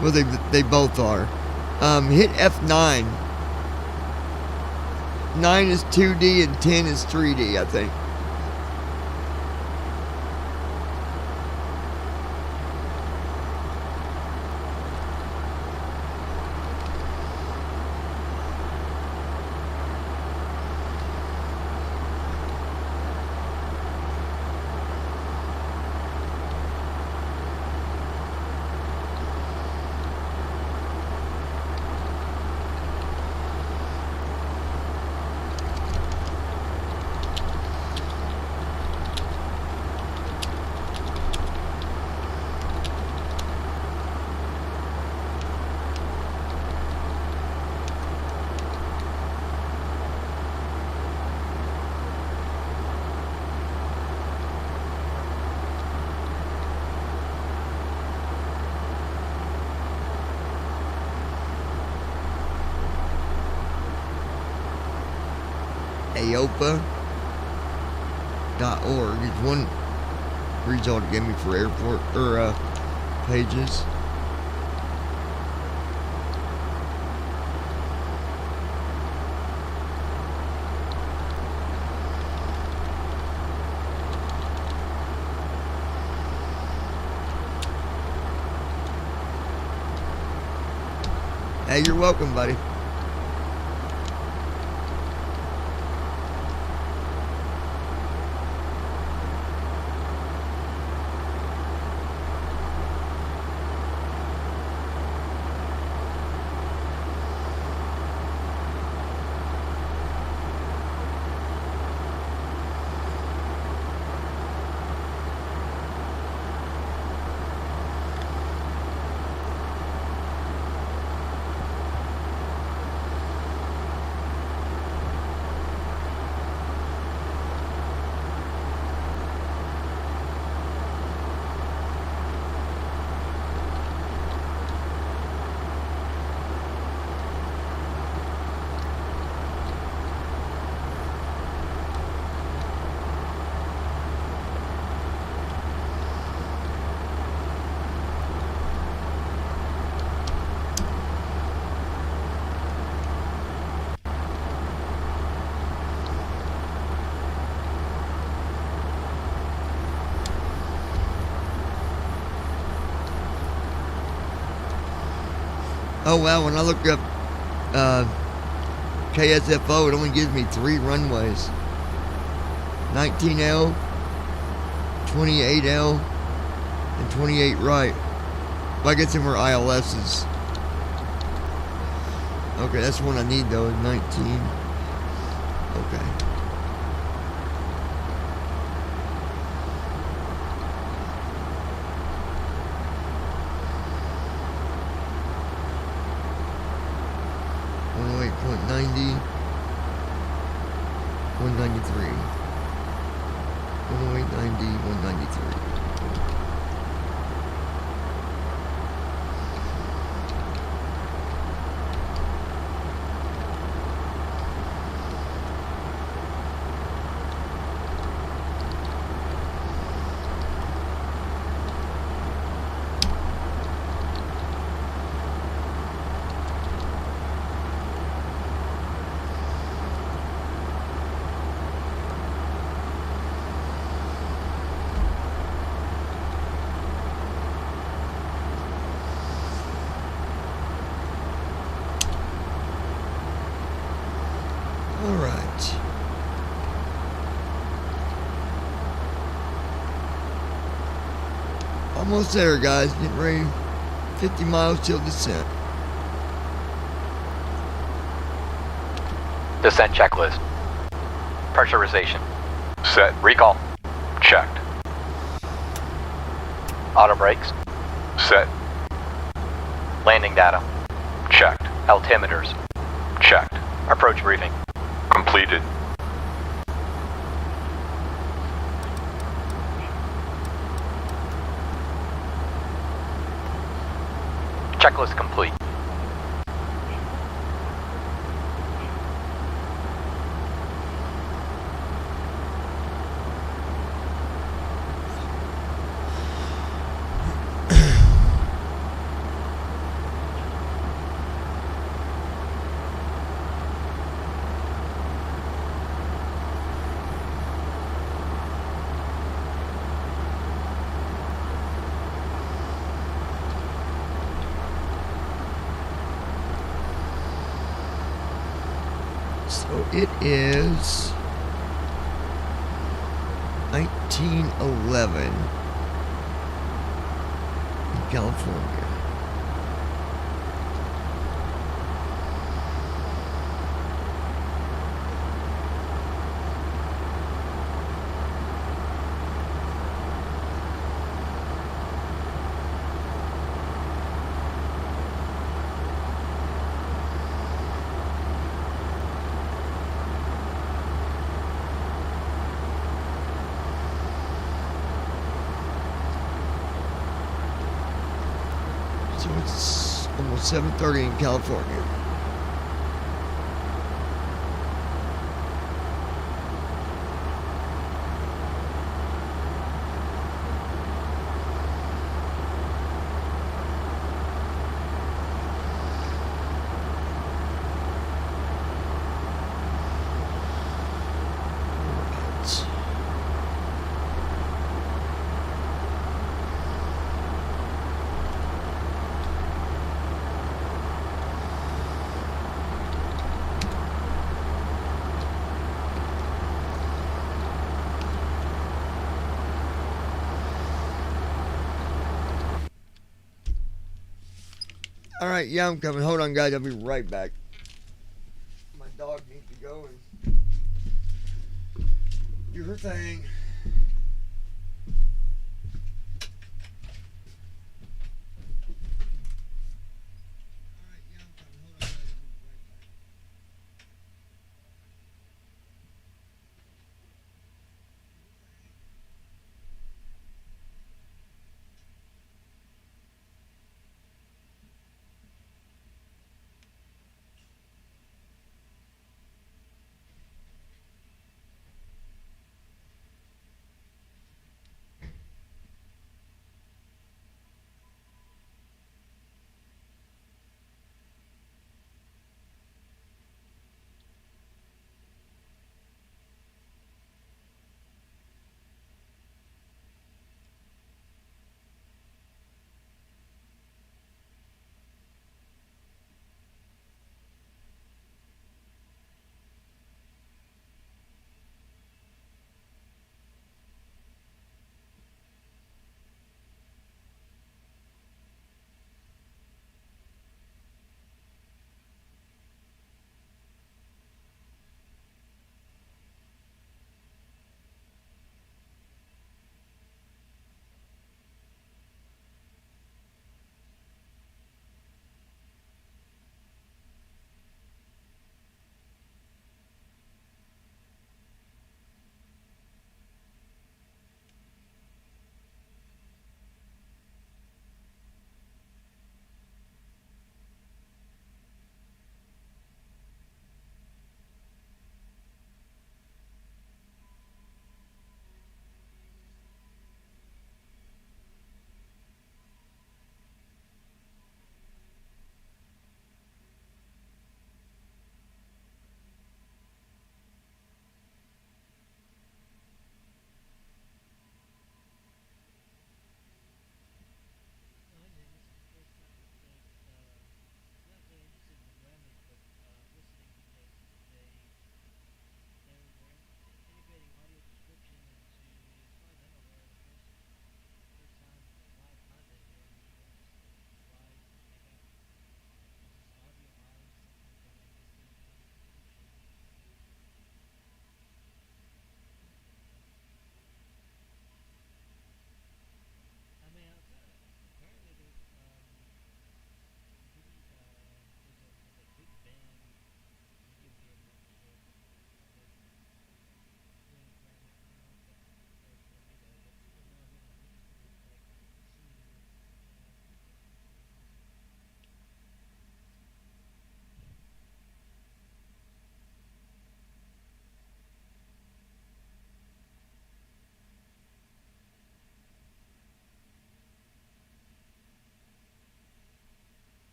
Speaker 1: Well, they both are. Hit F9. 9 is 2D and 10 is 3D, I think. AOPA.org is one result it gave me for airport or pages. Hey, you're welcome, buddy. Oh wow, when I look up KSFO, it only gives me 3 runways. 19L, 28L, and 28 right. Well, I guess them are ILS's. Okay, that's the one I need though, 19. Okay. .90, 193, 108.90, 193. Alright. Almost there, guys. Getting ready. 50 miles till descent.
Speaker 9: Descent checklist. Pressurization. Set. Recall. Checked. Auto brakes. Set. Landing data. Checked. Altimeters. Checked. Approach briefing. Completed. Checklist complete.
Speaker 1: So it is 1911 in California. So it's almost 7:30 in California. All right, yeah, I'm coming. Hold on, guys. I'll be right back. My dog needs to go and do her thing.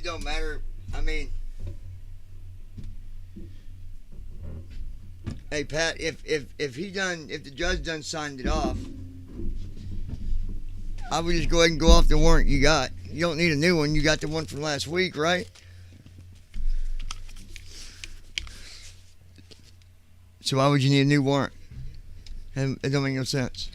Speaker 1: It don't matter. I mean, hey Pat, if the judge done signed it off, I would just go ahead and go off the warrant you got. You don't need a new one. You got the one from last week, right? So why would you need a new warrant? It don't make no sense.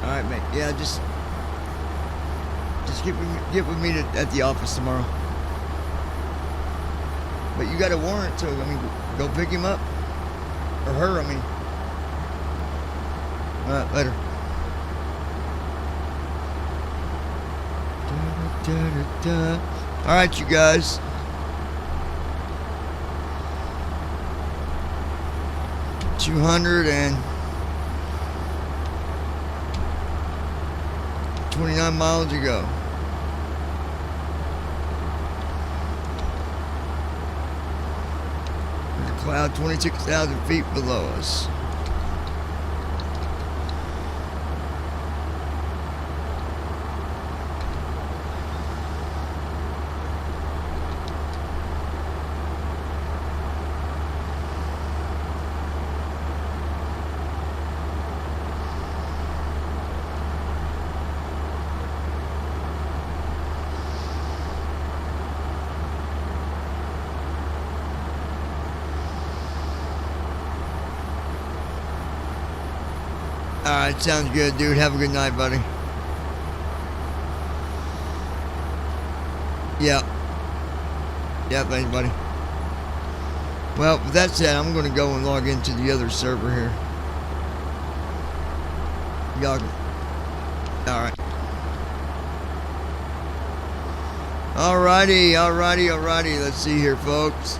Speaker 1: All right, mate. Yeah, just get with me at the office tomorrow. But you got a warrant, so I mean, go pick him up or her. I mean. All right, later. All right, you guys. $229 miles to go. There's a cloud 26,000 feet below us. Alright, sounds good, dude. Have a good night, buddy. Yeah. Yeah, thanks, buddy. Well, with that said, I'm going to go and log into the other server here. Y'all. Alright. Alrighty. Let's see here, folks.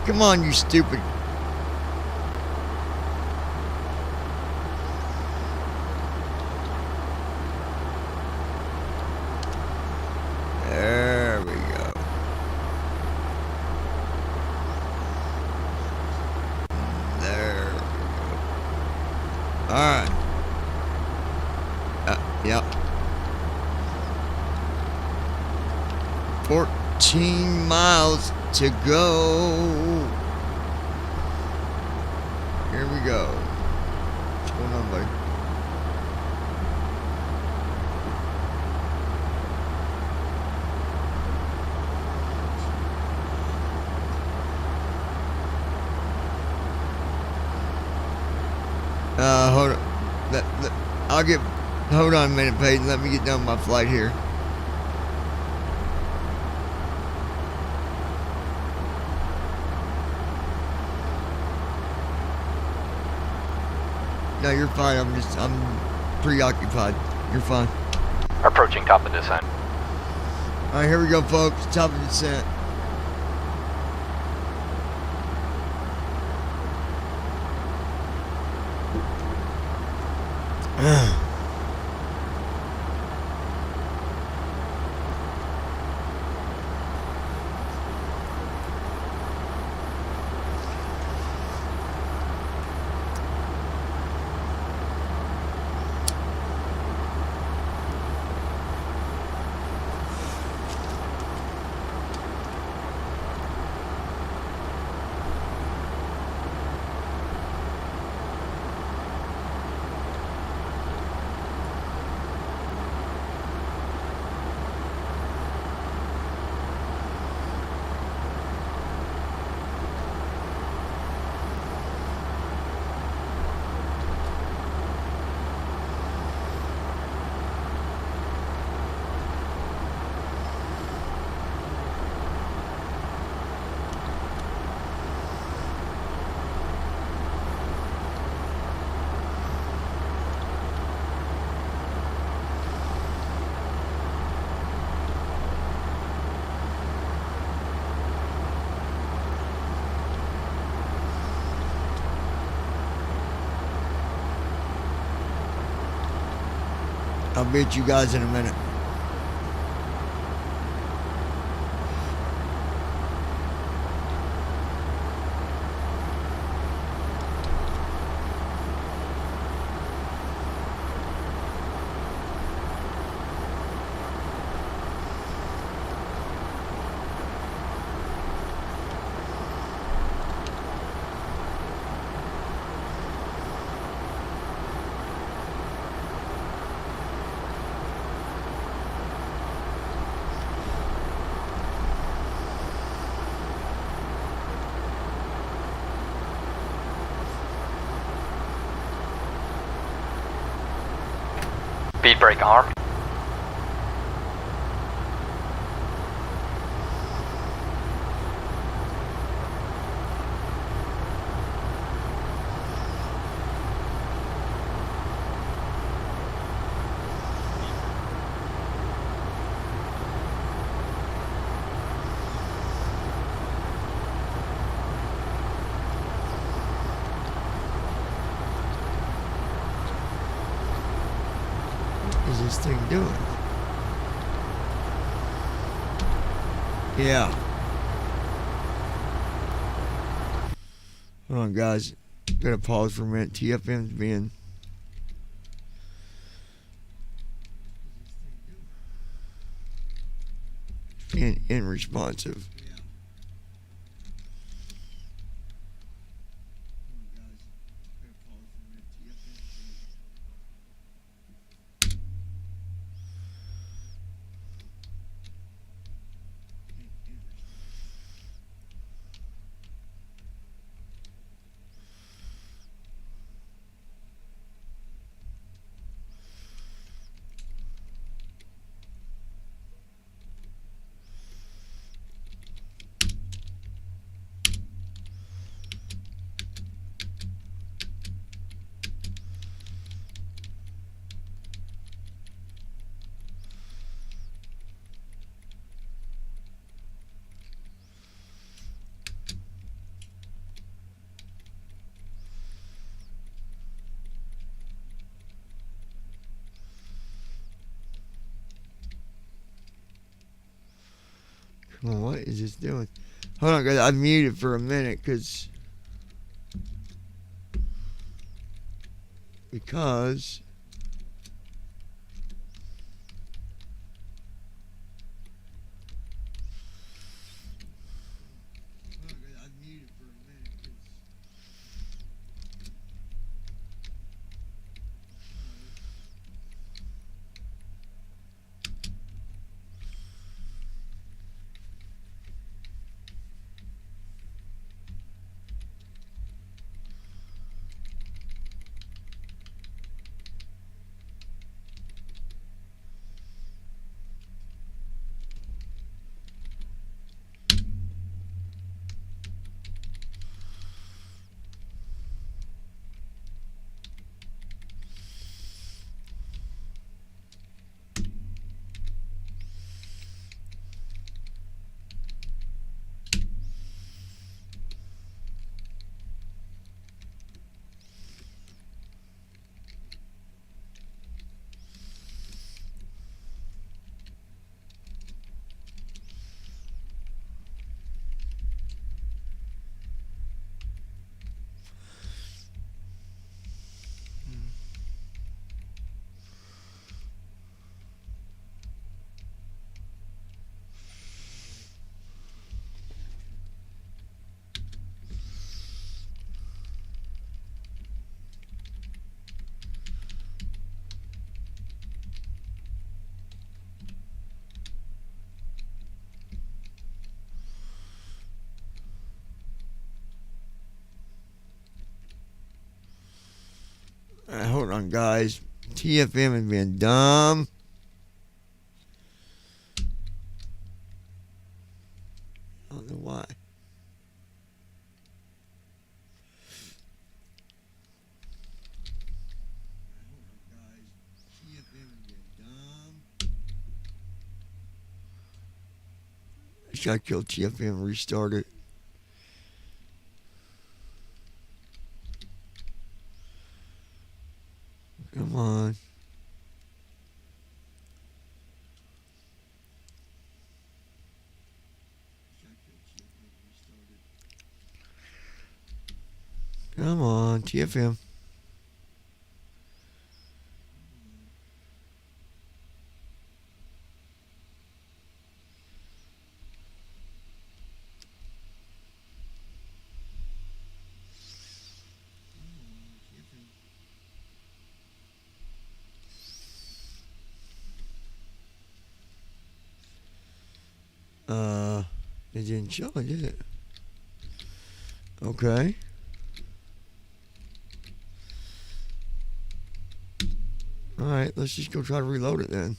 Speaker 1: Come on, you stupid. There we go. There we go. Alright. Yep. 14 miles to go. Here we go. What's going on, buddy? Hold on. Hold on a minute, Peyton. Let me get done my flight here. No, you're fine. I'm preoccupied. You're fine.
Speaker 9: Approaching top of descent.
Speaker 1: All right, here we go, folks. Top of descent. I'll be at you guys in a minute.
Speaker 9: Speed brake arm.
Speaker 1: What is this thing doing? Yeah. Hold on, guys. Gotta pause for a minute. TFM's being unresponsive. Come on, what is this doing? Hold on, guys. I muted for a minute because hold on, guys. TFM is being dumb. I don't know why. I gotta kill TFM and restart it. Come on. Come on, TFM. It didn't show it, did it? Okay. Alright, let's just go try to reload it then.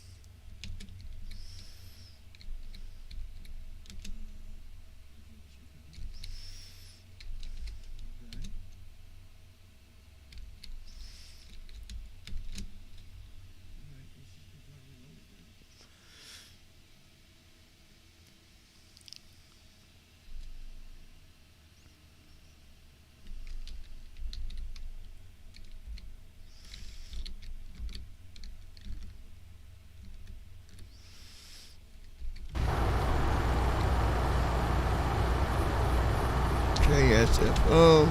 Speaker 1: KSFO.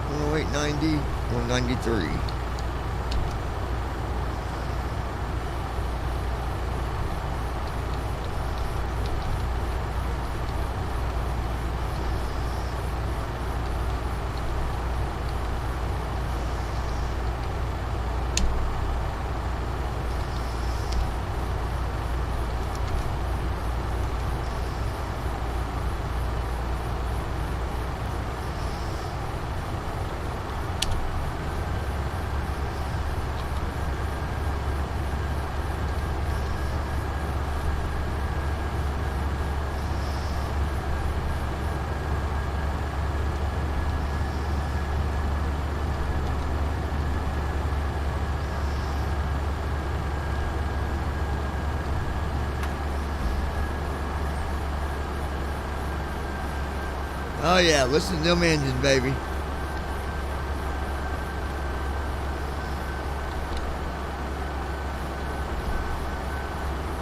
Speaker 1: Oh, 890, 193. Oh yeah, listen to them engines, baby.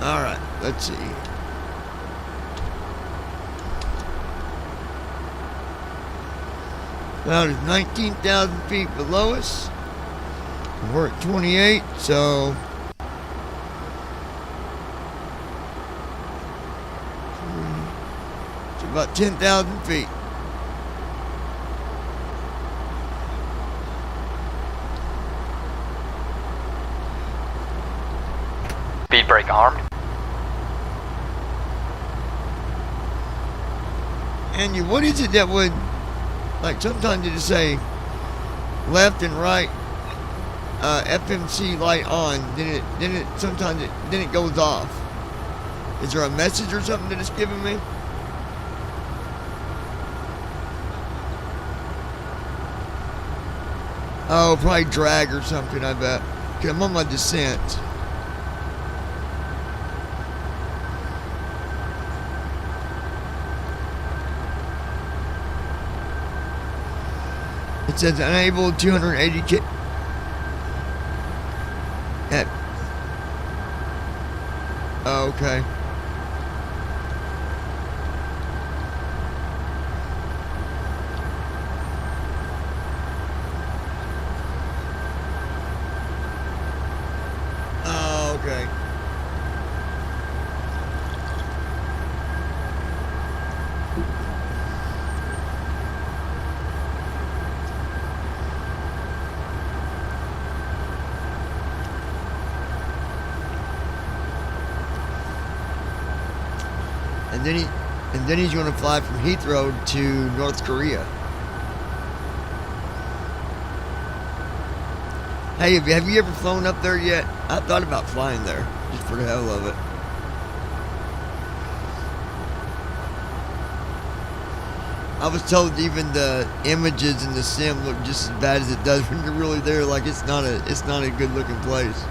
Speaker 1: Alright, let's see. Well, it's 19,000 feet below us. We're at 28, so... it's about 10,000 feet.
Speaker 9: Speed brake armed.
Speaker 1: And what is it that would, like sometimes it say left and right FMC light on, then it goes off. Is there a message or something that it's giving me? Oh, probably drag or something, I bet. 'Cause I'm on my descent. It says unable 280 k. Oh, okay. Oh, okay. And then he's going to fly from Heathrow to North Korea. Hey, have you ever flown up there yet? I thought about flying there, just for the hell of it. I was told even the images in the sim look just as bad as it does when you're really there. Like it's not a good looking place.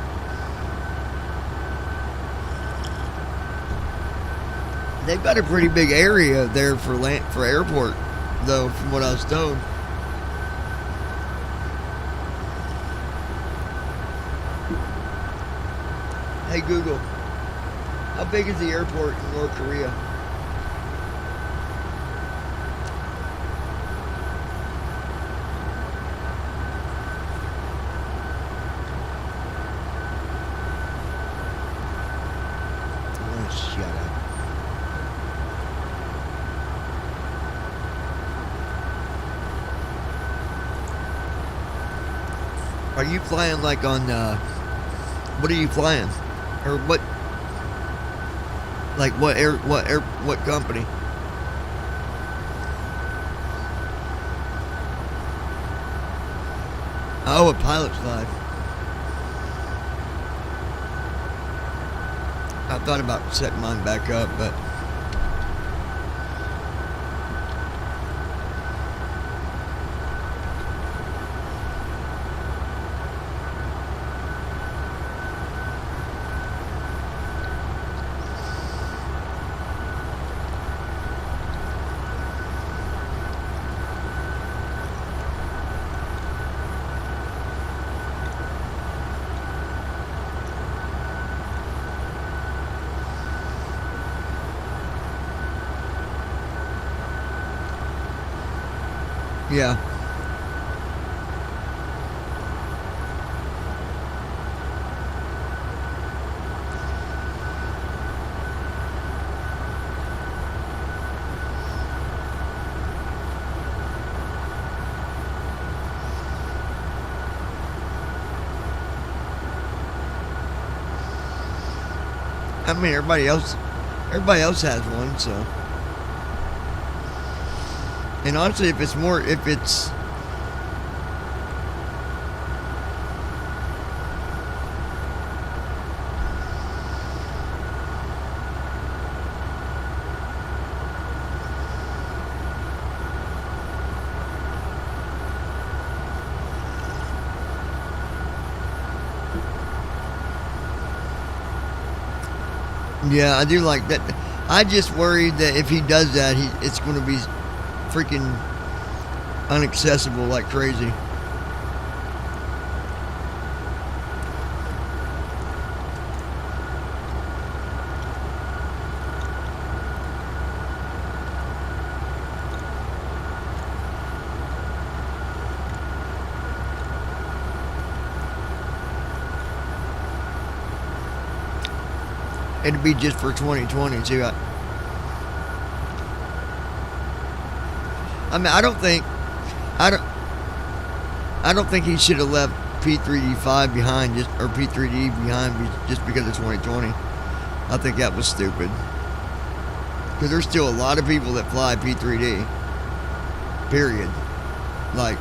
Speaker 1: They've got a pretty big area there for airport, though, from what I was told. Hey Google, how big is the airport in North Korea? Oh, shut up. Are you flying like on, what are you flying? Or what, like what company? Oh, a pilot's flight. I thought about setting mine back up, but yeah. I mean, everybody else has one, so. And honestly, if it's, yeah, I do like that. I just worry that if he does that, it's going to be freaking unaccessible like crazy. It'd be just for 2020 too. I mean, I don't think he should have left P3D5 behind, or P3D behind just because of 2020. I think that was stupid. Because there's still a lot of people that fly P3D. Period. Like,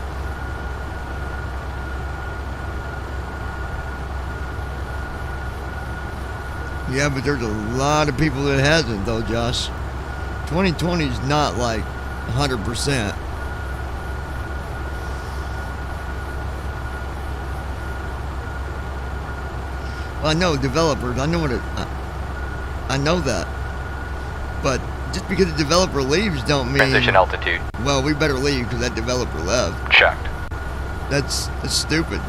Speaker 1: yeah, but there's a lot of people that hasn't though, Josh. 2020 is not like 100%. Well, I know developers. I know I know that. But just because the developer leaves don't mean...
Speaker 9: Transition altitude.
Speaker 1: Well, we better leave because that developer left.
Speaker 9: Checked.
Speaker 1: That's stupid.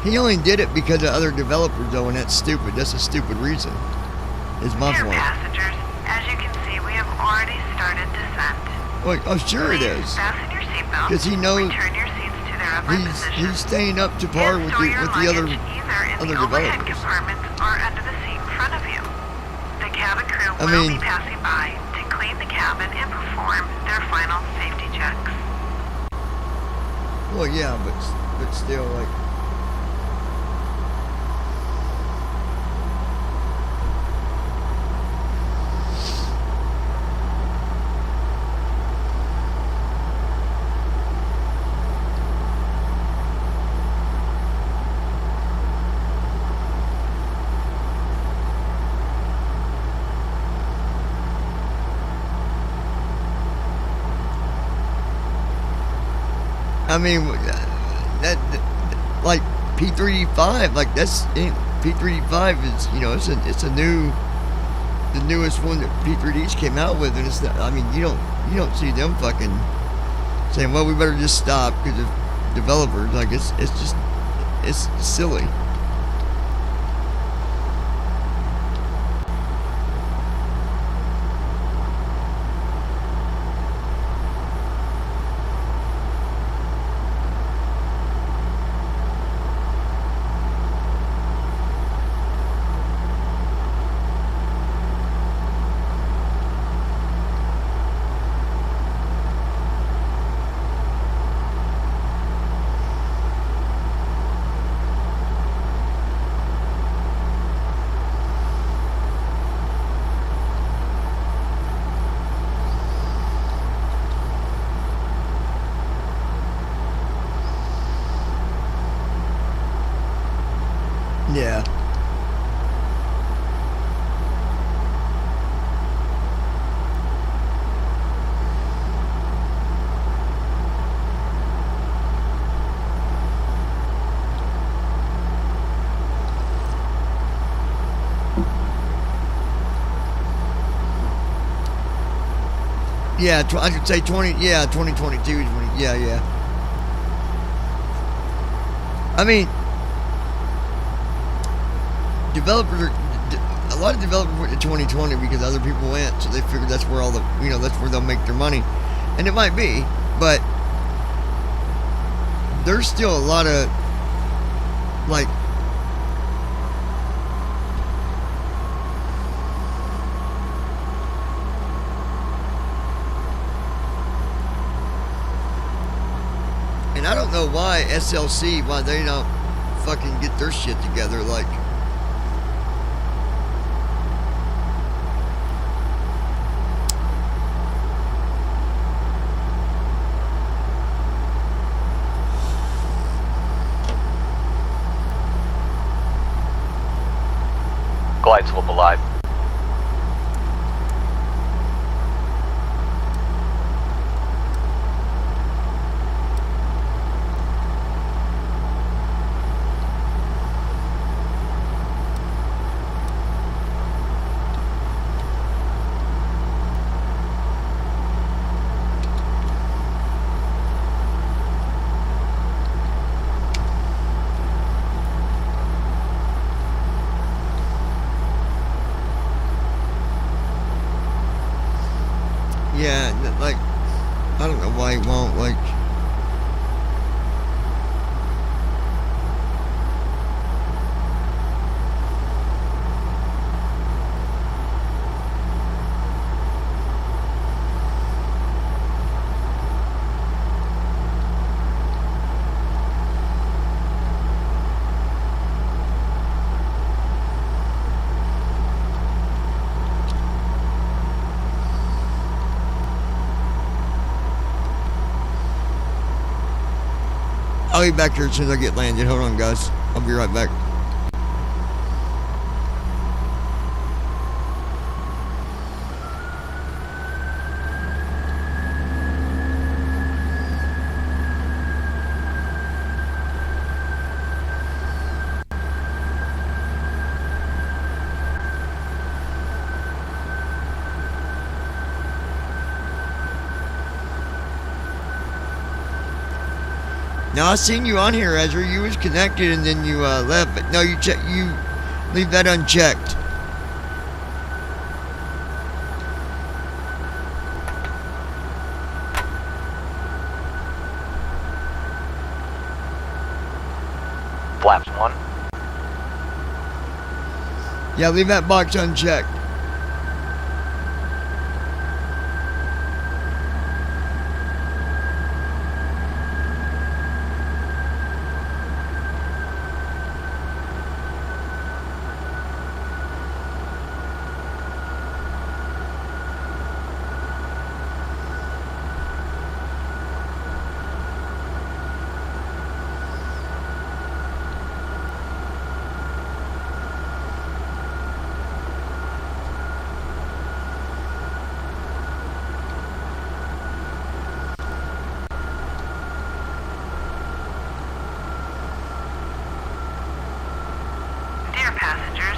Speaker 1: He only did it because of other developers, though, and that's stupid. That's a stupid reason. Is my
Speaker 12: Dear
Speaker 1: point.
Speaker 12: passengers, as you can see, we have already started descent.
Speaker 1: Well, oh, sure it is.
Speaker 12: Fasten your seatbelts.
Speaker 1: Because he knows
Speaker 12: return your seats to their upper positions.
Speaker 1: he's staying up to par with the other
Speaker 12: overhead
Speaker 1: developers.
Speaker 12: compartments or under the seat in front of you. The cabin crew will be passing by to clean the cabin and perform their final safety checks.
Speaker 1: Well, yeah, but still, like. I mean, that like P3D5, like that's P3D5 is, you know, it's a new the newest one that P3D's came out with, and it's not, I mean, you don't see them fucking saying, well, we better just stop because of developers. Like, it's just, it's silly. Yeah. Yeah, I should say 2022 is when, yeah. I mean, a lot of developers went to 2020 because other people went, so they figured that's where that's where they'll make their money. And it might be, but there's still a lot of, like, and I don't know why SLC, why they don't fucking get their shit together, like,
Speaker 9: Glide slope alive.
Speaker 1: yeah, like, I don't know why he won't, like, I'll be back here as soon as I get landed. Hold on, guys. I'll be right back. Now I seen you on here, Ezra. You was connected and then you left, but no, you leave that unchecked.
Speaker 9: Flaps 1.
Speaker 1: Yeah, leave that box unchecked.
Speaker 12: Dear passengers,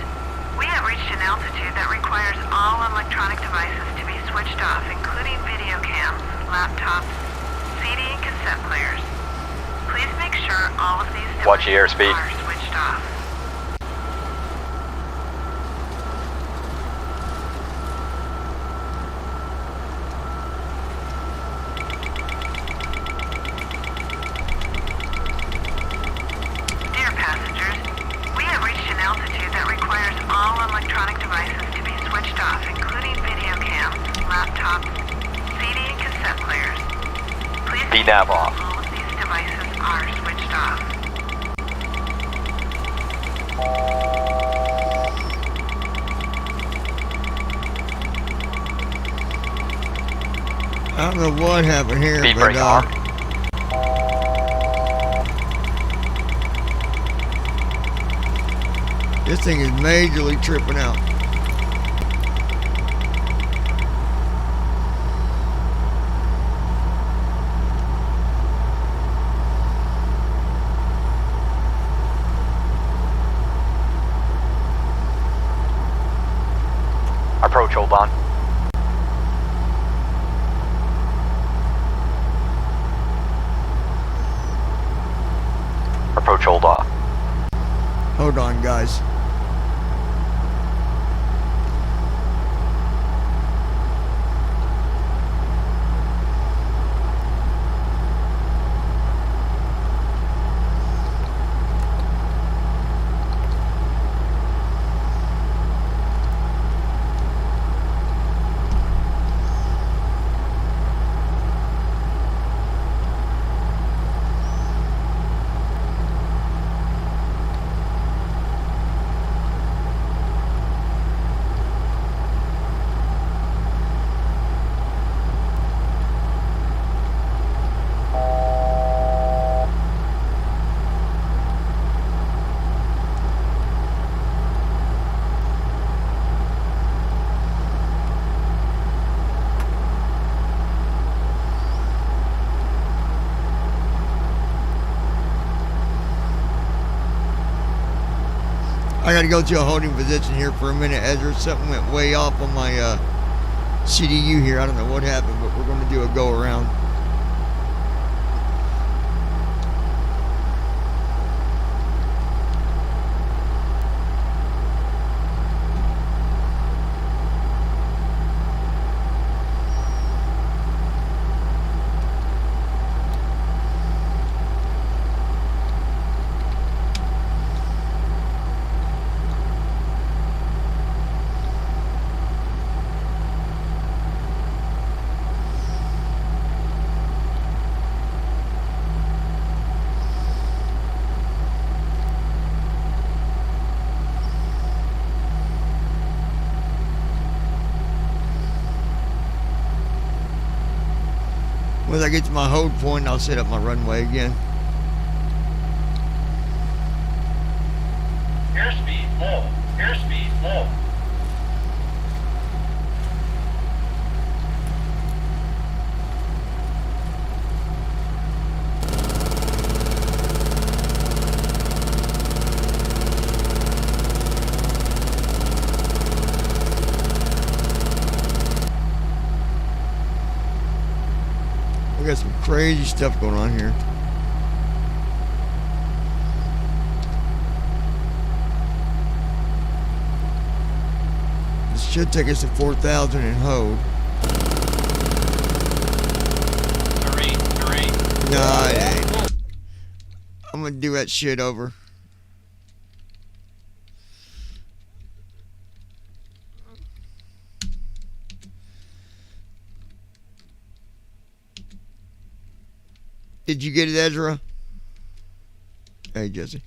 Speaker 12: We have reached an altitude that requires all electronic devices to be switched off, including video cams, laptops, CD and cassette players. Please make sure all of these devices
Speaker 9: Watch your airspeed.
Speaker 12: are switched off. Dear passengers, we have reached an altitude that requires all electronic devices to be switched off, including video cams, laptops, CD and cassette players. Please make
Speaker 9: VNAV
Speaker 12: sure
Speaker 9: off.
Speaker 12: all of these devices are switched off.
Speaker 1: I don't know what happened here,
Speaker 9: Speed
Speaker 1: but
Speaker 9: brake arm.
Speaker 1: this thing is majorly tripping out.
Speaker 9: Approach, hold on. Approach, hold off.
Speaker 1: Hold on, guys. I gotta go to a holding position here for a minute, Ezra. Something went way off on my CDU here. I don't know what happened, but we're gonna do a go around. Once I get to my hold point, I'll set up my runway again.
Speaker 13: Airspeed low. Airspeed low.
Speaker 1: We got some crazy stuff going on here. This should take us to 4,000 and hold. Nah, it ain't. I'm gonna do that shit over. Did you get it, Ezra? Hey, Jesse.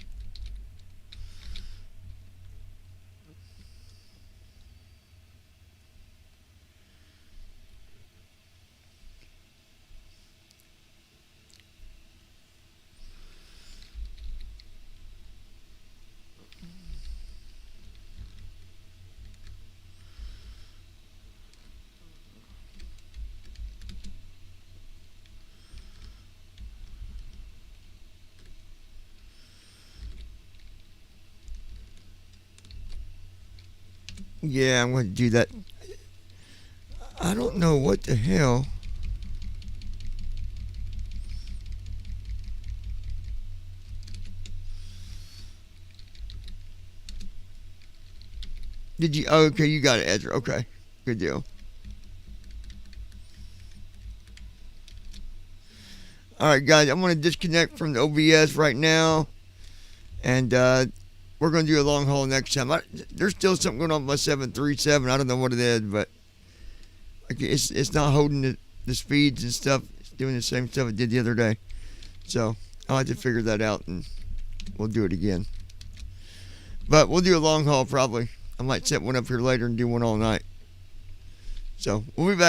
Speaker 1: Yeah, I'm going to do that. I don't know what the hell. Did you? Oh, okay, you got it, Ezra. Okay, good deal. All right, guys, I'm going to disconnect from the OBS right now, and we're going to do a long haul next time. There's still something going on with my 737. I don't know what it is, but it's not holding the speeds and stuff. It's doing the same stuff it did the other day. So I'll have to figure that out, and we'll do it again. But we'll do a long haul probably. I might set one up here later and do one all night. So we'll be back.